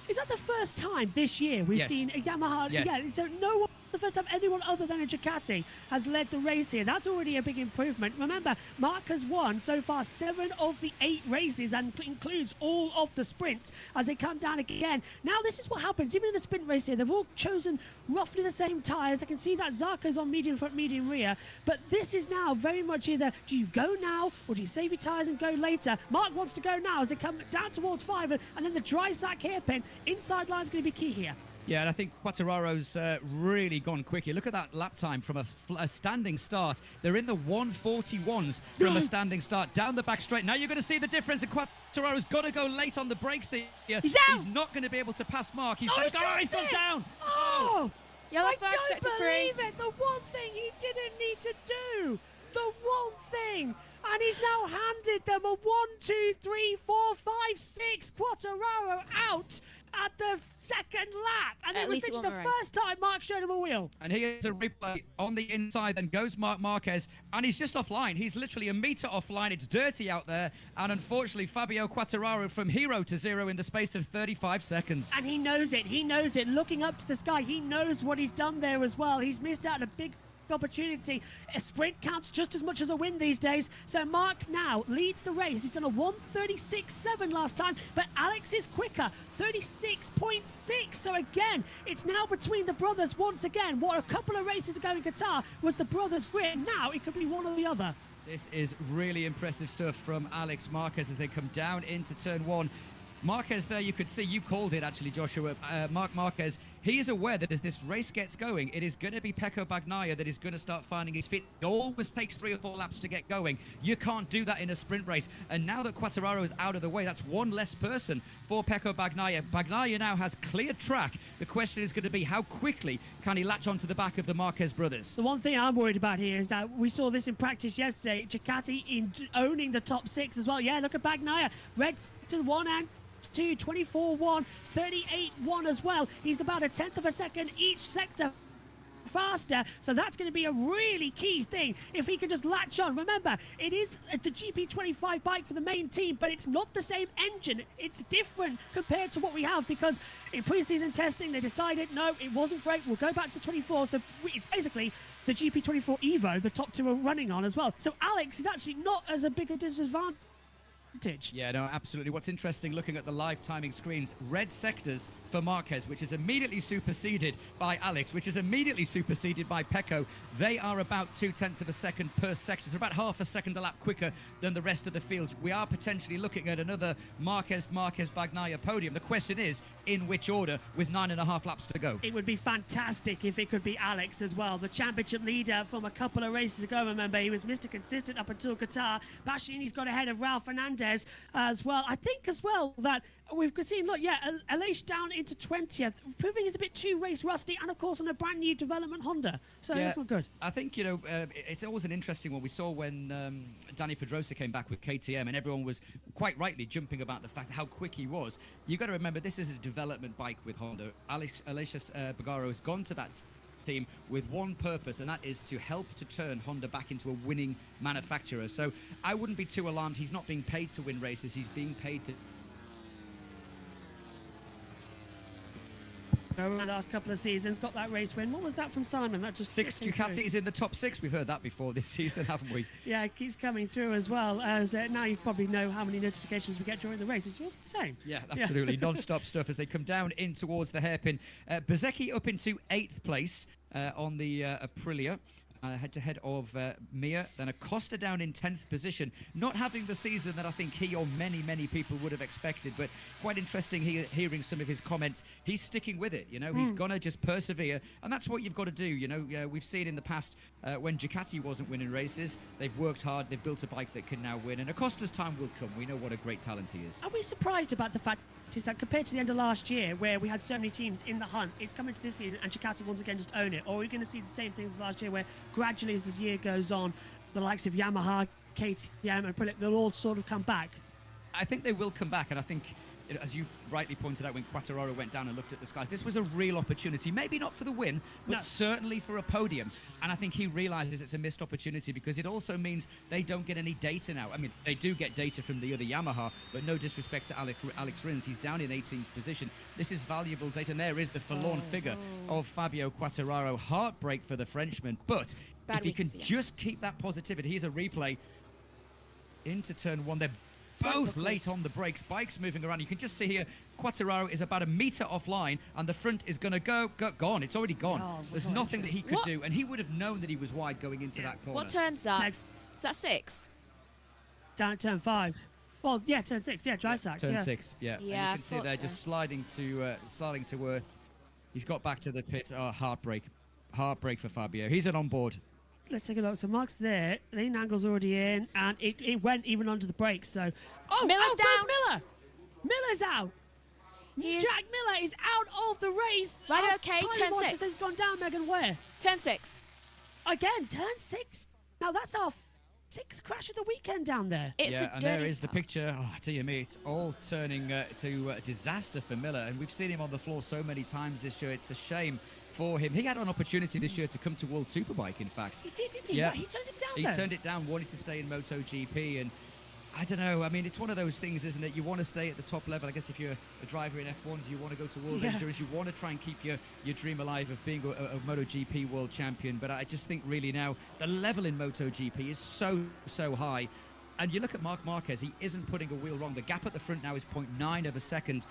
Is that the first time this year we've seen a Yamaha? Yes. Yeah, so no one, the first time anyone other than a Ducati has led the race here. That's already a big improvement. Remember, Mark has won so far 7 of the 8 races and includes all of the sprints as they come down again. Now this is what happens. Even in a sprint race here, they've all chosen roughly the same tyres. I can see that Zarco's on medium front, medium rear. But this is now very much either, do you go now or do you save your tyres and go later? Mark wants to go now as they come down towards 5, and then the dry sack hairpin. Inside line's going to be key here. Yeah, and I think Quartararo's really gone quickly. Look at that lap time from a standing start. They're in the 141s from a standing start down the back straight. Now you're going to see the difference, and Quartararo's got to go late on the brakes here. He's out. He's not going to be able to pass Mark. He's he's gone down. Oh! Yellow I flag set to don't 3. believe it. The one thing he didn't need to do. The one thing. And he's now handed them a 1, 2, 3, 4, 5, 6. Quartararo out at the second lap. And it was essentially the first time Mark showed him a wheel. And here's a replay on the inside. Then goes Marc Marquez. And he's just offline. He's literally a metre offline. It's dirty out there. And unfortunately, Fabio Quartararo from hero to zero in the space of 35 seconds. And he knows it. He knows it. Looking up to the sky, he knows what he's done there as well. He's missed out on a big opportunity. A sprint counts just as much as a win these days. So Mark now leads the race. He's done a 1:36.7 last time, but Alex is quicker, 36.6. So again, it's now between the brothers once again. What a couple of races ago in Qatar was the brothers' grit. Now it could be one or the other. This is really impressive stuff from Alex Marquez as they come down into turn 1. Marquez there, you could see, you called it actually, Joshua. Marc Marquez, he is aware that as this race gets going, it is going to be Pecco Bagnaia that is going to start finding his feet. It always takes 3 or 4 laps to get going. You can't do that in a sprint race. And now that Quartararo is out of the way, that's one less person for Pecco Bagnaia. Bagnaia now has clear track. The question is going to be how quickly can he latch onto the back of the Marquez brothers? The one thing I'm worried about here is that we saw this in practice yesterday. Ducati in owning the top 6 as well. Yeah, look at Bagnaia. Red to 1 and 2, 24.1, 38.1 as well. He's about 1/10 of a second each sector faster, so that's going to be a really key thing if he can just latch on. Remember, it is the GP25 bike for the main team, but it's not the same engine. It's different compared to what we have, because in pre-season testing they decided no, it wasn't great, we'll go back to the 24. So it's basically the GP24 Evo the top 2 are running on as well. So Alex is actually not as a big a disadvantage. Yeah, no, absolutely. What's interesting, looking at the live timing screens, red sectors for Marquez, which is immediately superseded by Alex, which is immediately superseded by Pecco. They are about 0.2 of a second per section, so about half a second a lap quicker than the rest of the field. We are potentially looking at another Marquez-Bagnaia podium. The question is, in which order, with 9.5 laps to go? It would be fantastic if it could be Alex as well, the championship leader from a couple of races ago. Remember, he was Mr. Consistent up until Qatar. Bastianini's got ahead of Ralph Fernandez Hernandez as well. I think as well that we've seen, look, yeah, Aleix down into 20th, proving he's a bit too race rusty, and of course on a brand new development Honda. So that's not good. I think, you know, it's always an interesting one. We saw when Danny Pedrosa came back with KTM, and everyone was quite rightly jumping about the fact how quick he was. You've got to remember, this is a development bike with Honda. Aleix Bagaro has gone to that team with one purpose, and that is to help to turn Honda back into a winning manufacturer. So I wouldn't be too alarmed. He's not being paid to win races. He's being paid to... The last couple of seasons, got that race win. What was that from Simon? That just 6 Ducatis in the top 6. We've heard that before this season, haven't we? Yeah, it keeps coming through as well. As now you probably know how many notifications we get during the race. It's just the same. Yeah, absolutely. Non-stop stuff as they come down in towards the hairpin. Bezzecchi up into 8th place on the Aprilia. Head-to-head of Mir, then Acosta down in 10th position, not having the season that I think he or many people would have expected, but quite interesting hearing some of his comments. He's sticking with it, you know, he's gonna just persevere, and that's what you've got to do, you know. We've seen in the past when Ducati wasn't winning races, they've worked hard, they've built a bike that can now win, and Acosta's time will come. We know what a great talent he is. Are we surprised about the fact is that compared to the end of last year, where we had so many teams in the hunt, it's coming to this season and Ducati once again just own it? Or are we going to see the same things as last year, where gradually as the year goes on, the likes of Yamaha, KTM and Prix, they'll all sort of come back? I think they will come back, and I think, as you rightly pointed out when Quartararo went down and looked at the skies, this was a real opportunity. Maybe not for the win, but certainly for a podium. And I think he realizes it's a missed opportunity, because it also means they don't get any data now. I mean, they do get data from the other Yamaha, but no disrespect to Alex Rins. He's down in 18th position. This is valuable data, and there is the forlorn figure of Fabio Quartararo. Heartbreak for the Frenchman, but if he can just keep that positivity. Here's a replay into turn 1. They're both late on the brakes, bikes moving around. You can just see here, Quartararo is about a metre offline, and the front is going to gone. It's already gone. There's nothing that he could do, and he would have known that he was wide going into that corner. What turn's that? Is that 6? Down at turn 5. Well, yeah, turn 6. Yeah, dry sack. Turn 6. Yeah. And you Yeah, can see there just sliding to earth. He's got back to the pit. Oh, heartbreak for Fabio. He's on board. Let's take a look. So Mark's there. Lean angle's already in, and it went even under the brakes. So, Miller's down. Miller. Miller's out. Jack Miller is out of the race. Right, okay. Turn 6. He's gone down, Megan. Where? Turn 6. Again, turn 6. Now that's our 6th crash of the weekend down there. It's a and dirty there is spot. the picture. Oh, dear me, it's all turning to disaster for Miller, and we've seen him on the floor so many times this year. It's a shame for him. He had an opportunity this year to come to World Superbike, in fact. He did, didn't he? Yeah. He turned it down, He turned it down, wanted to stay in MotoGP, and I don't know. I mean, it's one of those things, isn't it? You want to stay at the top level. I guess if you're a driver in F1, you want to go to World Endurance. You want to try and keep your dream alive of being a MotoGP world champion. But I just think really now the level in MotoGP is so high. And you look at Marc Marquez, he isn't putting a wheel wrong. The gap at the front now is 0.9 of a second.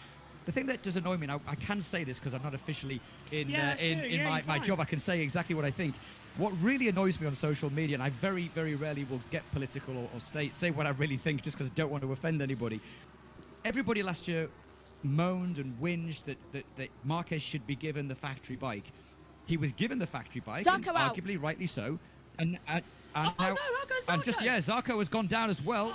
The thing that does annoy me, and I can say this because I'm not officially in my job, I can say exactly what I think. What really annoys me on social media, and I very rarely will get political or say what I really think just because I don't want to offend anybody. Everybody last year moaned and whinged that Marquez should be given the factory bike. He was given the factory bike, and arguably rightly so. And Zarco has gone down as well.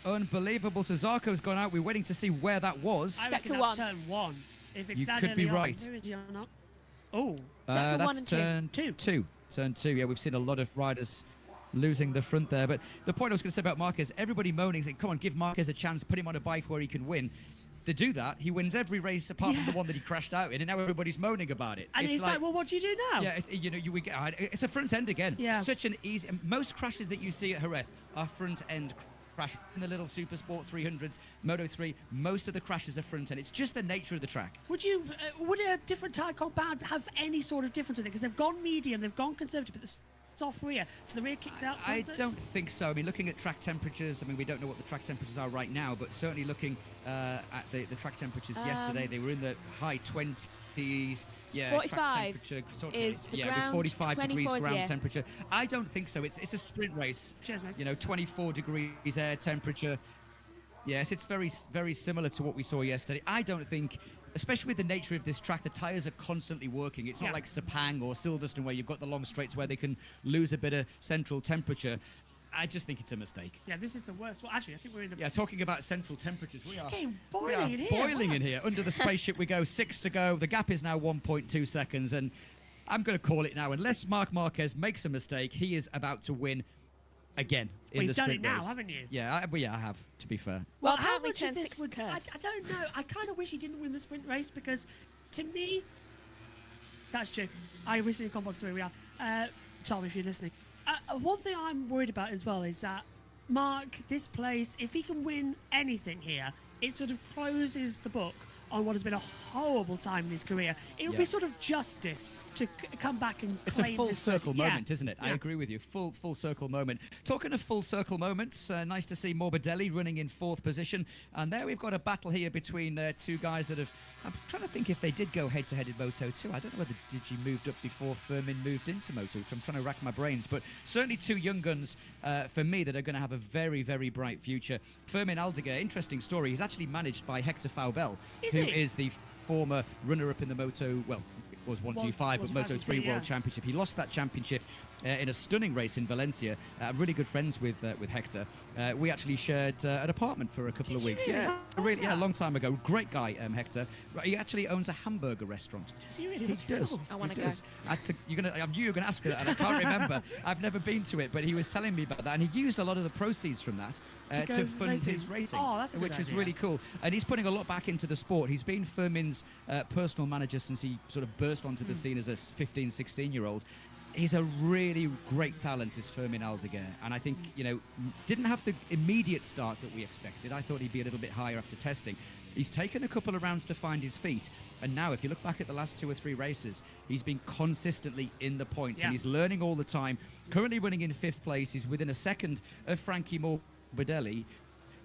Unbelievable. So Zarco's gone out. We're waiting to see where that was. I reckon that's turn 1. If it's you that could be right. Where is he on up? Oh, Sector 1 and 2. Turn 2. Turn 2. Yeah, we've seen a lot of riders losing the front there. But the point I was going to say about Marquez, everybody moaning, saying, come on, give Marquez a chance, put him on a bike where he can win. They do that. He wins every race apart from the one that he crashed out in, and now everybody's moaning about it. And it's like, well, what do you do now? Yeah, it's a front end again. Yeah. Such an easy. Most crashes that you see at Jerez are front end crash. In the little Super Sport 300s, Moto 3, most of the crashes are front end. It's just the nature of the track. Would a different tyre compound have any sort of difference with it? Because they've gone medium, they've gone conservative, but the soft rear, so the rear kicks out. I don't think so. I mean, looking at track temperatures, I mean, we don't know what the track temperatures are right now, but certainly looking at the track temperatures yesterday, they were in the high 20s. Yeah, 45 is for ground, with 45 degrees ground temperature. temperature. I don't think so. It's a sprint race. Cheers, mate. You know, 24 degrees air temperature. Yes, it's very similar to what we saw yesterday. I don't think, especially with the nature of this track, the tyres are constantly working. It's not like Sepang or Silverstone where you've got the long straights where they can lose a bit of central temperature. I just think it's a mistake. Yeah, this is the worst. Well, actually, I think we're in the... Yeah, talking about central temperatures, It's getting boiling in here. Boiling in here. Under the spaceship we go, 6 to go. The gap is now 1.2 seconds, and I'm going to call it now. Unless Marc Marquez makes a mistake, he is about to win again in the sprint race. You've done it now, haven't you? Yeah, I have, to be fair. Well, how apparently much of turn this 6 would... I don't know. I kind of wish he didn't win the sprint race because, to me... That's true. I wish in Combox 3 we are. Tom, if you're listening. One thing I'm worried about as well is that Mark, this place, if he can win anything here, it sort of closes the book on what has been a horrible time in his career. It would be sort of justice to come back and it's a claim full this circle place. moment, isn't it? I agree with you. Full circle moment. Talking of full circle moments, nice to see Morbidelli running in 4th position. And there we've got a battle here between 2 guys that have... I'm trying to think if they did go head-to-head in Moto 2. I don't know whether Digi moved up before Firmin moved into Moto 2. I'm trying to rack my brains. But certainly 2 young guns for me that are going to have a very, very bright future. Firmin Aldeguer, interesting story. He's actually managed by Hector Faubel, who is the former runner-up in the Moto... Well, it was 125, but Moto 3 World Championship. He lost that championship in a stunning race in Valencia. I'm really good friends with Hector. We actually shared an apartment for a couple of weeks. Yeah, really, a long time ago. Great guy, Hector. He actually owns a hamburger restaurant. Does he really? He does. Cool. I want to go. I knew you were going to ask me that, and I can't remember. I've never been to it, but he was telling me about that, and he used a lot of the proceeds from that to fund his racing, which is really cool. And he's putting a lot back into the sport. He's been Firmin's personal manager since he sort of burst onto the scene as a 15, 16-year-old. He's a really great talent, is Firmin Aldeguer, and I think, didn't have the immediate start that we expected. I thought he'd be a little bit higher after testing. He's taken a couple of rounds to find his feet, and now if you look back at the last 2 or 3 races, he's been consistently in the points, and he's learning all the time. Currently running in 5th place. He's within a second of Frankie Morbidelli,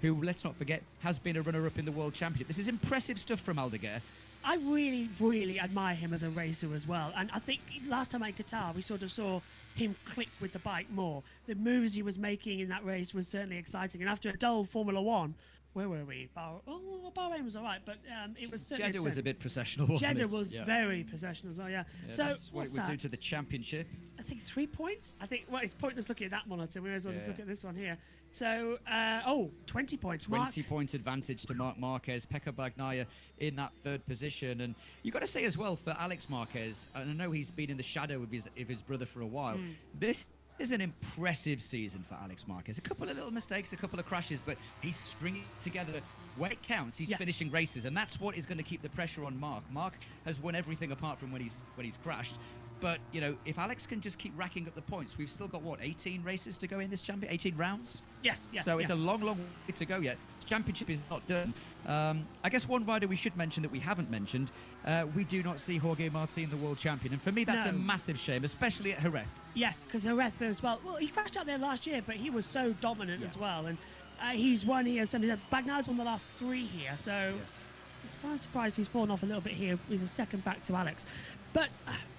who, let's not forget, has been a runner-up in the World Championship. This is impressive stuff from Aldeguer. I really, really admire him as a racer as well. And I think last time at Qatar, we sort of saw him click with the bike more. The moves he was making in that race was certainly exciting. And after a dull Formula One, where were we? Bahrain was all right, but it was certainly... Jeddah was a bit processional, wasn't it? Jeddah was very processional as well, yeah. So that's what it would do to the championship. I think 3 points. I think, well, it's pointless looking at that monitor. We may as well just look at this one here. So, 20 points. 20 point advantage to Marc Marquez. Pecco Bagnaia in that 3rd position. And you've got to say as well for Alex Marquez, and I know he's been in the shadow of his brother for a while, this is an impressive season for Alex Marquez. A couple of little mistakes, a couple of crashes, but he's stringing together when it counts. He's finishing races, and that's what is going to keep the pressure on Marc. Marc has won everything apart from when he's crashed. But, if Alex can just keep racking up the points, we've still got, 18 races to go in this championship? 18 rounds? Yes. So it's a long, long way to go yet. This championship is not done. I guess one rider we should mention that we haven't mentioned, we do not see Jorge Martin, the world champion. And for me, that's a massive shame, especially at Jerez. Yes, because Jerez as well. Well, he crashed out there last year, but he was so dominant as well. And he's won here. Bagnaia's won the last 3 here. So it's kind of surprised he's fallen off a little bit here. He's a second back to Alex. But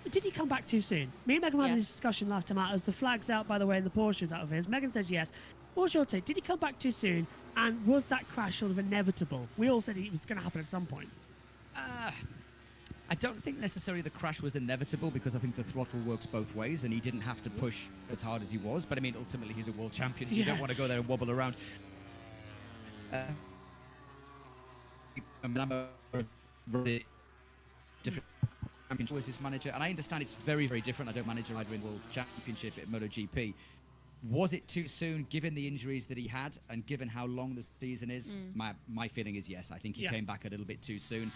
did he come back too soon? Me and Megan had this discussion last time out as the flag's out, by the way, and the Porsche's out of his. Megan says yes. What's your take? Did he come back too soon? And was that crash sort of inevitable? We all said it was going to happen at some point. I don't think necessarily the crash was inevitable because I think the throttle works both ways and he didn't have to push as hard as he was. But, I mean, ultimately he's a world champion, so you don't want to go there and wobble around. I'm a really different championship as his manager, and I understand it's very, very different. I don't manage a rider in World Championship at MotoGP. Was it too soon, given the injuries that he had and given how long the season is? My feeling is yes. I think he came back a little bit too soon.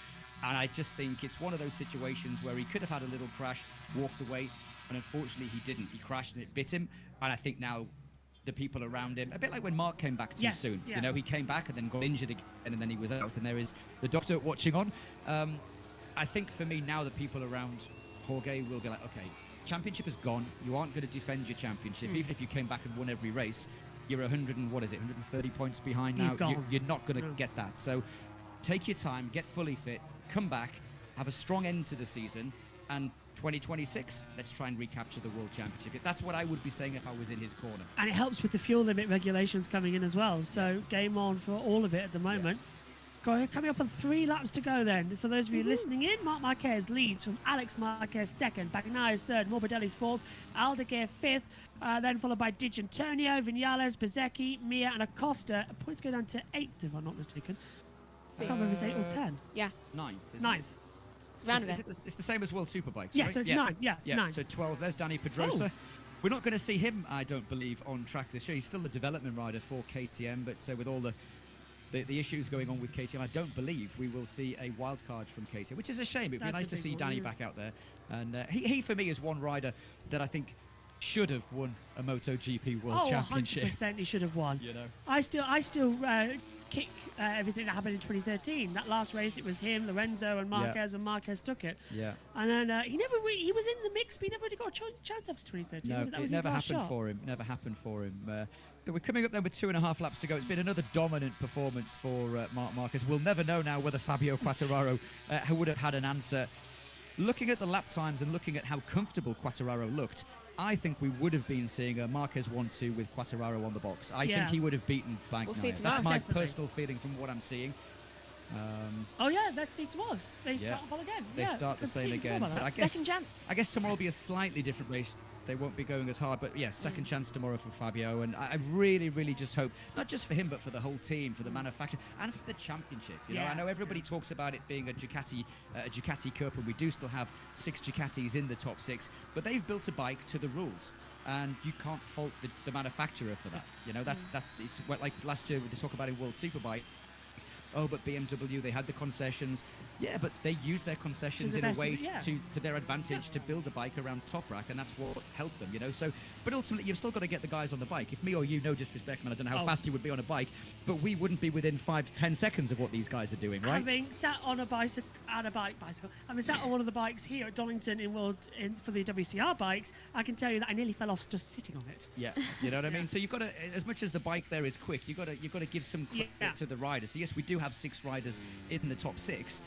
And I just think it's one of those situations where he could have had a little crash, walked away, and unfortunately he didn't. He crashed and it bit him. And I think now the people around him, a bit like when Mark came back too soon. He came back and then got injured again and then he was out. And there is the doctor watching on. I think for me now the people around Jorge will be like, okay, championship is gone. You aren't going to defend your championship. Even if you came back and won every race, you're 130 points behind now. You're not going to get that. So take your time, get fully fit, come back, have a strong end to the season, and 2026, let's try and recapture the World Championship. That's what I would be saying if I was in his corner. And it helps with the fuel limit regulations coming in as well. So game on for all of it at the moment. Coming up on 3 laps to go then. For those of you listening in, Marc Marquez leads from Alex Marquez 2nd, Bagnaia's 3rd, Morbidelli's 4th, Aldeguer 5th. Then followed by Di Antonio, Vinales, Bezzecchi, Mia, and Acosta. Points go down to 8th, if I'm not mistaken. I can't remember if it's 8 or 10. Yeah. 9th. Ninth. It's the same as World Superbikes, Yeah, right? so it's 9. Yeah, 9. So 12. There's Danny Pedrosa. We're not going to see him, I don't believe, on track this year. He's still a development rider for KTM, but with all the issues going on with KTM, I don't believe we will see a wild card from KTM, which is a shame. It'd be nice to see Danny back out there. And he, for me, is one rider that I think should have won a MotoGP World Championship. 100% he should have won. You know, I still kick everything that happened in 2013. That last race, it was him, Lorenzo, and Marquez, and Marquez took it. Yeah. And then he was in the mix, but he never really got a chance after 2013. No, that was it never his last happened shot. for him. Never happened for him. But we're coming up there with 2.5 laps to go. It's been another dominant performance for Marc Marquez. We'll never know now whether Fabio Quartararo would have had an answer. Looking at the lap times and looking at how comfortable Quartararo looked, I think we would have been seeing a Marquez 1-2 with Quartararo on the box. I think he would have beaten Bagnaia. We'll see tomorrow. That's my Definitely. personal feeling from what I'm seeing. Let's see tomorrow. They start all again. They start the same again. But I guess, Second chance. I guess tomorrow will be a slightly different race. They won't be going as hard, but second chance tomorrow for Fabio. And I really, really just hope, not just for him, but for the whole team, for the manufacturer, and for the championship. You know, I know everybody talks about it being a Ducati Cup, and we do still have 6 Ducatis in the top 6, but they've built a bike to the rules. And you can't fault the manufacturer for that. You know, that's like last year we talk about in World Superbike. Oh, but BMW, they had the concessions. Yeah, but they used their concessions in a way to their advantage to build a bike around Toprak, and that's what helped them, you know. So, but ultimately, you've still got to get the guys on the bike. If me or you, no disrespect, man, I don't know how fast you would be on a bike, but we wouldn't be within 5 to 10 seconds of what these guys are doing, right? Having sat on a bicycle, having sat on one of the bikes here at Donington for the WCR bikes, I can tell you that I nearly fell off just sitting on it. Yeah, you know what I mean. So you've got to, as much as the bike there is quick, you've got to give some credit to the riders. So yes, we do have 6 riders in the top 6,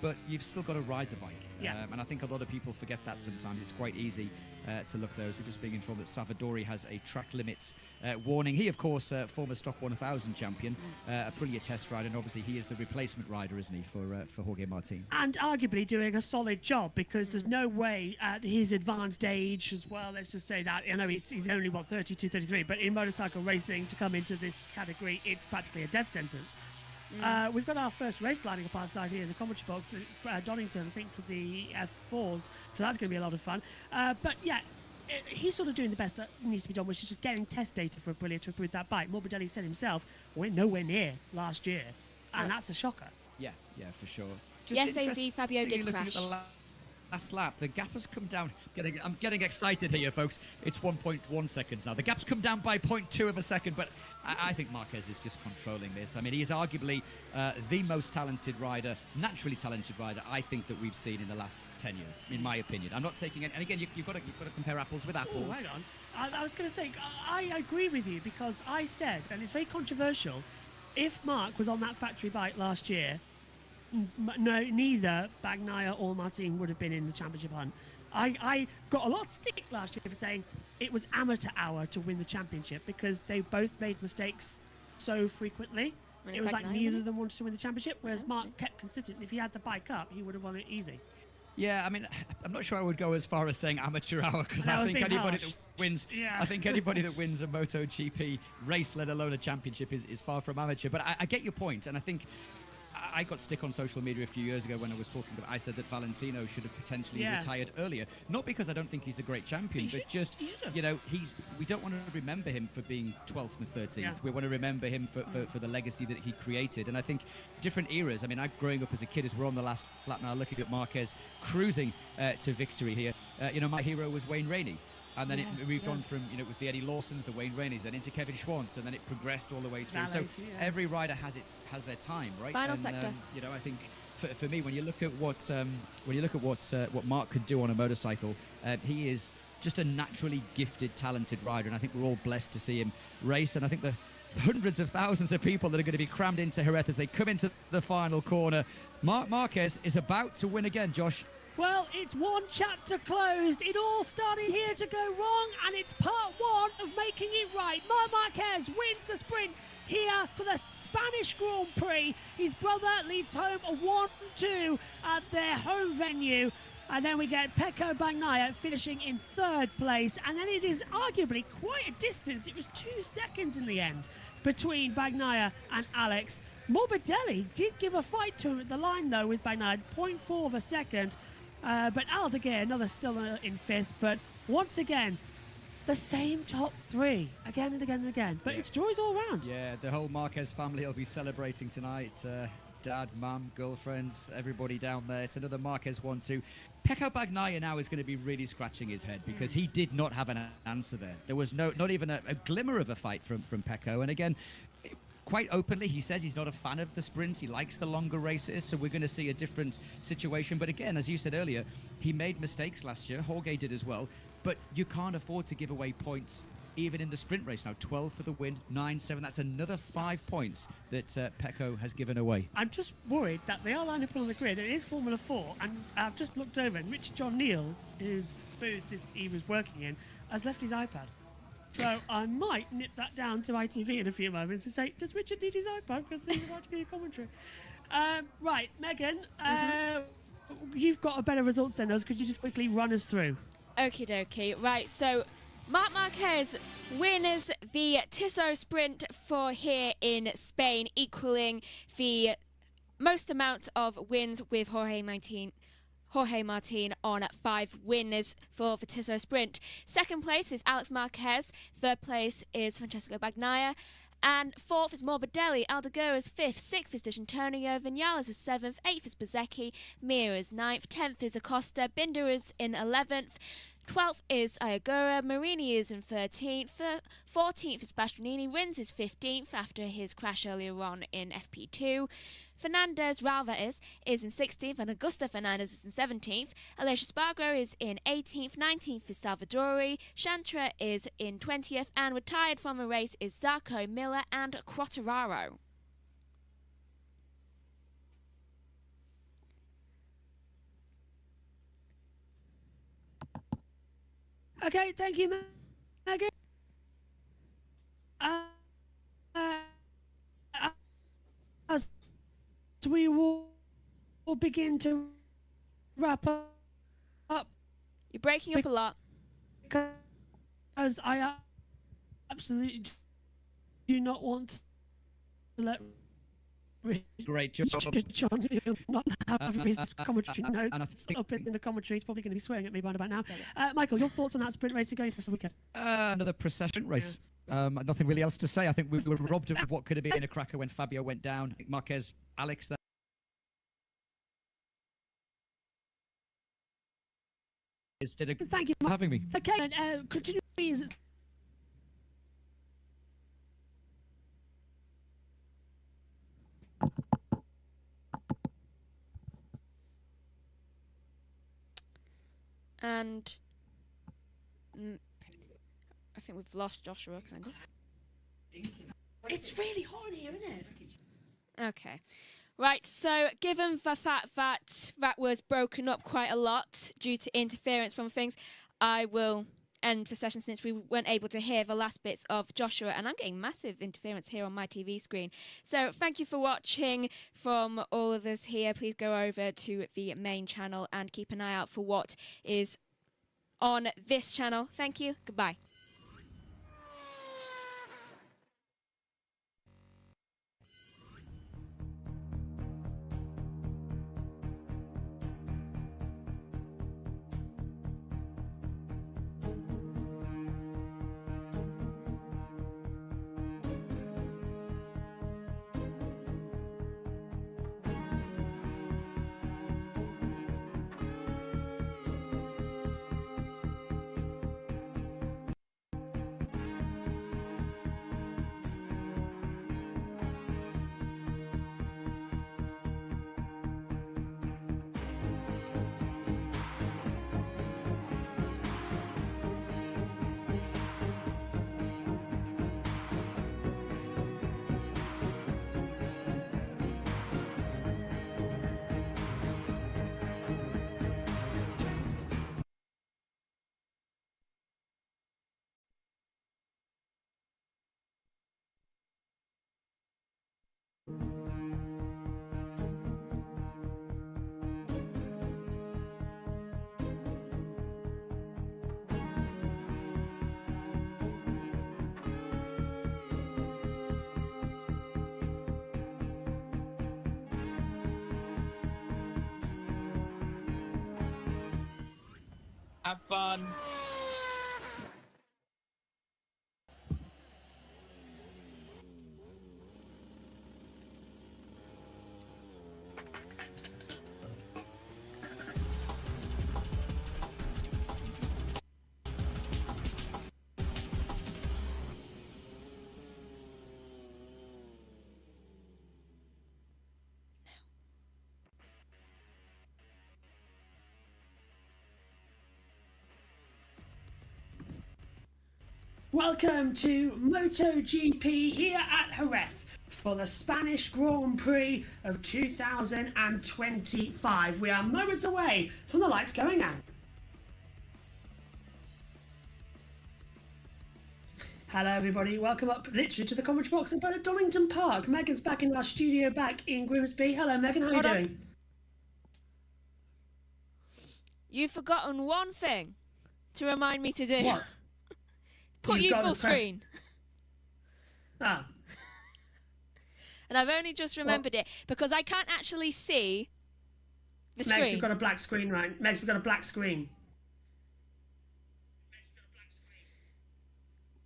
but you've still got to ride the bike. And I think a lot of people forget that sometimes. It's quite easy to look those. We're just being informed that Savadori has a track limits warning. He, of course, former Stock 1000 champion, Aprilia test rider, and obviously he is the replacement rider, isn't he, for Jorge Martin? And arguably doing a solid job, because there's no way at his advanced age as well, let's just say that, I know he's only, 32, 33, but in motorcycle racing, to come into this category, it's practically a death sentence. We've got our first race lining up outside here in the commentary box at Donington, I think, for the F4s, so that's going to be a lot of fun. But yeah, he's sort of doing the best that needs to be done, which is just getting test data for Aprilia to improve that bike. Morbidelli said himself, we're nowhere near last year, and that's a shocker. Yeah, for sure. Yes, AZ Fabio did crash. Last lap, the gap has come down. I'm getting excited here, folks. It's 1.1 seconds now. The gap's come down by 0.2 of a second, but I think Marquez is just controlling this. I mean, he is arguably the most talented rider, naturally talented rider, I think, that we've seen in the last 10 years, in my opinion. I'm not taking it, and again, you've got to compare apples with apples. Oh, hang on. I was going to say, I agree with you, because I said, and it's very controversial, if Mark was on that factory bike last year, no, neither Bagnaia or Martin would have been in the championship hunt. I got a lot of stick last year for saying it was amateur hour to win the championship, because they both made mistakes so frequently. It was like neither of them wanted to win the championship, whereas Mark kept consistent. If he had the bike up, he would have won it easy. Yeah, I mean, I'm not sure I would go as far as saying amateur hour, because I think anybody that wins, I think anybody that wins a MotoGP race, let alone a championship, is far from amateur. But I get your point, and I think I got stick on social media a few years ago when I was talking about, I said that Valentino should have potentially retired earlier. Not because I don't think he's a great champion, but just, you know, we don't want to remember him for being 12th and 13th. Yeah. We want to remember him for the legacy that he created. And I think different eras, I mean, growing up as a kid, as we're on the last lap now, looking at Marquez cruising to victory here, you know, my hero was Wayne Rainey. And then it moved on from, you know, it was the Eddie Lawsons, the Wayne Raineys, then into Kevin Schwantz, and then it progressed all the way through. So every rider has their time, right? Final sector. You know, I think for me, when you look at what Mark could do on a motorcycle, he is just a naturally gifted, talented rider, and I think we're all blessed to see him race. And I think the hundreds of thousands of people that are going to be crammed into Jerez as they come into the final corner. Marc Marquez is about to win again, Josh. Well, it's one chapter closed. It all started here to go wrong, and it's part 1 of making it right. Marc Marquez wins the sprint here for the Spanish Grand Prix. His brother leads home a 1-2 at their home venue. And then we get Pecco Bagnaia finishing in 3rd place. And then it is arguably quite a distance. It was 2 seconds in the end between Bagnaia and Alex. Morbidelli did give a fight to him at the line, though, with Bagnaia, 0.4 of a second. But Aldeguer, another still in 5th. But once again, the same top 3 again and again and again. But it's joys all round. Yeah, the whole Marquez family will be celebrating tonight. Dad, mum, girlfriends, everybody down there. It's another Marquez 1-2. Pecco Bagnaia now is going to be really scratching his head because he did not have an answer there. There was not even a glimmer of a fight from Pecco. And again, quite openly, he says he's not a fan of the sprint. He likes the longer races, so we're going to see a different situation. But again, as you said earlier, he made mistakes last year. Jorge did as well. But you can't afford to give away points even in the sprint race now. 12 for the win, 9-7. That's another 5 points that Pecco has given away. I'm just worried that they are lined up on the grid. It is Formula 4, and I've just looked over, and Richard John Neal, whose booth he was working in, has left his iPad. So I might nip that down to ITV in a few moments and say, does Richard need his iPad? Because he's about to give you commentary. Right, Megan, you've got a better results than us. Could you just quickly run us through? Okie dokie. Right, so Marc Marquez wins the TISO sprint for here in Spain, equaling the most amount of wins with Jorge Martin on 5 winners for the TISO sprint. 2nd place is Alex Marquez. 3rd place is Francesco Bagnaia. And 4th is Morbidelli. Aldeguer is 5th. 6th is D'Antonio. Vinales is 7th. 8th is Bezzecchi. Mir is 9th. 10th is Acosta. Binder is in 11th. 12th is Ayagura. Marini is in 13th. 14th is Bastianini. Rins is 15th after his crash earlier on in FP2. Fernandez Ralvarez is in 16th and Augusto Fernandez is in 17th. Aleix Espargaro is in 18th. 19th is Salvadori. Chantra is in 20th. And retired from the race is Zarco, Miller and Quartararo. Okay, thank you, Megan. As we will begin to wrap up. You're breaking up a lot. Because I absolutely do not want to let Great job. John not have his commentary notes up in the commentary. He's probably going to be swearing at me by about now. Michael, your thoughts on that sprint race going for the weekend? Another procession race. Nothing really else to say. I think we were robbed of what could have been a cracker when Fabio went down. Marquez, Alex, thank you for having me. Okay, continue. And I think we've lost Joshua, kind of. It's really hot in here, isn't it? Okay. Right, so given the fact that that was broken up quite a lot due to interference from things, I will end the session since we weren't able to hear the last bits of Joshua, and I'm getting massive interference here on my TV screen. So thank you for watching from all of us here. Please go over to the main channel and keep an eye out for what is on this channel. Thank you. Goodbye. Have fun. Welcome to MotoGP here at Jerez for the Spanish Grand Prix of 2025. We are moments away from the lights going out. Hello everybody, welcome up literally to the commentary box at Donington Park. Megan's back in our studio back in Grimsby. Hello Megan, how are you doing? You've forgotten one thing to remind me to do. What? Put you full screen. Ah. And I've only just remembered it because I can't actually see the screen. Megs, we've got a black screen, right? Megs, we've got a black screen.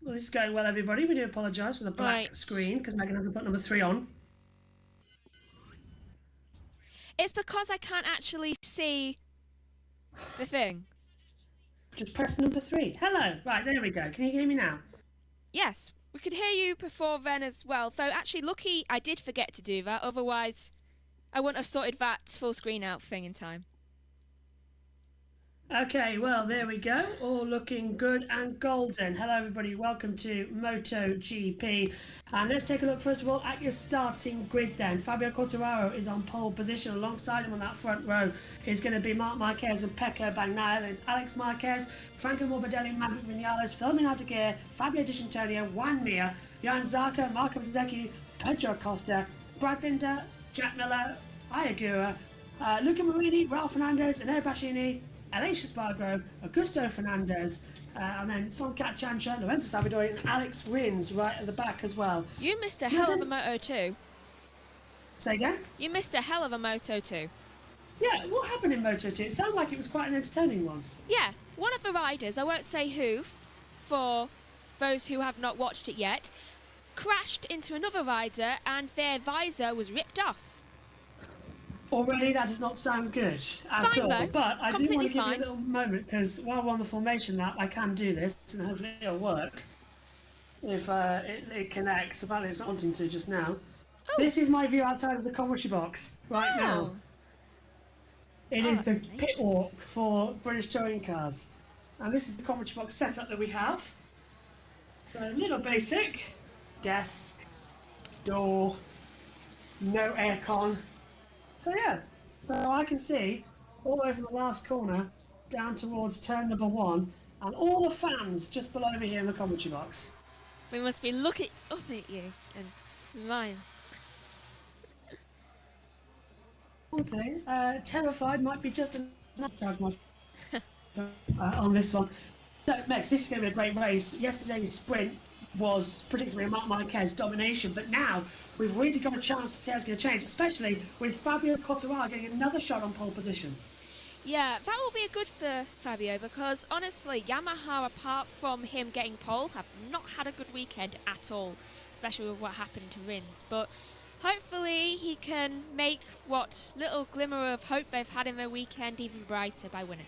Well, this is going well, everybody. We do apologise for the black screen because Megan hasn't put number 3 on. It's because I can't actually see the thing. Just press number 3. Hello. Right, there we go. Can you hear me now? Yes, we could hear you before then as well. Though, actually, lucky I did forget to do that. Otherwise, I wouldn't have sorted that full screen out thing in time. Okay, well, there we go. All looking good and golden. Hello, everybody. Welcome to MotoGP. And let's take a look, first of all, at your starting grid then. Fabio Quartararo is on pole position. Alongside him on that front row is going to be Marc Marquez and Pecco Bagnaia. Then it's Alex Marquez, Franco Morbidelli, Maverick Vinales, Filippo Ganna, Fabio Di Antonio, Juan Mir, Jan Zarco, Marco Bezzecchi, Pedro Acosta, Brad Binder, Jack Miller, Ayagura, Luca Marini, Ralph Fernandez, Enea Bassini, Alicia Spargrove, Augusto Fernandez, and then Sonkat Chancha, Lorenzo Salvadori, and Alex Rins right at the back as well. You missed a hell of a Moto 2. Say again? You missed a hell of a Moto 2. Yeah, what happened in Moto 2? It sounded like it was quite an entertaining one. Yeah, one of the riders, I won't say who, for those who have not watched it yet, crashed into another rider and their visor was ripped off. Already, that does not sound good at all. Though. But I do want to give you fine. a little moment because while we're on the formation lap, I can do this and hopefully it'll work. If it connects, apparently it's not wanting to just now. Oh. This is my view outside of the commentary box right now. It is the pit walk for British touring cars, and this is the commentary box setup that we have. So a little basic desk, door, no aircon. So yeah, so I can see all the way from the last corner down towards turn number 1 and all the fans just below me here in the commentary box. We must be looking up at you and smile. One thing, terrified might be just enough on this one. So Mex, this is going to be a great race. Yesterday's sprint was particularly Marc Marquez domination, but now we've really got a chance to see how it's going to change, especially with Fabio Quartararo getting another shot on pole position. Yeah, that will be good for Fabio because honestly, Yamaha, apart from him getting pole, have not had a good weekend at all, especially with what happened to Rins. But hopefully he can make what little glimmer of hope they've had in their weekend even brighter by winning.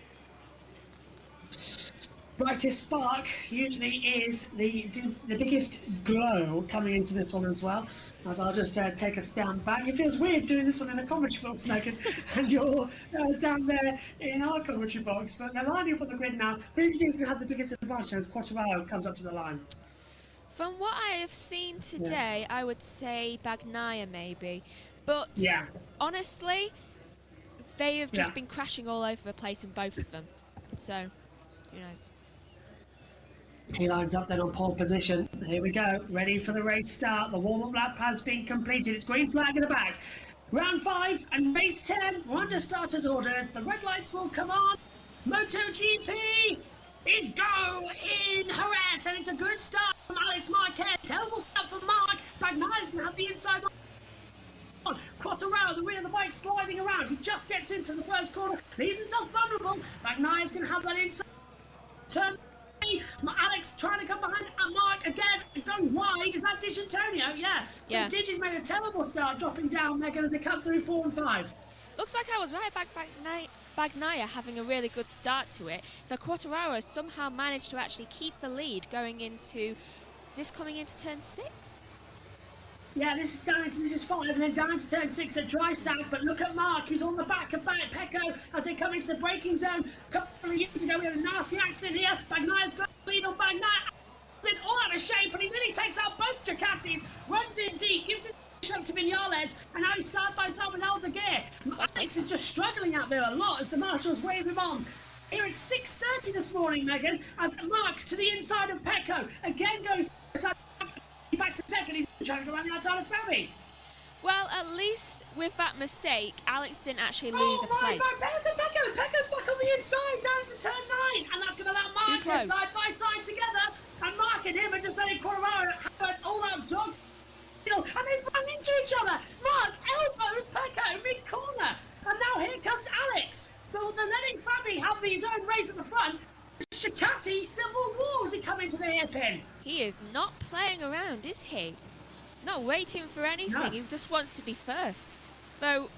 Brightest spark usually is the biggest glow coming into this one as well. As I'll just take a stand back. It feels weird doing this one in a commentary box, Megan, and you're down there in our commentary box. But they're lining up on the grid now. Who do you think is going to have the biggest advantage as Quartararo comes up to the line? From what I have seen today, I would say Bagnaia maybe. But honestly, they have just been crashing all over the place in both of them. So, who knows? He lines up then on pole position. Here we go, ready for the race start. The warm-up lap has been completed. It's green flag in the back. Round 5 and race 10. We're under starters orders. The red lights will come on. MotoGP is go in Jerez, and it's a good start from Alex Marquez. Terrible start from Marc. Bagnaia's going to have the inside on. Quartararo, the rear of the bike, sliding around. He just gets into the first corner. Leaves himself vulnerable. Bagnaia's going to have that inside turn. Alex trying to come behind Mark again, going wide. Is that Dig Antonio? Yeah. So Yeah. Digi's made a terrible start, dropping down, Megan, as they come through 4 and 5. Looks like I was right. Bagnaia having a really good start to it. For Quartararo somehow managed to actually keep the lead going into. Is this coming into turn 6? Yeah, this is 5 and then down to turn 6 at Dry Sack. But look at Mark, he's on the back of Pecco as they come into the braking zone. A couple of years ago, we had a nasty accident here. Bagnaia's got the lead on Bagnaia. All out of shape, and he nearly takes out both Ducatis. Runs in deep, gives it up to Vinales, and now he's side by side with Aldeguer. Alex is just struggling out there a lot as the marshals wave him on. Here at 6:30 this morning, Megan, as Mark to the inside of Pecco. Again goes back to second. He's trying to go around the outside of Ferry. Well, at least with that mistake, Alex didn't actually lose a place. Pecco's back on the inside, down to turn 9, and that's going to allow Mark close. side by side together. And Mark and him are just letting Quartararo have an all-out dog. And they run into each other. Mark elbows Pecco mid-corner. And now here comes Alex. So they're letting Fabi have his own race at the front. Ducati civil war as he come into the hairpin. He is not playing around, is he? He's not waiting for anything. No. He just wants to be first. Though,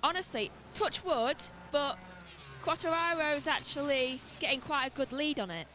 honestly, touch wood, but Quartararo's actually getting quite a good lead on it.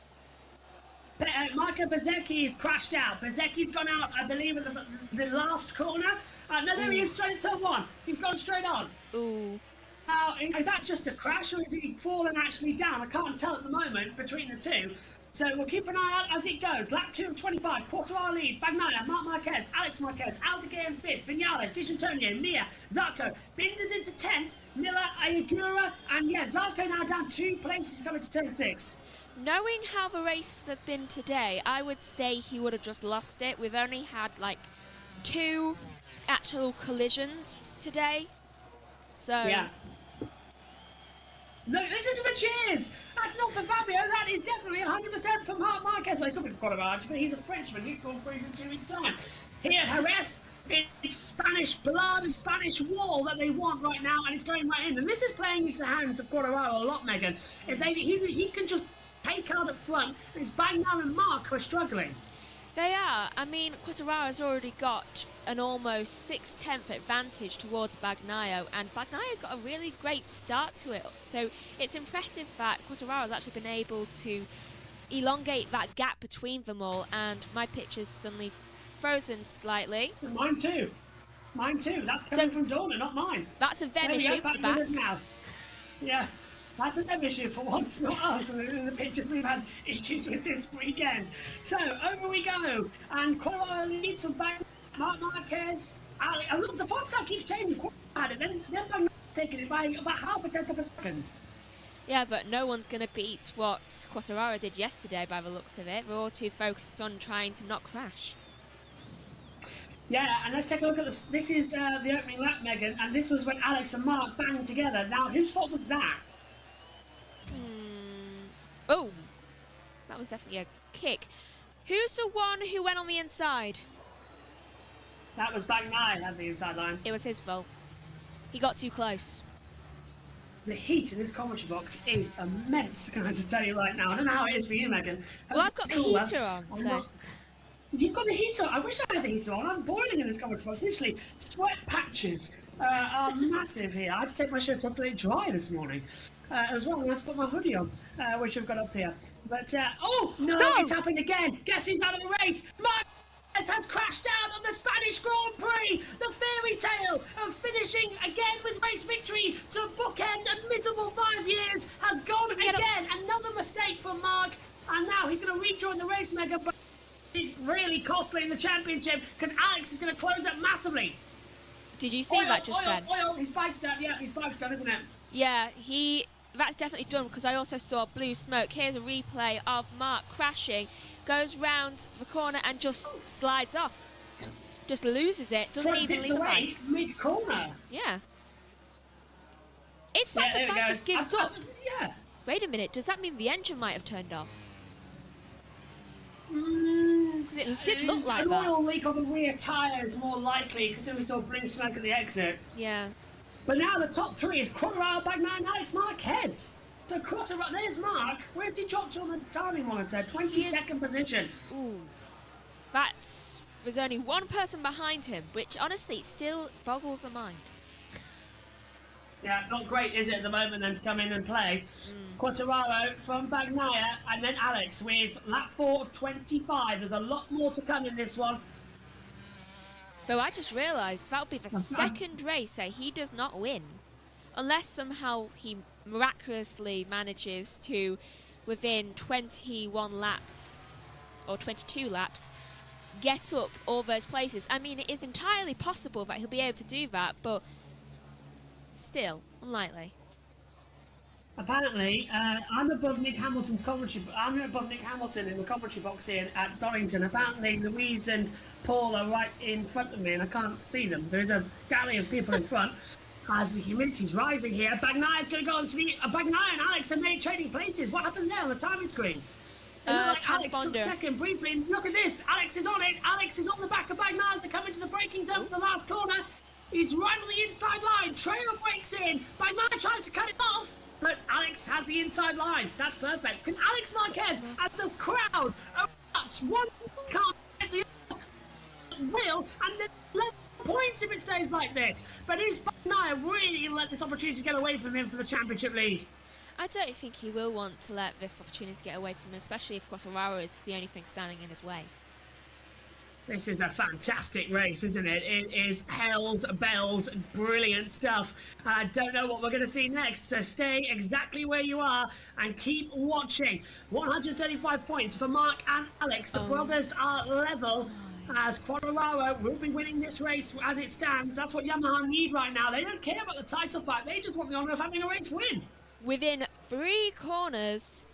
Marco Bezzecchi's crashed out. Bezzecchi's gone out, I believe, at the last corner. No, there he is, straight to turn 1. He's gone straight on. Ooh. Now, is that just a crash, or is he fallen actually down? I can't tell at the moment between the two. So we'll keep an eye out as it goes. Lap 2 of 25. Quartararo leads. Bagnaia, Marc Marquez, Alex Marquez, Aldeguer in 5th. Vinales, Dig Antonio, Mia, Zarco. Binders into 10th. Miller, Ayagura, and yeah, Zarco now down 2 places coming to turn 6. Knowing how the races have been today, I would say he would have just lost it. We've only had like 2 actual collisions today. So yeah. Look, listen to the cheers! That's not for Fabio, that is definitely 100% for Marc Marquez. Well, he could be quite a large, but he's a Frenchman. He's going for his in 2 weeks' time. Here, Jerez, it's Spanish blood, Spanish wall that they want right now, and it's going right in. And this is playing into the hands of Quartararo a lot, Megan. If he can just take out up front, and it's Bagnaia and Mark who are struggling. they are. I mean, Quartararo's already got an almost 6/10 advantage towards Bagnaia, and Bagnaia got a really great start to it. So it's impressive that Quartararo's actually been able to elongate that gap between them all, and my picture's suddenly frozen slightly. Mine too. Mine too. That's coming from Donna, not mine. That's a them issue at the back. Now. Yeah. That's a them issue for once, not us. And in the pictures we've had issues with this weekend. So over we go. And Quartararo leads from Marc Marquez. Look, the font start keeps changing. Quartararo had it. Then Bagnaia taking it by about half a tenth of a second. Yeah, but no one's going to beat what Quartararo did yesterday by the looks of it. We're all too focused on trying to not crash. Yeah, and let's take a look at this. This is the opening lap, Megan, and this was when Alex and Mark banged together. Now, whose fault was that? Oh, that was definitely a kick. Who's the one who went on the inside? That was Bagnaia had the inside line. It was his fault. He got too close. The heat in this commentary box is immense, can I just tell you right now. I don't know how it is for you, Megan. Well, I've got the heater on, so... You've got the heater on? I wish I had the heater on. I'm boiling in this commentary box. Literally, sweat patches are massive here. I had to take my shirt off to let it dry this morning. As well, I had to put my hoodie on, which I've got up here. But, oh, no, it's happened again. Guess who's out of the race? Marquez has crashed out on the Spanish Grand Prix. The fairy tale of finishing again with race victory to bookend a miserable 5 years has gone again. Another mistake from Mark. And now he's going to rejoin the race, Mega. But it's really costly in the championship because Alex is going to close up massively. Did you see that just then? Oil, his bike's done. Yeah, his bike's done, isn't it? Yeah, that's definitely done because I also saw blue smoke. Here's a replay of Mark crashing, goes round the corner and just slides off. Just loses it, doesn't even leave the bike. Mid-corner. Yeah. It's like the bike just gives up. Yeah. Wait a minute, does that mean the engine might have turned off? Because it did look like that. An oil leak on the rear tyre is more likely because we saw blue smoke at the exit. Yeah. But now the top three is Quartararo, Bagnaia and Alex Marquez. So Quartararo, there's Mark. Where's he dropped on the timing monitor? 22nd position. Ooh. There's only one person behind him, which honestly still boggles the mind. Yeah, not great, is it, at the moment, then, to come in and play. Quartararo from Bagnaia, and then Alex with lap 4 of 25. There's a lot more to come in this one. Though I just realised that'll be the second race that he does not win. Unless somehow he miraculously manages to, within 21 laps, or 22 laps, get up all those places. I mean, it is entirely possible that he'll be able to do that, but still, unlikely. Apparently, I'm above Nick Hamilton's commentary. I'm above Nick Hamilton in the commentary box here at Donington. Apparently, Louise and Paul are right in front of me, and I can't see them. There's a galley of people in front. As the humidity's rising here, Bagnaia's going to go on to be Bagnaia and Alex are made trading places. What happened there on the timing screen? Alex took second briefly. Look at this. Alex is on it. Alex is on the back of Bagnaia as they come into the braking zone for the last corner. He's right on the inside line. Trailer breaks in. Bagnaia tries to cut it off, but Alex has the inside line. That's perfect. Can Alex Marquez, as the crowd erupts, one can't get the other wheel, and then 11 points if it stays like this. But is Bagnaia really let this opportunity get away from him for the championship lead? I don't think he will want to let this opportunity get away from him, especially if Quartararo is the only thing standing in his way. This is a fantastic race, isn't it? It is hells bells, brilliant stuff. I don't know what we're going to see next, so stay exactly where you are and keep watching. 135 points for Mark and Alex. The brothers are level, as Quartararo will be winning this race as it stands. That's what Yamaha need right now. They don't care about the title fight. They just want the honour of having a race win. Within 3 corners,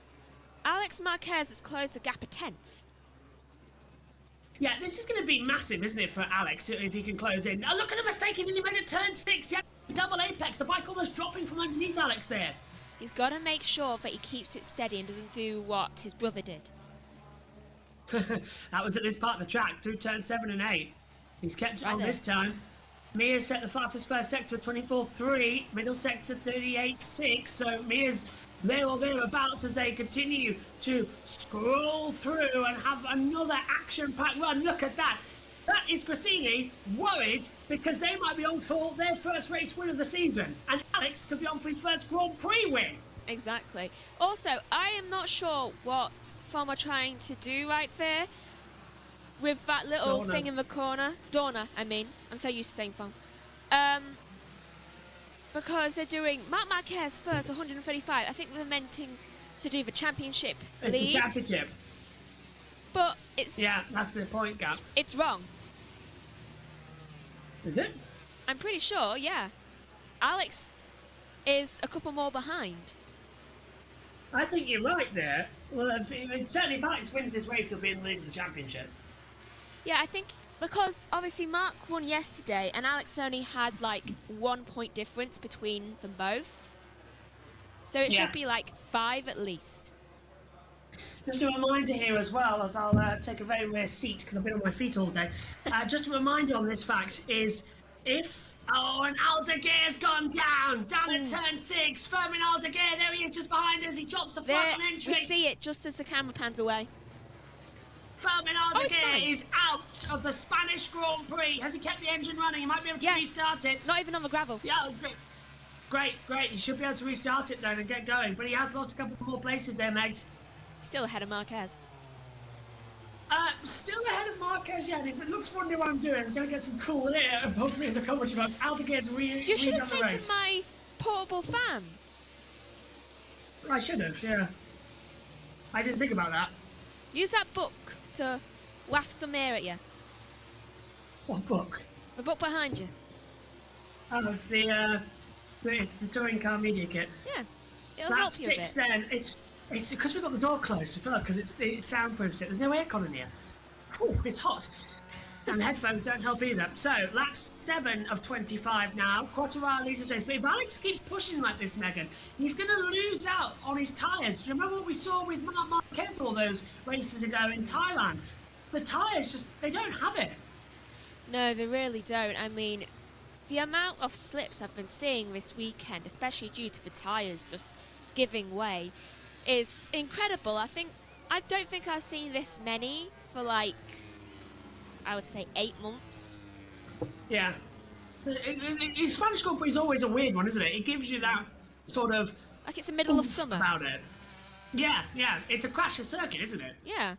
Alex Marquez has closed the gap a 10th. Yeah, this is going to be massive, isn't it, for Alex, if he can close in. Oh, look at the mistake he made at turn 6. Yeah, double apex. The bike almost dropping from underneath Alex there. He's got to make sure that he keeps it steady and doesn't do what his brother did. That was at this part of the track, through turn 7 and 8. He's kept it on this time. Mia's set the fastest first sector at 24.3, middle sector 38.6, so Mia's there or thereabouts as they continue to scroll through and have another action-packed run. Look at that. That is Grassini worried because they might be on for their first race win of the season, and Alex could be on for his first Grand Prix win. Exactly. Also, I am not sure what Form are trying to do right there with that little thing in the corner. Dorna, I mean. I'm so used to saying Form. Because they're doing Marc Marquez first, 135. I think they're meant to do the championship lead. It's the championship. But it's... Yeah, that's the point gap. It's wrong. Is it? I'm pretty sure, yeah. Alex is a couple more behind. I think you're right there. Well, certainly if Alex wins this race, he'll be in the lead of the championship. Yeah, I think because obviously Mark won yesterday and Alex only had like 1 point difference between them both. So it should be like 5 at least. Just a reminder here as well, as I'll take a very rare seat because I've been on my feet all day. Just a reminder on this fact is if... Oh, and Aldeguer's gone down at turn 6. Fermin Aldeguer, there he is just behind us. He drops the front on entry. We see it just as the camera pans away. Fermin Aldeguer is out of the Spanish Grand Prix. Has he kept the engine running? He might be able to restart it. Not even on the gravel. Yeah, great. He should be able to restart it then and get going. But he has lost a couple more places there, Megs. Still ahead of Marquez. Still ahead of Marquez, yeah. If it looks funny what I'm doing, I'm going to get some cool air above me in the commentary box. Aldeguer's You should have taken my portable fan. I should have, yeah. I didn't think about that. Use that book to waft some air at you. What book? The book behind you. Oh, it's the touring car media kit. Yeah, it'll help you a bit. That sticks then. It's because we've got the door closed as well, because it's soundproof. There's no aircon in here. Ooh, it's hot. And the headphones don't help either. So, lap 7 of 25 now. Quartararo leads the race. But if Alex keeps pushing like this, Megan, he's going to lose out on his tyres. Do you remember what we saw with Marc Marquez all those races ago in Thailand? The tyres just, they don't have it. No, they really don't. I mean, the amount of slips I've been seeing this weekend, especially due to the tyres just giving way is incredible. I don't think I've seen this many for like, I would say 8 months. Yeah. Spanish Grand Prix is always a weird one, isn't it? It gives you that sort of... Like it's the middle of summer. About it. Yeah. It's a crasher circuit, isn't it? Yeah.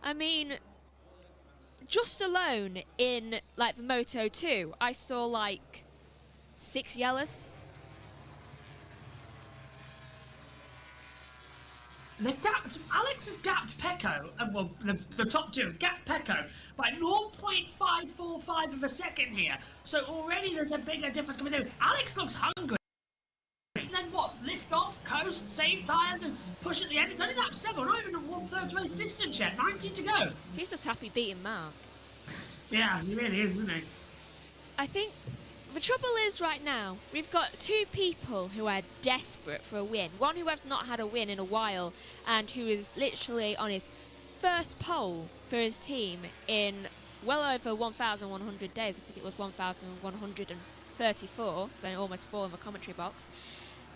I mean, just alone in like the Moto 2, I saw like 6 yellows. Alex has gapped Pecco, well, the top two, gapped Pecco by 0.545 of a second here. So already there's a bigger difference coming through. Alex looks hungry. And then what? Lift off, coast, save tyres, and push at the end. It's only lap 7, not even a 1/3 race distance yet. 90 to go. He's just happy beating Mark. Yeah, he really is, isn't he? I think the trouble is right now, we've got 2 people who are desperate for a win. One who has not had a win in a while and who is literally on his first pole for his team in well over 1,100 days. I think it was 1,134, so almost 4 in the commentary box.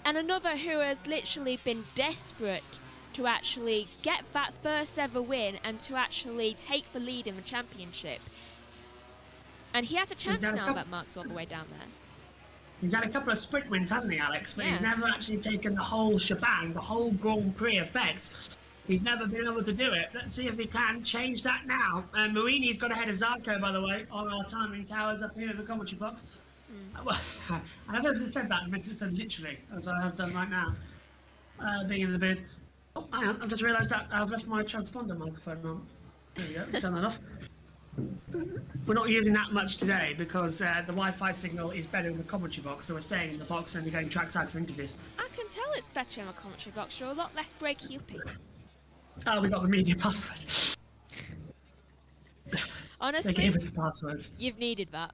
And another who has literally been desperate to actually get that first ever win and to actually take the lead in the championship. And he has a chance now that Mark's all the way down there. He's had a couple of sprint wins, hasn't he, Alex? But Yeah. he's never actually taken the whole shebang, the whole Grand Prix effect. He's never been able to do it. Let's see if he can change that now. Marini's got ahead of Zarco, by the way, on our timing towers up here in the commentary box. Well, I never said that, I meant to say literally, as I have done right now, being in the booth. Oh, hang on, I've just realised that I've left my transponder microphone on. There we go, turn that off. We're not using that much today because the Wi-Fi signal is better in the commentary box, so we're staying in the box and we're going trackside for interviews. I can tell it's better in the commentary box. You're a lot less breaky uppy. Oh, we got the media password. Honestly, They gave us the password. you've needed that.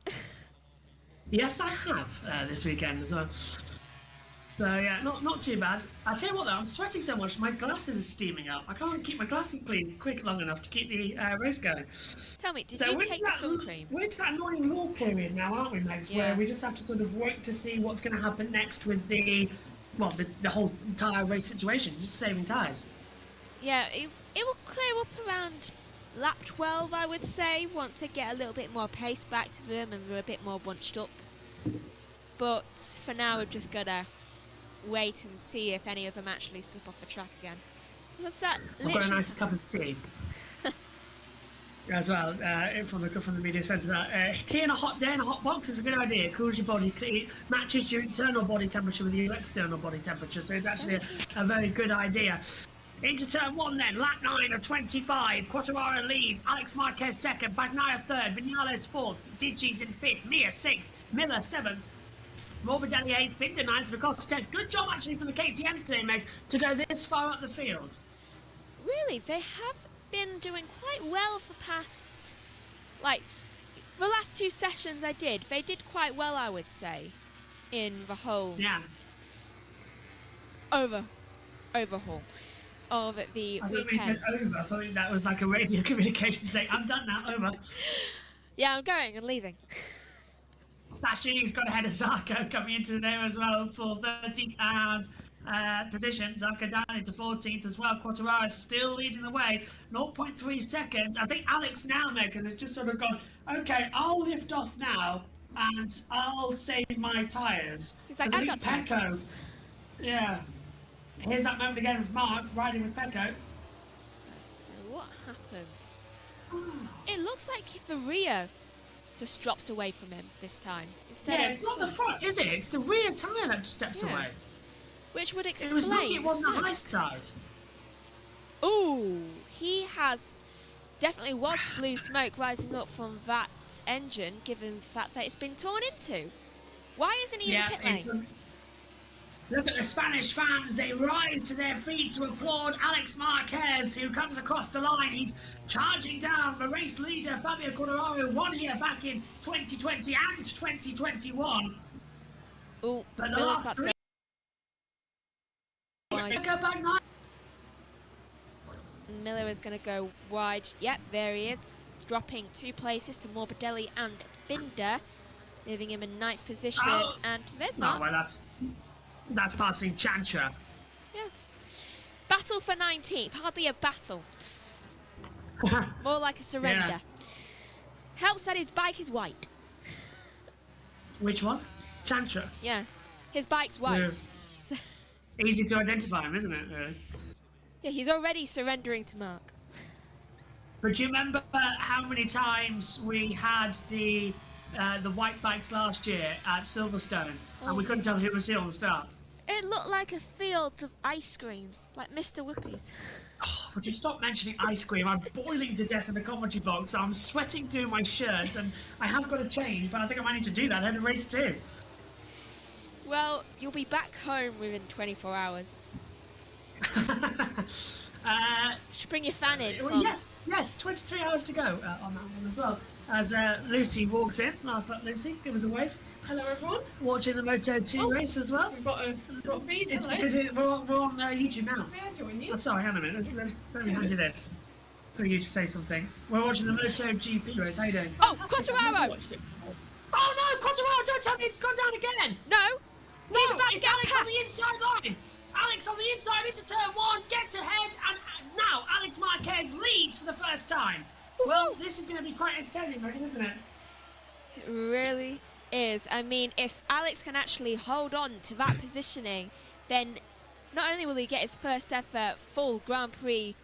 Yes, I have this weekend as well. So yeah, not too bad. I'll tell you what though, I'm sweating so much, my glasses are steaming up. I can't keep my glasses clean quick long enough to keep the race going. Tell me, did So you we're take into the that- sun cream? We're into that annoying law period now, aren't we, Megs? Yeah. Where we just have to sort of wait to see what's going to happen next with the whole tyre race situation, just saving tyres. Yeah, it will clear up around lap 12, I would say, once they get a little bit more pace back to them and they're a bit more bunched up. But for now, we've just got to wait and see if any of them actually slip off the track again. What's that? I've got a nice cup of tea. As well, from the media centre. Tea in a hot day in a hot box is a good idea. It cools your body, it matches your internal body temperature with your external body temperature, so it's actually a very good idea. Into turn 1 then, lap 9 of 25. Quartararo leads, Alex Marquez second, Bagnaia third, Vinales fourth, Digis in fifth, Mir sixth, Miller seventh, Morbidelli 8th, Binder 9th, Ricotta 10th. Good job actually from the KTMs today, Megs, to go this far up the field. Really, they have been doing quite well for past, like, the last 2 sessions they did quite well, I would say, in the whole overhaul of the I thought we weekend. said over. I thought that was like a radio communication saying, I'm done now, over. Yeah, I'm going and leaving. Bashi's got ahead of Zarco coming into there as well for 13th and position. Zarco down into 14th as well. Quartararo still leading the way, 0.3 seconds. I think Alex now, Megan, has just sort of gone, okay, I'll lift off now and I'll save my tyres. He's like, I've got time. Pecco. Yeah. Here's that moment again with Mark riding with Pecco. So what happened? It looks like the rear just drops away from him this time. Instead Yeah, of, it's not the front, is it? It's the rear tyre that just steps Yeah. away. which would It explain. was lucky it wasn't the the high side. Ooh, he has definitely was blue smoke rising up from that engine, given the fact that it's been torn into. Why isn't he in the pit lane? Look at the Spanish fans, they rise to their feet to applaud Alex Marquez, who comes across the line. He's charging down the race leader, Fabio Quartararo, won here back in 2020 and 2021. Ooh, But the Miller's last about to three... wide. Go back nine. Miller is going to go wide. Yep, there he is. Dropping 2 places to Morbidelli and Binder, leaving him in 9th position. Oh. And there's No, Mark. well, that's passing Chantra. Yeah. Battle for 19th. Hardly a battle. More like a surrender. Yeah. Helps that his bike is white. Which one? Chantra. Yeah. His bike's white. Yeah. So, Easy to identify him, isn't it? Really? yeah, he's already surrendering to Mark. But do you remember how many times we had the white bikes last year at Silverstone, and we couldn't tell who was who on the start? It looked like a field of ice creams, like Mr. Whoopies. Oh, would you stop mentioning ice cream? I'm boiling to death in the commentary box. I'm sweating through my shirt, and I have got to change, but I think I might need to do that ahead of race 2. Well, you'll be back home within 24 hours. Should bring your fan in. Well, yes, 23 hours to go on that one as well. As Lucy walks in, last up Lucy, give us a wave. Hello everyone. Watching the Moto2 race as well. We've got a feed. It's because we're on YouTube now. May I join you? Oh, sorry, hang on a minute. Let me hand you this for you to say something. We're watching the MotoGP race. How you doing? Oh, Quattararo! Oh no, Quattararo! Don't tell me it's gone down again. No, he's about to it's get Alex past. on the inside line. Alex on the inside into turn 1, gets ahead, and now Alex Marquez leads for the first time. Well, this is going to be quite entertaining, isn't it? It really is. I mean, if Alex can actually hold on to that positioning, then not only will he get his first ever full Grand Prix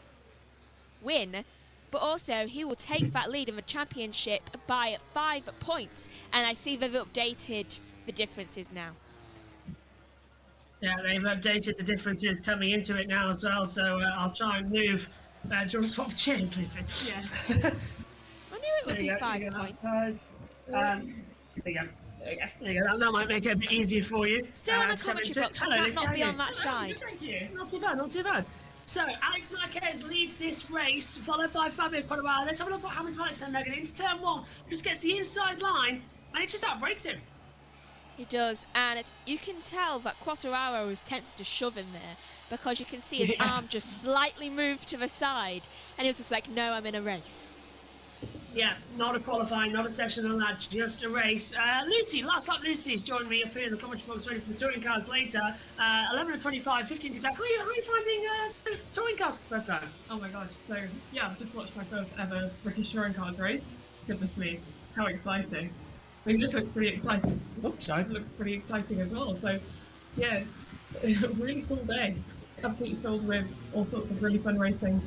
win, but also he will take that lead in the championship by 5 points. And I see they've updated the differences now. Yeah, they've updated the differences coming into it now as well, so I'll try and move. Do you want to swap chairs, Lucy? Yeah. I knew it would be 5 points. There you go. There you go. That might make it a bit easier for you. Still on a commentary box, you can't not be on that side. Thank you. Not too bad, not too bad. So, Alex Marquez leads this race, followed by Fabio Quartararo. Let's have a look at how many points they're making. Into turn 1, just gets the inside line, and it just outbreaks him. He does, and you can tell that Quattararo was tempted to shove him there because you can see his arm just slightly move to the side, and he was just like, no, I'm in a race. Yeah, not a qualifying, not a session on that, just a race. Lucy, last lap Lucy's joined me up here in the commentary box ready for the touring cars later. 11:25, 15 to back. How are you finding touring cars for the first time? Oh my gosh. So yeah, I've just watched my first ever British touring cars race. Goodness me, how exciting. I mean, this looks pretty exciting. Oops, sorry. It looks pretty exciting as well. So yeah, it's a really cool day. Absolutely filled with all sorts of really fun racing.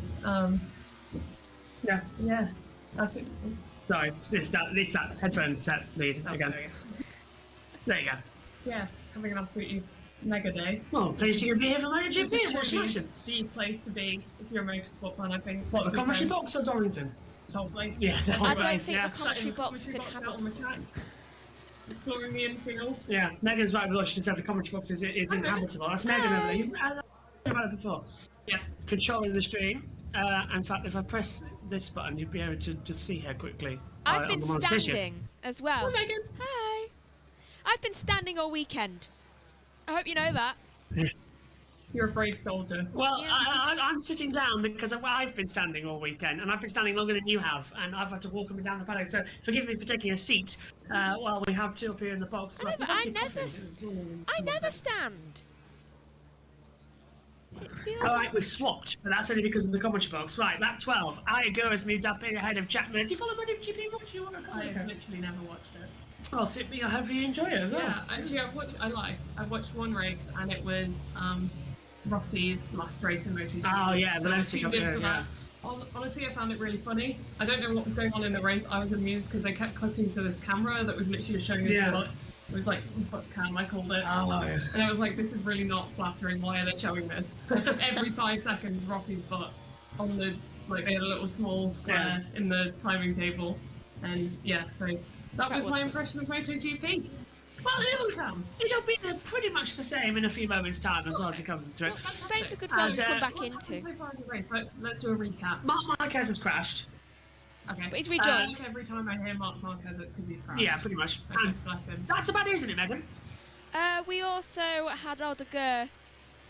Yeah. That's it. Sorry, it's that headphone set lead again. There you go. Yeah, having an absolutely mega day. Well, pleased you could be here for MotoGP. What's your mission? The place to be if you're a motorsport fan, I think. What, the commentary box or Dorrington? This whole place. Yeah, the whole I don't place, think yeah. the commentary box is in Hamilton. Exploring the infield. Yeah, Megan's right, but she just said the commentary box is in Hamilton. That's Megan, I believe. I've about it before. Yes. Controlling the stream. In fact, if I press this button, you'd be able to see her quickly. I've been standing as well. Hi, Megan. Hi. I've been standing all weekend. I hope you know that. You're a brave soldier. Well, Yeah. I'm sitting down because I've been standing all weekend, and I've been standing longer than you have, and I've had to walk up and down the paddock. So forgive me for taking a seat while we have two up here in the box. I know, but I never stand. It feels All right, we've swapped, but that's only because of the commentary box. Right, lap 12. Ayago has moved up in ahead of Chapman. Do you follow MotoGP much? You want to I comment? have literally never watched it. Well, sit me. I hope you enjoy it as well. Yeah, actually, I've watched one race, and it was Rossi's last race in MotoGP. Oh yeah, So I Valencia tuned Cup. in for Yeah. that. Honestly, I found it really funny. I don't know what was going on in the race. I was amused because they kept cutting to this camera that was literally showing us Yeah. butt. It was like butt cam, I called it. Oh. And I was like, this is really not flattering. Why are they showing this? Every 5 seconds, Rossi's butt on the, like, they had a little small square in the timing table. And yeah, so that was my impression of MotoGP. Well, it'll come. It'll be pretty much the same in a few moments' time as well as it comes into it. Spain's a good one to come back into. So far in the race, let's do a recap. Mark Marquez has crashed. Okay. But he's rejoined. Every time I hear Mark Marquez, it's because he's crashed. Yeah, pretty much. So just bless him. That's about it, isn't it, Megan? We also had Odegaard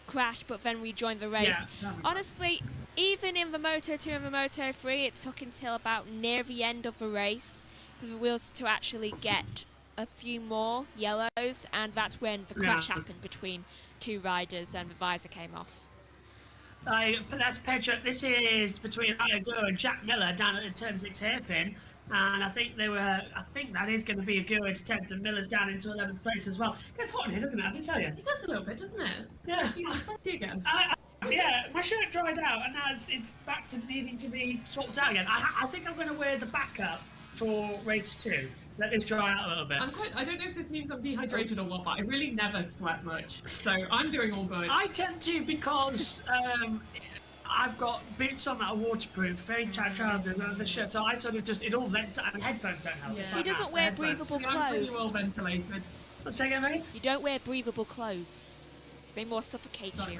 crash, but then rejoined the race. Yeah. Honestly, even in the Moto2 and the Moto3, it took until about near the end of the race for the wheels to actually get a few more yellows, and that's when the crash happened between two riders and the visor came off. That's Petra. This is between Agur and Jack Miller down at the turn 6 hairpin. And I think that is going to be a good attempt, and Miller's down into 11th place as well. It's hot in here, doesn't it? I did tell you. It does a little bit, doesn't it? Yeah. Again. Yeah, my shirt dried out, and now it's back to needing to be swapped out again. I think I'm going to wear the backup for race 2. Let this dry out a little bit. I don't know if this means I'm dehydrated or what, but I really never sweat much, so I'm doing all good. I tend to because I've got boots on that are waterproof, very tight trousers and the shirt, so I sort of just, it all vents, and headphones don't help. He doesn't wear breathable clothes. I'm pretty well ventilated. What's that again, mate? You don't wear breathable clothes. They more suffocate you.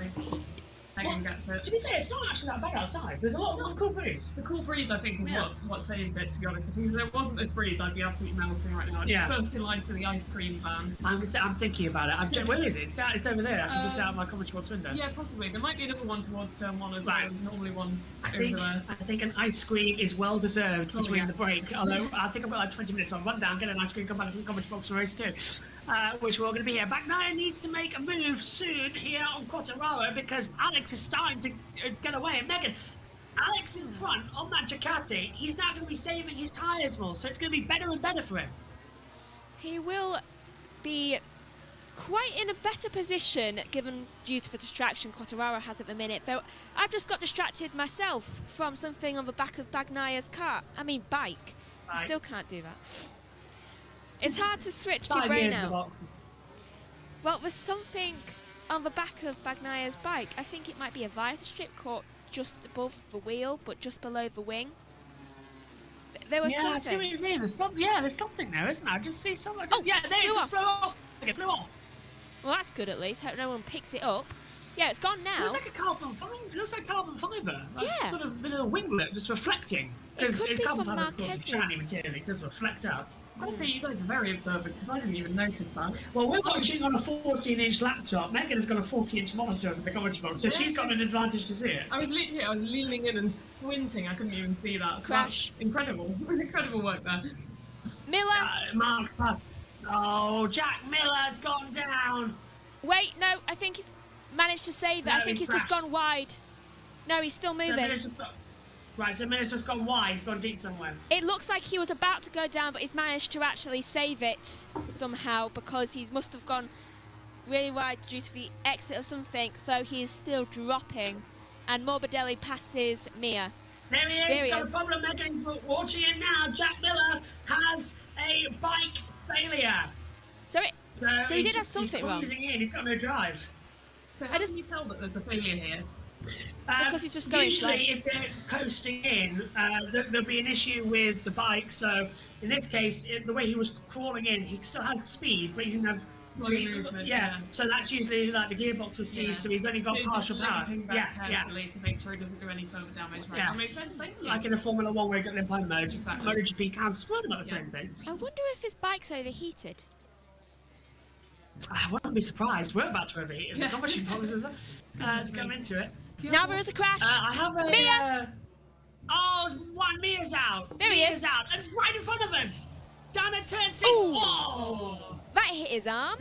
I can get it. To be fair, it's not actually that bad outside. There's a lot of cool breeze. The cool breeze, I think, is what saves it, to be honest. If there wasn't this breeze, I'd be absolutely melting right now. Yeah. First in line for the ice cream van. I'm thinking about it. Where is it? It's over there. I can just see out my Common Sports window. Yeah, possibly. There might be another one towards turn 1 as well. There's normally one over there. I think an ice cream is well deserved between the break. Although I think I've got like 20 minutes on. Run down, get an ice cream, come back to the Common Sports for race 2. Which we're all going to be here. Bagnaia needs to make a move soon here on Quartararo because Alex is starting to get away. And Megan, Alex in front on that Ducati, he's now going to be saving his tyres more, so it's going to be better and better for him. He will be quite in a better position given due to the distraction Quartararo has at the minute. Though I've just got distracted myself from something on the back of Bagnaia's bike. I still can't do that. It's hard to switch your brain out. Well, there's something on the back of Bagnaia's bike. I think it might be a visor strip caught just above the wheel, but just below the wing. There was something. I see what you mean. There's something there, isn't there? I just see something. Oh, yeah, there it is. It flew off. It flew off. Well, that's good at least. Hope no one picks it up. Yeah, it's gone now. It looks like a carbon fibre. It looks like carbon fibre. That's sort of a bit of a winglet just reflecting. It could be from Marquez's. Of course, shiny material. It does reflect out. I would say you guys are very observant because I didn't even notice that. Well, we're watching on a 14-inch laptop. Megan has got a 40-inch monitor on the commentary, so she's got an advantage to see it. I was leaning in and squinting. I couldn't even see that. Crash. Incredible. Incredible work there. Miller. Mark's past. Oh, Jack Miller's gone down. Wait, no, I think he's managed to save it. I think he's just gone wide. No, he's still moving. So Miller's just gone wide. He's gone deep somewhere. It looks like he was about to go down, but he's managed to actually save it somehow because he must have gone really wide due to the exit or something, though he is still dropping. And Morbidelli passes Mia. There he is. There he is. Got a problem. Megan's watching it now. Jack Miller has a bike failure. So he did have something wrong. He's cruising in. He's got no drive. So how can you tell that there's a failure here? Because he's just going slow. Usually, if they're coasting in, there'll be an issue with the bike. So in this case, the way he was crawling in, he still had speed, but he didn't have movement. Yeah. So that's usually like the gearbox was seized, so he's only got partial power. Yeah. To make sure he doesn't do any further damage. Right? Yeah. That makes sense. Like in a Formula One where you got limp mode, MotoGP can split about the same thing. I wonder if his bike's overheated. I wouldn't be surprised. We're about to overheat in the combustion boxes to come into it. Now there is a crash. I have a... Mia! Mia's out. There he is. Mia's out. It's right in front of us. Down at turn 6. Ooh. Whoa! That hit his arm.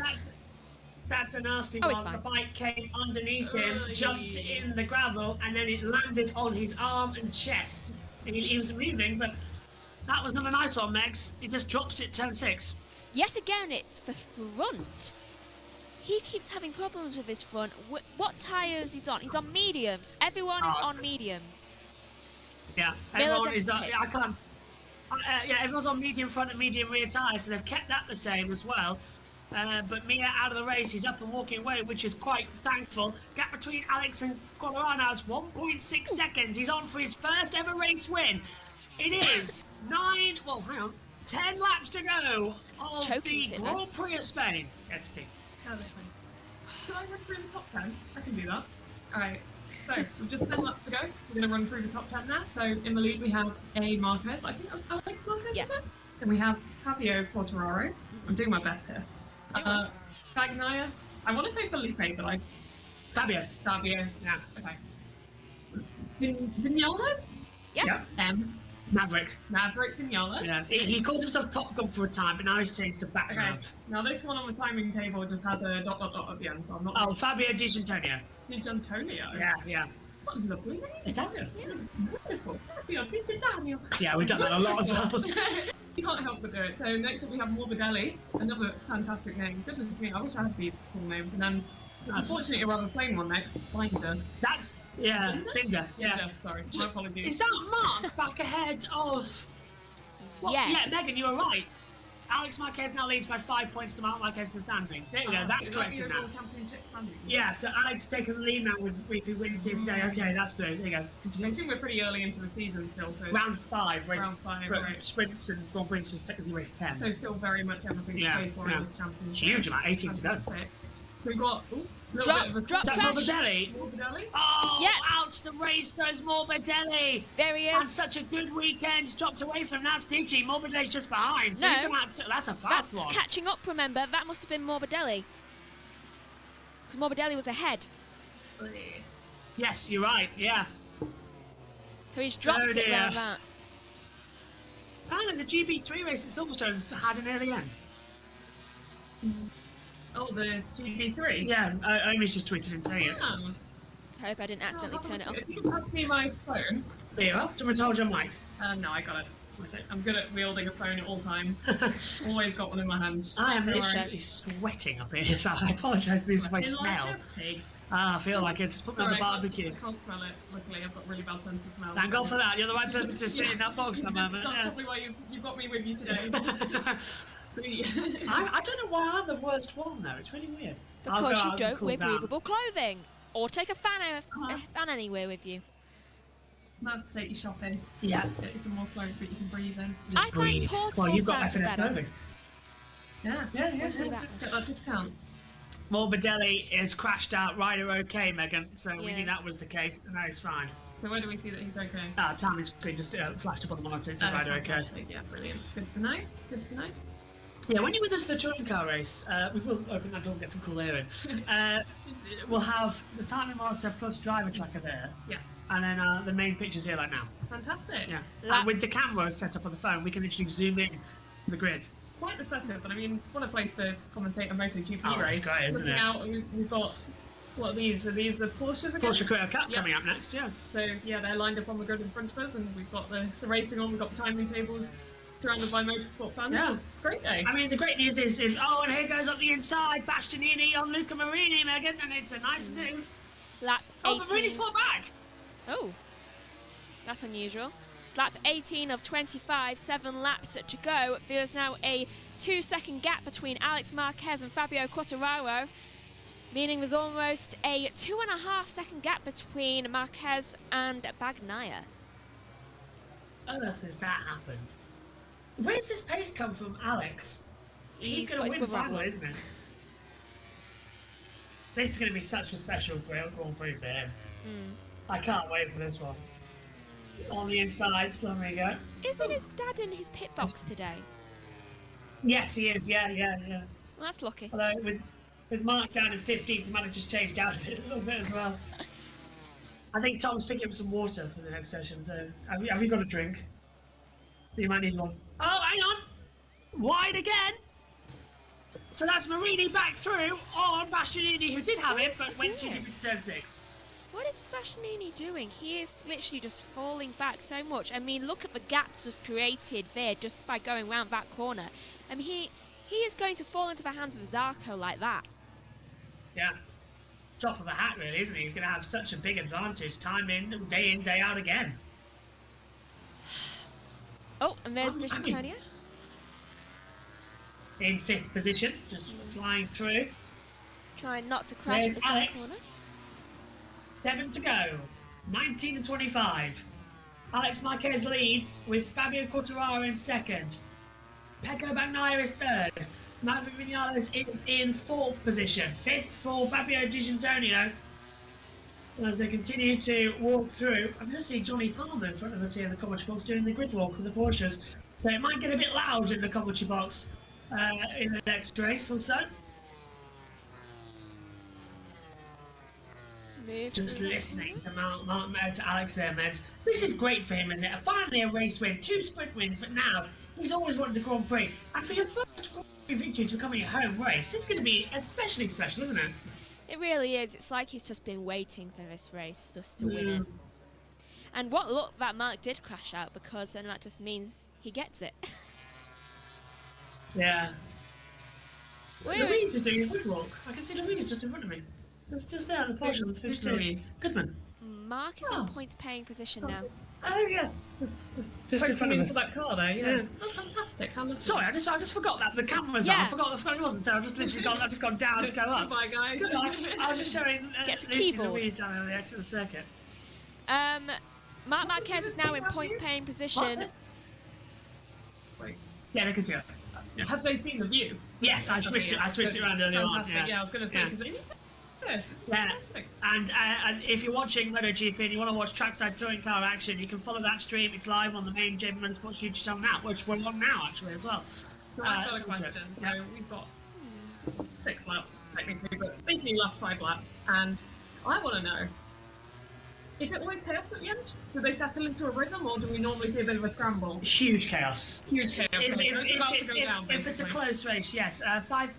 That's a nasty It's one. fine. The bike came underneath him, jumped in the gravel, and then it landed on his arm and chest. And he was moving, but that was not a nice one, Megs. He just drops it turn 6. Yet again, it's the front. He keeps having problems with his front. What tyres he's on? He's on mediums. Everyone is on mediums. Yeah, everyone is on. I can't. Everyone's on medium front and medium rear tyres, so they've kept that the same as well. But Mia out of the race, he's up and walking away, which is quite thankful. Gap between Alex and Quartararo is 1.6 seconds. He's on for his first ever race win. It is 10 laps to go of the Grand Prix of Spain. Yes, team. Can I run through the top 10? I can do that. Alright, so we've just 10 laps to go. We're going to run through the top 10 now. So in the lead we have A. Marquez. I think that's Alex Marquez, is it? Then we have Fabio Quartararo. I'm doing my best here. Bagnaia. I want to say Felipe, but Fabio. Yeah, okay. Vinales? Yes. M. Maverick Vinales. Yeah, he called himself Top Gun for a time, but now he's changed to background. Okay. Now this one on the timing table just has a ... at the end, so I'm not... Oh, Fabio Di Gianantonio. Di Gianantonio? Yeah. What a lovely name. It's Daniel. Yes, wonderful. Happy on Mr. Daniel. Yeah, we've done that a lot as well. You can't help but do it. So next up we have Morbidelli, another fantastic name. Goodness me, I wish I had these cool names. And then, unfortunately, a rather plain one next, Binder. That's, yeah, Binder. Yeah. Binder, sorry, my apologies. Is that Mark back ahead of... Well, Yes. Yeah, Megan, you were right. Alex Marquez now leads by 5 points to Mark Marquez in the standings. There we go, that's corrected now. Championship standings. Yeah, so Alex taking the lead now with if he wins here today. Okay, that's through. There you go. I think we're pretty early into the season still, so Round 5, race, round 5, right. sprints and Grand Prix is technically race 10. So still very much everything to play for in this championship. Huge amount, 18 to go. Fantastic. So we've got a little Drop- bit of a drop crash. Morbidelli. Morbidelli. Oh, Yeah. ouch, the race goes Morbidelli. There he And is. such a good weekend. He's dropped away from now. Stitchy. Morbidelli's just behind. So No. he's gonna have to, that's a fast That's one. catching up, remember? That must have been Morbidelli. Because Morbidelli was ahead. Yes, you're right. Yeah. So he's dropped Oh, it dear. round that. And the GB3 race at Silverstone's had an early end. Oh, the GB3? Yeah, Amy's just tweeted and saying it. Oh. I hope I didn't accidentally turn it off. If you can pass me my phone. There you are. Someone told you, Mike. No, I got it. I'm good at wielding a phone at all times. Always got one in my hand. I am Don't worry. literally sweating up here, so I apologise. This is my You smell. like a pig? I feel like it. Just put me on the Sorry, barbecue. I can't smell it. Luckily, I've got really bad sense of smell. Thank God for that. You're the right person to sit in that box at the moment. That's Yeah. probably why you've got me with you today. I don't know why I'm the worst one though. It's really weird. Because you don't cool wear down. breathable clothing. Or take a fan anywhere with you. I'm about to take you shopping. Yeah. Get you some more clothes that you can breathe in. I find portable Well, you've got fans are FNF better. clothing. Yeah. Let's do that. Get that discount. Morbidelli is crashed out. Rider okay, Megan. So we Yeah. knew that was the case, and now he's fine. So where do we see that he's okay? Timing screen just flashed up on the monitor. So Rider okay. Fantastic. Yeah, brilliant. Good to know. Good to know. Yeah, when you're with us for the touring car race, we will open that door and get some cool air in. We'll have the timing monitor plus driver tracker there. Yeah. And then the main pictures here like now. Fantastic. Yeah. Lap- And with the camera set up on the phone, we can literally zoom in the grid. Quite the setup, but I mean, what a place to commentate a MotoGP Oh, race. it's great, isn't Looking it? out, we've got, what are these? Are these the Porsches again? Porsche Carrera Cup Yeah. coming up next, yeah. So, yeah, they're lined up on the grid in front of us, and we've got the racing on, we've got the timing tables surrounded by motorsport fans. Yeah. It's a great day. I mean, the great news is and here goes up the inside, Bastianini on Luca Marini, Megan, and it's a nice move. Lap Oh, 18. Marini's fought back! Oh, that's unusual. Lap 18 of 25, 7 laps to go. There's now a 2-second gap between Alex Marquez and Fabio Quartararo, meaning there's almost a 2.5-second gap between Marquez and Bagnaia. On earth has that happened? Where's this pace come from, Alex? He's got going his to win brother finally, on. isn't it? This is going to be such a special Grand Prix for him. I can't wait for this one. On the inside, so there we go. Isn't his dad in his pit box today? Yes, he is. Yeah. Well, that's lucky. Although with Mark down in 15th, the manager's changed out a little bit as well. I think Tom's picking up some water for the next session. So have you got a drink? You might need one. Oh, hang on! Wide again! So that's Marini back through on Bastianini, who did have it, but went too deep into turn 6. What is Bastianini doing? He is literally just falling back so much. I mean, look at the gap just created there just by going round that corner. I mean, he is going to fall into the hands of Zarco like that. Yeah. Top of the hat, really, isn't he? He's going to have such a big advantage, time in, day out again. Oh, and there's D'Antonio. In 5th position, just flying through. Trying not to crash There's at the side Alex. corner. 7 to go. 19 and 25. Alex Marquez leads with Fabio Quartararo in 2nd. Pecco Bagnaia is 3rd. Matt Vinales is in 4th position. 5th for Fabio D'Antonio. As they continue to walk through, I'm going to see Johnny Palmer in front of us here in the commentary box doing the grid walk with the Porsches. So it might get a bit loud in the commentary box in the next race or so. Smooth. Just listening to to Alex there, Meds. This is great for him, isn't it? Finally a race win, 2 sprint wins, but now he's always wanted the Grand Prix. And for your first Grand Prix victory to become your home race, this is going to be especially special, isn't it? It really is. It's like he's just been waiting for this race just to win it. And what luck that Mark did crash out, because then that just means he gets it. Yeah. Louise is doing a good walk. I can see Louise just in front of me. It's just there on the portion. That's Who's Louise? Goodman. Mark is in points paying position now. Oh yes, just in front of us. That car there, yeah. Oh, fantastic! Sorry, I just forgot that the camera's on. I forgot it wasn't. So I've just literally gone down to go up. Goodbye, guys. I was just showing Gets a Lucy keyboard. Louise down on the exit of the circuit. Mark Marquez is now in points paying position. Wait. Yeah, I can see it. Yeah. Have they seen the view? Yes, I switched it. I switched it around earlier on. Yeah, I was going to say because Yeah, and if you're watching MotoGP and you want to watch trackside touring car action, you can follow that stream. It's live on the main JBMotorsports YouTube channel now, which we're on now actually as well. So I've got a question. So we've got 6 laps technically, but basically last 5 laps, and I want to know: is it always chaos at the end? Do they settle into a rhythm, or do we normally see a bit of a scramble? Huge chaos. Huge chaos. If it's a close race, yes.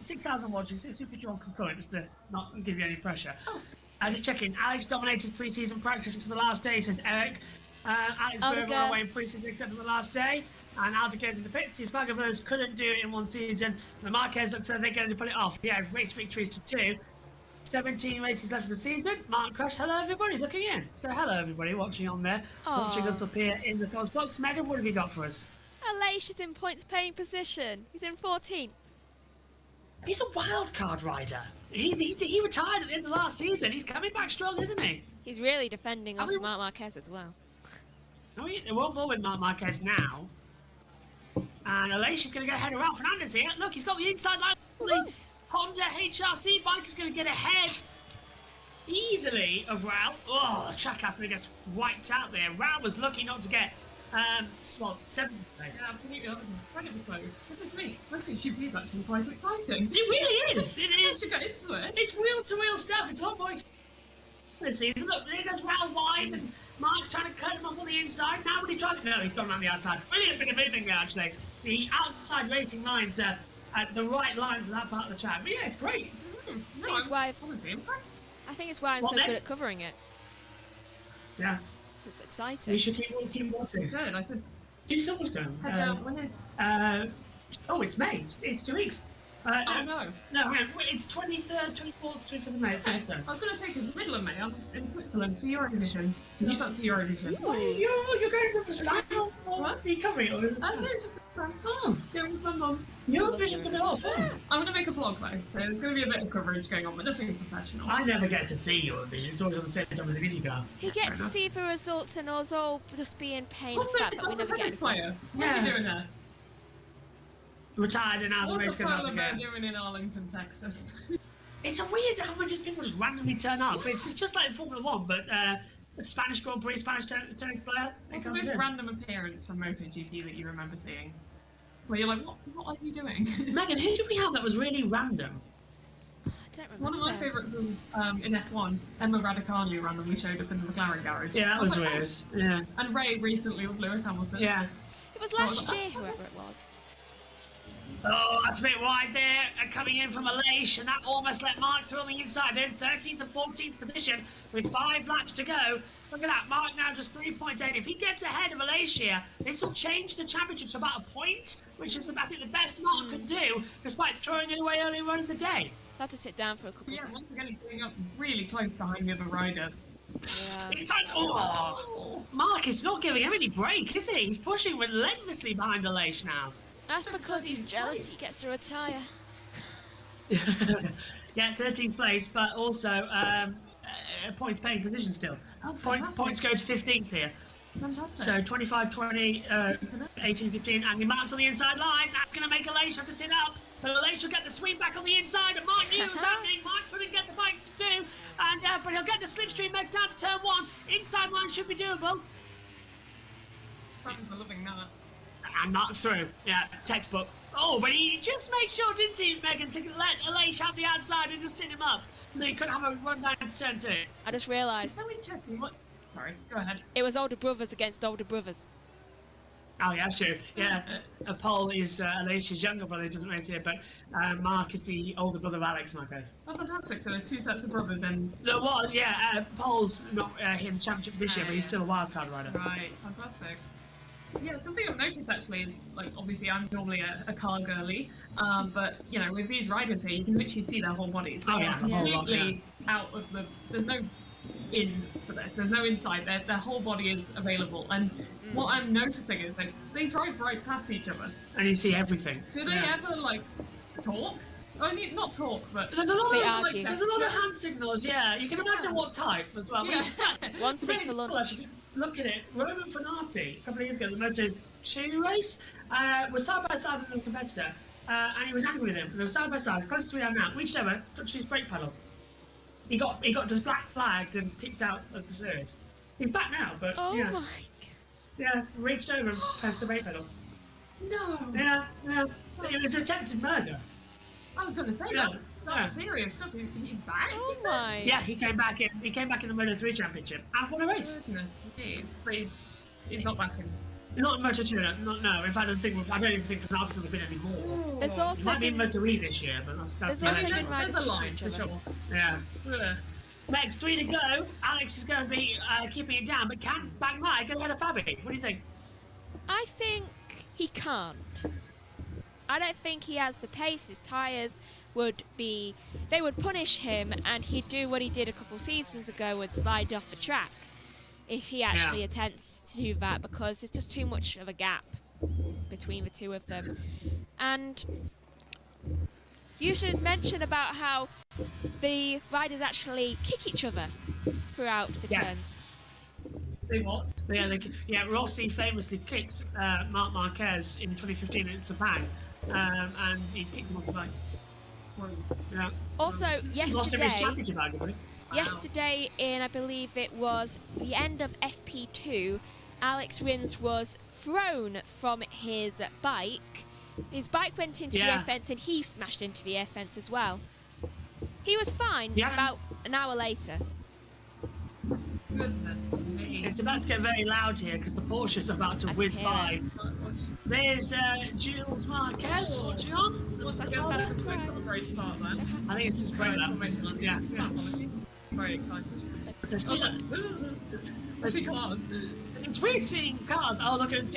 6,000 watching, 651 concurrent, just to not give you any pressure. Just checking. Alex dominated pre-season practice until the last day, says Eric. Alex Berger away in pre-season except for the last day. And Alda goes in the pits. His Bagger brothers couldn't do it in one season. The Marquez looks like they're going to put it off. Yeah, race victories to 2. 17 races left of the season. Mark Crash, hello everybody looking in. So hello everybody watching on there. Watching us up here in the cars box. Megan, what have you got for us? Aleix is in points paying position. He's in 14th. He's a wild card rider. He retired at the end of last season. He's coming back strong, isn't he? He's really defending off Marc Marquez as well. One more with Marc Marquez now. And Aleix is going to go ahead of Ralph Fernandez here. Look, he's got the inside line. The Honda HRC bike is going to get ahead easily of Ralph. Oh, the track accident gets wiped out there. Ralph was lucky not to get 7th place. Yeah, absolutely. That was incredibly close. This is me. I think GP is actually quite exciting. It really is. It is. Should get into it. It's wheel-to-wheel stuff. It's a lot more this season. Look, there goes Ralph wide, and Mark's trying to cut him off on the inside. Now when he tries to... No, he's gone around the outside. Brilliant bit of moving there, actually. The outside racing lines are at the right line for that part of the track. But yeah, it's great. I think it's why I'm so good at covering it. Yeah. It's exciting. You should keep watching. Good. I should do Silverstone. When is? Oh, it's May. It's 2 weeks. Oh no. No, hang on. It's 23rd, 24th, 25th of May. It's Silverstone. I was going to say it's middle of May. I'm in Switzerland for Eurovision. Do you fancy Eurovision? You're going to the style. What? Are you covering it? I don't know, just going with my mum. Eurovision's going to be a lot of fun. I'm going to make a vlog though, so there's going to be a bit of coverage going on, but nothing professional. I never get to see Eurovision. It's always on the same time as the video car. He gets to see the results and us all just be in pain of the fact that we never get player. What's he doing there? Retired and now the race goes out again. What's the doing in Arlington, Texas? It's a weird how much people just randomly turn up. It's just like Formula 1, but a Spanish Grand Prix, Spanish tennis player. What's the most random appearance from MotoGP that you remember seeing? Where you're like, what are you doing? Megan, who did we have that was really random? I don't remember. One of my favourites was in F1, Emma Raducanu randomly showed up in the McLaren garage. Yeah, that was weird. Yeah. And Ray recently with Lewis Hamilton. Yeah. It was last year, whoever it was. Oh, that's a bit wide there, coming in from Aleix, and that almost let Mark through on the inside. They're in 13th and 14th position with 5 laps to go. Look at that, Mark now just 3 points ahead. If he gets ahead of Aleix here, this will change the championship to about a point, which is, I think, the best Mark can do, despite throwing it away earlier on in the day. Had to sit down for a couple of seconds. Once again, he's getting up really close behind the other rider. Yeah. It's like, Mark is not giving him any break, is he? He's pushing relentlessly behind Aleix now. That's because he's jealous he gets to retire. Yeah, 13th place, but also points paying position still. Points go to 15th here. Fantastic. So 25, 20, 18, 15, and the Mark's on the inside line. That's going to make Aleix have to sit up. But Aleix will get the swing back on the inside, and Mark knew it was happening. Mark couldn't get the bike to do, and but he'll get the slipstream next down to turn 1. Inside line should be doable. Fans are loving that. And Mark's through. Yeah, textbook. Oh, but he just made sure, didn't he, Megan, to let Aleix have the outside and just sit him up. So he couldn't have a run down to turn 2. I just realised. So interesting. What? Sorry, go ahead. It was older brothers against older brothers. Oh yeah, sure. Yeah, Paul is Alicia's younger brother. He doesn't race here, but Mark is the older brother of Alex Marquez. Oh, fantastic! So there's two sets of brothers, and Paul's not in the championship this year, but he's still a wildcard rider. Right, fantastic. Yeah, something I've noticed actually is, like, obviously I'm normally a car girly, but you know, with these riders here, you can literally see their whole bodies. Oh yeah, completely out of the. There's no in for this. There's no inside. Their whole body is available, and what I'm noticing is that they drive right past each other. And you see everything. Do they ever like talk? I mean, not talk, but there's a lot They of argue. there's a lot of hand signals. Yeah, you can imagine what type as well. Yeah. One seat for lunch. Look at it. Roman Fanati, a couple of years ago, the Moto2 race, was side by side with a competitor, and he was angry with him. They were side by side, close to 3 hours now. Reached over, touched his brake pedal. He got just black flagged and kicked out of the series. He's back now, but reached over and pressed the brake pedal. No. Yeah. It was attempted murder. I was going to say that's serious stuff. He's back. Oh my. Yeah, he came back in. He came back in the Moto3 championship and won a race. Goodness me. He's not back in. Not in Moto2, no. In fact, I don't even think the Arsenal have been any more. There's It also might be in Moto3 this year, but that's there's also been riders There's a teaching line each for other. sure. Yeah. Next 3 to go. Alex is going to be keeping it down, but can Bagnaia get ahead of Fabi? What do you think? I think he can't. I don't think he has the pace. His tyres they would punish him, and he'd do what he did a couple seasons ago and slide off the track if he actually attempts to do that, because there's just too much of a gap between the two of them. And you should mention about how the riders actually kick each other throughout the turns. Say what? Rossi famously kicked Marc Marquez in 2015 in Sepang, and he kicked him off the bike. Yeah. Also, yesterday Yesterday, in, I believe it was the end of FP2, Alex Rins was thrown from his bike. His bike went into the air fence and he smashed into the air fence as well. He was fine about an hour later. Goodness me. It's about to get very loud here because the Porsche's about to whiz by. There's Jules Marquez watching on. What's that? That's a great start there. I think it's his brother. Yeah. Very excited. There's cars. Tweeting cars. Oh, look at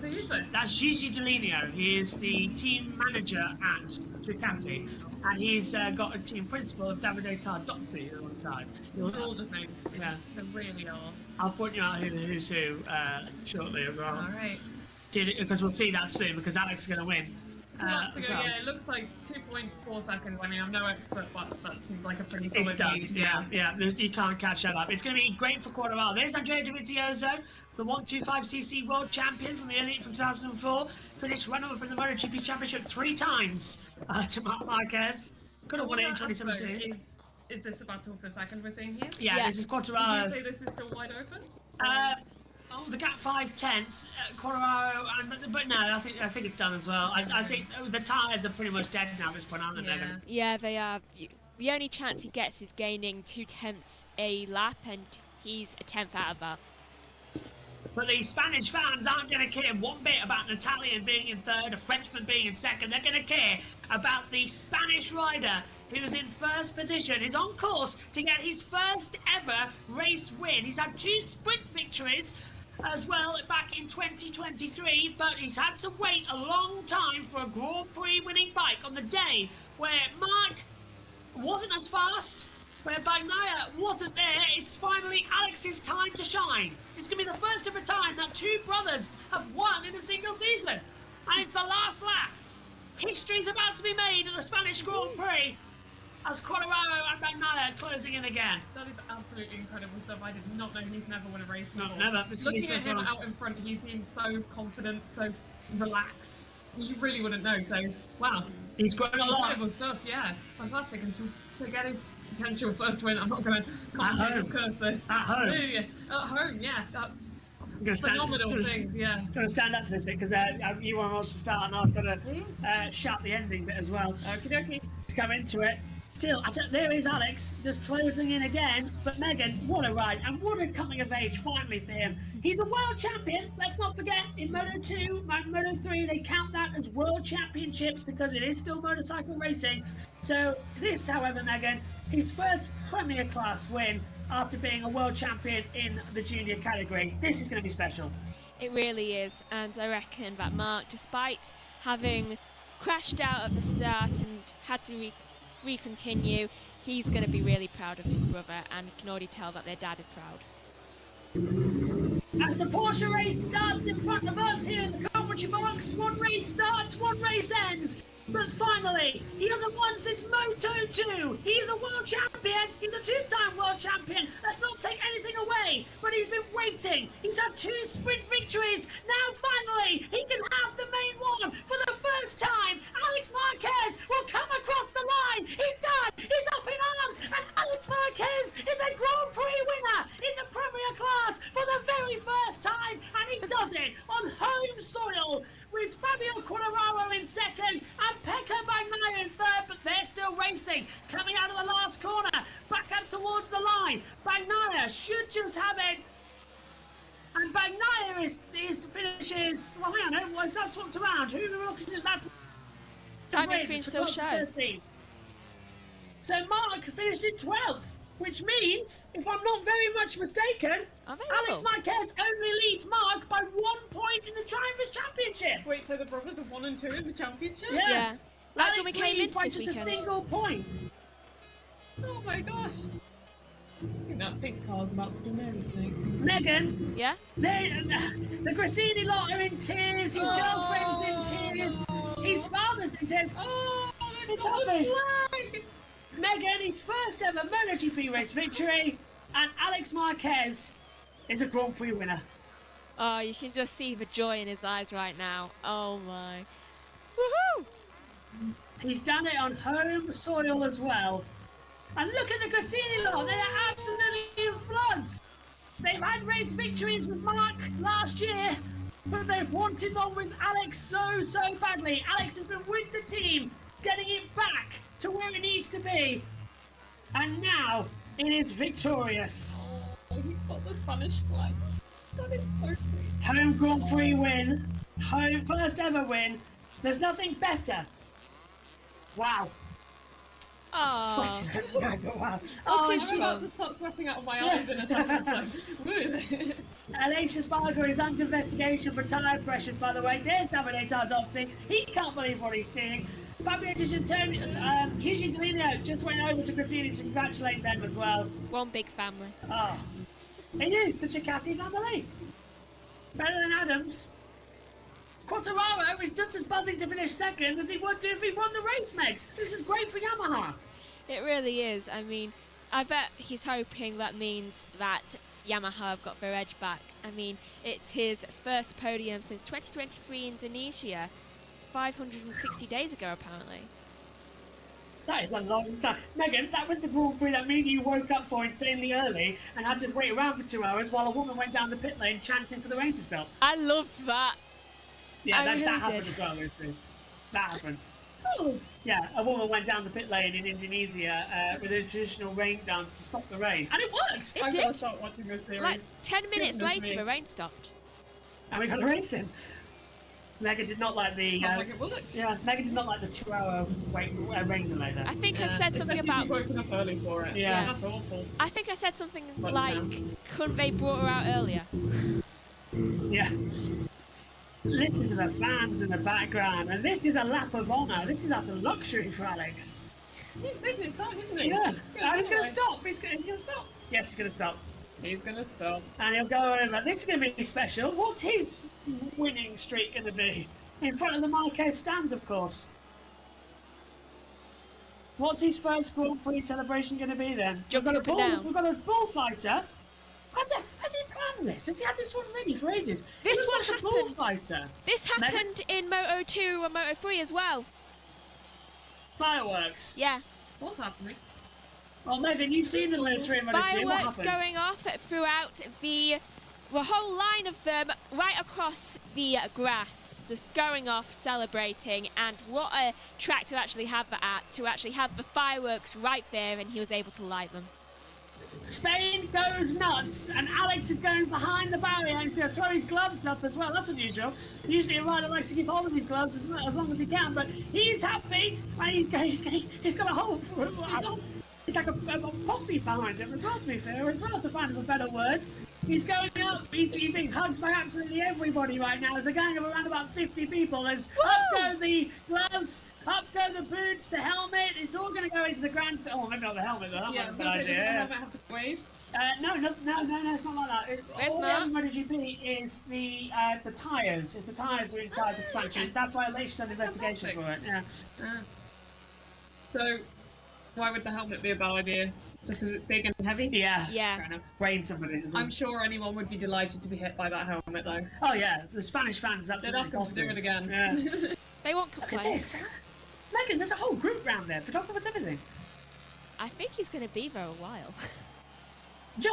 So who's that? that's Gigi Delineo. He is the team manager at Ducati, and he's got a team principal of Davide Tardotti alongside. Gorgeous name. Yeah, They really are. I'll point you out who's who shortly as well. All right. Because we'll see that soon, because Alex is going to win. It looks like 2.4 seconds. I mean, I'm no expert, but that seems like a pretty solid It's done. lead. Yeah. You can't catch that up. It's going to be great for Quartararo. There's Andrea Dovizioso, the 125cc world champion from the Elite from 2004. Finished runner-up in the MotoGP Championship 3 times to Marc Marquez. Could have won it in 2017. Is this the battle for second we're seeing here? Yeah, this is Quartararo. Did you say this is still wide open? The gap 5/10, Quartararo, but no, I think it's done as well. I think the tyres are pretty much dead now at this point, aren't they, Megan? Yeah, they are. The only chance he gets is gaining 2/10 a lap, and he's a 10th out of that. But the Spanish fans aren't going to care one bit about an Italian being in third, a Frenchman being in second. They're going to care about the Spanish rider who's in first position. He's on course to get his first ever race win. He's had 2 sprint victories as well back in 2023, but he's had to wait a long time for a Grand Prix winning bike on the day where Marc wasn't as fast, where Bagnaia wasn't there. It's finally Alex's time to shine. It's going to be the first ever time that 2 brothers have won in a single season, and it's the last lap. History's about to be made at the Spanish Grand Prix as Quartararo and Bagnaia closing in again. That is absolutely incredible stuff. I did not know he's never won a race before. No, never. Looking at him out in front, he seems so confident, so relaxed. You really wouldn't know, so wow. He's grown a lot. Incredible stuff, yeah. Fantastic. And to get his potential first win, I'm not going to curse this. At home. At home, yeah. That's phenomenal things, yeah. Going to stand up for this bit because you want us to start, and I've got to shout the ending bit as well. Okie dokie. To come into it. Still, there is Alex, just closing in again. But Megan, what a ride, and what a coming of age finally for him. He's a world champion, let's not forget, in Moto2, Moto3, they count that as world championships because it is still motorcycle racing. So this, however, Megan, his first Premier Class win after being a world champion in the junior category. This is going to be special. It really is, and I reckon that Mark, despite having crashed out at the start and had to re-continue, he's going to be really proud of his brother, and can already tell that their dad is proud. As the Porsche race starts in front of us here in the commentary box, one race starts, one race ends. But finally, he hasn't won since Moto2. He's a world champion. He's a two-time world champion. Let's not take anything away. But he's been waiting. He's had 2 sprint victories. Now, finally, he can have the main one for the first time. Alex Marquez will come across the line. His dad is up in arms. And Alex Marquez is a Grand Prix winner in the Premier Class for the very first time. And he does it on home soil, with Fabio Quartararo in second and Pecco Bagnaia in third, but they're still racing. Coming out of the last corner, back up towards the line. Bagnaia should just have it. And Bagnaia finishes, well, hang on, that's swapped around. Who are we looking at? That's Timing screen still show. So Mark finished in 12th. Which means, if I'm not very much mistaken, Alex Marquez only leads Mark by 1 point in the Drivers' Championship. Wait, so the brothers are 1 and 2 in the championship? Yeah. Like Alex when we came leads into by this just weekend. a single point. Oh my gosh. I think that pink car's about to do everything. Megan? Yeah? The Grassini lot are in tears, his girlfriend's in tears, his father's in tears. Oh, it's happy. Megan, his first ever MotoGP race victory, and Alex Marquez is a Grand Prix winner. Oh, you can just see the joy in his eyes right now. Oh my. Woohoo! He's done it on home soil as well. And look at the Grassini lot, they are absolutely in floods. They've had race victories with Mark last year, but they've wanted one with Alex so badly. Alex has been with the team, getting it back to where it needs to be, and now it is victorious. Oh, he's got the Spanish flag. That is so sweet. Home Grand Prix win, home first ever win. There's nothing better. Wow. Oh. Wow. I'm about to start sweating out of my eyes in a second. Alicia Spargo is under investigation for tyre pressures, by the way. There's Davide Tardozzi. He can't believe what he's seeing. Fabio Gigi D'Amelio just went over to Grassini to congratulate them as well. One big family. Oh. It is the Cicati family. Better than Adams. Quartararo is just as buzzing to finish second as he would do if he won the race, Megs. This is great for Yamaha. It really is. I mean, I bet he's hoping that means that Yamaha have got their edge back. I mean, it's his first podium since 2023 Indonesia, 560 days ago, apparently. That is a long time. Megan, that was the Grand Prix that me and you woke up for insanely early and had to wait around for 2 hours while a woman went down the pit lane chanting for the rain to stop. I loved that. Yeah, that really happened did. as well, Lucy. That happened. Oh. Yeah, a woman went down the pit lane in Indonesia with a traditional rain dance to stop the rain. And it worked! It I've did. got to start watching this series. Like 10 minutes Goodness later, me. the rain stopped. And we got a racing. Megan did not like the... Like it worked. Yeah, Megan did not like the 2 hour rain delay there. I think I said something Especially about... if you've woken up early for it. Yeah. That's awful. I think I said something But like, couldn't they brought her out earlier? Yeah. Listen to the fans in the background, and this is a lap of honour. This is up a luxury for Alex. He's making it start, isn't he? Yeah. Yeah, He's going to stop. He's going to stop. Yes, he's going to stop. He's going to stop. And he'll go over. This is going to be special. What's his winning streak going to be? In front of the Marquez stand, of course. What's his first Grand Prix celebration going to be then? Jumping up and down. We've got a bullfighter. Has he planned this? Has he had this one ready for ages? This He one looks like a happened. bullfighter. This happened in Moto2 and Moto3 as well. Fireworks. Yeah. What's happening? Well, Megan, you've seen the Linktree and Moto2. What Fireworks happened? going off throughout the a whole line of them right across the grass, just going off, celebrating, and what a track to actually have that at, to actually have the fireworks right there, and he was able to light them. Spain goes nuts, and Alex is going behind the barrier and he's going to throw his gloves up as well. That's unusual. Usually a rider likes to keep hold of his gloves as long as he can, but he's happy, and he's got a whole... It's like a posse behind him as well, to be fair, as well, to find him a better word. He's going up, he's being hugged by absolutely everybody right now. There's a gang of around about 50 people. There's up go the gloves, up go the boots, the helmet. It's all going to go into the grandstand. Oh, maybe not the helmet, though. That's not a bad idea. Does the helmet have to wave? No, it's not like that. All the MotoGP is the tyres. If the tyres are inside the factory, that's why they should have an investigation for it. Yeah. So, why would the helmet be a bad idea? Just because it's big and heavy? Yeah. Yeah. Fair enough. Brain somebody as well. I'm sure anyone would be delighted to be hit by that helmet, though. Oh yeah, the Spanish fans They'd ask them to do it again. Yeah. They won't Look at complain. this. Megan, there's a whole group round there. Photographers, everything. I think he's going to be there a while.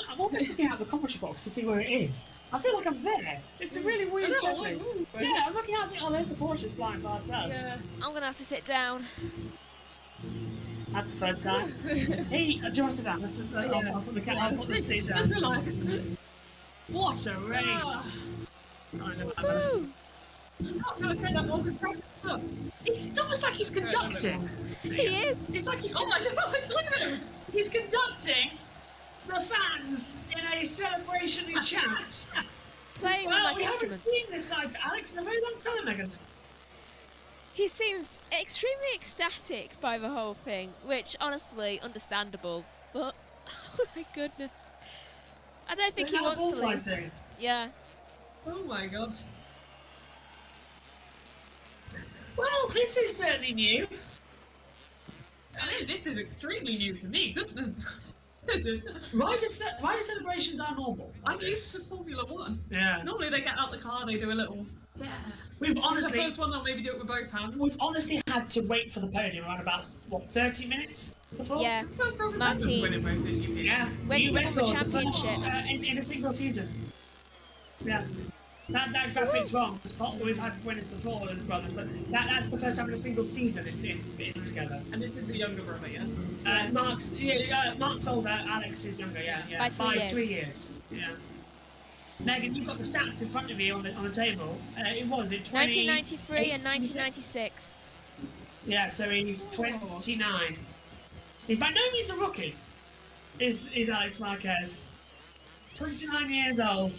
I'm almost looking out the commentary box to see where it is. I feel like I'm there. It's a really weird setting. Yeah, I'm looking out the... Oh, there's the Porsches flying past us. Yeah. I'm going to have to sit down. That's the first time. Hey, do you want to sit down? I'll put the seat down. Just relax. What a race! Woo! I'm going to say that wasn't practice stuff. It's almost like he's conducting. He is. It's like he's... Oh my gosh, look at him! He's conducting the fans in a celebration chant. Playing Well, like we haven't instruments. seen this side to Alex in a very long time, Megan. He seems extremely ecstatic by the whole thing, which honestly, understandable. But oh my goodness, I don't think he wants to leave. Fighting. Yeah. Oh my god. Well, this is certainly new. I know, this is extremely new to me. Goodness. Rider celebrations are normal. I'm used to Formula One. Yeah. Normally they get out the car, they do a little. Yeah. We've The honestly, first one they'll maybe do it with both hands. we've honestly had to wait for the podium around about what 30 minutes before. Yeah. First Robert Martin. Evans winning MotoGP. Yeah. When New he won the record, championship. first, in a single season. Yeah. That graphic's wrong. We've had winners before as brothers, but that's the first time in a single season it's been together. And this is the younger brother, yeah? Mark's older, Alex is younger, yeah. By 3 years. Yeah. Megan, you've got the stats in front of you on the table. It was 1993 and 1996. Yeah, so he's 29. He's by no means a rookie. Is Alex Marquez? 29 years old.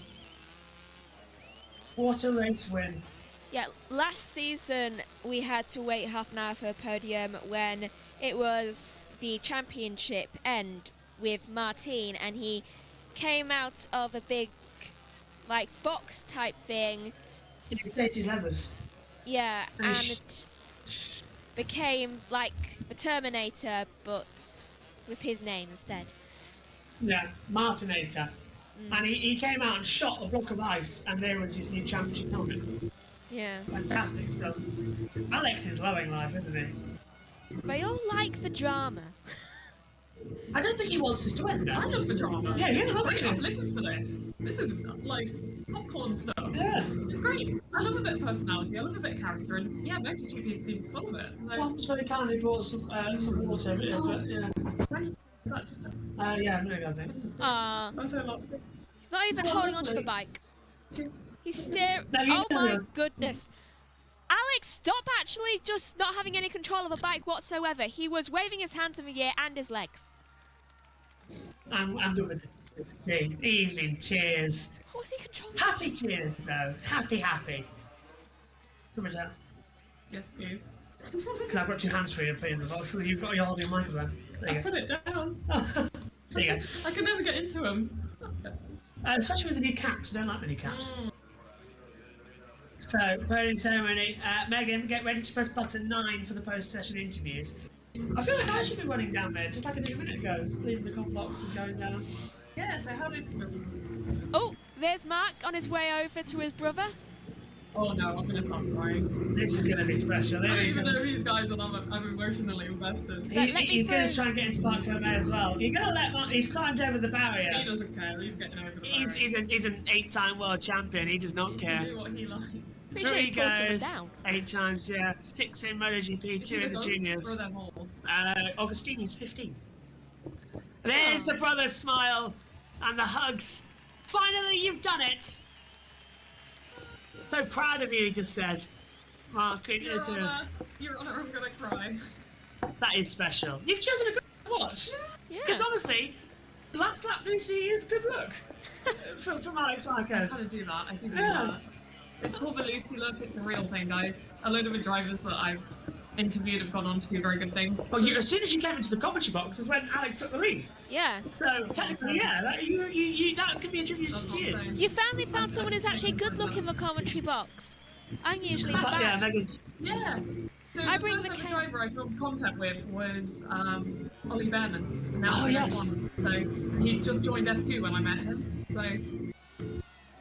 What a race win. Yeah, last season we had to wait half an hour for a podium when it was the championship end with Martin, and he came out of a big, like, box type thing. He plates his levers. Yeah, and became like the Terminator, but with his name instead. Yeah, Martinator. And he came out and shot a block of ice, and there was his new championship helmet. Yeah. Fantastic stuff. Alex is loving life, isn't he? They all like the drama. I don't think he wants this to end. I love the drama. Yeah, you're I've loving this. listened for this. This is like popcorn stuff. Yeah. It's great. I love a bit of personality. I love a bit of character, and yeah, MotoGP seems full of it. So, Tom's very kindly brought some water, but yeah. Yeah, no, I think. Ah, I'm so lost. he's not even holding onto the bike. He's staring. No, you Oh tell my us. goodness. Alex, stop actually just not having any control of the bike whatsoever. He was waving his hands in the air and his legs. I'm good. He's in tears. What was he controlling? Happy tears, though. Happy. Come on, Zach. Yes, please. Because I've got two hands for you to put in the box, so you've got your holding microphone. There I you go. put it down. There you go. I can never get into them. Especially with the new caps. I don't like the new caps. So, podium ceremony. Megan, get ready to press button 9 for the post-session interviews. I feel like I should be running down there, just like I did a minute ago, leaving the complex and going down. Yeah, so how did... Oh, there's Mark on his way over to his brother. Oh no, I'm gonna stop crying. This is going to be special. I don't even know these guys, and I'm emotionally invested. He's going to try and get into Park Fermé as well. You're going to let Mark. He's climbed over the barrier. He doesn't care. He's getting over the barrier. He's an 8-time world champion. He does not care. Do what he likes. 3 goes, 8 times, yeah. 6 in MotoGP, 2 in the juniors. Augustini's 15. There's the brother's smile and the hugs. Finally, you've done it. So proud of you, he just said. Mark, Your Honor, I'm gonna cry. that is special. You've chosen a good watch. Yeah. Because honestly, last lap Lucy is good luck. from Alex Marquez. I had to do that. I think that. It's called the Lucy look. It's a real thing, guys. A load of the drivers that I've interviewed have gone on to do very good things. Well, as soon as you came into the commentary box is when Alex took the lead. Yeah. So technically, yeah, that could be attributed to you. You finally found someone who's actually good looking in the commentary box. I'm usually bad. Yeah, Megan's. Yeah. So I bring the first case. driver I filmed contact with was Ollie Behrman. Oh, yes. So he just joined F2 when I met him. So that's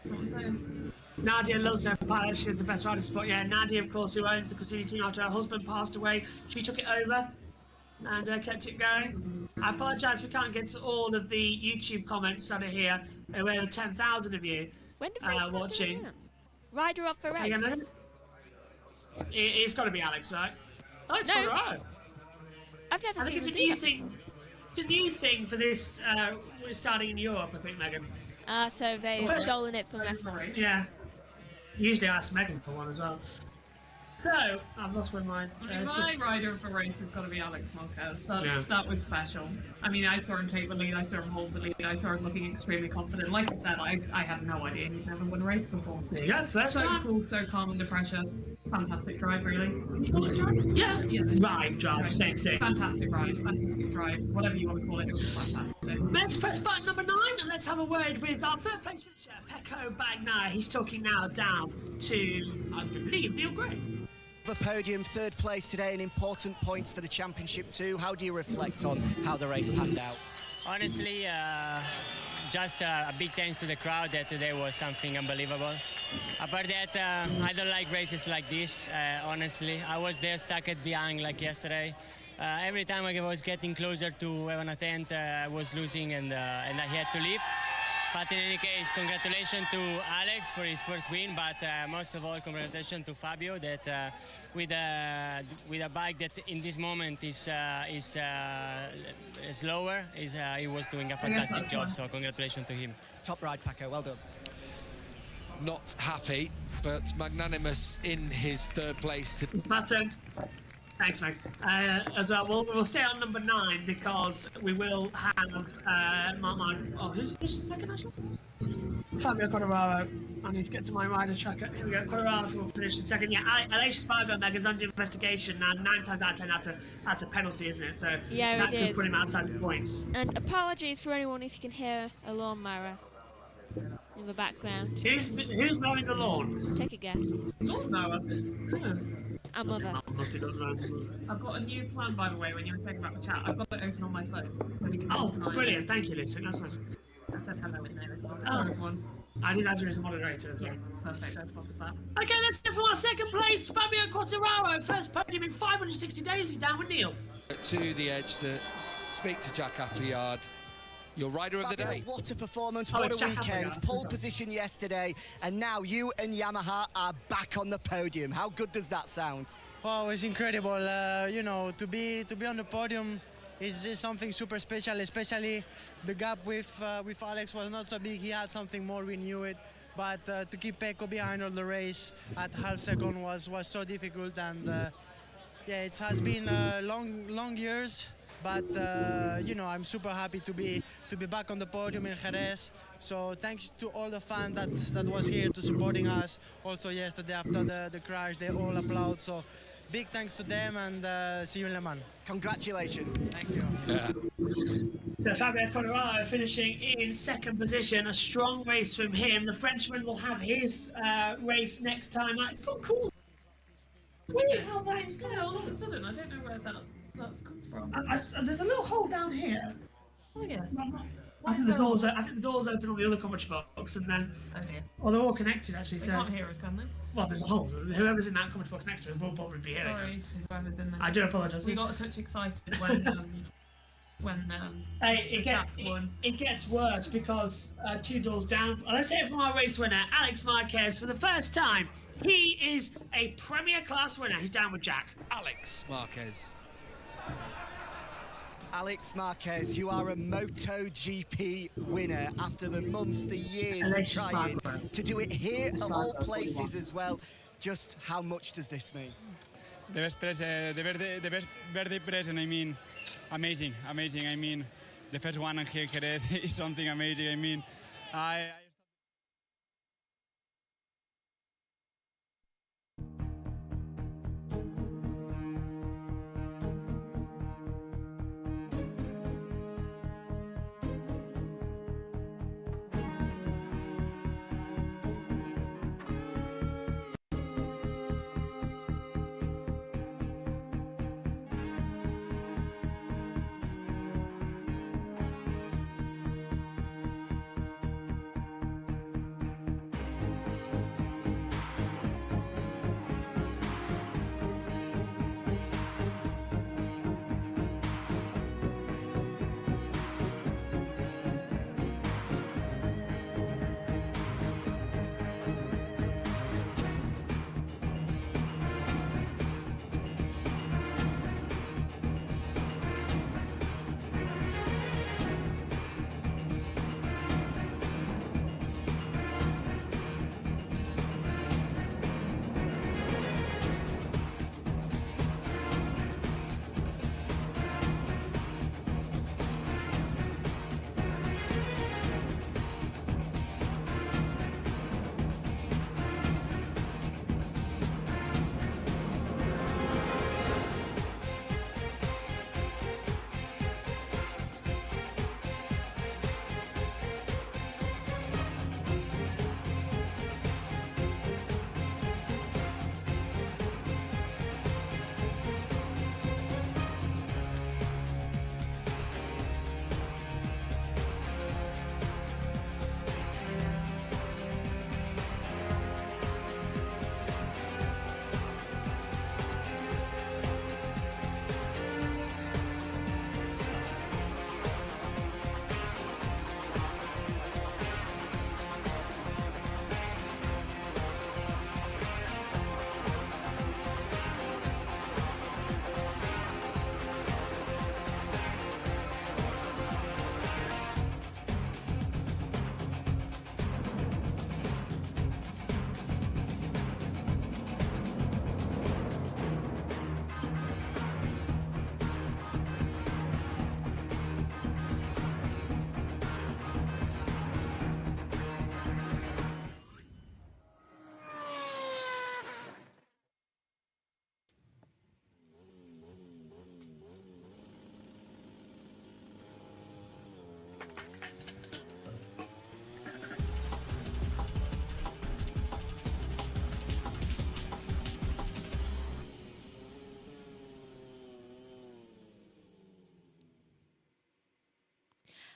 what I'm saying. Nadia loves her pilot. She has the best rider support. Yeah, Nadia, of course, who owns the Cassini team after her husband passed away. She took it over and kept it going. I apologise we can't get to all of the YouTube comments that are here. There were 10,000 of you When did we start watching. doing that? Rider of the Say again, race. Megan? It's got to be Alex, right? Oh, it's No. Colorado. I've never I think seen it's a him do new that thing. It's a new thing for this. We're starting in Europe, I think, Megan. So they've stolen it from F1. Yeah. Usually I ask Megan for one as well. So, I've lost my mind. My rider of the race has got to be Alex Marquez. That was special. I mean, I saw him take the lead, I saw him hold the lead, I saw him looking extremely confident. Like I said, I had no idea he'd never won a race before. There you go, first so time. Cool, so calm under pressure. Fantastic drive, really. You call it a drive? Yeah. Ride, drive, same thing. Fantastic ride, fantastic drive. Whatever you want to call it, it was fantastic. Let's press button number 9 and let's have a word with our third place finisher, Pecco Bagnaia. He's talking now down to, I believe, Neil Gray. The podium, 3rd place today, and important points for the championship too. How do you reflect on how the race panned out? Honestly, just a big thanks to the crowd. That today was something unbelievable. Apart that, I don't like races like this. Honestly, I was there stuck at behind like yesterday. Every time I was getting closer to have an attempt, I was losing and I had to leave. But in any case, congratulations to Alex for his first win, but most of all, congratulations to Fabio that with a bike that in this moment is slower, he was doing a fantastic job. So congratulations to him. Top ride, Paco. Well done. Not happy, but magnanimous in his 3rd place. Button. Thanks, Max. As well, we'll stay on number 9 because we will have who's the second actually? Fabio Quartararo. I need to get to my rider tracker. Here we go. Quartararo will finish in second. Yeah, Aleix Spargo, Megan's under investigation now. 9 times out of 10, that's a penalty, isn't it? So yeah, that it could is. put him outside the points. And apologies for anyone if you can hear a lawnmower in the background. Who's mowing the lawn? Take a guess. Lawnmower? Our mother. I've got a new plan, by the way, when you were saying about the chat. I've got it open on my phone. So we can Brilliant. Thank you, Lucy. That's nice. I said hello in there as well. I did add you as a moderator as well. Yes, perfect. That's spotted that. Okay, let's go for our second place. Fabio Quartararo, first podium in 560 days. He's down with Neil. To the edge to speak to Jack Appleyard. Your rider of the day. What a performance, what a weekend. Pole position yesterday, and now you and Yamaha are back on the podium. How good does that sound? Wow, it's incredible. You know, to be on the podium is something super special, especially the gap with Alex was not so big. He had something more, we knew it. But to keep Pecco behind all the race at half second was so difficult, and yeah, it has been long years. But you know, I'm super happy to be back on the podium in Jerez. So thanks to all the fans that was here to supporting us. Also yesterday after the crash, they all applaud. So big thanks to them, and see you in Le Mans. Congratulations. Thank you. Yeah. So Fabio Quartararo finishing in second position. A strong race from him. The Frenchman will have his race next time. It's not cool. Weird how that is there all of a sudden. I don't know where that's come from. There's a little hole down here. Oh yes. I think the doors open on the other commentary box, and then well, they're all connected actually. They So can't hear us, can they? well, there's a hole. Whoever's in that commentary box next to us will probably be hearing Sorry us. to whoever's in there. I do apologise. We got a touch excited when it gets worse because 2 doors down. Let's hear it from our race winner, Alex Marquez, for the first time. He is a Premier Class winner. He's down with Jack. Alex Marquez. Alex Marquez, you are a MotoGP winner after the months, the years of trying to do it here of all places as well. Just how much does this mean? The best birthday present, I mean, amazing. I mean, the first one here in Jerez is something amazing. I mean,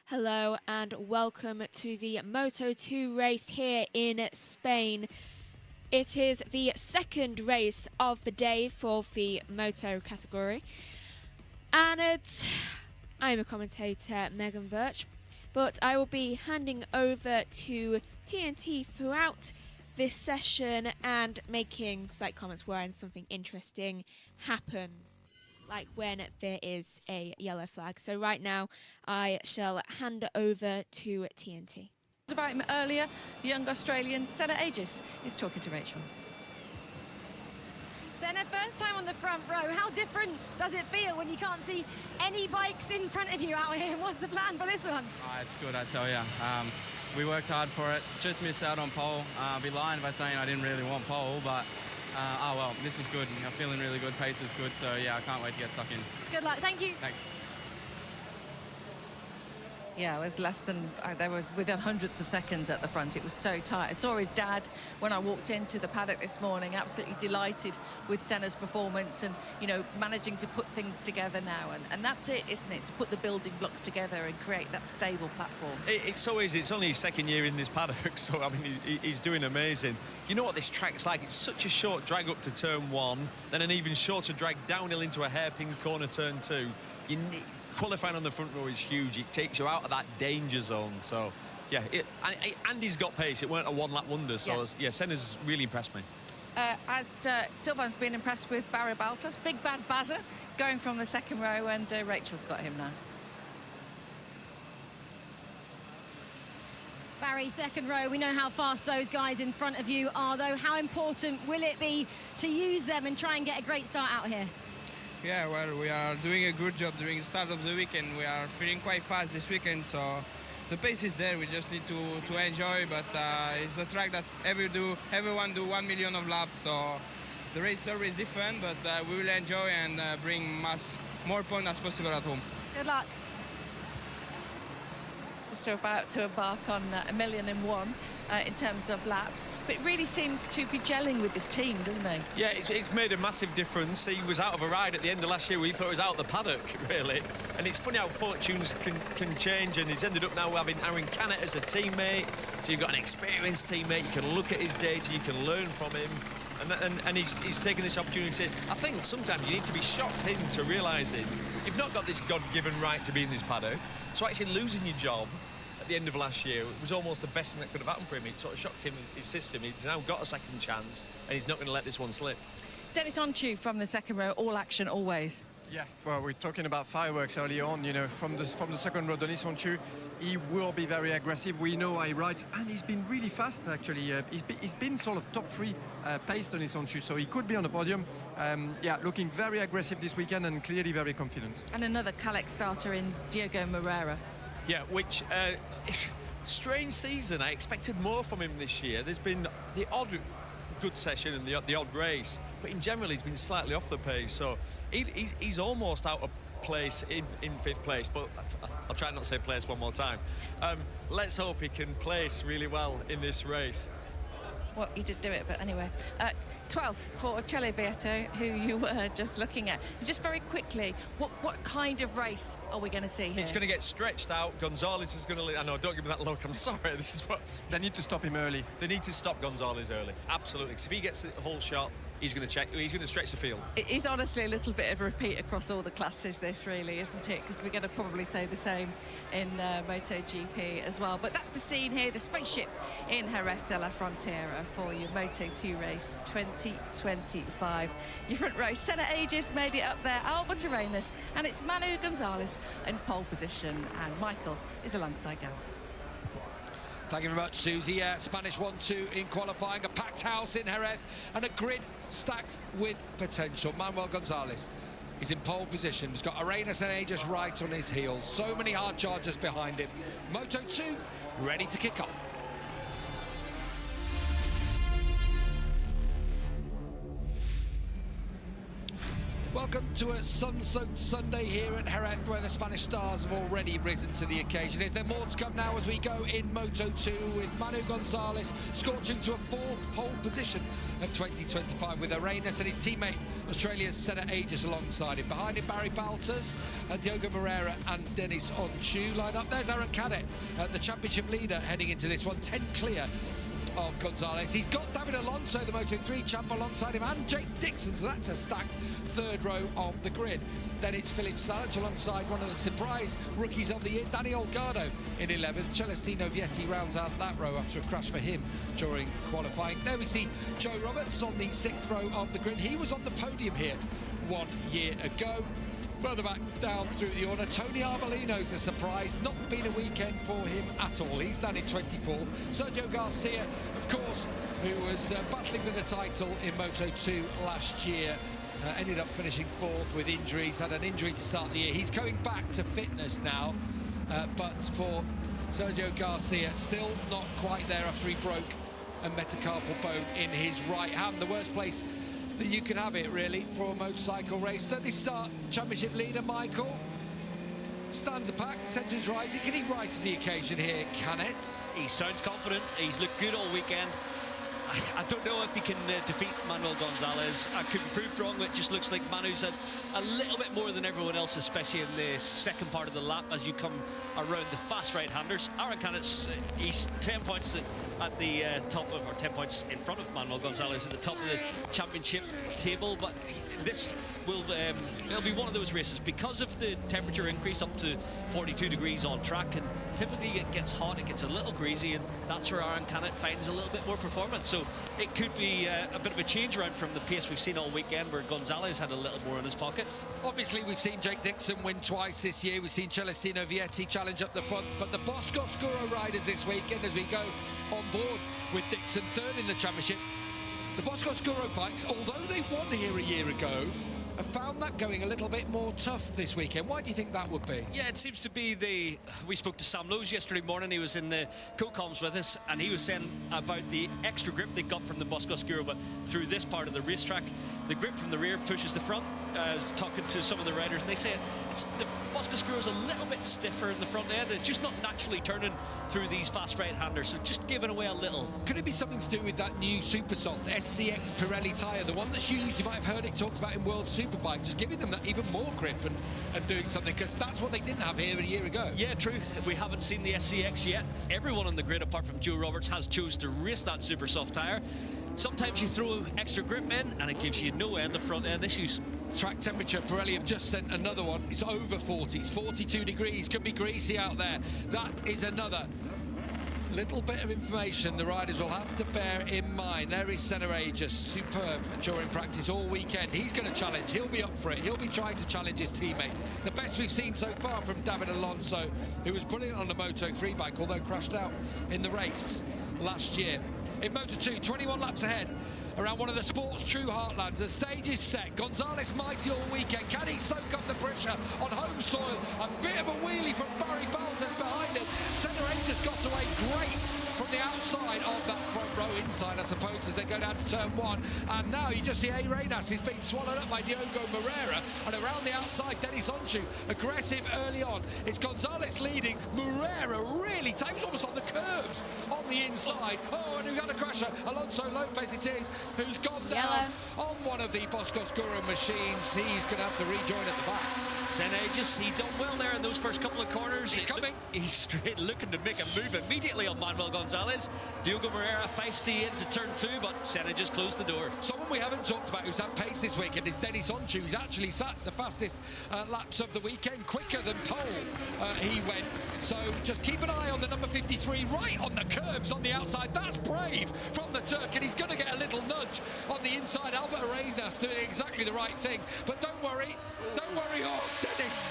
Hello and welcome to the Moto2 race here in Spain. It is the second race of the day for the Moto category. And I'm a commentator, Megan Birch, but I will be handing over to TNT throughout this session and making slight comments when something interesting happens, like when there is a yellow flag. So right now, I shall hand over to TNT. About him earlier, the young Australian Senna Aegis is talking to Rachel. Senna, first time on the front row. How different does it feel when you can't see any bikes in front of you out here? What's the plan for this one? It's good, I tell you. We worked hard for it. Just missed out on pole. I'd be lying by saying I didn't really want pole, but oh well, this is good. I'm feeling really good. Pace is good, so yeah, I can't wait to get stuck in. Good luck. Thank you. Thanks. Yeah, it was less than, they were within hundreds of seconds at the front. It was so tight. I saw his dad when I walked into the paddock this morning, absolutely delighted with Senna's performance and, you know, managing to put things together now. And that's it, isn't it? To put the building blocks together and create that stable platform. It's so easy. It's only his second year in this paddock, so, I mean, he's doing amazing. You know what this track's like? It's such a short drag up to turn 1, then an even shorter drag downhill into a hairpin corner turn 2. You need... Qualifying on the front row is huge. It takes you out of that danger zone. So, yeah, and he's got pace. It weren't a one-lap wonder. So, yeah, Senna's really impressed me. Sylvain's been impressed with Barry Baltas. Big Bad Bazza going from the second row, and Rachel's got him now. Barry, second row. We know how fast those guys in front of you are, though. How important will it be to use them and try and get a great start out here? Yeah, well, we are doing a good job during the start of the weekend. We are feeling quite fast this weekend, so the pace is there. We just need to enjoy, but it's a track that everyone do 1 million of laps, so the race is always different, but we will enjoy and bring more points as possible at home. Good luck. Just about to embark on 1,000,001 in terms of laps, but it really seems to be gelling with this team, doesn't it? Yeah, it's made a massive difference. He was out of a ride at the end of last year. We thought he was out of the paddock, really. And it's funny how fortunes can change, and he's ended up now having Aaron Canet as a teammate. So you've got an experienced teammate. You can look at his data, you can learn from him. And he's taken this opportunity. I think sometimes you need to be shocked into realising you've not got this God-given right to be in this paddock. So actually losing your job at the end of last year, it was almost the best thing that could have happened for him. It sort of shocked him, his system. He's now got a second chance, and he's not going to let this one slip. Dennis Onchu from the second row, all action always. Yeah, well, we're talking about fireworks early on, you know, from the second row, Denis Onchu, he will be very aggressive. We know I right, and he's been really fast, actually. He's been sort of top 3 pace, Denis Onchu, so he could be on the podium. Yeah, looking very aggressive this weekend and clearly very confident. And another Kalex starter in Diego Moreira. Yeah, which, strange season. I expected more from him this year. There's been the odd good session and the odd race, but in general he's been slightly off the pace, so he's almost out of place in 5th place, but I'll try not to say place one more time. Let's hope he can place really well in this race. Well, he did do it, but anyway. 12th for Cele Vieto, who you were just looking at. Just very quickly, what kind of race are we going to see here? It's going to get stretched out. Gonzalez is going to... I know, don't give me that look. I'm sorry. This is what... They need to stop him early. They need to stop Gonzalez early. Absolutely. Because if he gets a whole shot, he's going to stretch the field. It is honestly a little bit of a repeat across all the classes, this really, isn't it? Because we're going to probably say the same in MotoGP as well. But that's the scene here, the spaceship in Jerez de la Frontera for your Moto2 race 2025. Your front row, Senna Aegis made it up there, Albert Arenas, and it's Manu Gonzalez in pole position, and Michael is alongside Gav. Thank you very much, Susie. Spanish 1-2 in qualifying, a packed house in Jerez, and a grid stacked with potential. Manuel Gonzalez is in pole position. He's got Arenas and Aegis right on his heels. So many hard chargers behind him. Moto2 ready to kick off. Welcome to a sun-soaked Sunday here at Jerez, where the Spanish stars have already risen to the occasion. Is there more to come now as we go in Moto2 with Manu Gonzalez scorching to a 4th pole position of 2025 with Arenas and his teammate Australia's Senna Aegis alongside him. Behind him, Barry Baltas and Diogo Moreira and Denis Onchu line up. There's Aaron Canet, the championship leader, heading into this one, 10 clear of Gonzalez. He's got David Alonso, the Moto3 champ, alongside him, and Jake Dixon, so that's a stacked 3rd row of the grid. Then it's Philip Salich alongside one of the surprise rookies of the year, Daniel Gardo in 11th. Celestino Vietti rounds out that row after a crash for him during qualifying. There we see Joe Roberts on the 6th row of the grid. He was on the podium here 1 year ago. Further back down through the order, Tony Arbolino's the surprise. Not been a weekend for him at all. He's down in 24th. Sergio Garcia, of course, who was battling for the title in Moto2 last year. Ended up finishing 4th with injuries. Had an injury to start the year. He's going back to fitness now. But for Sergio Garcia, still not quite there after he broke a metacarpal bone in his right hand. The worst place that you can have it, really, for a motorcycle race. At the start, championship leader Michael Stands apart, centres rising. Can he rise to the occasion here, can it? He sounds confident. He's looked good all weekend. I don't know if he can defeat Manuel Gonzalez. I could be proved wrong, but it just looks like Manu's had a little bit more than everyone else, especially in the second part of the lap as you come around the fast right-handers. Aaron Cannett's, he's 10 points at the top of, or 10 points in front of Manuel Gonzalez at the top of the championship table, but this will it'll be one of those races because of the temperature increase up to 42 degrees on track, and typically it gets hot, it gets a little greasy, and that's where Aaron Cannett finds a little bit more performance. So it could be a bit of a change around from the pace we've seen all weekend, where Gonzalez had a little more in his pocket. Obviously, we've seen Jake Dixon win twice this year. We've seen Celestino Vietti challenge up the front, but the Bosco Scuro riders this weekend, as we go on board with Dixon third in the championship, the Bosco Scuro bikes, although they won here a year ago, have found that going a little bit more tough this weekend. Why do you think that would be? Yeah, it seems to be we spoke to Sam Lowe's yesterday morning. He was in the co-coms with us, and he was saying about the extra grip they got from the Bosco Scuro, but through this part of the racetrack, the grip from the rear pushes the front. Talking to some of the riders, and they say the Bosco Scuro is a little bit stiffer in the front end. It's just not naturally turning through these fast right-handers, so just giving away a little. Could it be something to do with that new Super Soft SCX Pirelli tyre, the one that's used, you might have heard it talked about in World Superbike, just giving them that even more grip and doing something, because that's what they didn't have here a year ago. Yeah, true. We haven't seen the SCX yet. Everyone on the grid, apart from Joe Roberts, has chose to race that Super Soft tyre. Sometimes you throw extra grip in, and it gives you no end of front-end issues. Track temperature, Pirelli have just sent another one. It's over 40, it's 42 degrees, could be greasy out there. That is another little bit of information the riders will have to bear in mind. There is Senna Aegis, superb during practice all weekend. He's going to challenge, he'll be up for it. He'll be trying to challenge his teammate. The best we've seen so far from David Alonso, who was brilliant on the Moto3 bike, although crashed out in the race last year. In Moto2, 21 laps ahead, around one of the sport's true heartlands. The stage is set. Gonzalez mighty all weekend. Can he soak up the pressure on home soil? A bit of a wheelie from Barry Baltas behind him. Senna Aegis got away great from the outside of that front row inside, I suppose, as they go down to turn one. And now you just see Arenas is being swallowed up by Diogo Moreira. And around the outside, Denis Onchu, aggressive early on. It's Gonzalez leading. Moreira really takes almost on the curbs on the inside. Oh, and we got a crasher. Alonso Lopez it is, who's gone down on one of the Bosco Scuro machines. He's going to have to rejoin at the back. Senna Aegis, he done well there in those first couple of corners. He's coming. He's straight looking to make a move immediately on Manuel Gonzalez. Diogo Moreira feisty into turn two, but Senna just closed the door. Someone we haven't talked about who's had pace this weekend is Denis Onchu, who's actually sat the fastest laps of the weekend, quicker than Pole he went. So just keep an eye on the number 53 right on the curbs on the outside. That's brave from the Turk, and he's going to get a little nudge on the inside. Albert Arenas doing exactly the right thing, but don't worry. Oh, Dennis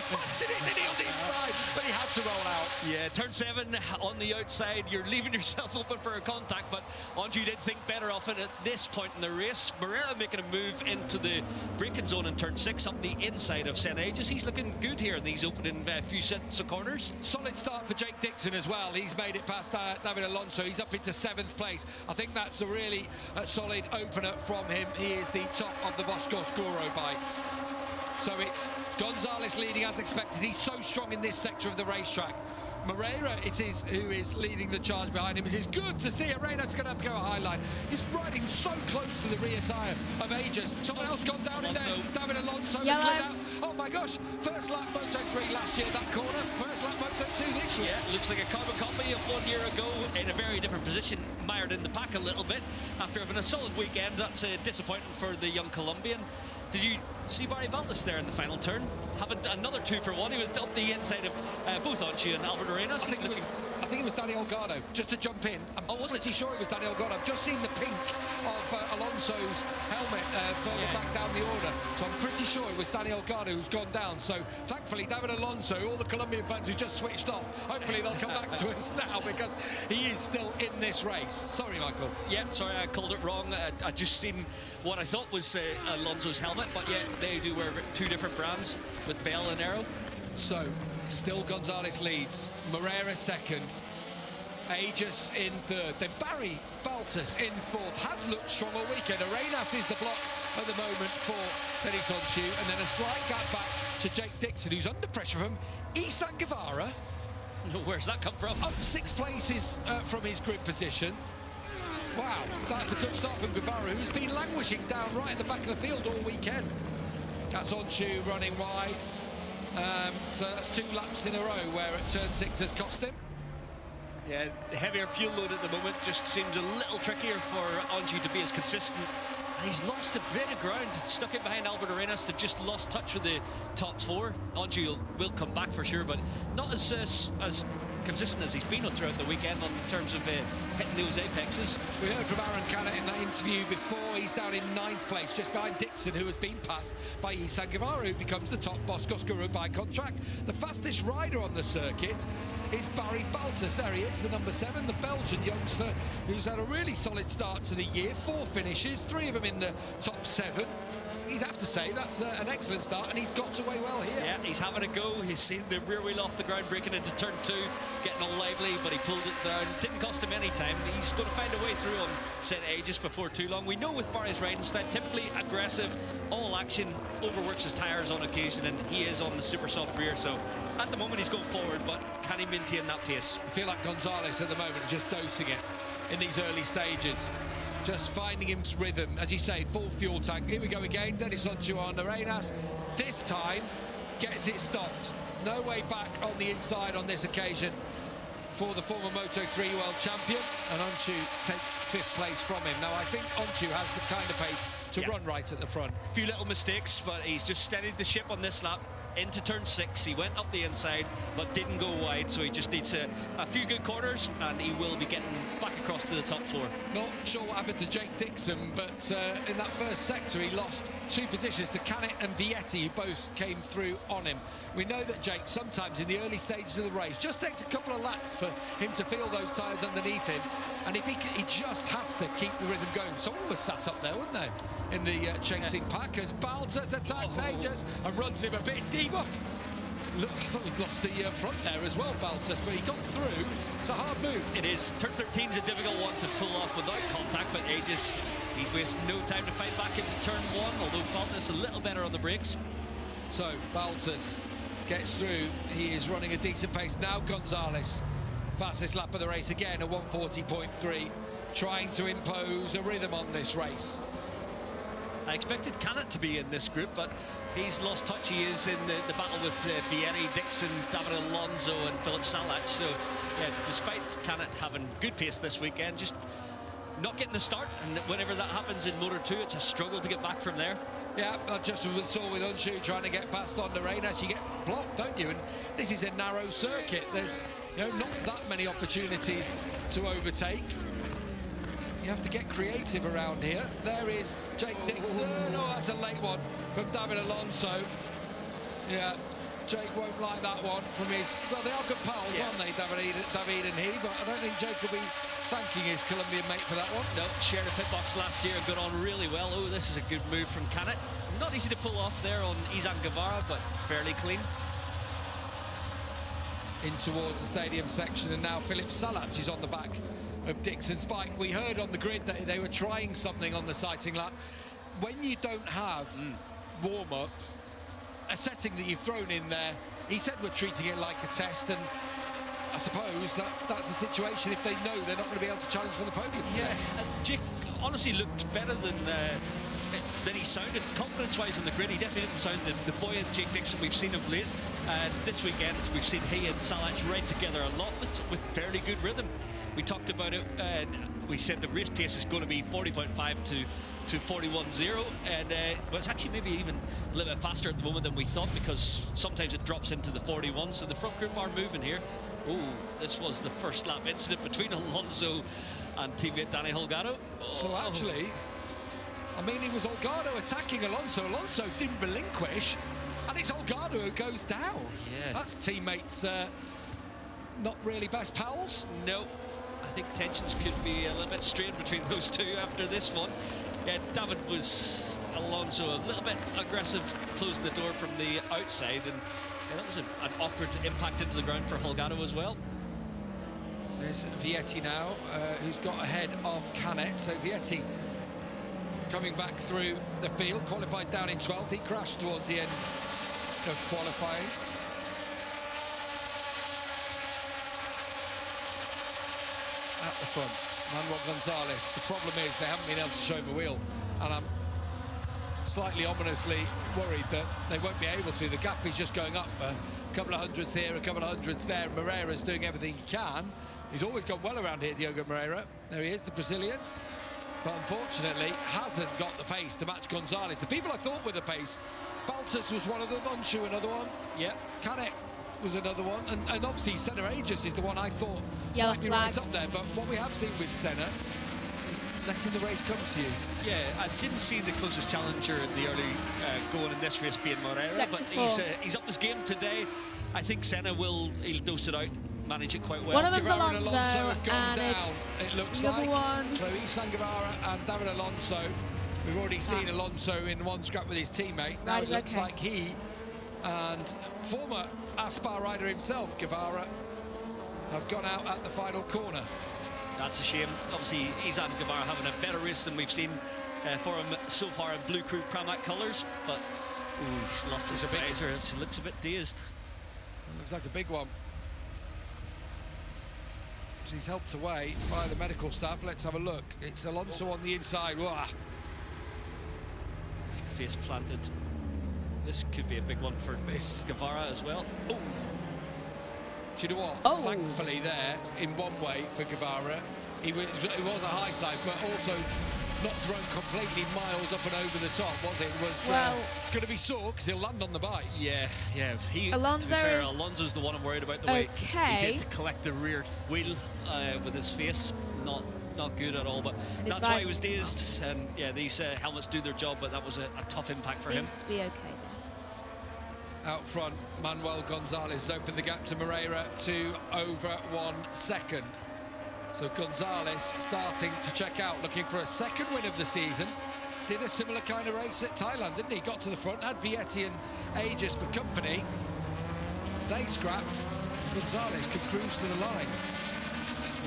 fancying it, did he, on the inside, but he had to roll out. Yeah, turn 7 on the outside, you're leaving yourself open for a contact, but Onju did think better of it at this point in the race. Moreira making a move into the braking zone in turn 6 up the inside of Senna Aegis. He's looking good here in these opening few sets of corners. Solid start for Jake Dixon as well. He's made it past David Alonso. He's up into 7th place. I think that's a really solid opener from him. He is the top of the Bosco Scuro bikes. So it's Gonzalez leading as expected. He's so strong in this sector of the racetrack. Moreira it is who is leading the charge behind him. It is good to see Arenas going to have to go a high line. He's riding so close to the rear tyre of Aegis. Someone else gone down in there. David Alonso has slid out. Oh my gosh, first lap Moto3 last year, that corner. First lap Moto2 this year. Yeah, looks like a carbon copy of 1 year ago in a very different position. Mired in the pack a little bit after having a solid weekend. That's a disappointment for the young Colombian. Did you see Barry Baltas there in the final turn? Having another 2 for 1. He was up the inside of both Onchu and Albert Arenas. I think it was Daniel Gardo, just to jump in. I'm pretty sure it was Daniel Gardo. I've just seen the pink of Alonso's helmet further back down the order. So I'm pretty sure it was Daniel Gardo who's gone down. So thankfully, David Alonso, all the Colombian fans who just switched off, hopefully they'll come back to us now because he is still in this race. Sorry, Michael. Yeah, sorry, I called it wrong. I just seen what I thought was Alonso's helmet, but yeah, they do wear 2 different brands with Bell and Arrow. So, still Gonzalez leads, Moreira second, Aegis in third, then Barry Baltas in fourth. Has looked strong all weekend. Arenas is the block at the moment for Denis Onchu, and then a slight gap back to Jake Dixon, who's under pressure from Isan Guevara. Where's that come from? Up 6 places from his grid position. Wow, that's a good start from Guevara, who's been languishing down right in the back of the field all weekend. That's Onchu running wide. So that's 2 laps in a row where at turn 6 has cost him. Yeah, heavier fuel load at the moment just seems a little trickier for Onchu to be as consistent. And he's lost a bit of ground, stuck it behind Albert Arenas. They've just lost touch with the top 4. Onchu will come back for sure, but not as consistent as he's been throughout the weekend in terms of hitting those apexes. We heard from Aaron Canet in that interview before. He's down in 9th place, just behind Dixon, who has been passed by Isan Guevara, who becomes the top Boscos Guru by contract. The fastest rider on the circuit is Barry Baltus. There he is, the number 7, the Belgian youngster, who's had a really solid start to the year. 4 finishes, 3 of them in the top 7. You'd have to say that's an excellent start, and he's got away well here. Yeah, he's having a go. He's seen the rear wheel off the ground, breaking into turn 2, getting all lively, but he pulled it down. Didn't cost him any time. He's going to find a way through on St. Aegis before too long. We know with Barry's riding style, typically aggressive, all action, overworks his tyres on occasion, and he is on the super soft rear. So at the moment he's going forward, but can he maintain that pace? I feel like Gonzalez at the moment just dosing it in these early stages. Just finding his rhythm, as you say, full fuel tank. Here we go again, Denis Onchu on Arenas. This time, gets it stopped. No way back on the inside on this occasion for the former Moto3 World Champion. And Onchu takes 5th place from him. Now, I think Onchu has the kind of pace to run right at the front. A few little mistakes, but he's just steadied the ship on this lap. Into turn 6, he went up the inside, but didn't go wide, so he just needs a few good corners, and he will be getting back across to the top 4. Not sure what happened to Jake Dixon, but in that first sector, he lost 2 positions to Canet and Vietti, who both came through on him. We know that Jake, sometimes in the early stages of the race, just takes a couple of laps for him to feel those tyres underneath him, and if he just has to keep the rhythm going. Someone was sat up there, wouldn't they, in the chasing pack, as Baltus attacks Aegis and runs him a bit deeper. Look, I thought he'd lost the front there as well, Baltus, but he got through. It's a hard move. It is. Turn 13 is a difficult one to pull off without contact, but Aegis, he's wasting no time to fight back into turn 1, although Baltus a little better on the brakes. So Baltus gets through. He is running a decent pace. Now Gonzalez, fastest lap of the race again, a 140.3, trying to impose a rhythm on this race. I expected Canet to be in this group, but he's lost touch. He is in the battle with Vietti, Dixon, David Alonso and Philip Salach. So, yeah, despite Canet having good pace this weekend, just not getting the start. And whenever that happens in Motor 2, it's a struggle to get back from there. Yeah, just as we saw with Onchu trying to get past on the Arenas, you get blocked, don't you? And this is a narrow circuit. There's not that many opportunities to overtake. You have to get creative around here. There is Jake Dixon. Oh, that's a late one from David Alonso. Yeah, Jake won't like that one from his... Well, they are good pals, aren't they, David and he? But I don't think Jake will be thanking his Colombian mate for that one. No, shared a pit box last year and got on really well. Oh, this is a good move from Canet. Not easy to pull off there on Isan Guevara, but fairly clean. In towards the stadium section, and now Philip Salach is on the back of Dixon's bike. We heard on the grid that they were trying something on the sighting lap. When you don't have warm-ups, a setting that you've thrown in there, he said we're treating it like a test, and I suppose that's the situation if they know they're not going to be able to challenge for the podium. Yeah, Jake honestly looked better than he sounded confidence-wise on the grid. He definitely didn't sound the buoyant Jake Dixon we've seen of late. This weekend we've seen he and Salach ride together a lot with fairly good rhythm. We talked about it, and we said the race pace is going to be 40.5 to 41.0, and well, it's actually maybe even a little bit faster at the moment than we thought, because sometimes it drops into the 41, so the front group are moving here. Oh, this was the first lap incident between Alonso and teammate Danny Holgado. So actually, I mean, it was Holgado attacking Alonso. Alonso didn't relinquish, and it's Holgado who goes down. Yeah. That's teammates not really best pals. No. I think tensions could be a little bit strained between those two after this one. Yeah, David was Alonso a little bit aggressive, closing the door from the outside, and yeah, that was an awkward impact into the ground for Holgado as well. There's Vietti now, who's got ahead of Canet. So Vietti coming back through the field, qualified down in 12th. He crashed towards the end of qualifying. At the front, Manuel Gonzalez. The problem is they haven't been able to show him a wheel, and I'm slightly ominously worried that they won't be able to. The gap is just going up a couple of hundredths here, a couple of hundredths there. Moreira's doing everything he can. He's always gone well around here, Diogo Moreira. There he is, the Brazilian. But unfortunately, hasn't got the pace to match Gonzalez. The people I thought were the pace, Baltas was one of them, Onshu another one. Yep. Canet was another one. And obviously, Senna Aegis is the one I thought might be right up there. But what we have seen with Senna is letting the race come to you. Yeah, I didn't see the closest challenger in the early going in this race being Moreira, but he's up his game today. I think Senna he'll dose it out, manage it quite well. One of them's Guevara Alonso, have gone and down, it's it looks the like. other one. Chloe Sanguevara and David Alonso. We've already seen Alonso in one scrap with his teammate. Now it looks like he and former Aspar rider himself, Guevara, have gone out at the final corner. That's a shame. Obviously, Izan Guevara having a better race than we've seen for him so far in Blue Crew Pramac colours, but he's lost his visor. It looks a bit dazed. Looks like a big one. He's helped away by the medical staff. Let's have a look. It's Alonso on the inside. Wah. Face planted. This could be a big one for Guevara as well. Oh. Do you know what? Thankfully there, in one way, for Guevara, it was a high side, but also not thrown completely miles up and over the top, was it? It was it's going to be sore because he'll land on the bike. Yeah. Alonso to be fair, Alonso's the one I'm worried about, the way he did collect the rear wheel with his face. Not good at all, but that's why he was dazed. And yeah, these helmets do their job, but that was a tough impact for him. Seems to be okay. Out front, Manuel Gonzalez has opened the gap to Moreira to over 1 second. So Gonzalez starting to check out, looking for a second win of the season. Did a similar kind of race at Thailand, didn't he? Got to the front, had Vietti and Aegis for company. They scrapped. Gonzalez could cruise to the line.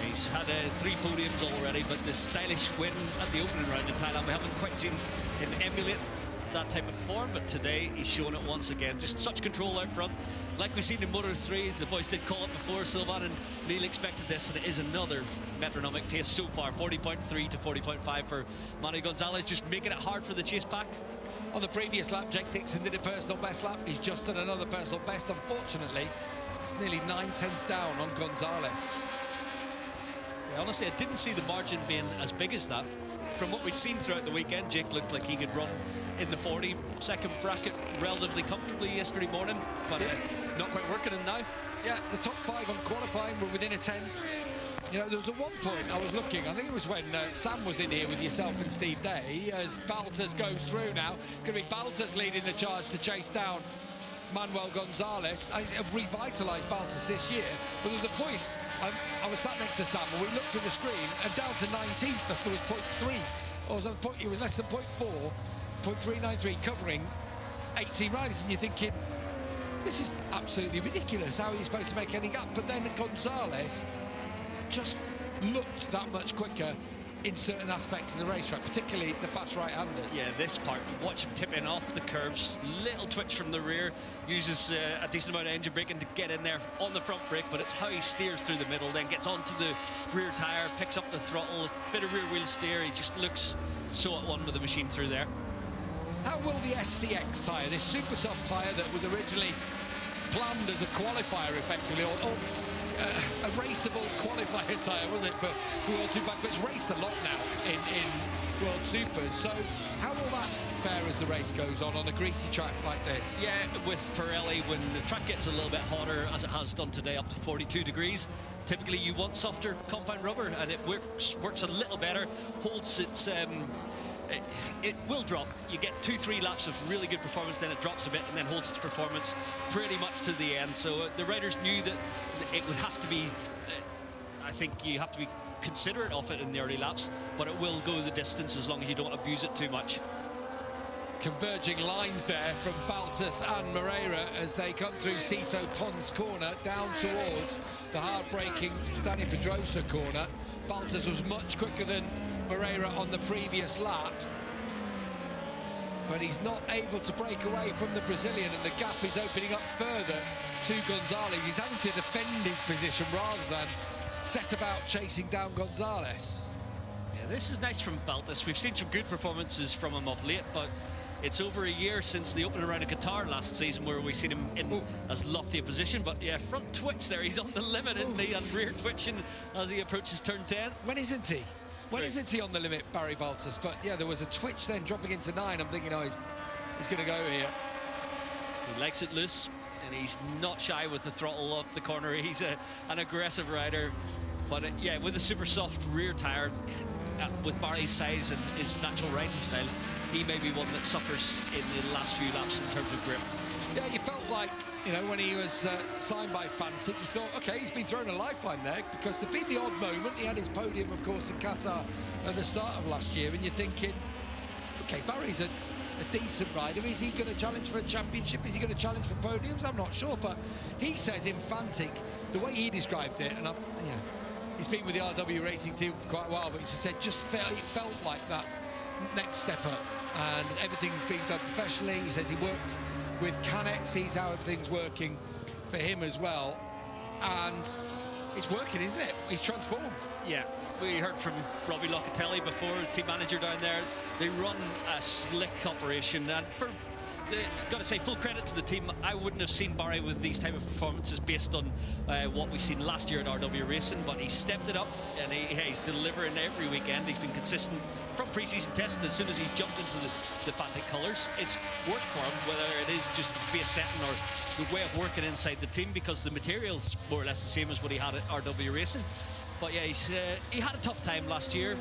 He's had 3 podiums already, but the stylish win at the opening round in Thailand, we haven't quite seen him emulate that type of form, but today he's shown it once again. Just such control out front. Like we've seen in Moto 3, the boys did call it before, Sylvain and Neil expected this, and it is another metronomic pace so far, 40.3 to 40.5 for Manu Gonzalez, just making it hard for the chase pack. On the previous lap, Jake Dixon did a personal best lap. He's just done another personal best. Unfortunately, it's nearly 9/10 down on Gonzalez. Yeah, honestly, I didn't see the margin being as big as that. From what we'd seen throughout the weekend, Jake looked like he could run in the 42nd bracket relatively comfortably yesterday morning, but not quite working in now. Yeah, the top 5 on qualifying were within a 10. You know, there was at one point I was looking, I think it was when Sam was in here with yourself and Steve Day, as Baltas goes through now. It's going to be Baltas leading the charge to chase down Manuel Gonzalez. I've revitalised Baltas this year, but there was a point, I was sat next to Sam and we looked at the screen and down to 19th there was 0.3, or it was less than 0.4, 0.393, covering 18 riders, and you're thinking, this is absolutely ridiculous. How are you supposed to make any gap? But then Gonzalez just looked that much quicker in certain aspects of the racetrack, particularly the fast right-hander. Yeah, this part, watch him tipping off the curbs, little twitch from the rear, uses a decent amount of engine braking to get in there on the front brake, but it's how he steers through the middle, then gets onto the rear tyre, picks up the throttle, bit of rear wheel steer. He just looks so at one with the machine through there. How will the SCX tyre, this super soft tyre that was originally planned as a qualifier effectively, or a raceable qualifier tyre, wasn't it, for World Superbike, but it's raced a lot now in World Supers, so how will that fare as the race goes on a greasy track like this? Yeah, with Pirelli, when the track gets a little bit hotter, as it has done today, up to 42 degrees, typically you want softer compound rubber, and it works a little better, holds its it will drop. You get 2-3 laps of really good performance, then it drops a bit and then holds its performance pretty much to the end. So the riders knew that it would have to be, I think you have to be considerate of it in the early laps, but it will go the distance as long as you don't abuse it too much. Converging lines there from Baltas and Moreira as they come through Sito Pons corner down towards the hard-braking Dani Pedrosa corner. Baltas was much quicker than Moreira on the previous lap. but he's not able to break away from the Brazilian, and the gap is opening up further to Gonzalez. He's having to defend his position rather than set about chasing down Gonzalez. Yeah, this is nice from Baltas. We've seen some good performances from him of late, but it's over a year since the opening round of Qatar last season where we've seen him in as lofty a position. But yeah, front twitch there, he's on the limit, isn't he? And rear twitching as he approaches turn 10. When isn't he? When isn't he on the limit, Barry Baltas? But yeah, there was a twitch then dropping into 9. I'm thinking, oh, he's going to go here. He likes it loose, and he's not shy with the throttle off the corner. He's an aggressive rider. But yeah, with a super soft rear tyre, with Barry's size and his natural riding style, he may be one that suffers in the last few laps in terms of grip. Yeah, you felt like, you know, when he was signed by Fantic, you thought, OK, he's been thrown a lifeline there, because there'd been the odd moment. He had his podium, of course, in Qatar at the start of last year, and you're thinking, OK, Barry's a decent rider. Is he going to challenge for a championship? Is he going to challenge for podiums? I'm not sure, but he says in Fantic, the way he described it, and he's been with the RW racing team for quite a while, but he just said it felt like that next step up, and everything's being done professionally. He says he worked with Canet, sees how everything's working for him as well, and it's working, isn't it? He's transformed. Yeah, we heard from Robbie Locatelli before, team manager down there. They run a slick operation, and got to say, full credit to the team. I wouldn't have seen Barry with these type of performances based on what we've seen last year at RW Racing, but he stepped it up, and he's delivering every weekend. He's been consistent from pre-season testing. As soon as he's jumped into the Fantic colours, it's worked for him, whether it is just base setting or the way of working inside the team, because the material's more or less the same as what he had at RW Racing. But yeah, he had a tough time last year.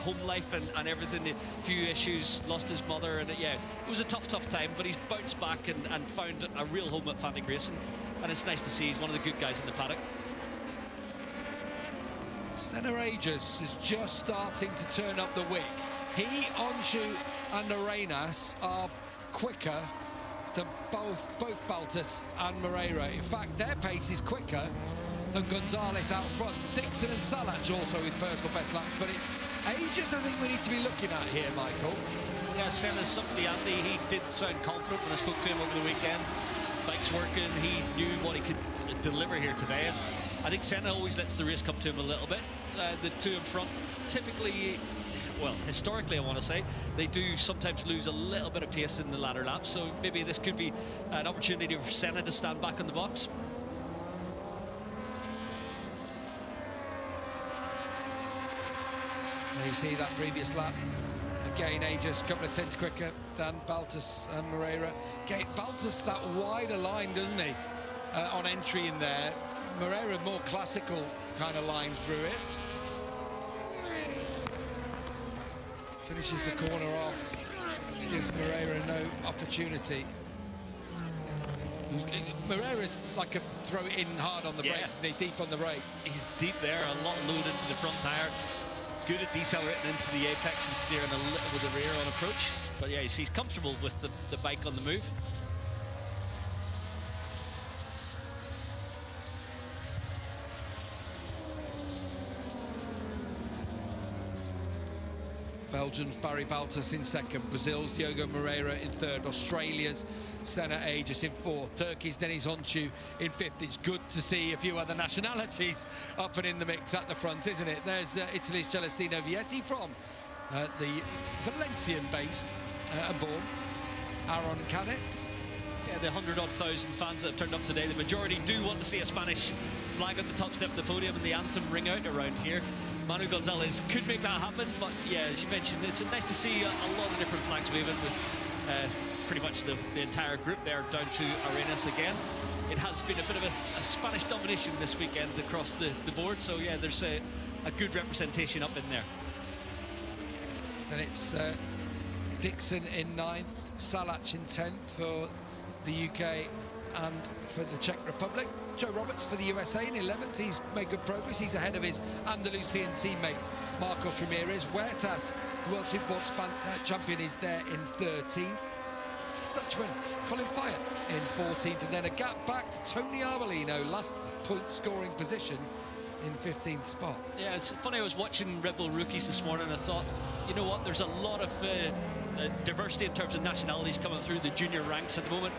Home life and everything, a few issues, lost his mother, and yeah, it was a tough time, but he's bounced back and found a real home at Fantic Racing, and it's nice to see he's one of the good guys in the paddock. Senna Regis is just starting to turn up the wick. He, Onshu and Arenas are quicker than both Baltas and Moreira. In fact, their pace is quicker than Gonzalez out front. Dixon and Salach also with personal best laps, but it's ages I think we need to be looking at here, Michael. Yeah, Senna's something, Andy. He did sound confident when I spoke to him over the weekend. Bike's working, he knew what he could deliver here today. And I think Senna always lets the race come to him a little bit. The two in front, typically, well, historically I want to say, they do sometimes lose a little bit of pace in the latter laps, so maybe this could be an opportunity for Senna to stand back in the box. You see that previous lap. Again, Aegis a couple of tenths quicker than Baltas and Moreira. Okay, Baltas that wider line, doesn't he? On entry in there. Moreira more classical kind of line through it. Finishes the corner off. Gives Moreira no opportunity. Moreira's like a throw it in hard on the brakes, and deep on the brakes. He's deep there, a lot load into the front tyre. Good at decelerating into the apex and steering a little with the rear on approach. But yeah, he's comfortable with the bike on the move. Belgium's Barry Baltas in second, Brazil's Diogo Moreira in third, Australia's Senna Aegis in fourth, Turkey's Deniz Oncu in fifth. It's good to see a few other nationalities up and in the mix at the front, isn't it? There's Italy's Celestino Vietti from the Valencian-based and born Aaron Canet. Yeah, the 100,000 fans that have turned up today, the majority do want to see a Spanish flag at the top step of the podium and the anthem ring out around here. Manu Gonzalez could make that happen, but yeah, as you mentioned, it's nice to see a lot of different flags waving with pretty much the entire group there down to Arenas again. It has been a bit of a Spanish domination this weekend across the board, so yeah, there's a good representation up in there. And it's Dixon in 9th, Salach in 10th for the UK and for the Czech Republic. Joe Roberts for the USA in 11th. He's made good progress. He's ahead of his Andalusian teammate Marcos Ramirez. Huertas, the World Supersports champion, is there in 13th. Dutchman Colin Fire in 14th, and then a gap back to Tony Arbolino, last point scoring position in 15th spot. Yeah, it's funny, I was watching Red Bull Rookies this morning and I thought, you know what, there's a lot of diversity in terms of nationalities coming through the junior ranks at the moment.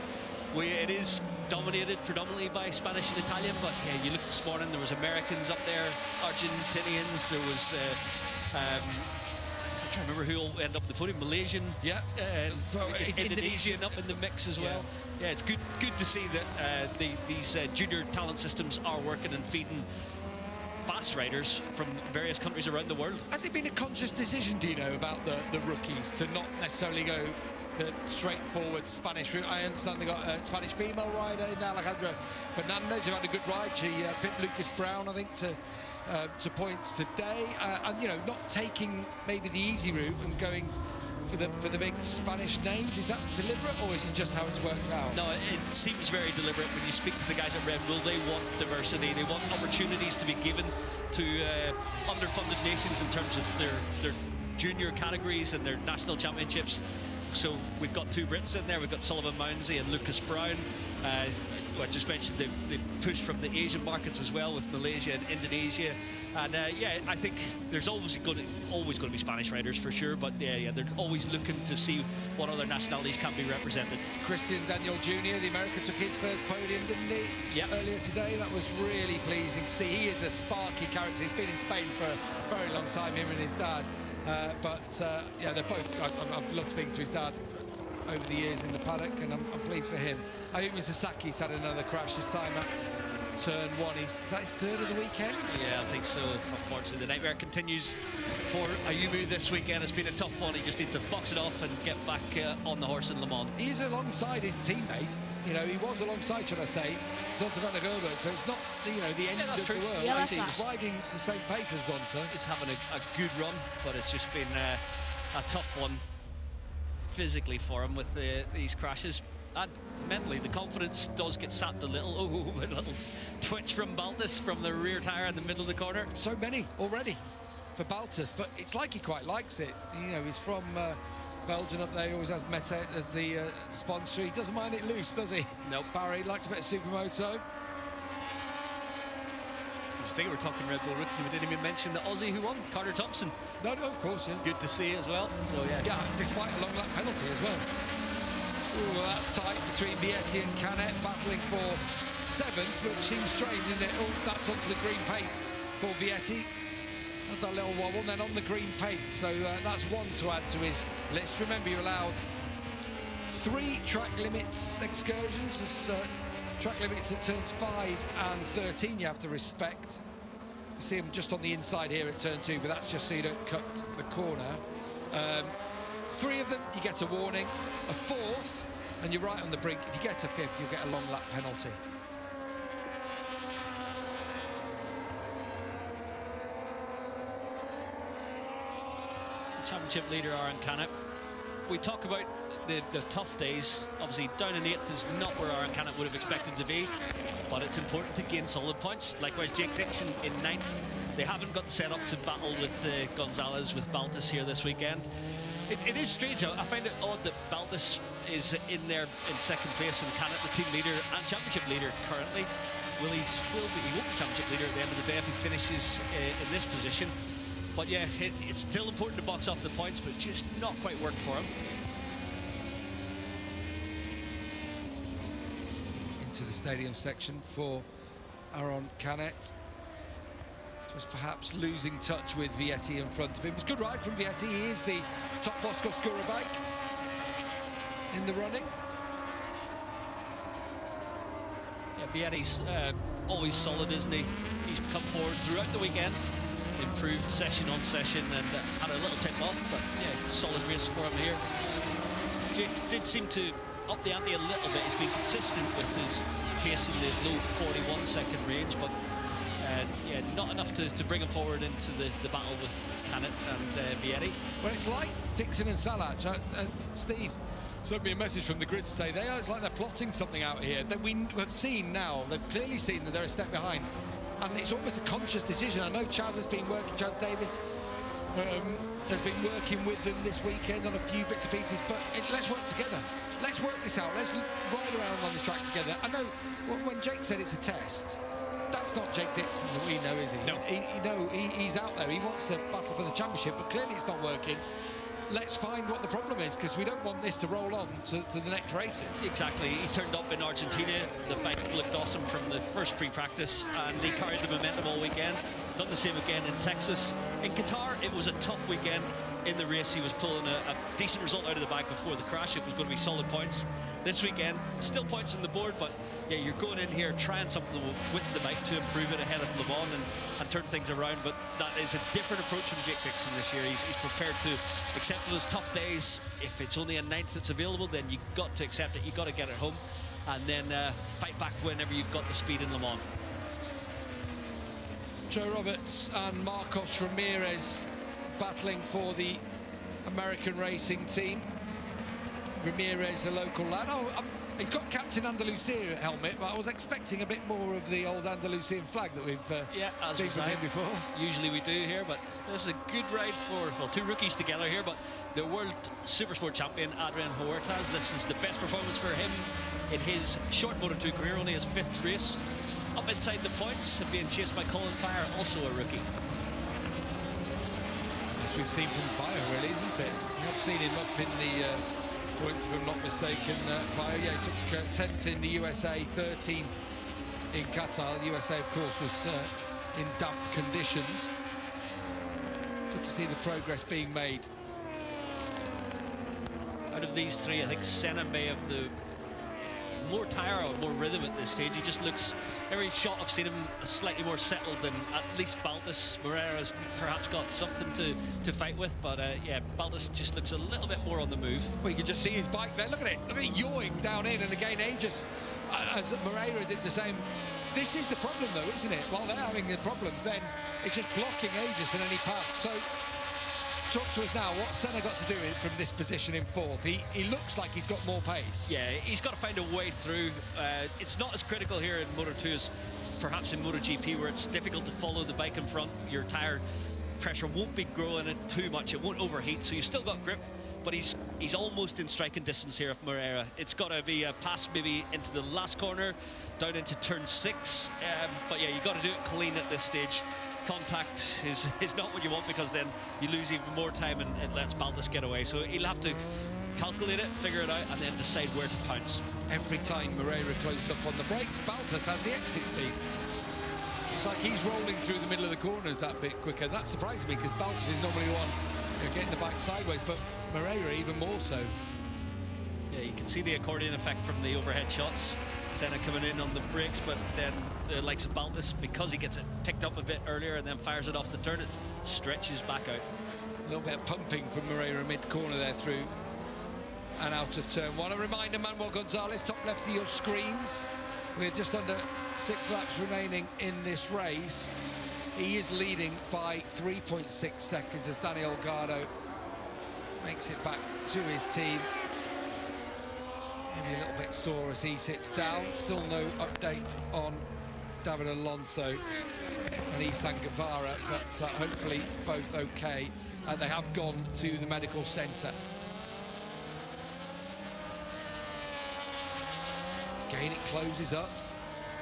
It is dominated predominantly by Spanish and Italian, but yeah, you look this morning, there was Americans up there, Argentinians, there was I can't remember who will end up at the podium, Malaysian, Indonesian up in the mix as well. Yeah, it's good to see that these junior talent systems are working and feeding fast riders from various countries around the world. Has it been a conscious decision, do you know, about the rookies to not necessarily go the straightforward Spanish route? I understand they got a Spanish female rider in Alejandra Fernandez who had a good ride. She bit Lucas Brown, I think, to points today, and you know, not taking maybe the easy route and going for the big Spanish names. Is that deliberate, or is it just how it's worked out? No, it seems very deliberate when you speak to the guys at Red Bull. They want diversity. They want opportunities to be given to underfunded nations in terms of their junior categories and their national championships. So we've got two Brits in there. We've got Sullivan Mounsey and Lucas Brown. I just mentioned the push from the Asian markets as well with Malaysia and Indonesia. And yeah, I think there's always going to be Spanish riders for sure, but yeah, they're always looking to see what other nationalities can be represented. Christian Daniel Jr., the American, took his first podium, didn't he? Yeah. Earlier today. That was really pleasing to see. He is a sparky character. He's been in Spain for a very long time, him and his dad. Yeah, they're both. I've loved speaking to his dad over the years in the paddock, and I'm pleased for him. I think Sasaki's had another crash this time at turn one. Is that his third of the weekend? Yeah, I think so. Unfortunately, the nightmare continues for Ayumu this weekend. It's been a tough one. He just needs to box it off and get back on the horse in Le Mans. He's alongside his teammate. You know, he was alongside, should I say, Zonta van der Gerber, so it's not, you know, the end of the world. Yeah, he's riding the same pace as Zonta. He's having a good run, but it's just been a tough one physically for him with these crashes. And mentally, the confidence does get sapped a little. Oh, a little twitch from Baltus from the rear tyre in the middle of the corner. So many already for Baltus, but it's like he quite likes it. You know, he's from Belgium up there. He always has Mete as the sponsor. He doesn't mind it loose, does he? Nope. Barry likes a bit of Supermoto. I just think we're talking Red Bull rookies. We didn't even mention the Aussie who won, Carter Thompson. No, of course, yeah. Good to see as well. So yeah. Yeah, despite a long lap penalty as well. Ooh, well, that's tight between Vietti and Canet, battling for 7th, which seems strange, isn't it? Oh, that's onto the green paint for Vietti. That's that little wobble, and then on the green paint. So that's one to add to his list. Remember, you're allowed 3 track limits excursions. There's track limits at turns 5 and 13 you have to respect. You see them just on the inside here at turn 2, but that's just so you don't cut the corner. 3 of them, you get a warning. A 4th, and you're right on the brink. If you get a 5th, you'll get a long lap penalty. Championship leader Aaron Canet. We talk about the tough days. Obviously, down in 8th is not where Aaron Canet would have expected to be, but it's important to gain solid points. Likewise, Jake Dixon in 9th. They haven't got set up to battle with Gonzalez, with Baltus here this weekend. It is strange. I find it odd that Baltus is in there in 2nd place and Canet, the team leader and championship leader currently. Will he still be? He won't be championship leader at the end of the day if he finishes in this position. But yeah, it's still important to box off the points, but just not quite worked for him. Into the stadium section for Aaron Canet. Just perhaps losing touch with Vietti in front of him. It was a good ride from Vietti. He is the top Bosco Scura bike in the running. Yeah, Vietti's always solid, isn't he? He's come forward throughout the weekend. Improved session on session and had a little tip off, but yeah, solid race for him here. Jake did seem to up the ante a little bit. He's been consistent with his pace in the low 41-second range, but yeah, not enough to bring him forward into the battle with Canet and Vietti. Well, it's like Dixon and Salach. Steve sent me a message from the grid to say it's like they're plotting something out here that we have seen now. They've clearly seen that they're a step behind. And it's almost a conscious decision. I know Chaz has been working, Chaz Davis has been working with them this weekend on a few bits and pieces, but let's work together. Let's work this out. Let's ride around on the track together. I know when Jake said it's a test, that's not Jake Dixon that we know, is he? No. He's out there. He wants to battle for the championship, but clearly it's not working. let's find what the problem is, because we don't want this to roll on to the next races. Exactly. He turned up in Argentina. The bike looked awesome from the first pre-practice, and he carried the momentum all weekend. Done the same again in Texas. In Qatar, it was a tough weekend. In the race, he was pulling a decent result out of the bag before the crash. It was going to be solid points. This weekend, still points on the board, but yeah, you're going in here trying something with the bike to improve it ahead of Le Mans and turn things around. But that is a different approach from Jake Dixon this year. He's prepared to accept those tough days. If it's only a ninth that's available, then you've got to accept it. You've got to get it home, and then fight back whenever you've got the speed in Le Mans. Joe Roberts and Marcos Ramirez battling for the American racing team. Ramirez, a local lad. Oh, he's got Captain Andalusia helmet, but I was expecting a bit more of the old Andalusian flag that we've seen from him before. Usually we do here, but this is a good ride for, well, two rookies together here, but the World Supersport champion, Adrian Huertas. This is the best performance for him in his short Moto2 career, only his 5th race. Up inside the points, being chased by Colin Fire, also a rookie. As we've seen from Fire, really, isn't it? We have seen him up in the points, if I'm not mistaken. Fire, yeah, he took 10th in the USA, 13th in Qatar. The USA, of course, was in damp conditions. Good to see the progress being made. Out of these three, I think Senna may have the more tire or more rhythm at this stage. He just looks, every shot I've seen him slightly more settled than at least Baltas. Moreira's perhaps got something to fight with, but yeah, Baltas just looks a little bit more on the move. Well, you can just see his bike there. Look at it. Look at it yawing down in, and again, Aegis, as Moreira did the same. This is the problem, though, isn't it? While they're having the problems, then it's just blocking Aegis in any path. So, talk to us now. What's Senna got to do from this position in 4th? He looks like he's got more pace. Yeah, he's got to find a way through. It's not as critical here in Moto2 as perhaps in MotoGP, where it's difficult to follow the bike in front. Your tyre pressure won't be growing it too much. It won't overheat, so you've still got grip, but he's almost in striking distance here of Moreira. It's got to be a pass maybe into the last corner, down into turn 6. But yeah, you've got to do it clean at this stage. Contact is not what you want, because then you lose even more time and it lets Baltas get away. So he'll have to calculate it, figure it out, and then decide where to pounce. Every time Moreira closed up on the brakes, Baltas has the exit speed. It's like he's rolling through the middle of the corners that bit quicker. That surprised me, because Baltas is normally the one getting the bike sideways, but Moreira even more so. Yeah, you can see the accordion effect from the overhead shots. Senna coming in on the brakes, but then the likes of Baltas, because he gets it picked up a bit earlier and then fires it off the turn, it stretches back out. A little bit of pumping from Moreira mid-corner there through and out of turn 1. A reminder, Manuel Gonzalez, top left of your screens. We're just under 6 laps remaining in this race. He is leading by 3.6 seconds as Daniel Gardo makes it back to his team. Maybe a little bit sore as he sits down. Still no update on David Alonso and Isan Guevara, but hopefully both okay. They have gone to the medical centre. Again, it closes up.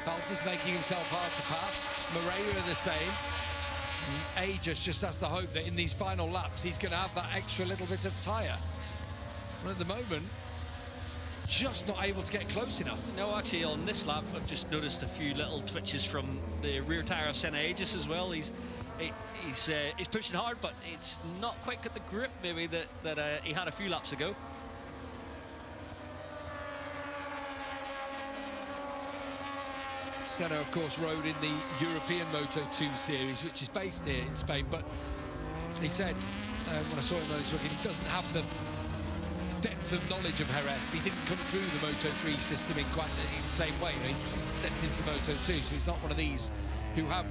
Baltas making himself hard to pass. Moreira the same. Aegis just has to hope that in these final laps he's going to have that extra little bit of tyre. But at the moment, just not able to get close enough. No, actually, on this lap, I've just noticed a few little twitches from the rear tyre of Senna Aegis as well. He's pushing hard, but it's not quite got the grip maybe that he had a few laps ago. Senna, of course, rode in the European Moto2 series, which is based here in Spain, but he said, when I saw him, he doesn't have the depth of knowledge of Jerez. He didn't come through the Moto3 system in quite the same way. He stepped into Moto2, so he's not one of these who have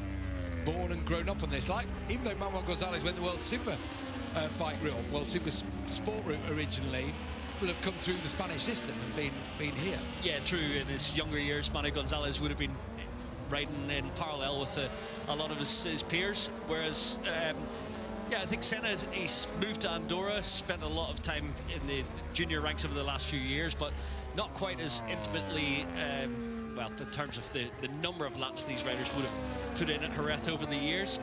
born and grown up on this. Like, even though Manuel Gonzalez went the World Super bike route, World Super Sport route originally, would have come through the Spanish system and been here. Yeah, true. In his younger years, Manuel Gonzalez would have been riding in parallel with a lot of his peers, whereas yeah, I think Senna, he's moved to Andorra, spent a lot of time in the junior ranks over the last few years, but not quite as intimately, well, in terms of the number of laps these riders would have put in at Jerez over the years.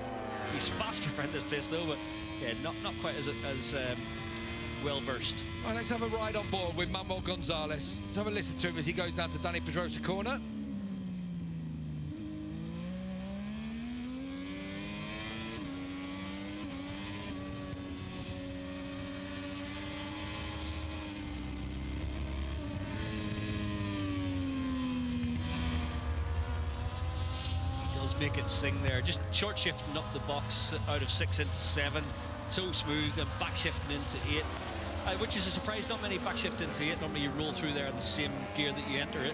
He's faster around this place though, but yeah, not quite as well versed. Well, let's have a ride on board with Manuel Gonzalez. Let's have a listen to him as he goes down to Dani Pedrosa corner. Make it sing there, just short shifting up the box out of 6 into 7, so smooth, and back shifting into 8, which is a surprise. Not many back shift into 8. Normally you roll through there in the same gear that you enter it.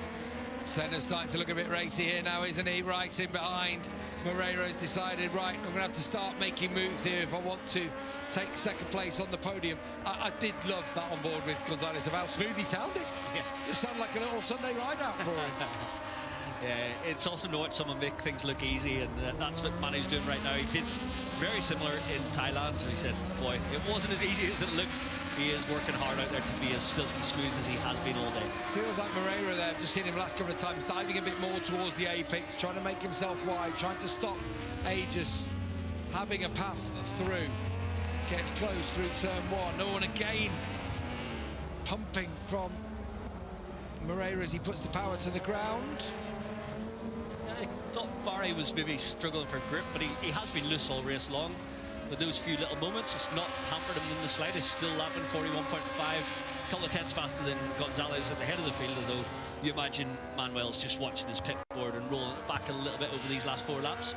Senna's starting to look a bit racy here now, isn't he? Right in behind. Moreira's decided, right, I'm going to have to start making moves here if I want to take second place on the podium. I did love that on board with Gonzalez, of how smooth he sounded. Yeah. Just sounded like a little Sunday ride out for him. Yeah, it's awesome to watch someone make things look easy, and that's what Manu's doing right now. He did very similar in Thailand, and he said, boy, it wasn't as easy as it looked. He is working hard out there to be as silky smooth as he has been all day. Feels like Moreira there, I've just seen him the last couple of times, diving a bit more towards the apex, trying to make himself wide, trying to stop Aegis having a path through. Gets close through turn 1. Oh, and again, pumping from Moreira as he puts the power to the ground. I thought Barry was maybe struggling for grip, but he has been loose all race long. With those few little moments, it's not hampered him in the slightest. Still lapping 41.5, a couple of tenths faster than Gonzalez at the head of the field, although you imagine Manuel's just watching his pit board and rolling it back a little bit over these last 4 laps.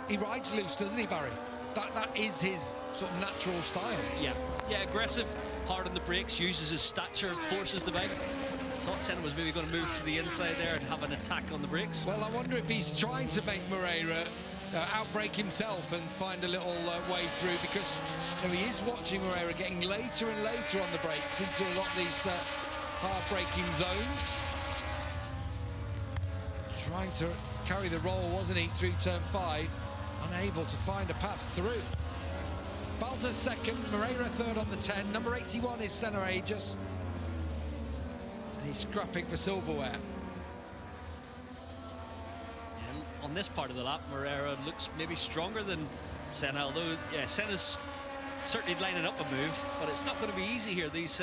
He rides loose, doesn't he, Barry? That is his sort of natural style. Yeah, aggressive, hard on the brakes, uses his stature, forces the bike. Thought Senna was maybe going to move to the inside there and have an attack on the brakes. Well, I wonder if he's trying to make Moreira outbrake himself and find a little way through, because he is watching Moreira getting later and later on the brakes into a lot of these hard braking zones. Trying to carry the roll, wasn't he, through turn 5, unable to find a path through. Balta second, Moreira third on the 10. Number 81 is Senna Aegis. And he's scrapping for silverware. Yeah, on this part of the lap, Moreira looks maybe stronger than Senna, although, yeah, Senna's certainly lining up a move, but it's not going to be easy here. These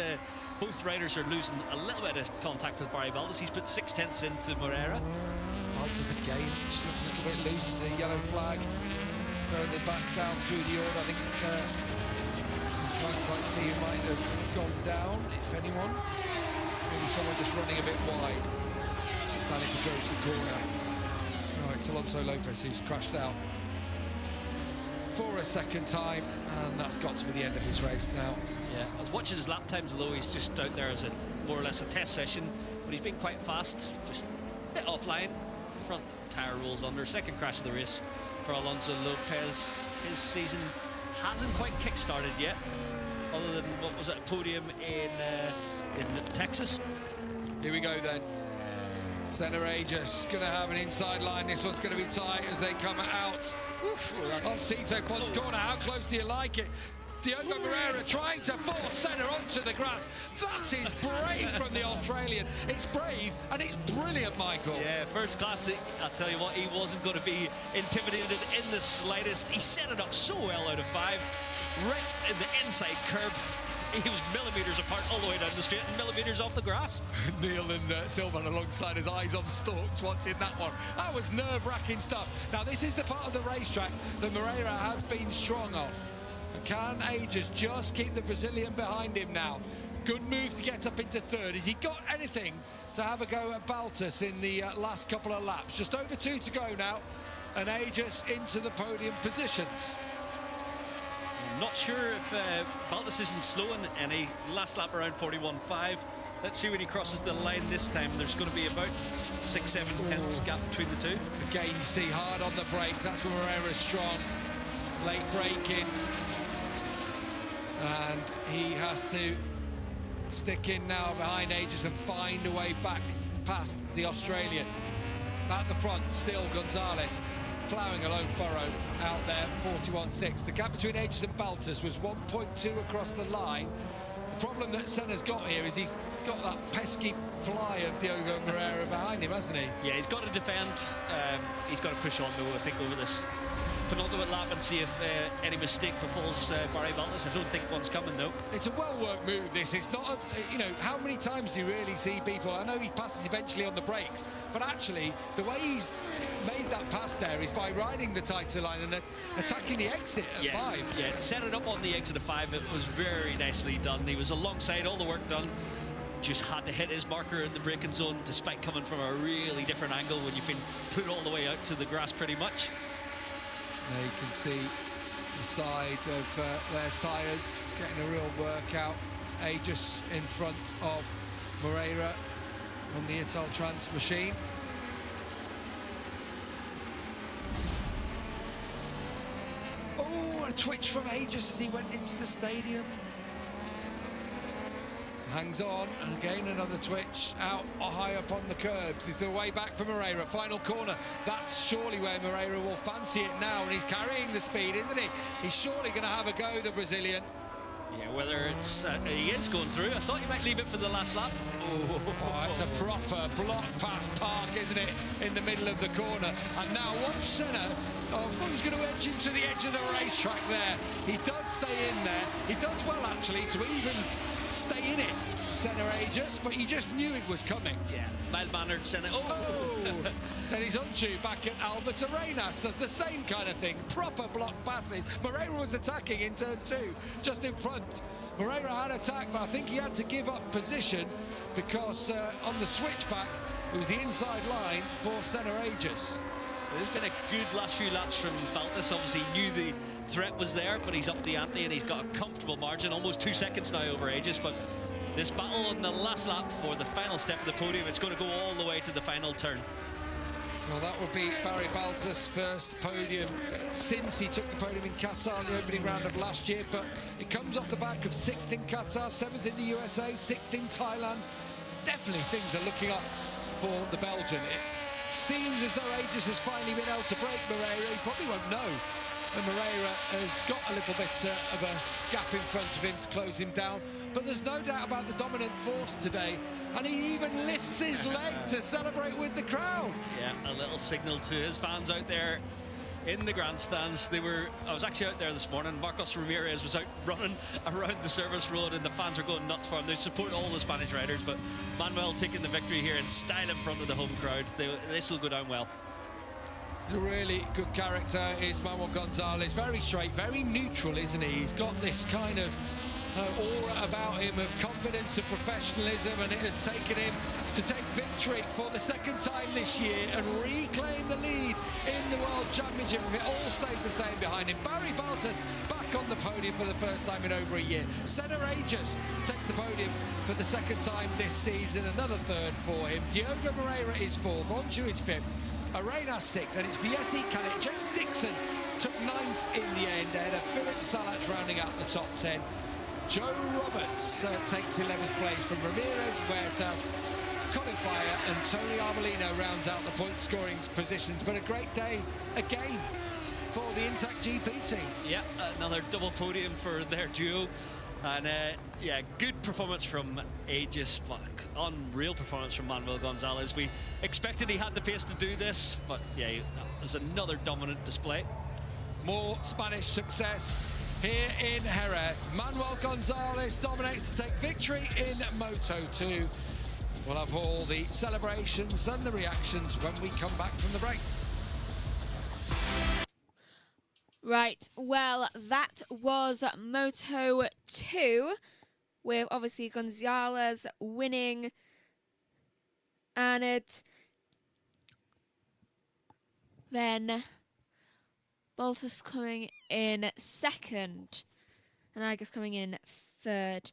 both riders are losing a little bit of contact with Barry Baltas. He's put 6 tenths into Moreira. Baltas again, just looks a little bit loose. There's a yellow flag. Throwing the back down through the order. I think you can't quite see who might have gone down, if anyone. Maybe someone just running a bit wide. Dani Pedrosa the corner. Oh, it's Alonso Lopez who's crashed out for a second time, and that's got to be the end of his race now. Yeah, I was watching his lap times, although he's just out there as a more or less a test session, but he's been quite fast, just a bit offline. Front tyre rolls under, second crash of the race for Alonso Lopez. His season hasn't quite kick-started yet, other than, what was it, a podium in Texas. Here we go then. Senna Aegis going to have an inside line. This one's going to be tight as they come out. On Cito Pons corner. How close do you like it? Diogo Moreira trying to force Senna onto the grass. That is brave from the Australian. It's brave and it's brilliant, Michael. Yeah, first class. I'll tell you what, he wasn't going to be intimidated in the slightest. He set it up so well out of 5. Right in the inside curb. He was millimetres apart all the way down the straight and millimetres off the grass. Neil and Silvan alongside his eyes on stalks watching that one. That was nerve-wracking stuff. Now, this is the part of the racetrack that Moreira has been strong on. Can Aegis just keep the Brazilian behind him now? Good move to get up into third. Has he got anything to have a go at Baltas in the last couple of laps? Just over 2 to go now, and Aegis into the podium positions. I'm not sure if Baltas isn't slowing any. Last lap around 41.5. Let's see when he crosses the line this time. There's going to be about 6-7 tenths gap between the two. Again, you see hard on the brakes. That's where Moreira's strong. Late braking. And he has to stick in now behind Aegis and find a way back past the Australian. At the front, still Gonzalez ploughing a lone furrow out there, 41.6. The gap between Aegis and Baltas was 1.2 across the line. The problem that Senna's got here is he's got that pesky fly of Diogo Moreira behind him, hasn't he? Yeah, he's got to defend. He's got to push on, though, I think, over this penultimate lap and see if any mistake befalls Barry Baltus. I don't think one's coming, though. It's a well-worked move, this. It's not, you know, how many times do you really see people... I know he passes eventually on the brakes, but actually, the way he's made that pass there is by riding the tighter line and attacking the exit at 5. Yeah, set it up on the exit of 5. It was very nicely done. He was alongside, all the work done. Just had to hit his marker in the braking zone, despite coming from a really different angle when you've been put all the way out to the grass pretty much. Now you can see the side of their tyres getting a real workout. Aegis in front of Moreira on the Ital Trans machine. Oh, a twitch from Aegis as he went into the stadium. Hangs on, and again another twitch out or high up on the curbs. He's the way back for Moreira. Final corner. That's surely where Moreira will fancy it now, and he's carrying the speed, isn't he? He's surely going to have a go, the Brazilian. Yeah, whether it's he is going through. I thought you might leave it for the last lap. Oh, it's a proper block pass park, isn't it? In the middle of the corner. And now watch Senna. Oh, I thought he was going to edge him to the edge of the racetrack there. He does stay in there. He does well, actually, to even stay in it, Senna Aegis, but he just knew it was coming. Yeah, mild-mannered Senna. Oh! Then he's onto back at Albert Arenas, does the same kind of thing. Proper block passes. Moreira was attacking in turn 2, just in front. Moreira had attack, but I think he had to give up position because on the switchback, it was the inside line for Senna Aegis. There's been a good last few laps from Baltus. Obviously, he knew the threat was there, but he's up the ante and he's got a comfortable margin, almost 2 seconds now over Aegis. But this battle on the last lap for the final step of the podium, it's going to go all the way to the final turn. Well, that would be Barry Baltus' first podium since he took the podium in Qatar in the opening round of last year, but it comes off the back of 6th in Qatar, 7th in the USA, 6th in Thailand. Definitely things are looking up for the Belgian. It seems as though Aegis has finally been able to break Moreira. He probably won't know. And Moreira has got a little bit of a gap in front of him to close him down. But there's no doubt about the dominant force today. And he even lifts his leg to celebrate with the crowd. Yeah, a little signal to his fans out there in the grandstands. I was actually out there this morning. Marcos Ramirez was out running around the service road and the fans are going nuts for him. They support all the Spanish riders, but Manuel taking the victory here in style in front of the home crowd. This will go down well. A really good character is Manuel Gonzalez. Very straight, very neutral, isn't he? He's got this kind of aura about him of confidence and professionalism, and it has taken him to take victory for the 2nd time this year and reclaim the lead in the World Championship. If it all stays the same behind him, Barry Baltus back on the podium for the first time in over a year. Senna Aegis takes the podium for the 2nd time this season, another 3rd for him. Diogo Moreira is 4th, onto his 5th. Arenas 6th, and it's Vietti, Canet, James Dixon took 9th in the end ahead of Philip Salat rounding out the top 10. Joe Roberts takes 11th place from Ramirez, Huertas, Colin Fire and Tony Arbolino rounds out the point scoring positions. But a great day again for the Intact GP team. Yeah, another double podium for their duo. And yeah, good performance from Aegis, but unreal performance from Manuel Gonzalez. We expected he had the pace to do this, but yeah, it was another dominant display. More Spanish success here in Jerez. Manuel Gonzalez dominates to take victory in Moto2. We'll have all the celebrations and the reactions when we come back from the break. Right, well, that was Moto2, with obviously Gonzalez winning, and then Baltus coming in 2nd, and I guess coming in 3rd.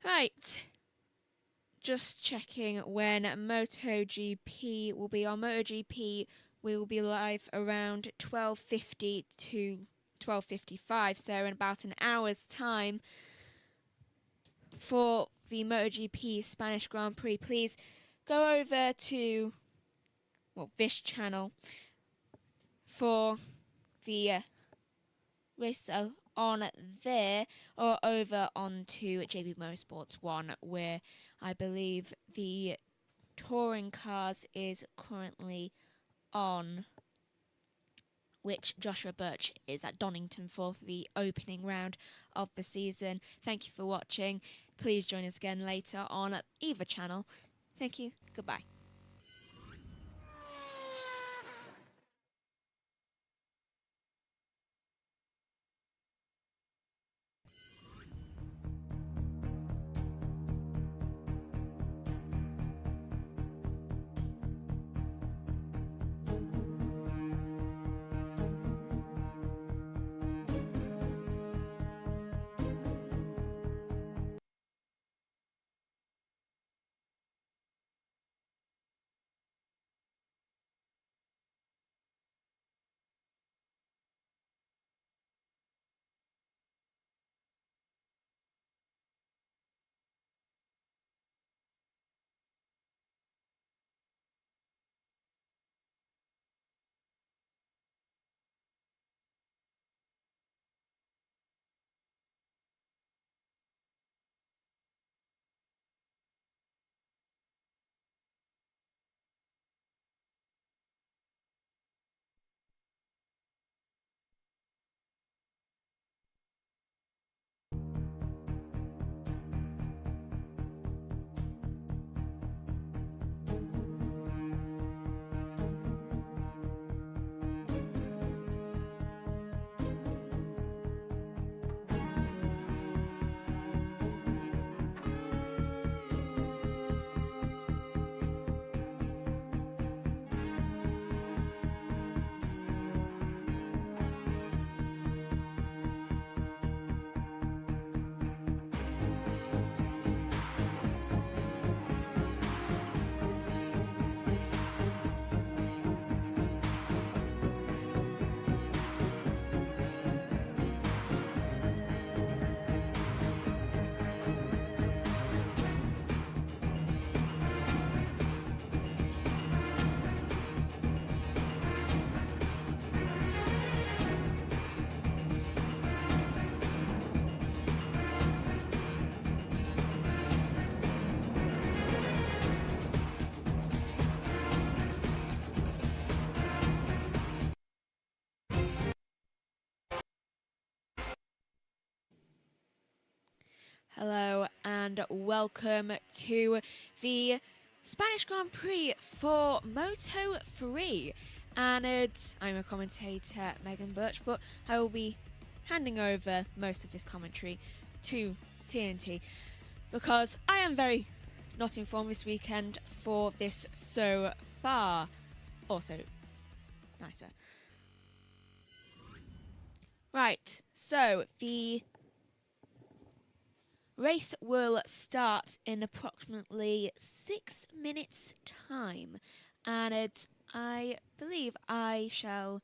Right, just checking when MotoGP will be on. MotoGP will be live around 12:50 to 12:55, so in about an hour's time for the MotoGP Spanish Grand Prix. Please go over to this channel for the race on there, or over onto JB Motorsports 1, where I believe the touring cars is currently on. which Joshua Birch is at Donington for the opening round of the season. Thank you for watching. Please join us again later on either channel. Thank you. Goodbye. Hello and welcome to the Spanish Grand Prix for Moto3. And I'm a commentator, Megan Birch, but I will be handing over most of this commentary to TNT because I am very not informed this weekend for this so far. Also, nicer. Right, so the race will start in approximately 6 minutes' time, and I believe I shall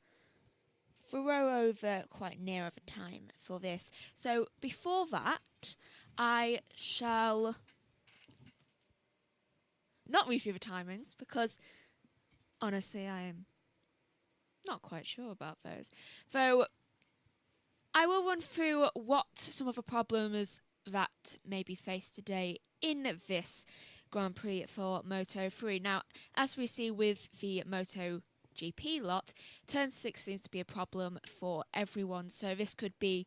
throw over quite near of a time for this. So before that, I shall not read through the timings because honestly I am not quite sure about those. So I will run through what some of the problems that may be faced today in this Grand Prix for Moto3. Now, as we see with the MotoGP lot, turn 6 seems to be a problem for everyone, so this could be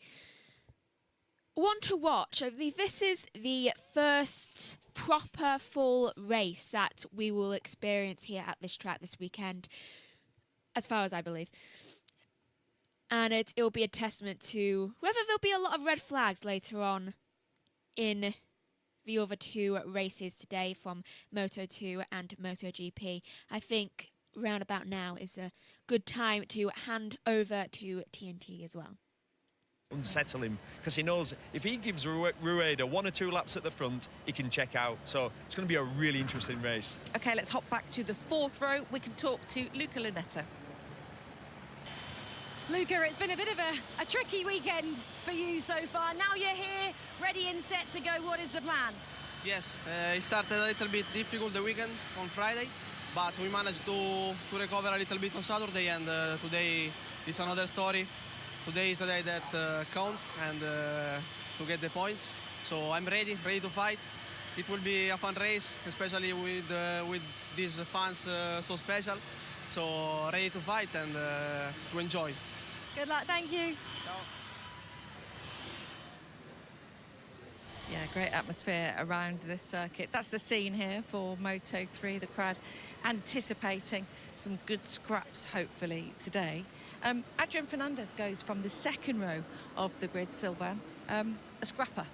one to watch. I mean, this is the first proper full race that we will experience here at this track this weekend, as far as I believe. And it will be a testament to whether there'll be a lot of red flags later on in the other two races today from Moto2 and MotoGP. I think round about now is a good time to hand over to TNT as well. Unsettle him, because he knows if he gives Rueda 1 or 2 laps at the front, he can check out. So it's going to be a really interesting race. OK, let's hop back to the 4th row. We can talk to Luca Lunetta. Luca, it's been a bit of a tricky weekend for you so far. Now you're here, ready and set to go. What is the plan? Yes, it started a little bit difficult the weekend on Friday, but we managed to recover a little bit on Saturday, and today it's another story. Today is the day that count and to get the points. So I'm ready to fight. It will be a fun race, especially with these fans so special. So ready to fight and to enjoy. Good luck, thank you. Yeah, great atmosphere around this circuit. That's the scene here for Moto3, the crowd anticipating some good scraps, hopefully, today. Adrian Fernandez goes from the second row of the grid, Sylvain. A scrapper.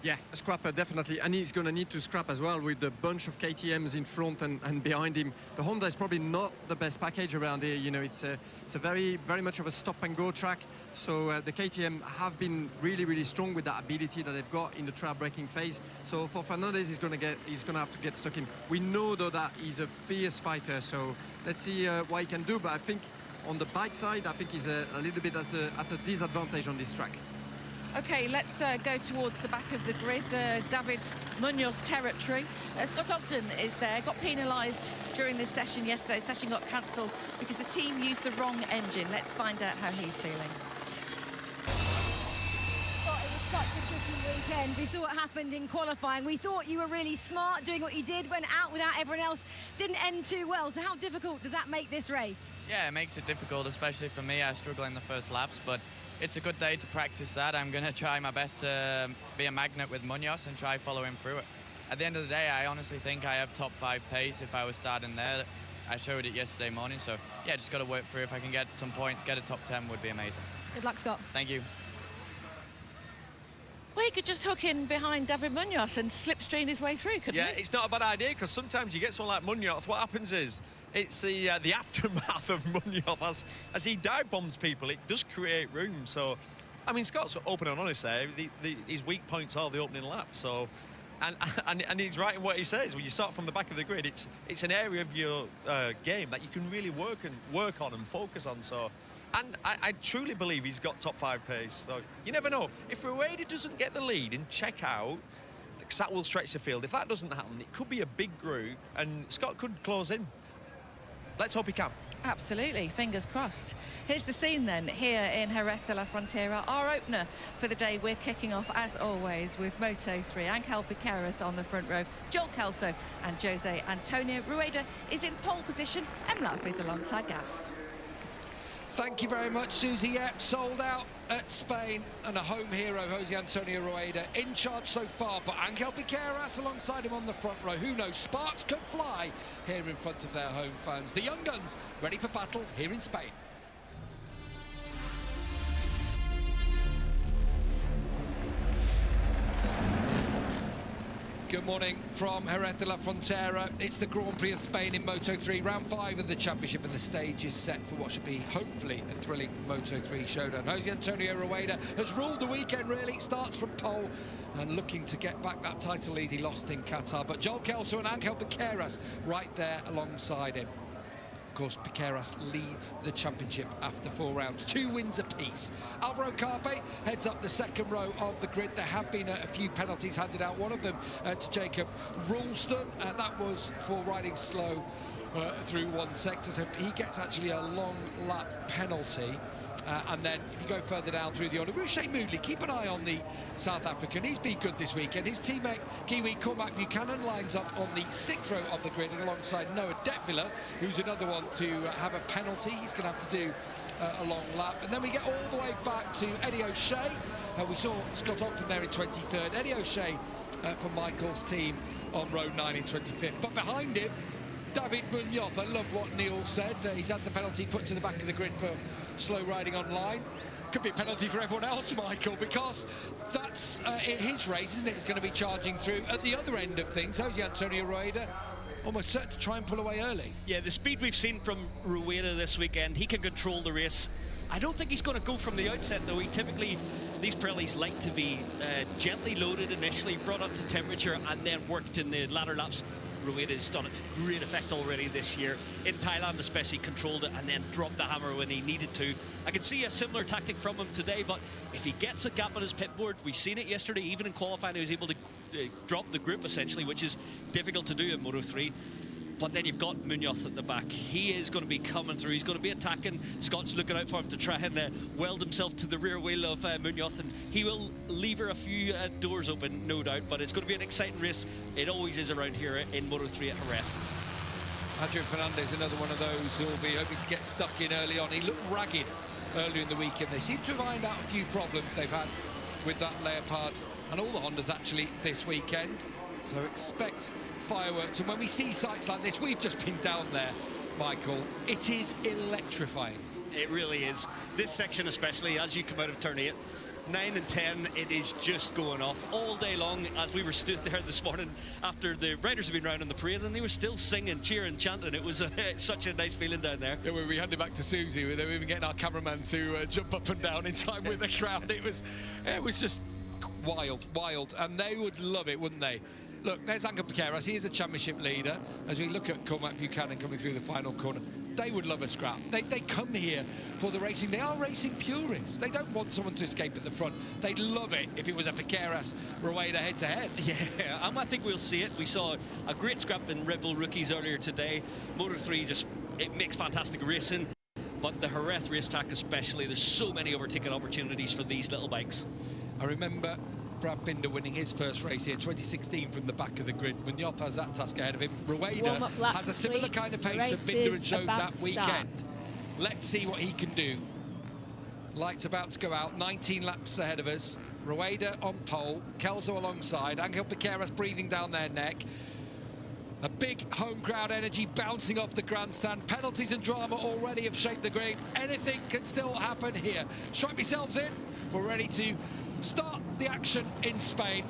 Yeah, a scrapper, definitely. And he's going to need to scrap as well with the bunch of KTMs in front and behind him. The Honda is probably not the best package around here. You know, it's a very much of a stop-and-go track. So the KTM have been really strong with that ability that they've got in the trail braking phase. So for Fernandez, he's going to have to get stuck in. We know, though, that he's a fierce fighter. So let's see what he can do. But I think on the bike side, I think he's a little bit at a disadvantage on this track. OK, let's go towards the back of the grid, David Munoz territory. Scott Ogden is there, got penalised during this session yesterday. The session got cancelled because the team used the wrong engine. Let's find out how he's feeling. Scott, it was such a tricky weekend. We saw what happened in qualifying. We thought you were really smart doing what you did, went out without everyone else, didn't end too well. So how difficult does that make this race? Yeah, it makes it difficult, especially for me. I struggle in the first laps, but it's a good day to practice that. I'm going to try my best to be a magnet with Munoz and try follow him through it. At the end of the day, I honestly think I have top 5 pace if I was starting there. I showed it yesterday morning, so yeah, just got to work through. If I can get some points, get a top 10 would be amazing. Good luck, Scott. Thank you. Well, he could just hook in behind David Munoz and slipstream his way through, couldn't he? Yeah, it's not a bad idea, because sometimes you get someone like Munoz, what happens is, it's the aftermath of Munoz. As he dive bombs people, it does create room. So, I mean, Scott's open and honest there. His weak points are the opening lap. So, and he's right in what he says. When you start from the back of the grid, it's an area of your game that you can really work on and focus on. So, and I truly believe he's got top 5 pace. So you never know. If Rueda doesn't get the lead and check out, because that will stretch the field. If that doesn't happen, it could be a big group, and Scott could close in. Let's hope he can. Absolutely, fingers crossed. Here's the scene then, here in Jerez de la Frontera. Our opener for the day, we're kicking off, as always, with Moto3. Angel Piqueras on the front row, Joel Kelso and Jose Antonio. Rueda is in pole position, Emlaf is alongside Gaff. Thank you very much, Susie. Yeah, sold out at Spain, and a home hero, Jose Antonio Rueda, in charge so far, but Angel Piqueras alongside him on the front row. Who knows, sparks could fly here in front of their home fans. The young guns ready for battle here in Spain. Good morning from Jerez de la Frontera. It's the Grand Prix of Spain in Moto3, round 5 of the championship, and the stage is set for what should be, hopefully, a thrilling Moto3 showdown. Jose Antonio Rueda has ruled the weekend, really. Starts from pole and looking to get back that title lead he lost in Qatar. But Joel Kelso and Angel Piqueras right there alongside him. Of course, Piqueras leads the championship after 4 rounds, 2 wins apiece. Alvaro Carpe heads up the second row of the grid. There have been a few penalties handed out, one of them to Jacob Ralston. That was for riding slow through one sector, so he gets actually a long lap penalty. And then if you go further down through the order, Shea Moodley, keep an eye on the South African. He's been good this weekend. His teammate, Kiwi Cormac Buchanan, lines up on the 6th row of the grid alongside Noah Detwiller, who's another one to have a penalty. He's going to have to do a long lap. And then we get all the way back to Eddie O'Shea. We saw Scott Ogden there in 23rd. Eddie O'Shea for Michael's team on row 9 in 25th. But behind him, David Munoz. I love what Neil said. He's had the penalty put to the back of the grid for slow riding online. Could be a penalty for everyone else, Michael, because that's his race, isn't it? It's going to be charging through. At the other end of things, Jose Antonio Rueda almost certain to try and pull away early. Yeah, the speed we've seen from Rueda this weekend, he can control the race. I don't think he's going to go from the outset, though. He typically, these Pirellis like to be gently loaded initially, brought up to temperature, and then worked in the latter laps. Rueda's done it to great effect already this year. In Thailand especially, controlled it and then dropped the hammer when he needed to. I can see a similar tactic from him today, but if he gets a gap on his pit board, we've seen it yesterday, even in qualifying, he was able to drop the group essentially, which is difficult to do in Moto3. But then you've got Munoz at the back. He is going to be coming through. He's going to be attacking. Scott's looking out for him to try and weld himself to the rear wheel of Munoz, and he will lever a few doors open, no doubt. But it's going to be an exciting race. It always is around here in Moto3 at Jerez. Adrian Fernandez, another one of those who will be hoping to get stuck in early on. He looked ragged earlier in the weekend. They seem to have ironed out a few problems they've had with that Leopard and all the Hondas actually this weekend. So expect fireworks. And when we see sights like this, we've just been down there, Michael, it is electrifying. It really is. This section especially, as you come out of turn 8, 9 and 10, it is just going off all day long. As we were stood there this morning after the riders have been round on the parade, and they were still singing, cheering, chanting. It was such a nice feeling down there. Yeah, when we handed back to Susie, they were even getting our cameraman to jump up and down in time with the crowd. It was just wild, and they would love it, wouldn't they? Look, there's Angel Piqueras. He is the championship leader. As we look at Cormac Buchanan coming through the final corner, they would love a scrap. They come here for the racing. They are racing purists. They don't want someone to escape at the front. They'd love it if it was a Piqueras Rueda head-to-head. Yeah, I think we'll see it. We saw a great scrap in Red Bull rookies earlier today. Moto3 it makes fantastic racing. But the Jerez racetrack especially, there's so many overtaking opportunities for these little bikes. I remember Brad Binder winning his first race here, 2016, from the back of the grid. Munoz has that task ahead of him. Rueda has a similar kind of pace that Binder had showed that weekend. Let's see what he can do. Light's about to go out, 19 laps ahead of us. Rueda on pole, Kelso alongside, Angel Piqueras breathing down their neck. A big home crowd energy bouncing off the grandstand. Penalties and drama already have shaped the green. Anything can still happen here. Strap yourselves in. We're ready to start the action in Spain.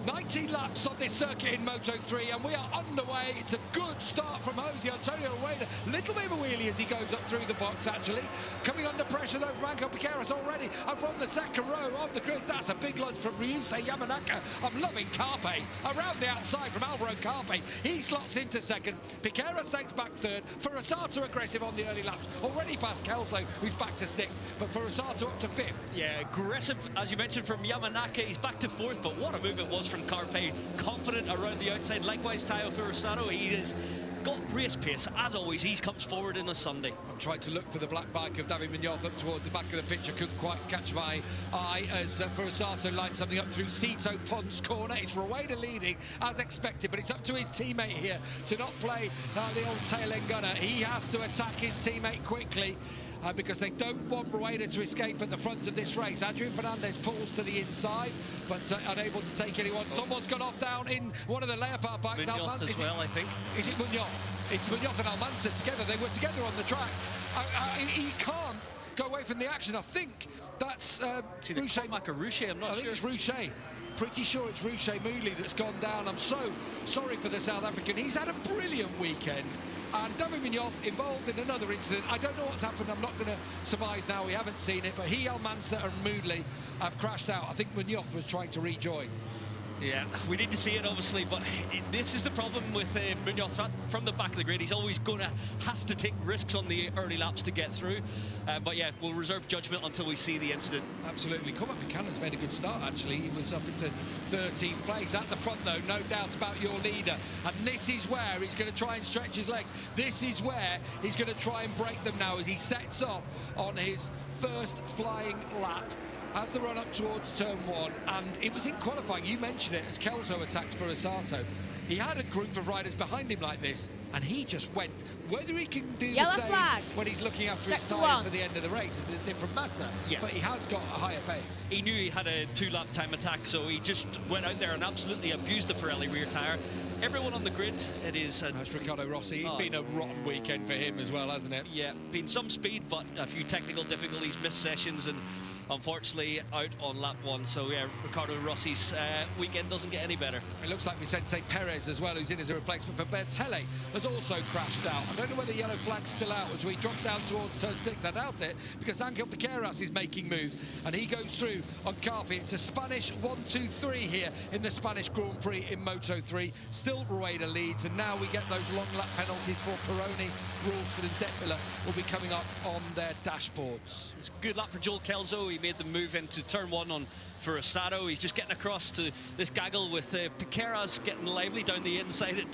19 laps on this circuit in Moto3, and we are underway. It's a good start from Jose Antonio Rueda. Little bit of a wheelie as he goes up through the box, actually. Coming under pressure, though, from Angel Piqueras already. And from the second row of the grid, that's a big lunge from Ryusei Yamanaka. I'm loving Carpe. Around the outside from Alvaro Carpe. He slots into second. Piqueras takes back third. Furusato aggressive on the early laps. Already past Kelso, who's back to sixth. But Furusato up to fifth. Yeah, aggressive, as you mentioned, from Yamanaka. He's back to fourth, but what a move it was from Carpe, confident around the outside. Likewise, Tayo Furusato, he has got race pace. As always, he comes forward in a Sunday. I'm trying to look for the black bike of David Munoz up towards the back of the picture. Couldn't quite catch my eye as Furusato lines something up through Sito Pond's corner. It's Rueda leading as expected, but it's up to his teammate here to not play the old tail end gunner. He has to attack his teammate quickly. Because they don't want Rueda to escape at the front of this race. Adrian Fernandez pulls to the inside, but unable to take anyone. Someone's gone off down in one of the Leopard bikes. Munoz as well, I think. Is it Munoz? It's Munoz and Almanza together. They were together on the track. He can't go away from the action. I think that's Ruche. I'm not sure. I think it's Ruche. Pretty sure it's Ruche Moodley that's gone down. I'm so sorry for the South African. He's had a brilliant weekend. And David Munoz involved in another incident. I don't know what's happened. I'm not going to surmise now. We haven't seen it. But he, Almanza and Moodley have crashed out. I think Munoz was trying to rejoin. Yeah, we need to see it, obviously, but this is the problem with Munoz from the back of the grid. He's always going to have to take risks on the early laps to get through. But yeah, we'll reserve judgment until we see the incident. Absolutely. Cormac Buchanan's made a good start, actually. He was up into 13th place. At the front, though, no doubt about your leader. And this is where he's going to try and stretch his legs. This is where he's going to try and break them now as he sets off on his first flying lap. Has the run up towards turn 1, and it was in qualifying, you mentioned it, as Kelso attacked Furusato. He had a group of riders behind him like this, and he just went. Whether he can do the same when he's looking after his tyres for the end of the race is a different matter, but he has got a higher pace. He knew he had a 2-lap time attack, so he just went out there and absolutely abused the Pirelli rear tyre. Everyone on the grid, it is... That's Riccardo Rossi. It's been a rotten weekend for him as well, hasn't it? Yeah, been some speed, but a few technical difficulties, missed sessions, and unfortunately out on lap 1. So yeah, Riccardo Rossi's weekend doesn't get any better. It looks like Vicente Perez as well, who's in as a replacement for Bertelli, has also crashed out. I don't know whether the yellow flag's still out as we drop down towards turn 6. I doubt it, because Angel Piqueras is making moves, and he goes through on Carpi. It's a Spanish 1-2-3 here in the Spanish Grand Prix in Moto3. Still Rueda leads, and now we get those long lap penalties for Peroni, Ralston and Detmiller will be coming up on their dashboards. It's a good lap for Joel Kelso. He made the move into turn 1 on Furusato. He's just getting across to this gaggle with Piqueras getting lively down the inside at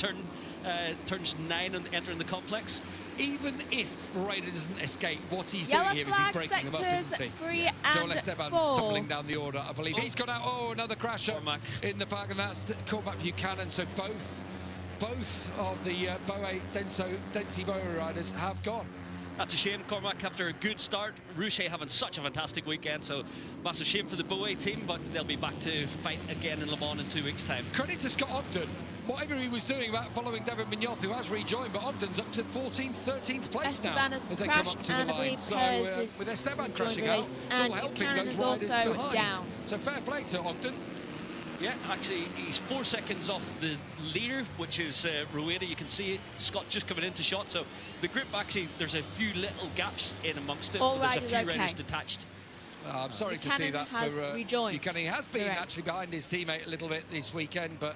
turns 9 and entering the complex. Even if Rueda doesn't escape, what he's doing here is he's breaking them up, isn't he? 3 and Joel Esteban's 4. tumbling down the order, I believe. He's got out. Oh, another crasher in the park, and that's Cormac Buchanan. So both of the Densi Boa riders have gone. That's a shame, Cormac, after a good start. Rouchet having such a fantastic weekend, so massive shame for the Boa team, but they'll be back to fight again in Le Mans in 2 weeks' time. Credit to Scott Ogden. Whatever he was doing about following David Munoz, who has rejoined, but Ogden's up to 14th, 13th place now as they come up to the line. So with Esteban crashing out, it's all helping those riders behind. Down. So fair play to Ogden. Yeah, actually, he's 4 seconds off the leader, which is Rueda. You can see Scott just coming into shot. So the group, actually, there's a few little gaps in amongst it. All but there's a few riders riders detached. I'm sorry to see that. Has rejoined. Buchanan has been actually behind his teammate a little bit this weekend, but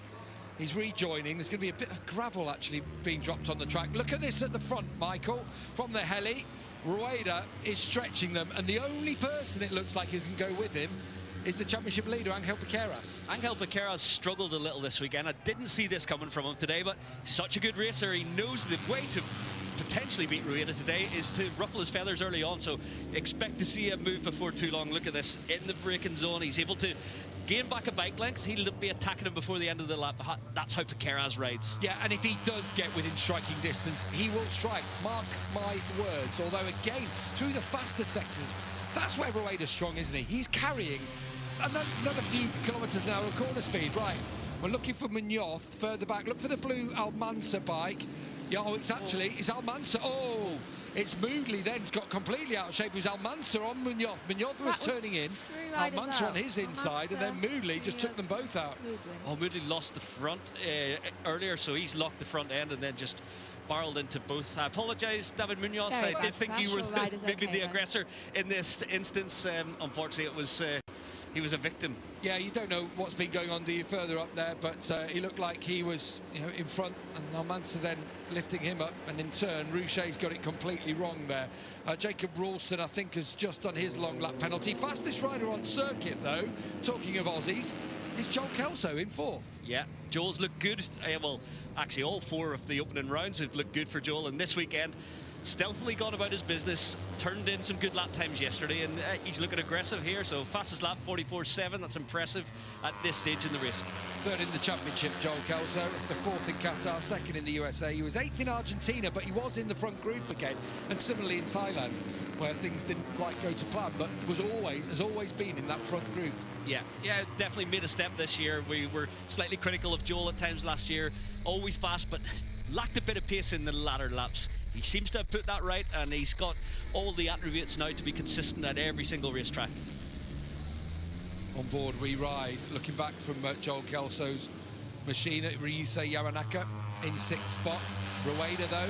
he's rejoining. There's going to be a bit of gravel actually being dropped on the track. Look at this at the front, Michael, from the heli. Rueda is stretching them, and the only person it looks like who can go with him is the championship leader, Angel Piqueras. Angel Piqueras struggled a little this weekend. I didn't see this coming from him today, but such a good racer. He knows the way to potentially beat Rueda today is to ruffle his feathers early on, so expect to see him move before too long. Look at this, in the braking zone. He's able to gain back a bike length. He'll be attacking him before the end of the lap. That's how Piqueras rides. Yeah, and if he does get within striking distance, he will strike. Mark my words. Although, again, through the faster sectors, that's where Rueda's strong, isn't he? He's carrying another few kilometres an hour of corner speed. Right, we're looking for Munoz further back. Look for the blue Almansa bike. Yeah, oh, it's Almansa. Oh, it's Moodley then. It's got completely out of shape. It was Almansa on Munoz. Munoz was turning in. Almansa on his inside, and then Moodley just took them both out. Oh, Moodley lost the front earlier, so he's locked the front end and then just barreled into both. I apologise, David Munoz. I did think you were maybe the aggressor in this instance. Unfortunately, it was he was a victim. Yeah, you don't know what's been going on further up there, but he looked like he was, in front, and Almansa then lifting him up, and in turn, Rouchet's got it completely wrong there. Jacob Ralston, I think, has just done his long lap penalty. Fastest rider on circuit, though, talking of Aussies, is Joel Kelso in 4th. Yeah, Joel's looked good. Well, actually, all 4 of the opening rounds have looked good for Joel, and this weekend, stealthily gone about his business, turned in some good lap times yesterday, and he's looking aggressive here. So fastest lap 44.7, that's impressive at this stage in the race. 3rd in the championship, Joel Kelso, after 4th in Qatar, 2nd in the USA. He was 8th in Argentina, but he was in the front group again, and similarly in Thailand, where things didn't quite go to plan, but has always been in that front group. Yeah, definitely made a step this year. We were slightly critical of Joel at times last year, always fast, but lacked a bit of pace in the latter laps. He seems to have put that right, and he's got all the attributes now to be consistent at every single racetrack. On board we ride, looking back from Joel Kelso's machine at Ryusei Yamanaka in 6th spot. Rueda, though,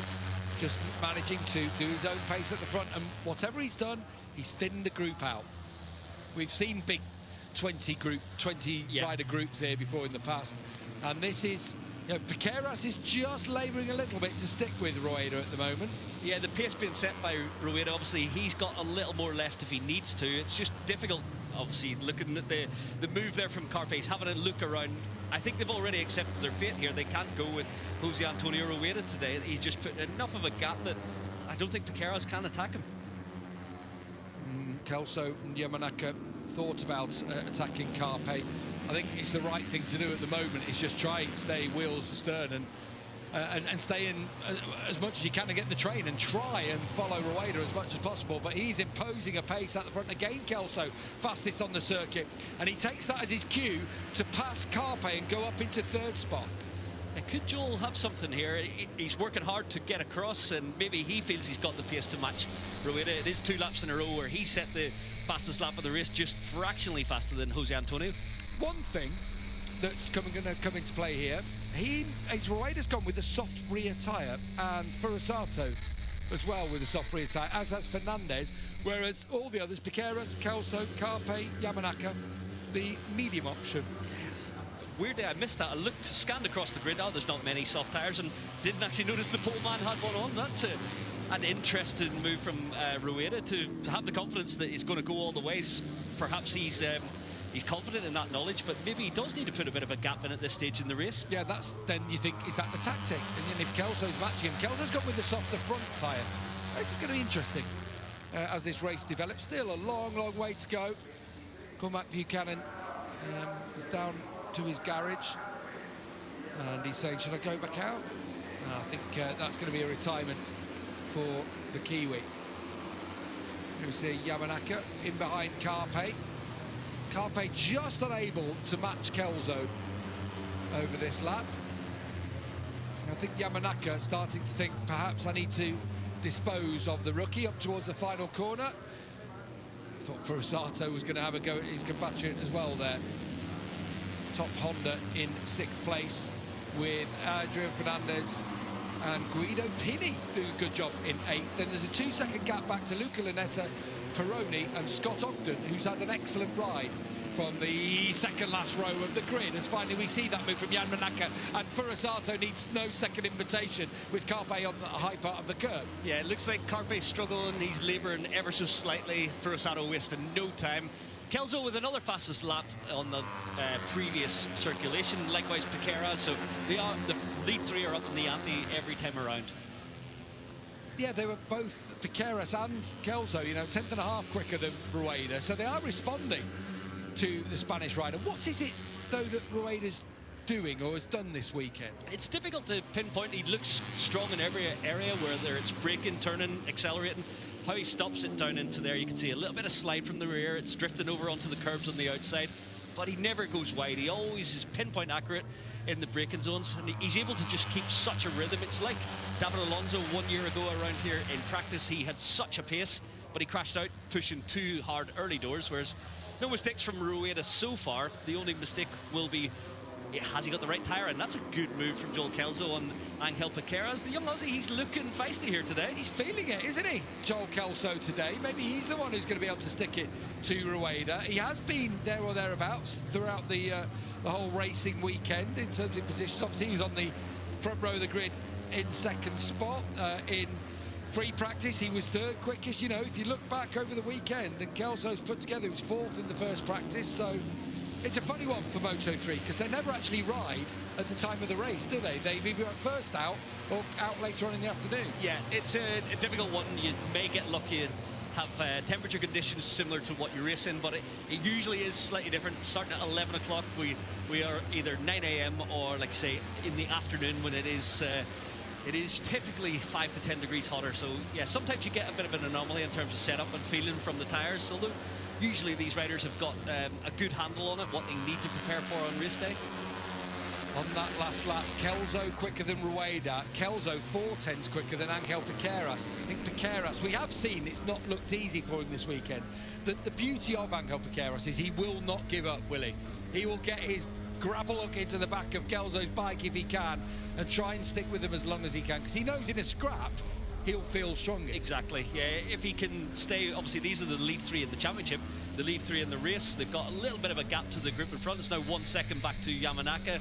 just managing to do his own pace at the front, and whatever he's done, he's thinned the group out. We've seen big 20 rider groups here before in the past, and this is, Piqueras is just labouring a little bit to stick with Rueda at the moment. Yeah, the pace being set by Rueda, obviously he's got a little more left if he needs to. It's just difficult, obviously, looking at the move there from Carpe. He's having a look around. I think they've already accepted their fate here. They can't go with Jose Antonio Rueda today. He's just put enough of a gap that I don't think Piqueras can attack him. Kelso and Yamanaka thought about attacking Carpe. I think it's the right thing to do at the moment. It's just try and stay wheels astern and stay in as much as you can to get the train and try and follow Rueda as much as possible. But he's imposing a pace at the front again. Kelso fastest on the circuit, and he takes that as his cue to pass Carpe and go up into 3rd spot. Could Joel have something here? He's working hard to get across, and maybe he feels he's got the pace to match Rueda. It is 2 laps in a row where he set the fastest lap of the race, just fractionally faster than Jose Antonio. One thing that's going to come into play here, Rueda's gone with a soft rear tyre, and Furusato as well with a soft rear tyre, as has Fernandez, whereas all the others, Piqueras, Kelso, Carpe, Yamanaka, the medium option. Weirdly, I missed that. I scanned across the grid. Oh, there's not many soft tyres, and didn't actually notice the pole man had one on. That's an interesting move from Rueda to have the confidence that he's going to go all the ways. Perhaps he's confident in that knowledge, but maybe he does need to put a bit of a gap in at this stage in the race. Yeah, then you think, is that the tactic? And then if Kelso's matching him, Kelso's got with the softer front tyre. It's just going to be interesting as this race develops. Still a long, long way to go. Cormac Buchanan is down to his garage. And he's saying, should I go back out? And I think that's going to be a retirement for the Kiwi. You see Yamanaka in behind Carpe. Carpe just unable to match Kelso over this lap. I think Yamanaka starting to think perhaps I need to dispose of the rookie up towards the final corner. I thought Furusato was going to have a go at his compatriot as well there. Top Honda in 6th place with Adrian Fernandez and Guido Pini doing a good job in 8th. Then there's a 2-second gap back to Luca Lunetta, Peroni and Scott Ogden, who's had an excellent ride from the second last row of the grid. As finally we see that move from Yamanaka, and Furusato needs no second invitation with Carpe on the high part of the curve. Yeah, it looks like Carpe's struggling, he's labouring ever so slightly. Furusato wasting no time. Kelso with another fastest lap on the previous circulation, likewise Piquera, so the lead 3 are up in the ante every time around. Yeah, they were both, Piqueras and Kelso, you know, 10th and a half quicker than Rueda, so they are responding to the Spanish rider. What is it, though, that Rueda's doing or has done this weekend? It's difficult to pinpoint. He looks strong in every area, whether it's braking, turning, accelerating. How he stops it down into there, you can see a little bit of slide from the rear. It's drifting over onto the curbs on the outside, but he never goes wide. He always is pinpoint accurate in the braking zones, and he's able to just keep such a rhythm. It's like David Alonso 1 year ago around here in practice. He had such a pace, but he crashed out pushing too hard early doors, whereas no mistakes from Rueda so far. The only mistake will be, has he got the right tyre? And that's a good move from Joel Kelso on Angel Piqueras. The young Aussie, he's looking feisty here today. He's feeling it, isn't he, Joel Kelso today? Maybe he's the one who's going to be able to stick it to Rueda. He has been there or thereabouts throughout the whole racing weekend in terms of positions. Obviously, he was on the front row of the grid in 2nd spot. In free practice, he was 3rd quickest. You know, if you look back over the weekend, and Kelso's put together, he was 4th in the first practice, so it's a funny one for Moto3 because they never actually ride at the time of the race, do they? They either go first out or out later on in the afternoon. Yeah, it's a difficult one. You may get lucky and have temperature conditions similar to what you race in, but it usually is slightly different. Starting at 11 o'clock, we are either 9 a.m. or, like say, in the afternoon when it is typically 5 to 10 degrees hotter. So yeah, sometimes you get a bit of an anomaly in terms of setup and feeling from the tyres, although usually these riders have got a good handle on it, what they need to prepare for on race day. On that last lap, Kelso quicker than Rueda. Kelso 4/10 quicker than Angel Piqueras. I think Piqueras, we have seen it's not looked easy for him this weekend. The beauty of Angel Piqueras is he will not give up, will he? He will get his gravel hook into the back of Kelso's bike if he can and try and stick with him as long as he can, because he knows in a scrap he'll feel stronger. Exactly, yeah, if he can stay, obviously these are the lead 3 in the championship, the lead 3 in the race. They've got a little bit of a gap to the group in front. It's now 1 second back to Yamanaka.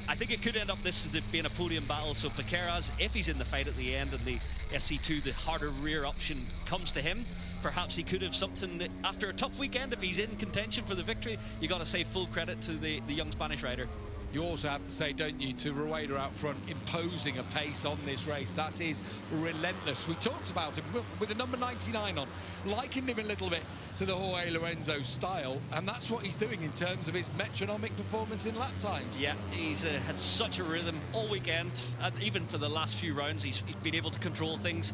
I think it could end up this being a podium battle, so Piqueras, if he's in the fight at the end and the SC2, the harder rear option, comes to him, perhaps he could have something that, after a tough weekend, if he's in contention for the victory, you got to say full credit to the young Spanish rider. You also have to say, don't you, to Rueda out front, imposing a pace on this race. That is relentless. We talked about him with the number 99 on, liking him a little bit to the Jorge Lorenzo style, and that's what he's doing in terms of his metronomic performance in lap times. Yeah, he's had such a rhythm all weekend, and even for the last few rounds, he's been able to control things.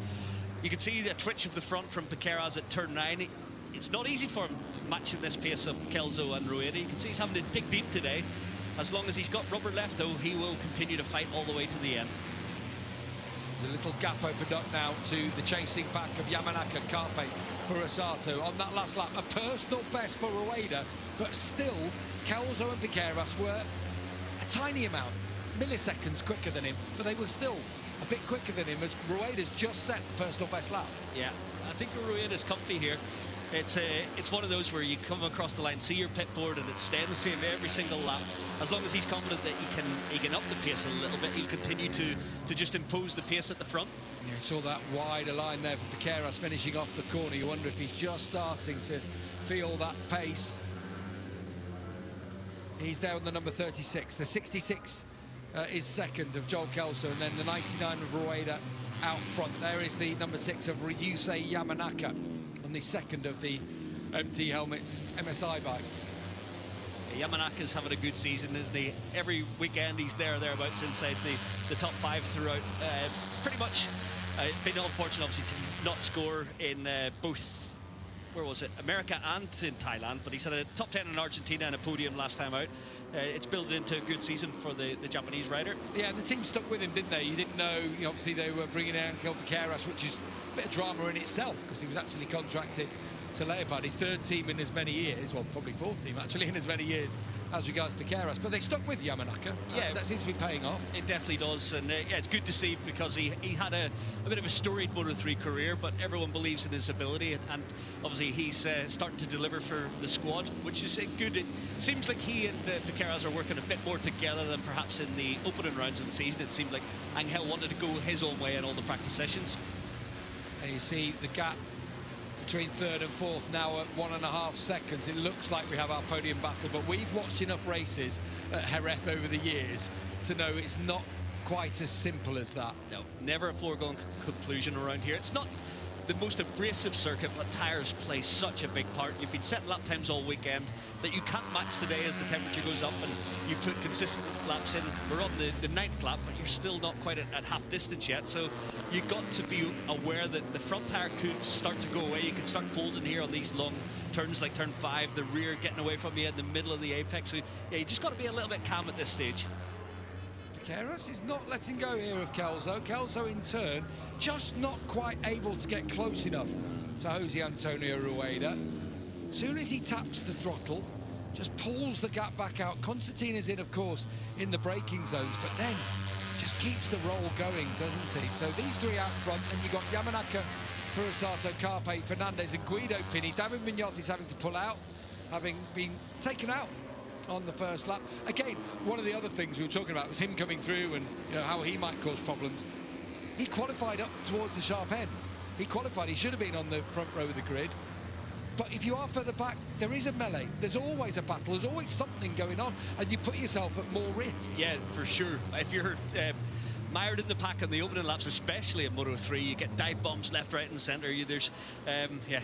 You can see the twitch of the front from Piqueras at turn 9. It's not easy for him matching this pace of Kelso and Rueda. You can see he's having to dig deep today. As long as he's got rubber left, though, he will continue to fight all the way to the end. The little gap opened up now to the chasing back of Yamanaka, Carpe, Furusato. On that last lap, a personal best for Rueda, but still, Kelso and Piqueras were a tiny amount, milliseconds quicker than him, but they were still a bit quicker than him as Rueda's just set the personal best lap. Yeah, I think Rueda's comfy here. It's one of those where you come across the line, see your pit board, and it's staying the same every single lap. As long as he's confident that he can up the pace a little bit, he'll continue to just impose the pace at the front. Yeah, you saw that wider line there for Piqueras finishing off the corner. You wonder if he's just starting to feel that pace. He's there on the number 36. The 66 is second of Joel Kelso, and then the 99 of Rueda out front. There is the number 6 of Ryusei Yamanaka, the second of the empty helmets MSI bikes. Yamanaka's having a good season, isn't he? Every weekend he's thereabouts inside the top 5 throughout. Pretty much been unfortunate, obviously, to not score in both, where was it, America and in Thailand, but he's had a top 10 in Argentina and a podium last time out. It's built into a good season for the Japanese rider. Yeah, and the team stuck with him, didn't they? You didn't know, obviously they were bringing out Jerez, which is a bit of drama in itself, because he was actually contracted to Leopard, his 3rd team in as many years, well, probably 4th team actually in as many years as regards to Jerez, but they stuck with Yamanaka. Yeah, that seems to be paying off. It definitely does, and yeah, it's good to see, because he had a bit of a storied Moto3 career, but everyone believes in his ability, and obviously he's starting to deliver for the squad, which is good. It seems like he and Jerez are working a bit more together than perhaps in the opening rounds of the season. It seemed like Angel wanted to go his own way in all the practice sessions. And you see the gap between 3rd and 4th now at 1.5 seconds. It looks like we have our podium battle, but we've watched enough races at Jerez over the years to know it's not quite as simple as that. No, never a foregone conclusion around here. It's not the most abrasive circuit, but tyres play such a big part. You've been setting lap times all weekend that you can't match today as the temperature goes up, and you put consistent laps in. We're on the 9th lap, but you're still not quite at half distance yet, so you've got to be aware that the front tyre could start to go away. You can start folding here on these long turns like turn 5, the rear getting away from you in the middle of the apex. So yeah, you just got to be a little bit calm at this stage. Jerez is not letting go here of Kelso. Kelso in turn just not quite able to get close enough to Jose Antonio Rueda. Soon as he taps the throttle, just pulls the gap back out. Constantina's in, of course, in the braking zones, but then just keeps the roll going, doesn't he? So these 3 out front, and you've got Yamanaka, Furusato, Carpe, Fernandez and Guido Pini. David Munoz is having to pull out, having been taken out on the first lap. Again, one of the other things we were talking about was him coming through and how he might cause problems. He qualified up towards the sharp end. He qualified, he should have been on the front row of the grid. But if you are further back, there is a melee. There's always a battle. There's always something going on, and you put yourself at more risk. Yeah, for sure. If you're mired in the pack on the opening laps, especially in Moto3, you get dive bombs left, right, and centre. Yeah,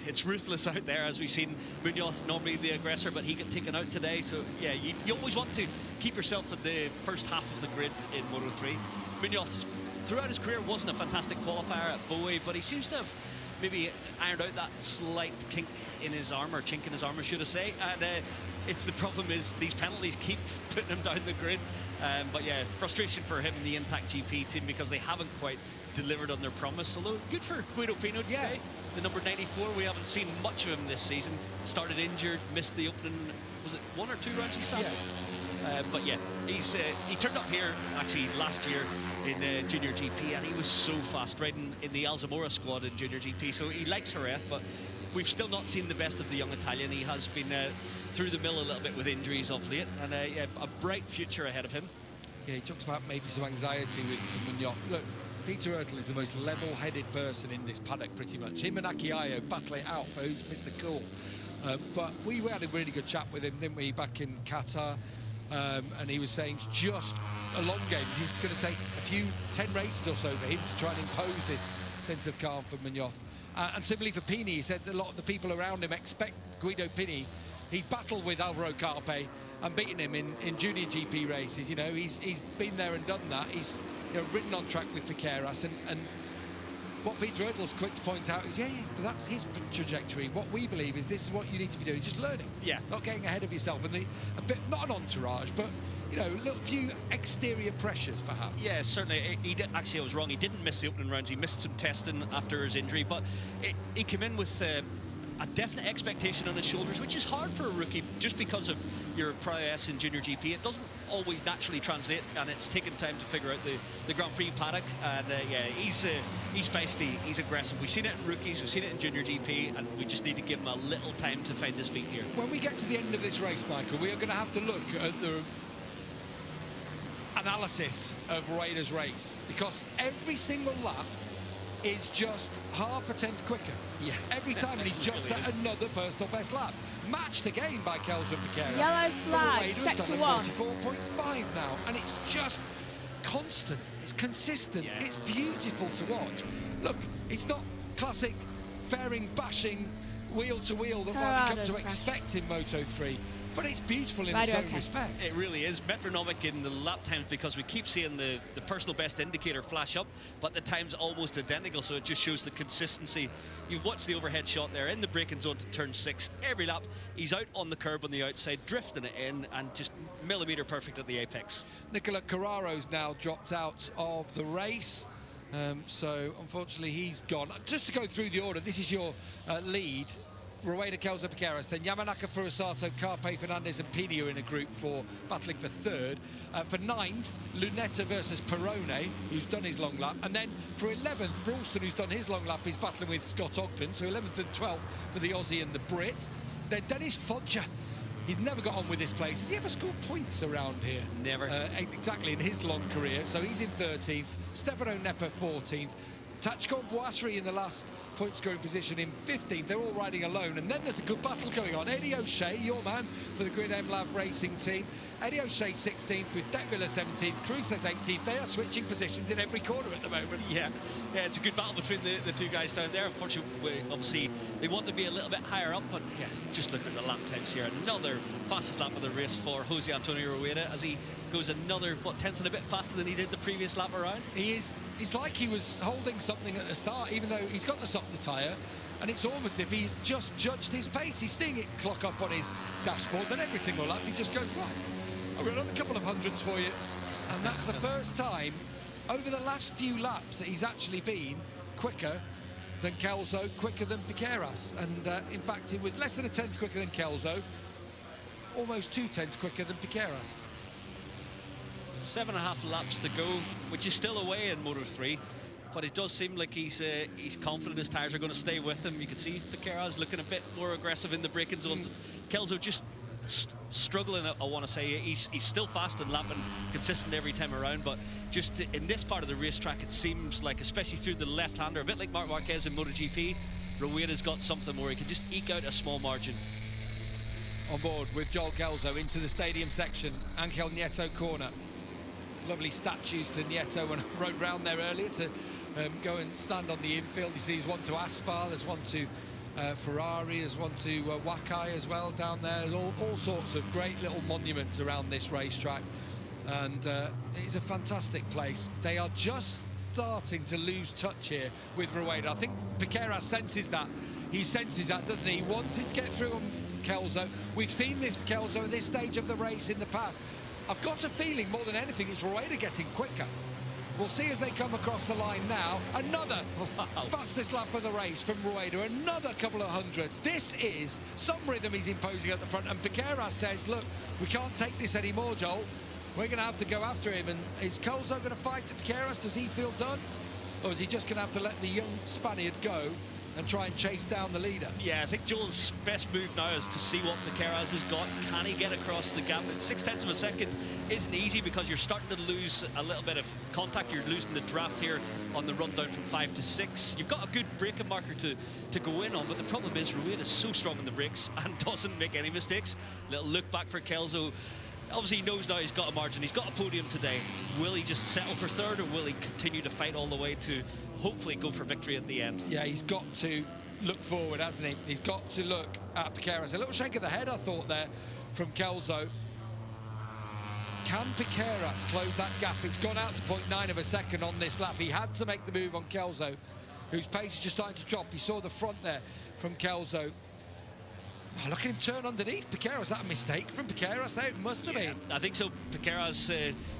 it's ruthless out there, as we've seen. Munoz, normally the aggressor, but he got taken out today. So yeah, you always want to keep yourself in the first half of the grid in Moto3. Munoz, throughout his career, wasn't a fantastic qualifier at Bowie, but he seems to have maybe ironed out that slight kink in his armour, chink in his armour, should I say. And it's the problem is these penalties keep putting him down the grid. But yeah, frustration for him and the Impact GP team, because they haven't quite delivered on their promise. Although good for Guido Pino today, the number 94. We haven't seen much of him this season. Started injured, missed the opening, was it 1 or 2 rounds he sat? Yeah. But yeah, he turned up here actually last year in Junior GP, and he was so fast riding in the Alzamora squad in Junior GP. So he likes Jerez, but we've still not seen the best of the young Italian. He has been through the mill a little bit with injuries of late, and yeah, a bright future ahead of him. Yeah, he talks about maybe some anxiety with Munoz. Look, Peter Ertl is the most level-headed person in this paddock, pretty much. Him and Akiayo battle it out for who's Mr. Cool. But we had a really good chat with him, didn't we, back in Qatar? And he was saying just a long game. He's going to take a few 10 races or so for him to try and impose this sense of calm for Munoz. And similarly for Pini, he said a lot of the people around him expect Guido Pini. He battled with Alvaro Carpe and beaten him in junior GP races. He's been there and done that. He's ridden on track with Jerez, and what Peter Ertl's quick to point out is, but that's his trajectory. What we believe is this is what you need to be doing, just learning. Yeah. Not getting ahead of yourself, and a bit, not an entourage, but a little few exterior pressures perhaps. Yeah, certainly. Actually, I was wrong. He didn't miss the opening rounds. He missed some testing after his injury, but he came in with a definite expectation on his shoulders, which is hard for a rookie just because of your prowess in Junior GP. It doesn't always naturally translate, and it's taken time to figure out the Grand Prix paddock. And yeah, he's feisty, he's aggressive. We've seen it in rookies, we've seen it in Junior GP, and we just need to give him a little time to find his feet here. When we get to the end of this race, Michael, we are going to have to look at the analysis of Rueda's race, because every single lap is just half a tenth quicker. Yeah. Every time, and he's just set another personal best lap. Matched again by Kelso Jerez. Yellow flag, sector 1. 44.5 now, and it's just constant. It's consistent. Yeah. It's beautiful to watch. Look, it's not classic fairing, bashing, wheel to wheel that one comes to expect in Moto3. but it's beautiful in Right, its own okay. respect. It really is metronomic in the lap times, because we keep seeing the personal best indicator flash up, but the time's almost identical, so it just shows the consistency. You've watched the overhead shot there in the braking zone to turn 6. Every lap, he's out on the curb on the outside, drifting it in, and just millimetre perfect at the apex. Nicola Carraro's now dropped out of the race. So unfortunately he's gone. Just to go through the order, this is your lead. Rueda, Kelso, Piqueras, then Yamanaka, Furusato, Carpe, Fernandez and Pino in a group for battling for 3rd. For 9th, Lunetta versus Perrone, who's done his long lap. And then for 11th, Ralston, who's done his long lap, is battling with Scott Ogden. So 11th and 12th for the Aussie and the Brit. Then Dennis Foggia. He's never got on with this place. Has he ever scored points around here? Never. Exactly, in his long career. So he's in 13th. Stefano Nepa, 14th. Tachkon Boisserie in the last point-scoring position in 15th. They're all riding alone. And then there's a good battle going on. Eddie O'Shea, your man, for the Grid M Lav Racing team. Eddie O'Shea 16th with Detmiller 17th. Cruises 18th. They are switching positions in every corner at the moment. Yeah, it's a good battle between the two guys down there. Unfortunately, obviously, they want to be a little bit higher up, but yeah, just look at the lap times here. Another fastest lap of the race for Jose Antonio Rueda as he goes another, 10th and a bit faster than he did the previous lap around. It's like he was holding something at the start, even though he's got the softer tyre, and it's almost as if he's just judged his pace. He's seeing it clock up on his dashboard, then every single lap he just goes, right, I've got another couple of hundreds for you. And that's the first time over the last few laps that he's actually been quicker than Kelso, quicker than Piqueras. And in fact, it was less than a 10th quicker than Kelso, almost 2 tenths quicker than Piqueras. 7.5 laps to go, which is still away in Moto 3, but it does seem like he's confident his tyres are going to stay with him. You can see Piqueras looking a bit more aggressive in the braking zones. Kelso just struggling, I want to say. He's still fast and lapping consistent every time around, but just in this part of the racetrack, it seems like, especially through the left-hander, a bit like Marc Marquez in MotoGP, Rueda's got something where he can just eke out a small margin. On board with Joel Kelso into the stadium section, Angel Nieto corner. Lovely statues to Nieto when I rode round there earlier to go and stand on the infield. You see there's one to Aspar, there's one to Ferrari, there's one to Wakai as well down there. There's all sorts of great little monuments around this racetrack, and it's a fantastic place. They are just starting to lose touch here with Rueda. I think Piqueras senses that. He senses that, doesn't he? He wanted to get through on Kelso. We've seen this Kelso at this stage of the race in the past. I've got a feeling more than anything it's Rueda getting quicker. We'll see as they come across the line now. Another fastest lap of the race from Rueda, another couple of hundreds. This is some rhythm he's imposing at the front, and Piqueras says, look, we can't take this anymore, Joel. We're going to have to go after him. And is Kelso going to fight Piqueras? Does he feel done? Or is he just going to have to let the young Spaniard go and try and chase down the leader? Yeah, I think Joel's best move now is to see what Piqueras has got. Can he get across the gap? And 0.6 of a second isn't easy because you're starting to lose a little bit of contact. You're losing the draft here on the run down from 5 to 6. You've got a good braking marker to go in on, but the problem is Rueda is so strong in the brakes and doesn't make any mistakes. Little look back for Kelso. Obviously, he knows now he's got a margin. He's got a podium today. Will he just settle for 3rd, or will he continue to fight all the way to hopefully go for victory at the end? Yeah, he's got to look forward, hasn't he? He's got to look at Piqueras. A little shake of the head, I thought, there from Kelso. Can Piqueras close that gap? It's gone out to 0.9 of a second on this lap. He had to make the move on Kelso, whose pace is just starting to drop. He saw the front there from Kelso. Oh, look at him turn underneath Piqueras. Is that a mistake from Piqueras there? It must have been. I think so. Piqueras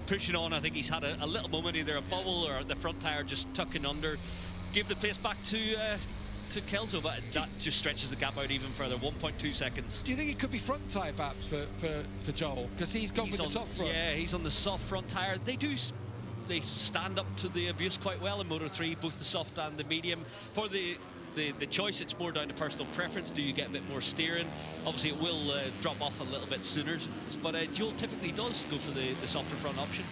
pushing on. I think he's had a little moment, either a bubble or the front tyre just tucking under. Give the pace back to Kelso, but that just stretches the gap out even further. 1.2 seconds. Do you think it could be front tyre perhaps for Joel? Because he's gone with the soft front. Yeah, he's on the soft front tyre. They stand up to the abuse quite well in Moto 3, both the soft and the medium. For the choice, it's more down to personal preference. Do you get a bit more steering? Obviously, it will drop off a little bit sooner, but Joel typically does go for the softer front option.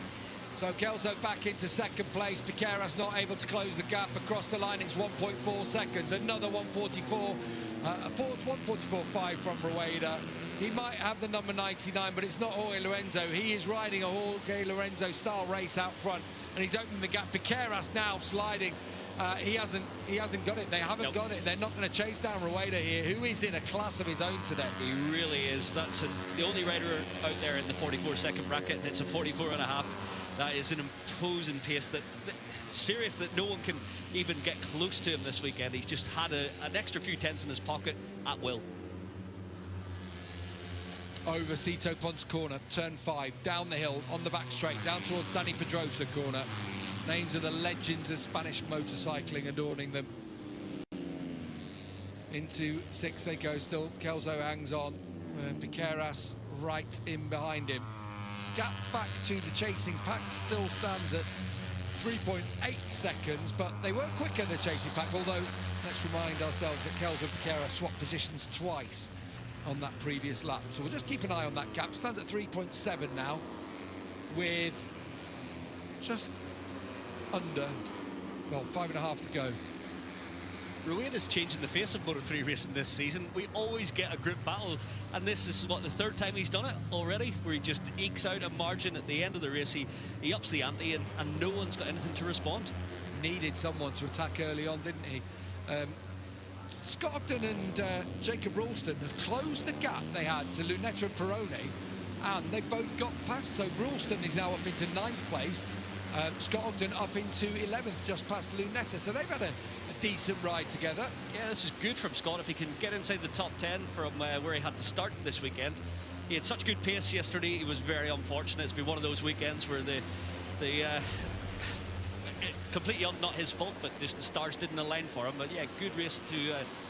So Kelso back into second place. Piqueras not able to close the gap across the line. It's 1.4 seconds. Another 1:44, 1:44.5 from Rueda. He might have the number 99, but it's not Jorge Lorenzo. He is riding a Jorge Lorenzo style race out front, and he's opening the gap. Piqueras now sliding He hasn't got it. They haven't got it. They're not going to chase down Rueda here, who is in a class of his own today. He really is. That's the only rider out there in the 44-second bracket, and it's a 44.5. That is an imposing pace that serious that no one can even get close to him this weekend. He's just had an extra few tenths in his pocket at will. Over Sito Pons corner, turn 5, down the hill, on the back straight, down towards Dani Pedrosa corner. Names of the legends of Spanish motorcycling adorning them. Into 6 they go, still Kelso hangs on. Piqueras right in behind him. Gap back to the chasing pack still stands at 3.8 seconds, but they were quicker, the chasing pack, although let's remind ourselves that Kelso and Piqueras swapped positions twice on that previous lap. So we'll just keep an eye on that gap. Stands at 3.7 now, with just under, well, 5.5 to go. Rueda's changing the face of Moto3 racing this season. We always get a group battle, and this is, what, the 3rd time he's done it already, where he just ekes out a margin at the end of the race. He ups the ante, and no one's got anything to respond. Needed someone to attack early on, didn't he? Scott Ogden and Jacob Ralston have closed the gap they had to Lunetta and Peroni, and they both got past. So Ralston is now up into 9th place. Scott Ogden up into 11th, just past Lunetta. So they've had a decent ride together. Yeah, this is good from Scott if he can get inside the top 10 from where he had to start this weekend. He had such good pace yesterday. He was very unfortunate. It's been one of those weekends where the completely not his fault, but just the stars didn't align for him. But yeah, good race to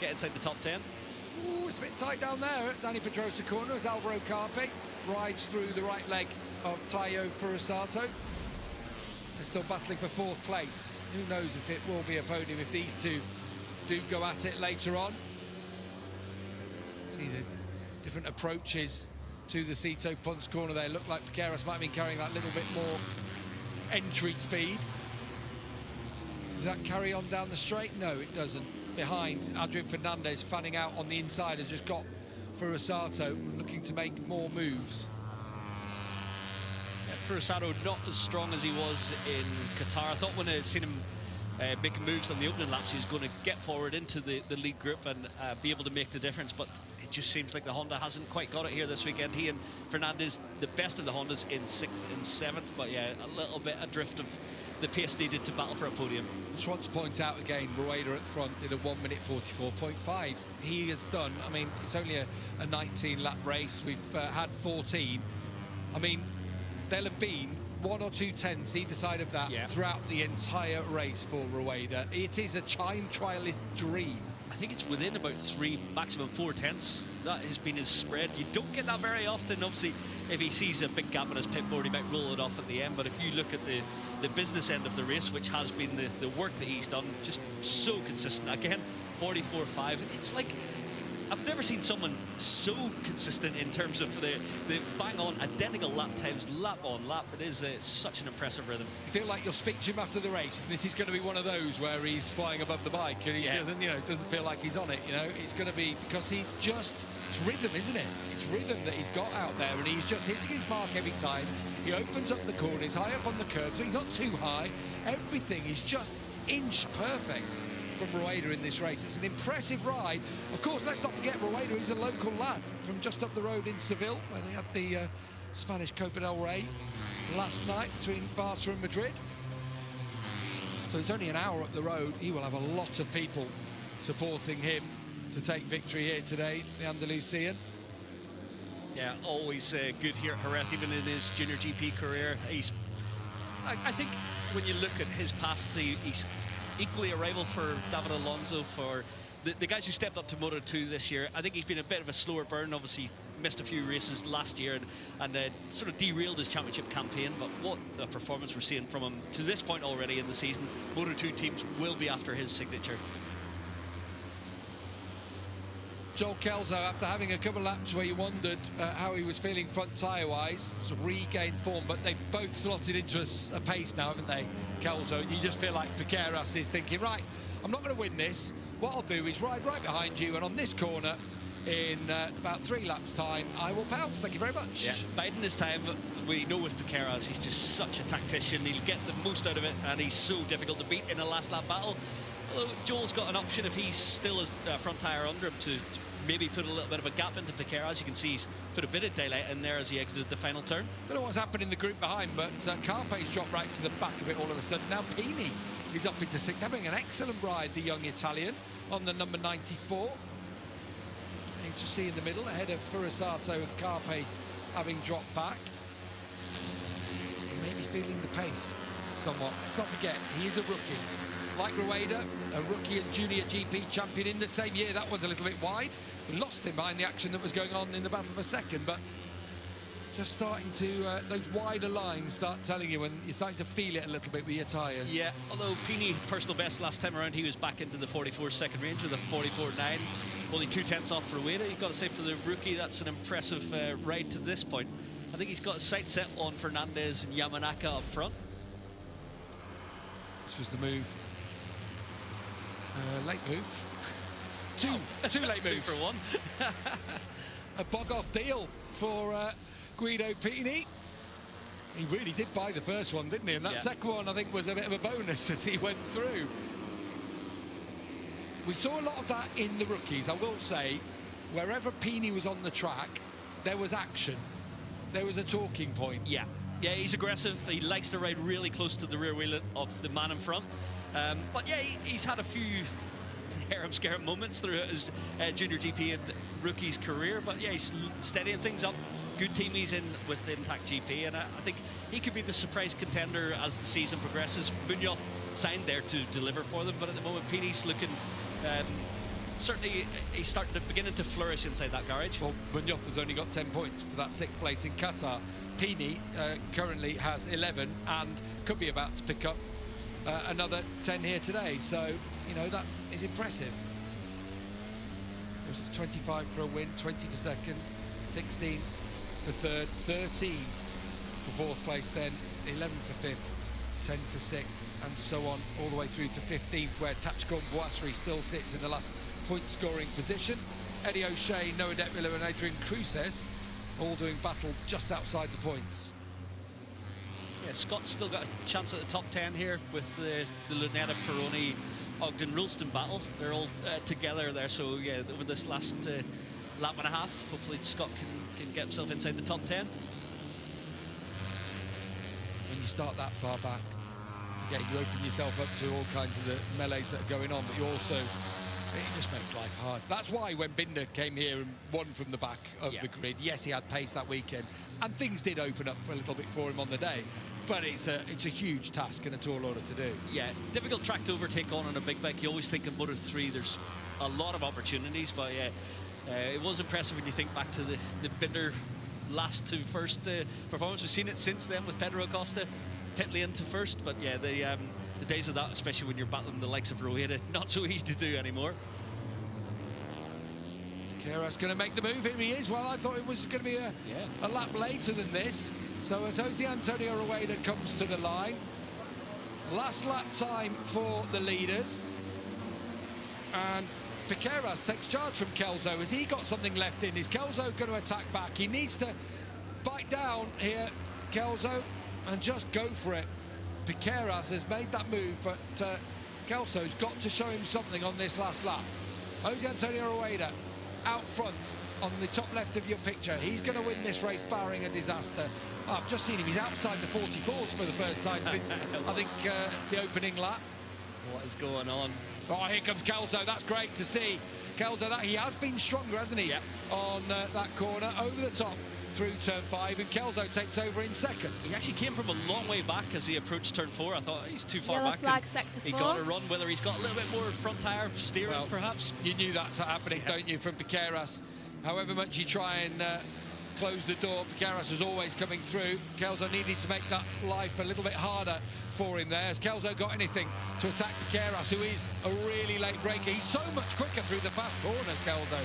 get inside the top 10. Ooh, it's a bit tight down there at Dani Pedrosa corner as Alvaro Carpe rides through the right leg of Taio Furusato. They're still battling for 4th place. Who knows if it will be a podium if these two do go at it later on. See the different approaches to the Sito Pons corner there. Look like Piqueras might have been carrying that little bit more entry speed. Does that carry on down the straight? No, it doesn't. Behind, Adrian Fernandez fanning out on the inside has just got Furusato looking to make more moves. Furusato not as strong as he was in Qatar. I thought when I'd seen him making moves on the opening laps, he's going to get forward into the lead group and be able to make the difference, but it just seems like the Honda hasn't quite got it here this weekend. He and Fernandez, the best of the Hondas, in 6th and 7th, but yeah, a little bit adrift of the pace needed to battle for a podium. Just want to point out again, Rueda at the front did a 1 minute 44.5. He has done, I mean, it's only a 19 lap race. We've had 14. I mean, there'll have been 1 or 2 tenths either side of that throughout the entire race for Rueda. It is a time trialist dream. I think it's within about 3, maximum 4 tenths. That has been his spread. You don't get that very often. Obviously, if he sees a big gap on his pit board, he might roll it off at the end. But if you look at the business end of the race, which has been the work that he's done, just so consistent. Again, 44.5. It's like, I've never seen someone so consistent in terms of the bang-on identical lap times, lap on lap. It is such an impressive rhythm. You feel like you'll speak to him after the race, and this is going to be one of those where he's flying above the bike and he doesn't, doesn't feel like he's on it. It's going to be because he just, it's rhythm, isn't it? It's rhythm that he's got out there, and he's just hitting his mark every time. He opens up the corners, high up on the curb, so he's not too high. Everything is just inch perfect from Rueda in this race. It's an impressive ride. Of course, let's not forget Rueda is a local lad from just up the road in Seville, where they had the Spanish Copa del Rey last night between Barca and Madrid. So it's only an hour up the road. He will have a lot of people supporting him to take victory here today, the Andalusian. Yeah, always good here at Jerez, even in his junior GP career. I think when you look at his past, he's equally a rival for David Alonso, for the guys who stepped up to Moto2 this year. I think he's been a bit of a slower burn. Obviously missed a few races last year and sort of derailed his championship campaign, but what a performance we're seeing from him to this point already in the season. Moto2 teams will be after his signature. Joel Kelso, after having a couple of laps where you wondered how he was feeling front tyre-wise, sort of regained form, but they've both slotted into a pace now, haven't they, Kelso? You just feel like Piqueras is thinking, right, I'm not going to win this. What I'll do is ride right behind you, and on this corner, in about 3 laps' time, I will pounce. Thank you very much. Yeah, biding his time. We know with Piqueras, he's just such a tactician. He'll get the most out of it, and he's so difficult to beat in a last lap battle. Although Joel's got an option if he's still as front tyre under him to maybe put a little bit of a gap into Piqueras. You can see he's put a bit of daylight in there as he exited the final turn. Don't know what's happened in the group behind, but Carpe's dropped right to the back of it all of a sudden. Now Pini is up into 6th, having an excellent ride, the young Italian, on the number 94. You just see in the middle, ahead of Furasato and Carpe having dropped back. Maybe feeling the pace somewhat. Let's not forget, he is a rookie. Like Rueda, a rookie and junior GP champion in the same year. That was a little bit wide. We lost him behind the action that was going on in the battle of a second, but just starting to, those wider lines start telling you when you're starting to feel it a little bit with your tyres. Yeah, although Pini, personal best last time around, he was back into the 44-second range with a 44.9. Only 2/10 off Rueda. You've got to say for the rookie, that's an impressive ride to this point. I think he's got his sights set on Fernandez and Yamanaka up front. This was the move. Late move. Two late moves. 2 for 1. A bog-off deal for Guido Pini. He really did buy the first one, didn't he? And that second one, I think, was a bit of a bonus as he went through. We saw a lot of that in the rookies, I will say. Wherever Pini was on the track, there was action. There was a talking point. Yeah, he's aggressive. He likes to ride really close to the rear wheel of the man in front. But yeah, he's had a few harem-scarum moments throughout his junior GP and rookie's career. But yeah, he's steadying things up. Good team he's in with Impact GP, and I think he could be the surprise contender as the season progresses. Munoz signed there to deliver for them, but at the moment, Pini's looking certainly he's beginning to flourish inside that garage. Well, Munoz has only got 10 points for that 6th place in Qatar. Pini currently has 11 and could be about to pick up another 10 here today. So, you know, that is impressive. It's 25 for a win, 20 for second, 16 for third, 13 for 4th place, then 11 for 5th, 10 for 6th, and so on, all the way through to 15th, where Tachkon Boisserie still sits in the last point-scoring position. Eddie O'Shea, Noah Detwiller and Adrian Cruces all doing battle just outside the points. Yeah, Scott's still got a chance at the top 10 here with the Lunetta, Peroni, Ogden, Rulston battle. They're all together there, so yeah, over this last lap and a half, hopefully Scott can get himself inside the top 10. When you start that far back, you open yourself up to all kinds of the melees that are going on, but you also, it just makes life hard. That's why when Binder came here and won from the back of the grid, yes, he had pace that weekend, and things did open up for a little bit for him on the day, but it's a huge task and a tall order to do. Yeah, difficult track to overtake on a big bike. You always think of Moto3, there's a lot of opportunities, but yeah, it was impressive when you think back to the Binder last to first performance. We've seen it since then with Pedro Acosta, Titley into first, but yeah, the days of that, especially when you're battling the likes of Rueda, not so easy to do anymore. Jerez going to make the move. Here he is. Well, I thought it was going to be a lap later than this. So as Jose Antonio Rueda comes to the line, last lap time for the leaders, and Piqueras takes charge from Kelso. Has he got something left in? Is Kelso going to attack back? He needs to bite down here, Kelso, and just go for it. Piqueras has made that move, but Kelso's got to show him something on this last lap. Jose Antonio Rueda out front on the top left of your picture. He's going to win this race barring a disaster. Oh, I've just seen him. He's outside the 44s for the first time since, I think, the opening lap. What is going on? Oh, here comes Kelso. That's great to see. Kelso, he has been stronger, hasn't he, on that corner, over the top through turn 5, and Kelso takes over in second. He actually came from a long way back as he approached turn 4. I thought he's too far Yellow back. Flag sector 4. He got a run, whether he's got a little bit more front tyre steering, perhaps. You knew that's happening, don't you, from Piqueras? However much you try and close the door, Piqueras was always coming through. Kelso needed to make that life a little bit harder for him there. Has Kelso got anything to attack Piqueras, who is a really late breaker? He's so much quicker through the fast corners, Kelso.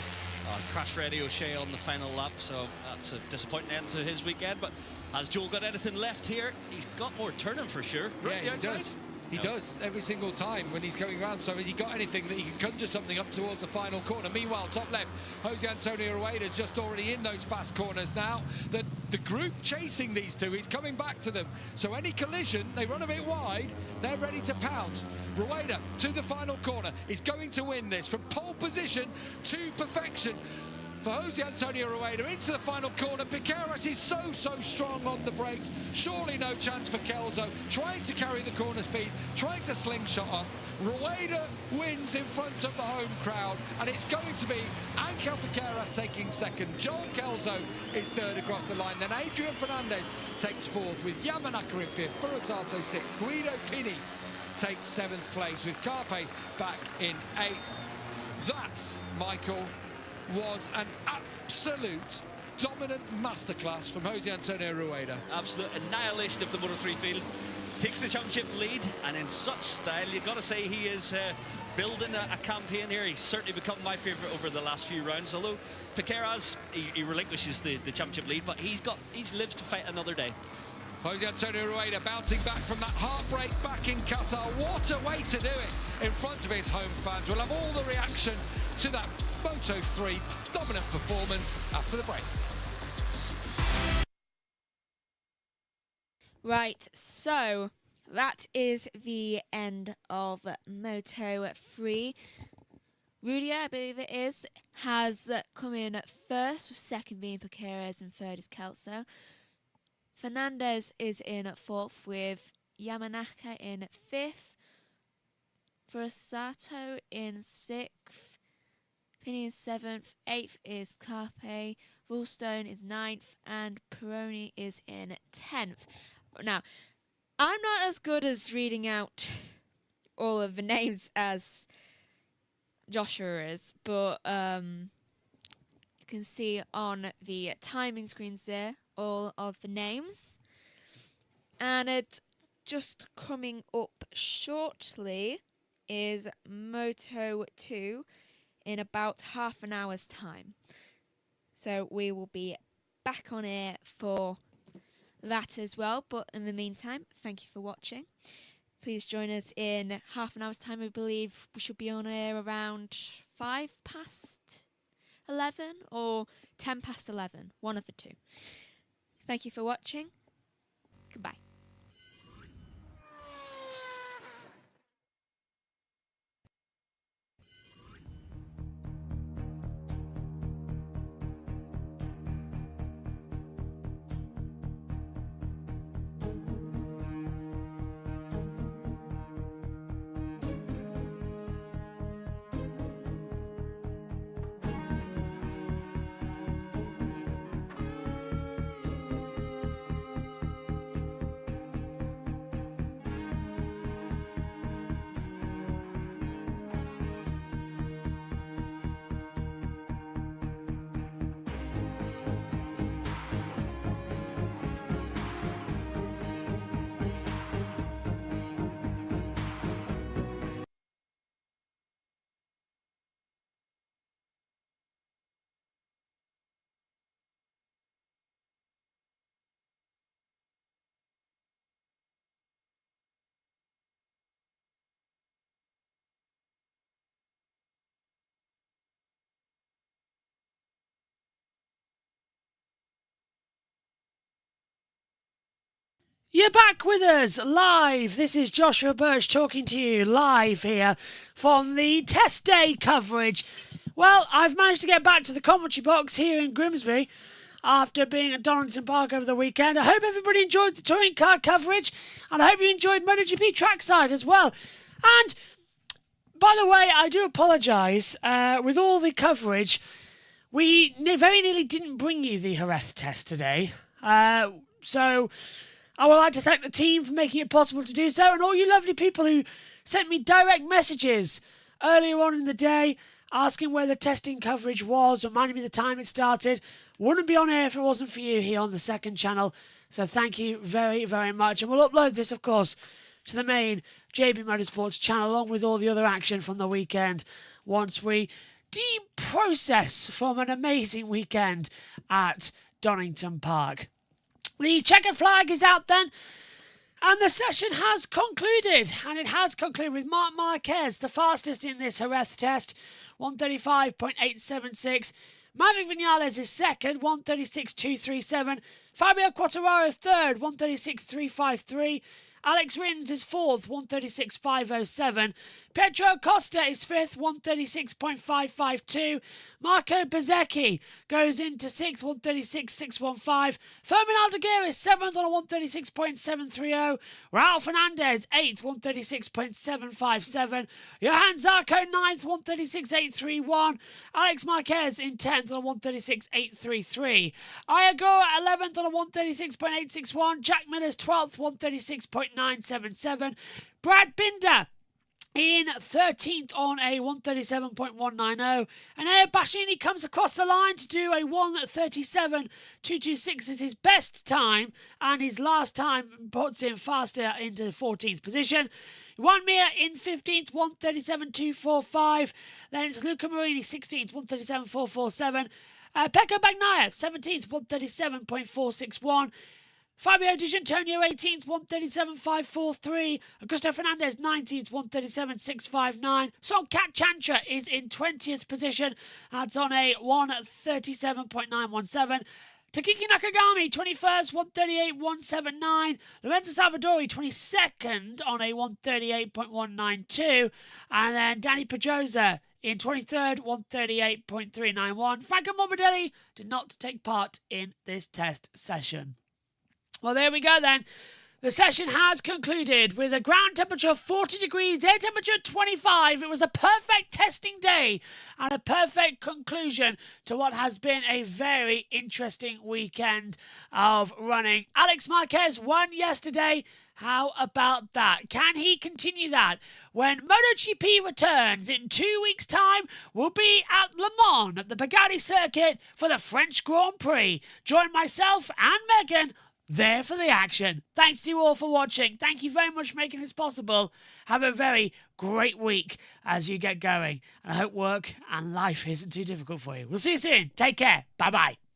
Crash ready O'Shea on the final lap, so that's a disappointing end to his weekend. But has Joel got anything left here? He's got more turning for sure. Yeah, he does. He does every single time when he's going around. So has he got anything that he can conjure something up towards the final corner? Meanwhile, top left, Jose Antonio Rueda's just already in those fast corners now. The group chasing these two is coming back to them. So any collision, they run a bit wide, they're ready to pounce. Rueda to the final corner is going to win this from pole position to perfection. For Jose Antonio Rueda into the final corner. Piqueras is so strong on the brakes. Surely no chance for Kelso. Trying to carry the corner speed, trying to slingshot on. Rueda wins in front of the home crowd, and it's going to be Angel Piqueras taking second. Joel Kelso is third across the line. Then Adrian Fernandez takes fourth with Yamanaka in fifth. Furusato sixth. Guido Pini takes seventh place with Carpe back in eighth. That, Michael, was an absolute dominant masterclass from Jose Antonio Rueda. Absolute annihilation of the Moto3 field. Takes the championship lead, and in such style, you've got to say he is building a campaign here. He's certainly become my favourite over the last few rounds. Although Piqueras, he relinquishes the championship lead, but he lives to fight another day. Jose Antonio Rueda bouncing back from that heartbreak back in Qatar. What a way to do it in front of his home fans. We'll have all the reaction to that Moto3 dominant performance after the break. Right, so that is the end of Moto3. Rudia, I believe it is, has come in first, with second being Piqueras and third is Kelso. Fernandez is in fourth with Yamanaka in fifth. Furusato in sixth. Pini is seventh. Eighth is Carpe. Woolstone is ninth. And Peroni is in 10th. Now, I'm not as good as reading out all of the names as Joshua is, but you can see on the timing screens there all of the names, and it just coming up shortly is Moto2 in about half an hour's time, so we will be back on air for that as well. But in the meantime, thank you for watching. Please join us in half an hour's time. I believe we should be on air around 11:05 or 11:10, one of the two. Thank you for watching. Goodbye. You're back with us live. This is Joshua Birch talking to you live here from the test day coverage. Well, I've managed to get back to the commentary box here in Grimsby after being at Donington Park over the weekend. I hope everybody enjoyed the touring car coverage, and I hope you enjoyed MotoGP trackside as well. And by the way, I do apologise. With all the coverage, we very nearly didn't bring you the Jerez test today. So I would like to thank the team for making it possible to do so, and all you lovely people who sent me direct messages earlier on in the day asking where the testing coverage was, reminding me the time it started. Wouldn't be on air if it wasn't for you here on the second channel. So thank you very, very much. And we'll upload this, of course, to the main JB Motorsports channel, along with all the other action from the weekend, once we deprocess from an amazing weekend at Donington Park. The checkered flag is out then, And the session has concluded, and it has concluded with Marc Marquez, the fastest in this Jerez test, 1:35.876. Maverick Vinales is second, 1:36.237. Fabio Quartararo third, 1:36.353. Alex Rins is fourth, 1:36.507. Pedro Costa is fifth, 1:36.552. Marco Bezzecchi goes into sixth, 1:36.615. Fermin Aldeguer is seventh on a 1:36.730. Raul Fernandez, eighth, 1:36.757. Johan Zarco, ninth, 1:36.831. Alex Marquez in 10th on a 1:36.833. Ayagora, 11th on a 1:36.861. Jack Miller's 12th, 1:36.977. Brad Binder in 13th on a 1:37.190. And Air Bashini comes across the line to do a 1:37.226 is his best time, and his last time puts him faster into 14th position. Juan Mir in 15th, 1:37.245. Then it's Luca Marini, 16th, 1:37.447. Pecco Bagnaia, 17th, 1:37.461. Fabio Di Giannantonio, 18th, 1:37.543. Augusto Fernandez, 19th, 1:37.659. Cat Chantra is in 20th position. That's on a 1:37.917. Takiki Nakagami, 21st, 1:38.179. Lorenzo Salvadori, 22nd on a 1:38.192. And then Danny Pedrosa in 23rd, 1:38.391. Franco Morbidelli did not take part in this test session. Well, there we go then. The session has concluded with a ground temperature of 40 degrees, air temperature 25. It was a perfect testing day and a perfect conclusion to what has been a very interesting weekend of running. Alex Marquez won yesterday. How about that? Can he continue that? When MotoGP returns in 2 weeks' time, we'll be at Le Mans at the Bugatti circuit for the French Grand Prix. Join myself and Megan there for the action. Thanks to you all for watching. Thank you very much for making this possible. Have a very great week as you get going. And I hope work and life isn't too difficult for you. We'll see you soon. Take care. Bye-bye.